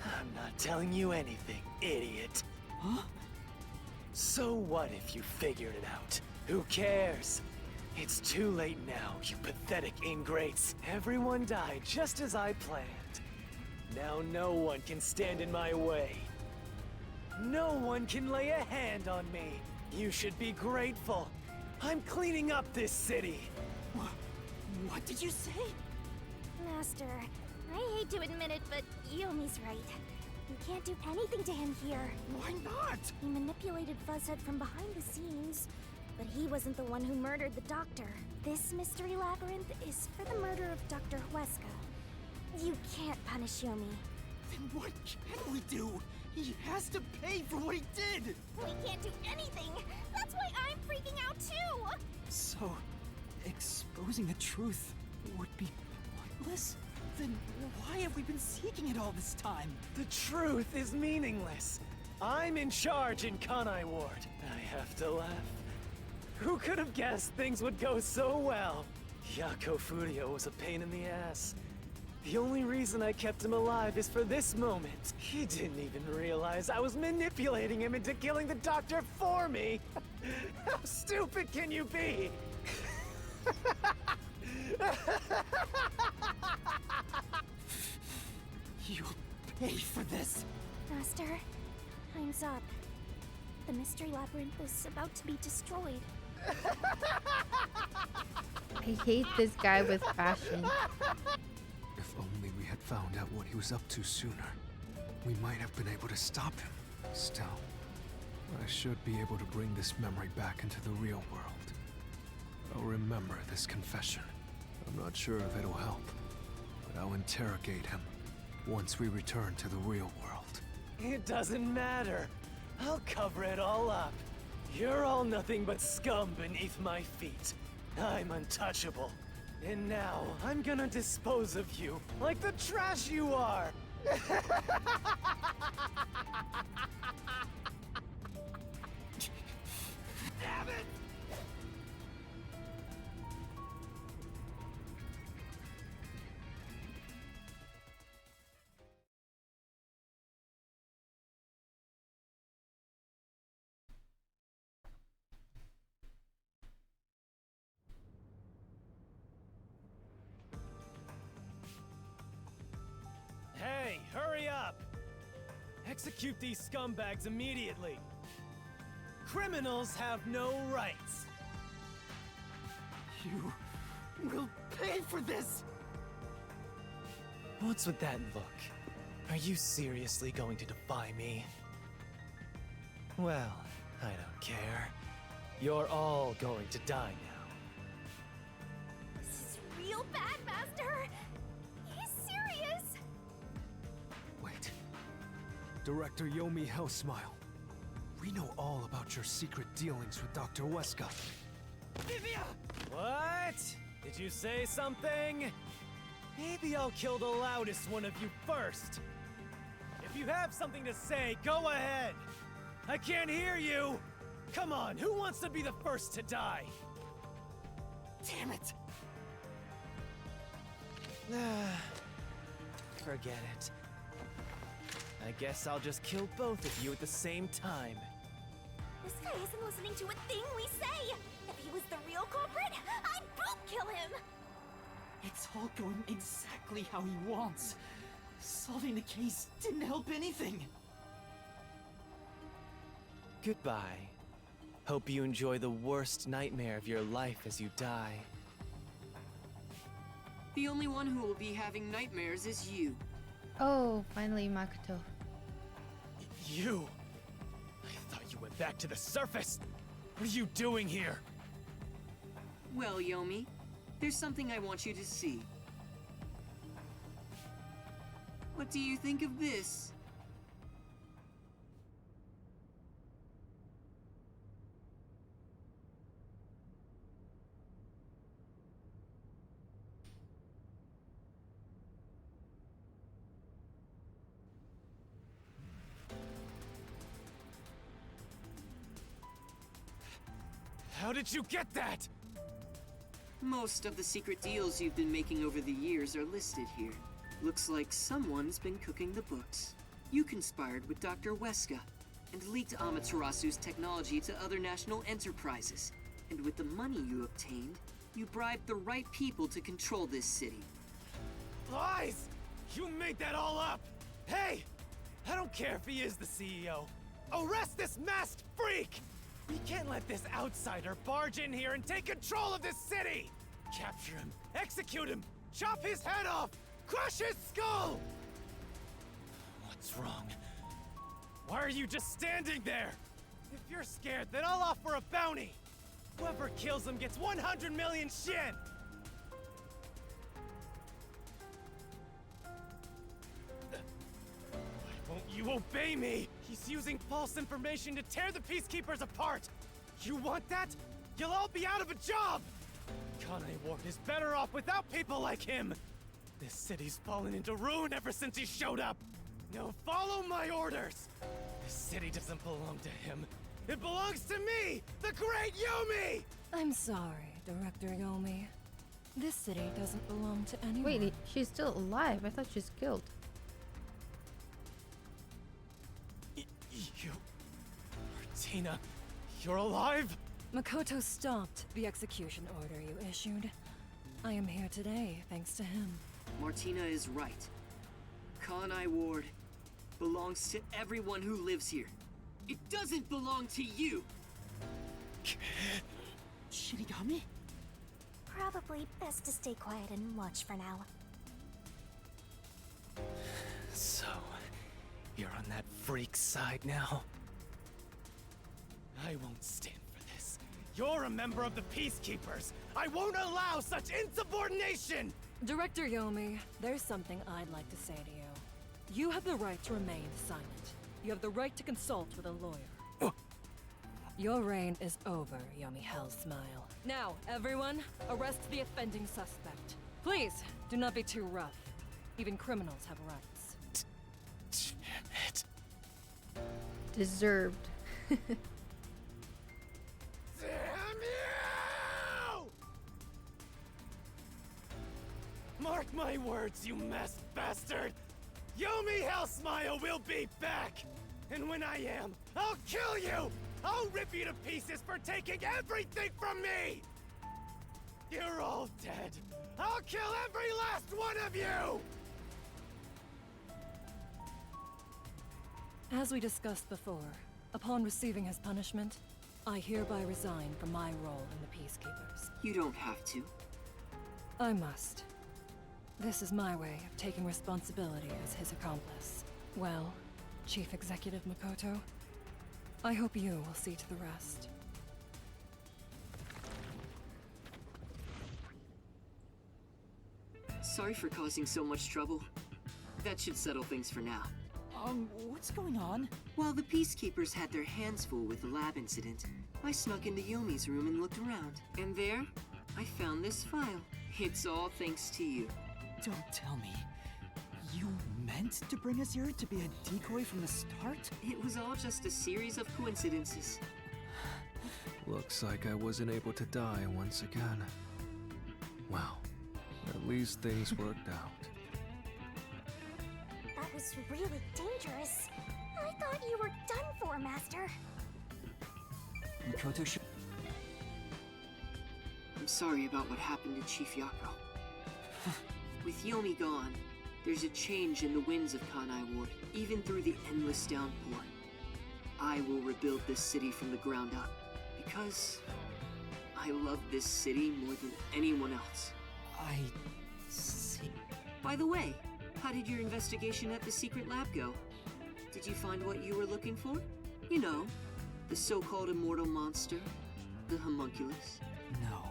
I'm not telling you anything, idiot. Huh? So what if you figured it out? Who cares? It's too late now, you pathetic ingrates. Everyone died just as I planned. Now no one can stand in my way. No one can lay a hand on me. You should be grateful. I'm cleaning up this city. What did you say? Master, I hate to admit it, but Yomi's right. You can't do anything to him here. Why not? He manipulated Fuzzhead from behind the scenes, but he wasn't the one who murdered the doctor. This mystery labyrinth is for the murder of Dr. Huesca. You can't punish Yomi. Then what can we do? He has to pay for what he did! We can't do anything! That's why I'm freaking out too! So, exposing the truth would be pointless? Then why have we been seeking it all this time? The truth is meaningless. I'm in charge in Kanai Ward. I have to laugh. Who could have guessed things would go so well? Yako Furio was a pain in the ass. The only reason I kept him alive is for this moment. He didn't even realize I was manipulating him into killing the doctor for me. How stupid can you be? You'll pay for this. Master, time's up. The mystery labyrinth is about to be destroyed. I hate this guy with passion. If only we had found out what he was up to sooner, we might have been able to stop him. Still, I should be able to bring this memory back into the real world. I'll remember this confession. I'm not sure if it'll help, but I'll interrogate him once we return to the real world. It doesn't matter. I'll cover it all up. You're all nothing but scum beneath my feet. I'm untouchable. And now, I'm gonna dispose of you like the trash you are! Damn it! Hey, hurry up! Execute these scumbags immediately! Criminals have no rights! You will pay for this! What's with that look? Are you seriously going to defy me? Well, I don't care. You're all going to die now. This is real bad, Master! He's serious! Wait. Director Yomi Hellsmile. We know all about your secret dealings with Dr. Weska. Vivia! What? Did you say something? Maybe I'll kill the loudest one of you first. If you have something to say, go ahead. I can't hear you. Come on, who wants to be the first to die? Damn it! Forget it. I guess I'll just kill both of you at the same time. This guy isn't listening to a thing we say! If he was the real culprit, I'd boot kill him! It's all going exactly how he wants. Solving the case didn't help anything. Goodbye. Hope you enjoy the worst nightmare of your life as you die. The only one who will be having nightmares is you. Oh, finally, Makoto. You! I thought you went back to the surface! What are you doing here? Well, Yomi, there's something I want you to see. What do you think of this? How did you get that? Most of the secret deals you've been making over the years are listed here. Looks like someone's been cooking the books. You conspired with Dr. Weska and leaked Amaterasu's technology to other national enterprises. And with the money you obtained, you bribed the right people to control this city. Lies! You made that all up! Hey! I don't care if he is the CEO. Arrest this masked freak! We can't let this outsider barge in here and take control of this city! Capture him, execute him, chop his head off, crush his skull! What's wrong? Why are you just standing there? If you're scared, then I'll offer a bounty! Whoever kills him gets 100 million Shin! Why won't you obey me? He's using false information to tear the Peacekeepers apart! You want that? You'll all be out of a job! Kanai Ward is better off without people like him! This city's fallen into ruin ever since he showed up! Now follow my orders! This city doesn't belong to him. It belongs to me, the great Yomi! I'm sorry, Director Yomi. This city doesn't belong to anyone. Wait, she's still alive. I thought she's killed. You... Martina, you're alive? Makoto stopped the execution order you issued. I am here today, thanks to him. Martina is right. Kanai Ward belongs to everyone who lives here. It doesn't belong to you! Shinigami? Probably best to stay quiet and watch for now. So, you're on that freak's side now? I won't stand for this. You're a member of the Peacekeepers! I won't allow such insubordination! Director Yomi, there's something I'd like to say to you. You have the right to remain silent. You have the right to consult with a lawyer. Your reign is over, Yomi Hellsmile. Now, everyone, arrest the offending suspect. Please, do not be too rough. Even criminals have rights. Damn it. Deserved. my words, you masked bastard! Yomi Hellsmile will be back! And when I am, I'll kill you! I'll rip you to pieces for taking everything from me! You're all dead! I'll kill every last one of you! As we discussed before, upon receiving his punishment, I hereby resign from my role in the Peacekeepers. You don't have to. I must. This is my way of taking responsibility as his accomplice. Well, Chief Executive Makoto, I hope you will see to the rest. Sorry for causing so much trouble. That should settle things for now. What's going on? While the Peacekeepers had their hands full with the lab incident, I snuck into Yomi's room and looked around. And there, I found this file. It's all thanks to you. Don't tell me. You meant to bring us here to be a decoy from the start? It was all just a series of coincidences. Looks like I wasn't able to die once again. Well, at least things worked out. That was really dangerous. I thought you were done for, Master. Makoto should... I'm sorry about what happened to Chief Yako. With Yomi gone, there's a change in the winds of Kanai Ward, even through the endless downpour. I will rebuild this city from the ground up, because I love this city more than anyone else. I see. By the way, how did your investigation at the secret lab go? Did you find what you were looking for? You know, the so-called immortal monster, the homunculus. No,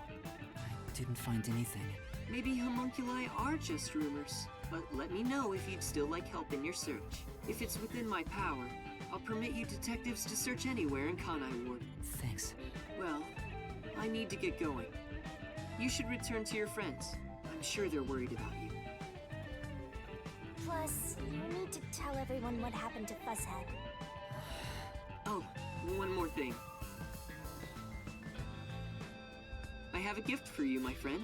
I didn't find anything. Maybe homunculi are just rumors, but let me know if you'd still like help in your search. If it's within my power, I'll permit you detectives to search anywhere in Kanai Ward. Thanks. Well, I need to get going. You should return to your friends. I'm sure they're worried about you. Plus, you need to tell everyone what happened to Fuzzhead. Oh, one more thing. I have a gift for you, my friend.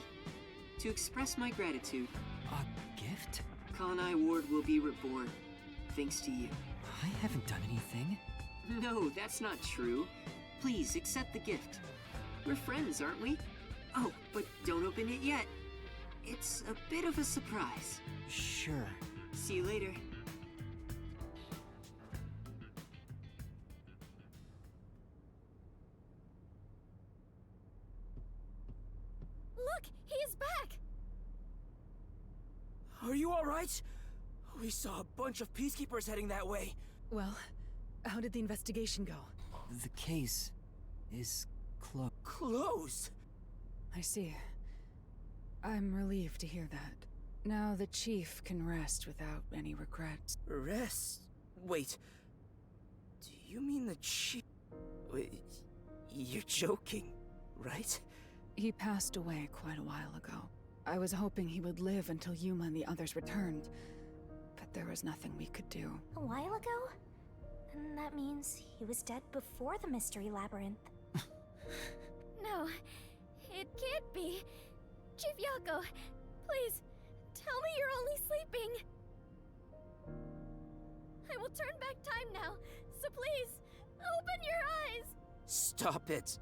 To express my gratitude. A gift? Kanai Ward will be reborn, thanks to you. I haven't done anything. No, that's not true. Please, accept the gift. We're friends, aren't we? Oh, but don't open it yet. It's a bit of a surprise. Sure. See you later. Look, he is back! Are you alright? We saw a bunch of Peacekeepers heading that way. Well, how did the investigation go? The case is closed. Closed? I see. I'm relieved to hear that. Now the Chief can rest without any regrets. Rest? Wait. Do you mean the Chief? Wait, you're joking, right? He passed away quite a while ago. I was hoping he would live until Yuma and the others returned, but there was nothing we could do. A while ago? Then that means he was dead before the Mystery Labyrinth. No, it can't be. Chief Yako, please, tell me you're only sleeping. I will turn back time now, so please, open your eyes. Stop it.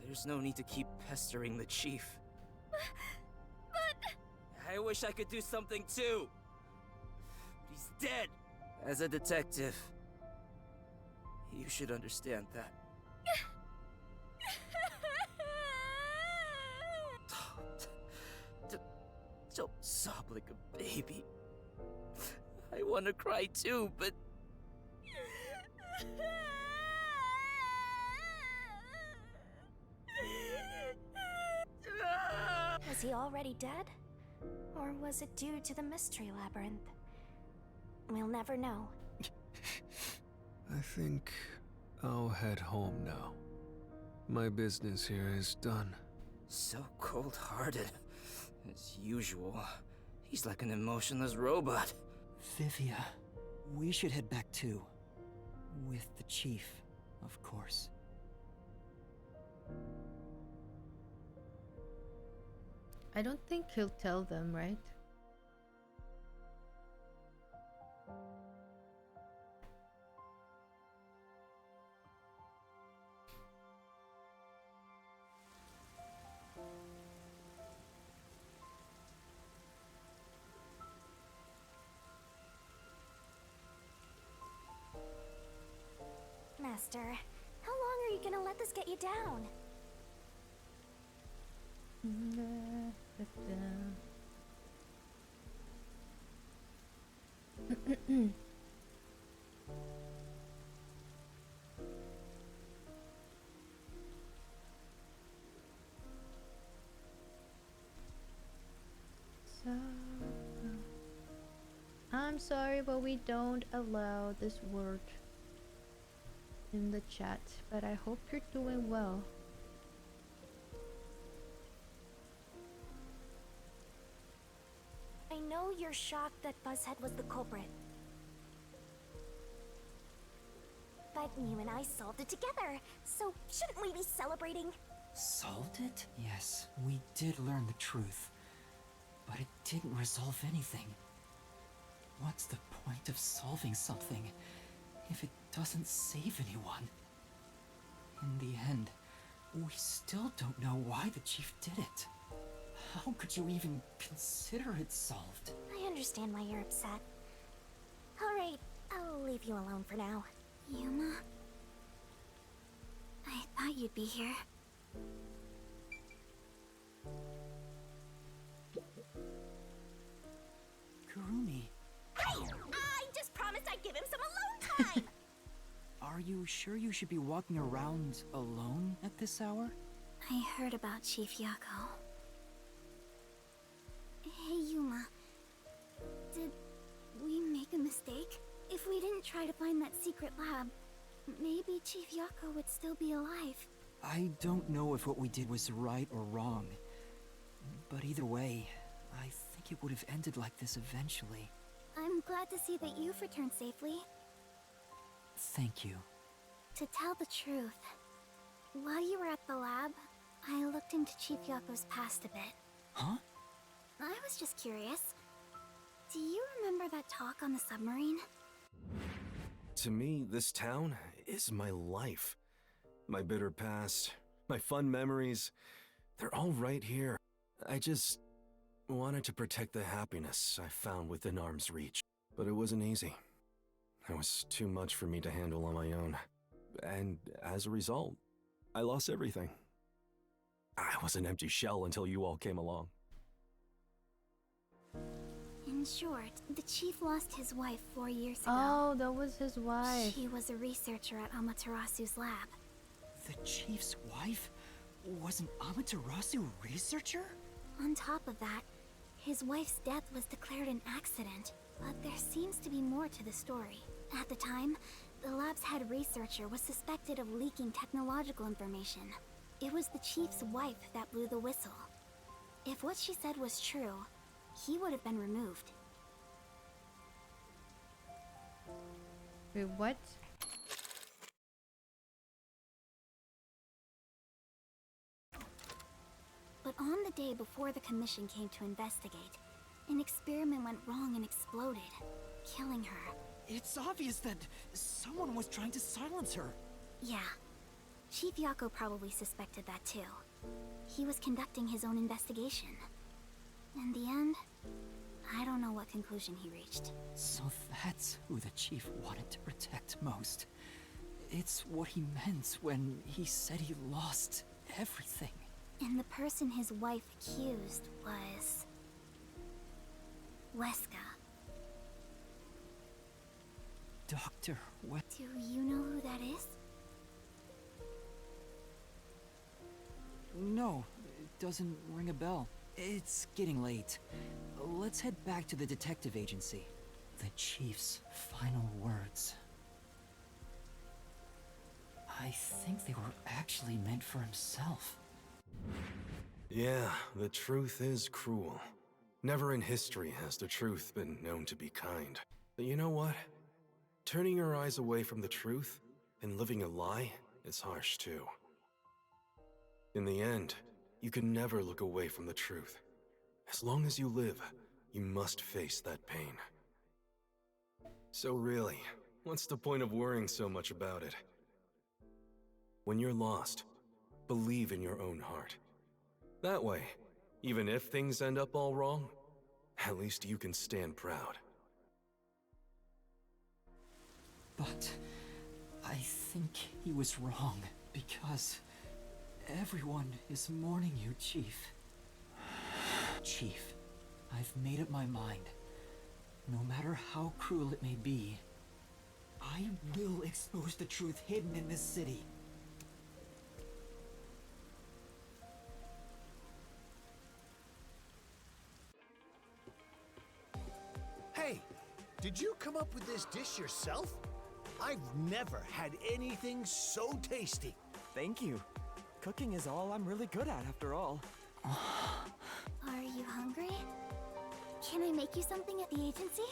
There's no need to keep pestering the Chief. But... I wish I could do something too. But he's dead. As a detective, you should understand that. Don't sob like a baby. I want to cry too, but... Was he already dead? Or was it due to the Mystery Labyrinth? We'll never know. I think I'll head home now. My business here is done. So cold-hearted. As usual. He's like an emotionless robot. Vivia, we should head back too. With the Chief, of course. I don't think he'll tell them, right? Master, how long are you gonna let this get you down? So, I'm sorry, but we don't allow this word in the chat, but I hope you're doing well. I know you're shocked that Buzzhead was the culprit. But you and I solved it together, so shouldn't we be celebrating? Solved it? Yes, we did learn the truth. But it didn't resolve anything. What's the point of solving something if it doesn't save anyone? In the end, we still don't know why the chief did it. How could you even consider it solved? I understand why you're upset. Alright, I'll leave you alone for now. Yuma? I thought you'd be here. Kurumi, Hey! I just promised I'd give him some alone time! are you sure you should be walking around alone at this hour? I heard about Chief Yako. Hey, Yuma. Did we make a mistake? If we didn't try to find that secret lab, maybe Chief Yako would still be alive. I don't know if what we did was right or wrong. But either way, I think it would have ended like this eventually. I'm glad to see that you've returned safely. Thank you. To tell the truth, while you were at the lab, I looked into Chief Yako's past a bit. Huh? I was just curious. Do you remember that talk on the submarine? To me, this town is my life. My bitter past, my fun memories, they're all right here. I just wanted to protect the happiness I found within arm's reach. But it wasn't easy. It was too much for me to handle on my own. And as a result, I lost everything. I was an empty shell until you all came along. In short, the chief lost his wife 4 years ago. Oh, that was his wife. She was a researcher at Amaterasu's lab. The chief's wife was an Amaterasu researcher? On top of that, his wife's death was declared an accident. But there seems to be more to the story. At the time, the lab's head researcher was suspected of leaking technological information. It was the chief's wife that blew the whistle. If what she said was true, he would have been removed. Wait, what? But on the day before the commission came to investigate, an experiment went wrong and exploded, killing her. It's obvious that someone was trying to silence her. Yeah. Chief Yako probably suspected that too. He was conducting his own investigation. In the end, I don't know what conclusion he reached. So that's who the chief wanted to protect most. It's what he meant when he said he lost everything. And the person his wife accused was... Weska. Dr. What? Do you know who that is? No, it doesn't ring a bell. It's getting late. Let's head back to the detective agency. The chief's final words. I think they were actually meant for himself. Yeah, the truth is cruel. Never in history has the truth been known to be kind. But you know what? Turning your eyes away from the truth and living a lie is harsh too. In the end, you can never look away from the truth. As long as you live, you must face that pain. So really, what's the point of worrying so much about it? When you're lost, believe in your own heart. That way, even if things end up all wrong, at least you can stand proud. But I think he was wrong, because everyone is mourning you, Chief. Chief, I've made up my mind. No matter how cruel it may be, I will expose the truth hidden in this city. Hey, did you come up with this dish yourself? I've never had anything so tasty. Thank you. Cooking is all I'm really good at, after all. Are you hungry? Can I make you something at the agency?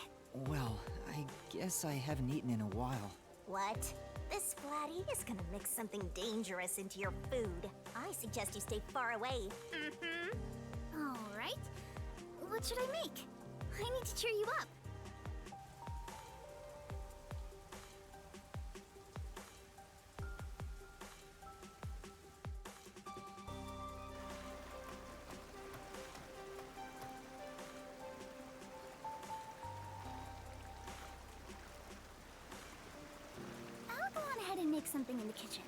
Well, I guess I haven't eaten in a while. What? This Splatty is gonna mix something dangerous into your food. I suggest you stay far away. All right. What should I make? I need to cheer you up. I'll go on ahead and make something in the kitchen.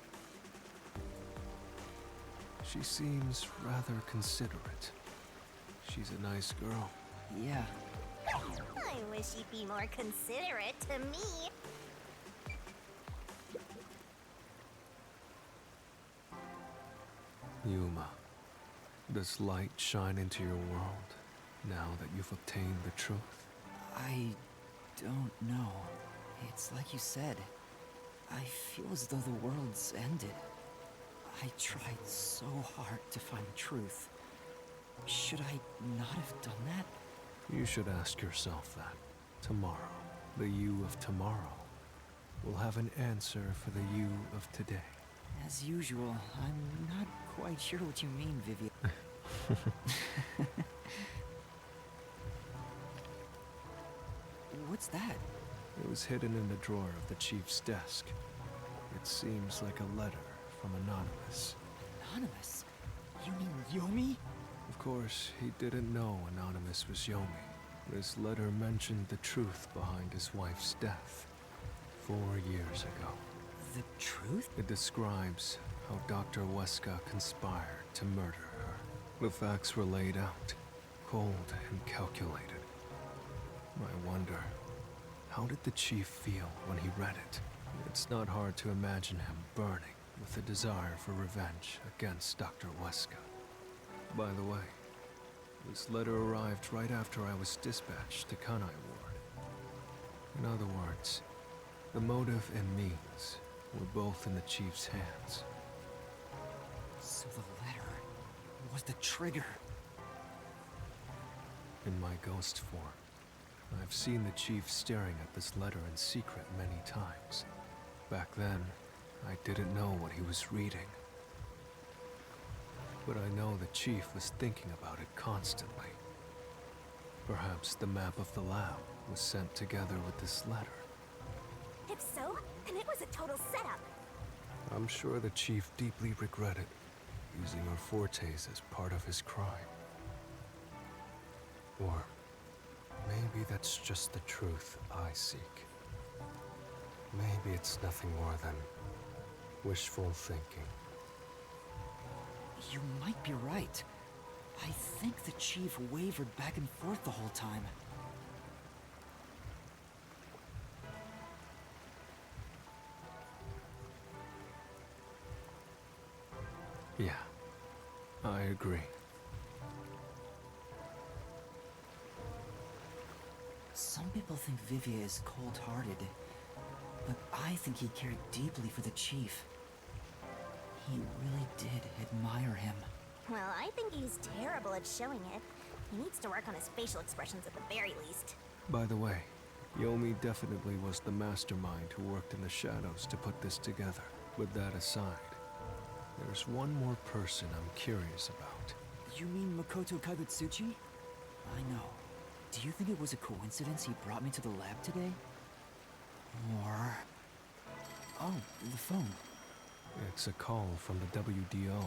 She seems rather considerate. She's a nice girl. Yeah. I wish you'd be more considerate to me. Yuma, does light shine into your world now that you've obtained the truth? I don't know. It's like you said. I feel as though the world's ended. I tried so hard to find truth. Should I not have done that? You should ask yourself that. Tomorrow, the you of tomorrow will have an answer for the you of today. As usual, I'm not quite sure what you mean, Vivian. What's that? It was hidden in the drawer of the chief's desk. It seems like a letter from Anonymous. Anonymous? You mean Yomi? Of course, he didn't know Anonymous was Yomi. This letter mentioned the truth behind his wife's death 4 years ago. The truth? It describes how Dr. Weska conspired to murder her. The facts were laid out, cold and calculated. I wonder, how did the chief feel when he read it? It's not hard to imagine him burning with a desire for revenge against Dr. Weska. By the way, this letter arrived right after I was dispatched to Kanai Ward. In other words, the motive and means were both in the chief's hands. So the letter was the trigger. In my ghost form, I've seen the chief staring at this letter in secret many times. Back then, I didn't know what he was reading. But I know the chief was thinking about it constantly. Perhaps the map of the lab was sent together with this letter. If so, then it was a total setup. I'm sure the chief deeply regretted using her fortes as part of his crime. Or maybe that's just the truth I seek. Maybe it's nothing more than wishful thinking. You might be right. I think the chief wavered back and forth the whole time. Yeah, I agree. Some people think Vivia is cold-hearted, but I think he cared deeply for the chief. He really did admire him. Well, I think he's terrible at showing it. He needs to work on his facial expressions at the very least. By the way, Yomi definitely was the mastermind who worked in the shadows to put this together. With that aside, there's one more person I'm curious about. You mean Makoto Kagutsuchi? I know. Do you think it was a coincidence he brought me to the lab today? Or... Oh, the phone. It's a call from the WDO.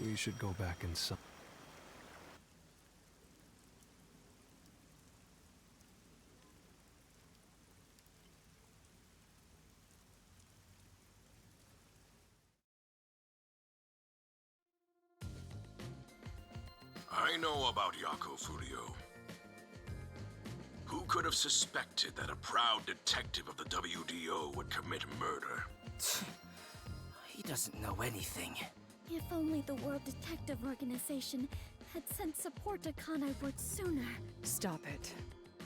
We should go back inside. I know about Yako Furio. Who could have suspected that a proud detective of the WDO would commit murder? He doesn't know anything. If only the World Detective Organization had sent support to Kanai Ward sooner. Stop it.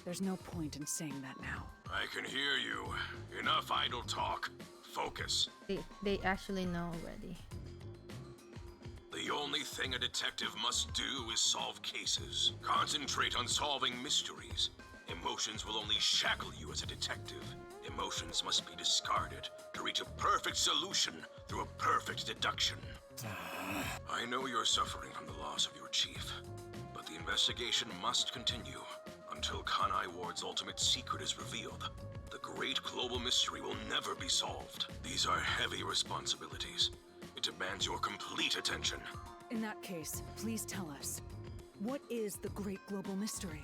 There's no point in saying that now. I can hear you. Enough idle talk. Focus. They actually know already. The only thing a detective must do is solve cases. Concentrate on solving mysteries. Emotions will only shackle you as a detective. Emotions must be discarded to reach a perfect solution through a perfect deduction. I know you're suffering from the loss of your chief, but the investigation must continue until Kanai Ward's ultimate secret is revealed. The great global mystery will never be solved. These are heavy responsibilities. It demands your complete attention. In that case, please tell us, what is the great global mystery?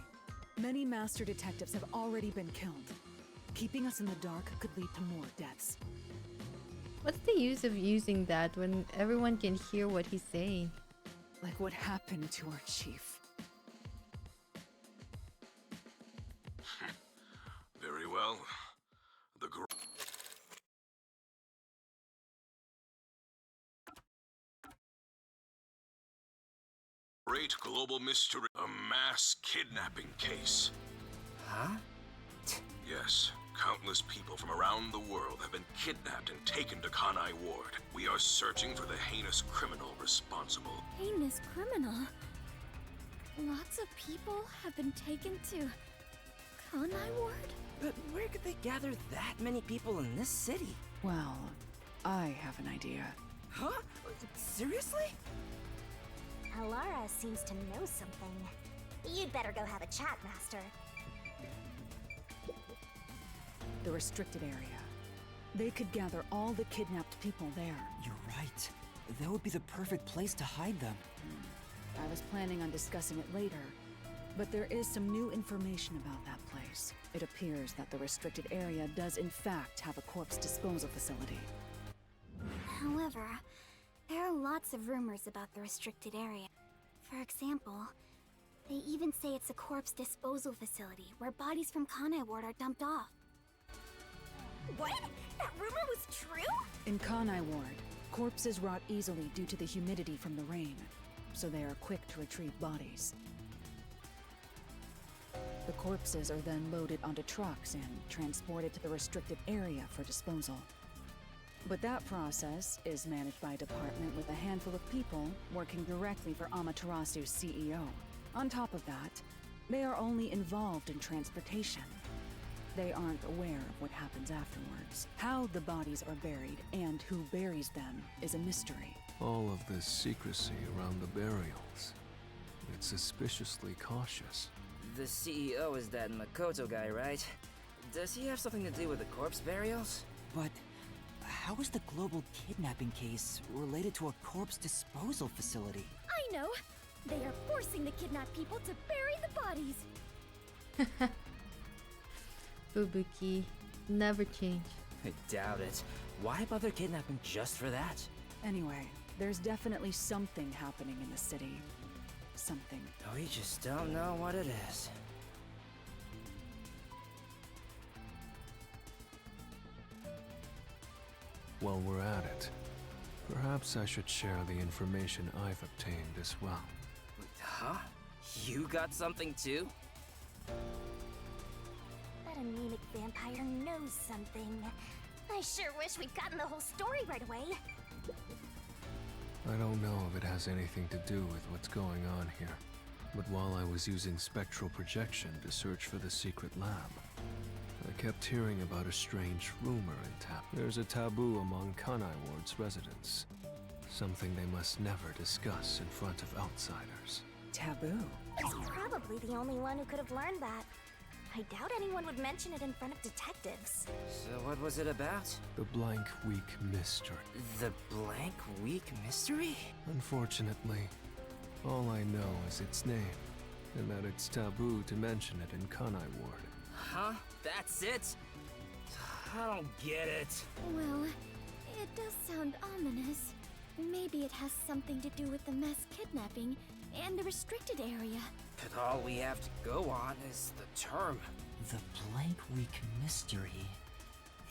Many master detectives have already been killed. Keeping us in the dark could lead to more deaths. What's the use of using that when everyone can hear what he's saying? Like what happened to our chief. Very well. The great global mystery, a mass kidnapping case. Huh? Yes, countless people from around the world have been kidnapped and taken to Kanai Ward. We are searching for the heinous criminal responsible. Heinous criminal? Lots of people have been taken to Kanai Ward? But where could they gather that many people in this city? Well, I have an idea. Huh? Seriously? Alara seems to know something. You'd better go have a chat, Master. The restricted area. They could gather all the kidnapped people there. You're right. That would be the perfect place to hide them. I was planning on discussing it later, but there is some new information about that place. It appears that the restricted area does in fact have a corpse disposal facility. However, there are lots of rumors about the restricted area. For example, they even say it's a corpse disposal facility where bodies from Kanai Ward are dumped off. What? That rumor was true? In Kanai Ward, corpses rot easily due to the humidity from the rain, so they are quick to retrieve bodies. The corpses are then loaded onto trucks and transported to the restricted area for disposal. But that process is managed by a department with a handful of people working directly for Amaterasu's CEO. On top of that, they are only involved in transportation. They aren't aware of what happens afterwards. How the bodies are buried and who buries them is a mystery. All of this secrecy around the burials. It's suspiciously cautious. The CEO is that Makoto guy, right? Does he have something to do with the corpse burials? But how is the global kidnapping case related to a corpse disposal facility? I know! They are forcing the kidnapped people to bury the bodies! Fubuki, never change. I doubt it. Why bother kidnapping just for that? Anyway, there's definitely something happening in the city. Something. We just don't know what it is. While we're at it, perhaps I should share the information I've obtained as well. Huh? You got something too? That anemic vampire knows something. I sure wish we'd gotten the whole story right away. I don't know if it has anything to do with what's going on here, but while I was using spectral projection to search for the secret lab, I kept hearing about a strange rumor in There's a taboo among Kanai Ward's residents. Something they must never discuss in front of outsiders. Taboo? He's probably the only one who could have learned that. I doubt anyone would mention it in front of detectives. So what was it about? The Blank Week Mystery. The Blank Week Mystery? Unfortunately, all I know is its name, and that it's taboo to mention it in Kanai Ward. Huh? That's it? I don't get it. Well, it does sound ominous. Maybe it has something to do with the mass kidnapping and the restricted area. But all we have to go on is the term. The Blank Week mystery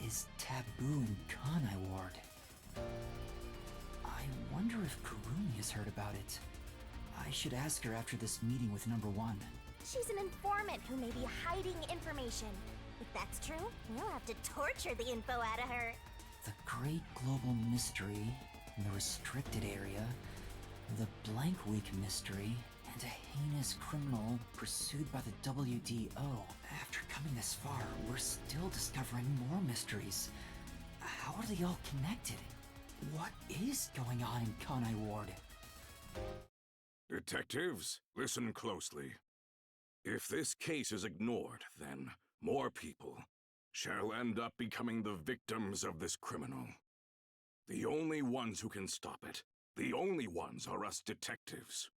is taboo in Kanai Ward. I wonder if Kurumi has heard about it. I should ask her after this meeting with number 1. She's an informant who may be hiding information. If that's true, we'll have to torture the info out of her. The Great Global Mystery in the restricted area, the Blank Week mystery, and a heinous criminal pursued by the WDO. After coming this far, we're still discovering more mysteries. How are they all connected? What is going on in Kanai Ward? Detectives, listen closely. If this case is ignored, then more people shall end up becoming the victims of this criminal. The only ones who can stop it, the only ones are us detectives.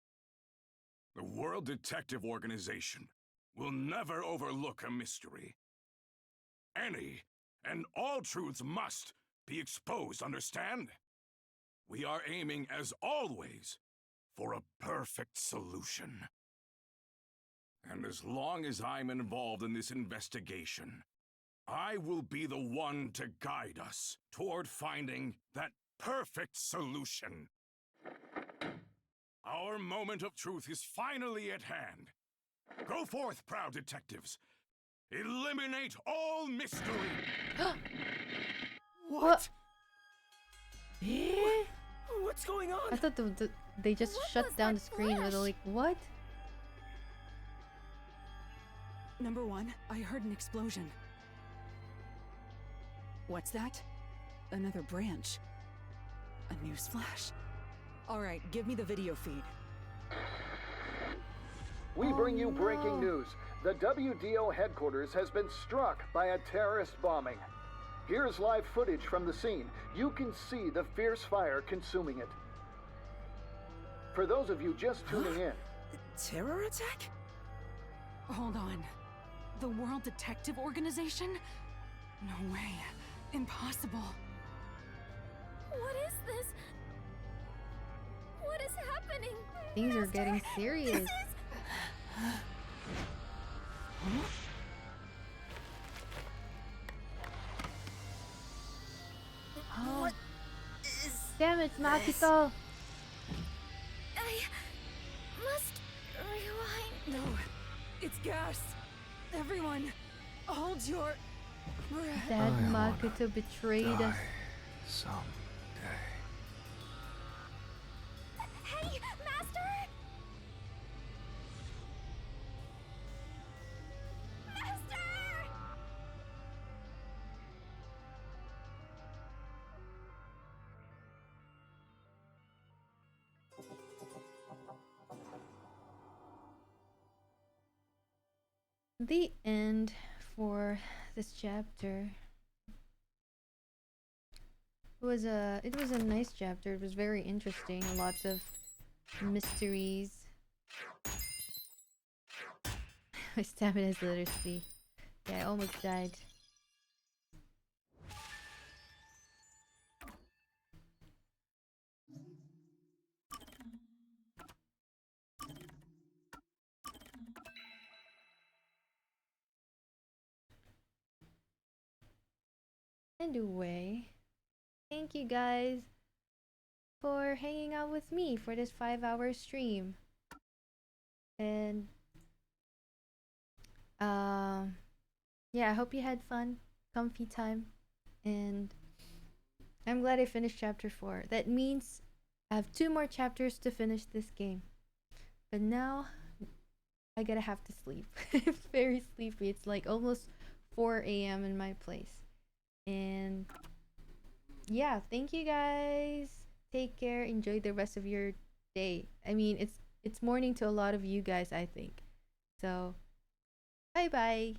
The World Detective Organization will never overlook a mystery. Any and all truths must be exposed, understand? We are aiming, as always, for a perfect solution. And as long as I'm involved in this investigation, I will be the one to guide us toward finding that perfect solution. Our moment of truth is finally at hand. Go forth, proud detectives. Eliminate all mystery. What? What's going on? I thought they just shut down the screen with a like, what? Number 1, I heard an explosion. What's that? Another branch. A news flash. Alright, give me the video feed. We bring you breaking news. The WDO headquarters has been struck by a terrorist bombing. Here's live footage from the scene. You can see the fierce fire consuming it. For those of you just tuning in. Terror attack? Hold on. The World Detective Organization? No way. Impossible. What is this? What is happening? Things are getting serious. Oh. What is Damn it, Makito! I must rewind. No, it's gas. Everyone, hold your breath. Dad Makoto betrayed us. Someday. Hey, Master! Master! The end for this chapter. It was a nice chapter. It was very interesting. Lots of mysteries. My stamina is literacy. Yeah, I almost died. Anyway, thank you guys for hanging out with me for this 5-hour stream. And yeah, I hope you had fun, comfy time, and I'm glad I finished chapter 4. That means I have 2 more chapters to finish this game. But now I gotta have to sleep. I'm very sleepy. It's like almost 4 a.m. in my place. And yeah, thank you guys. Take care. Enjoy the rest of your day. I mean, it's morning to a lot of you guys, I think. So, bye bye.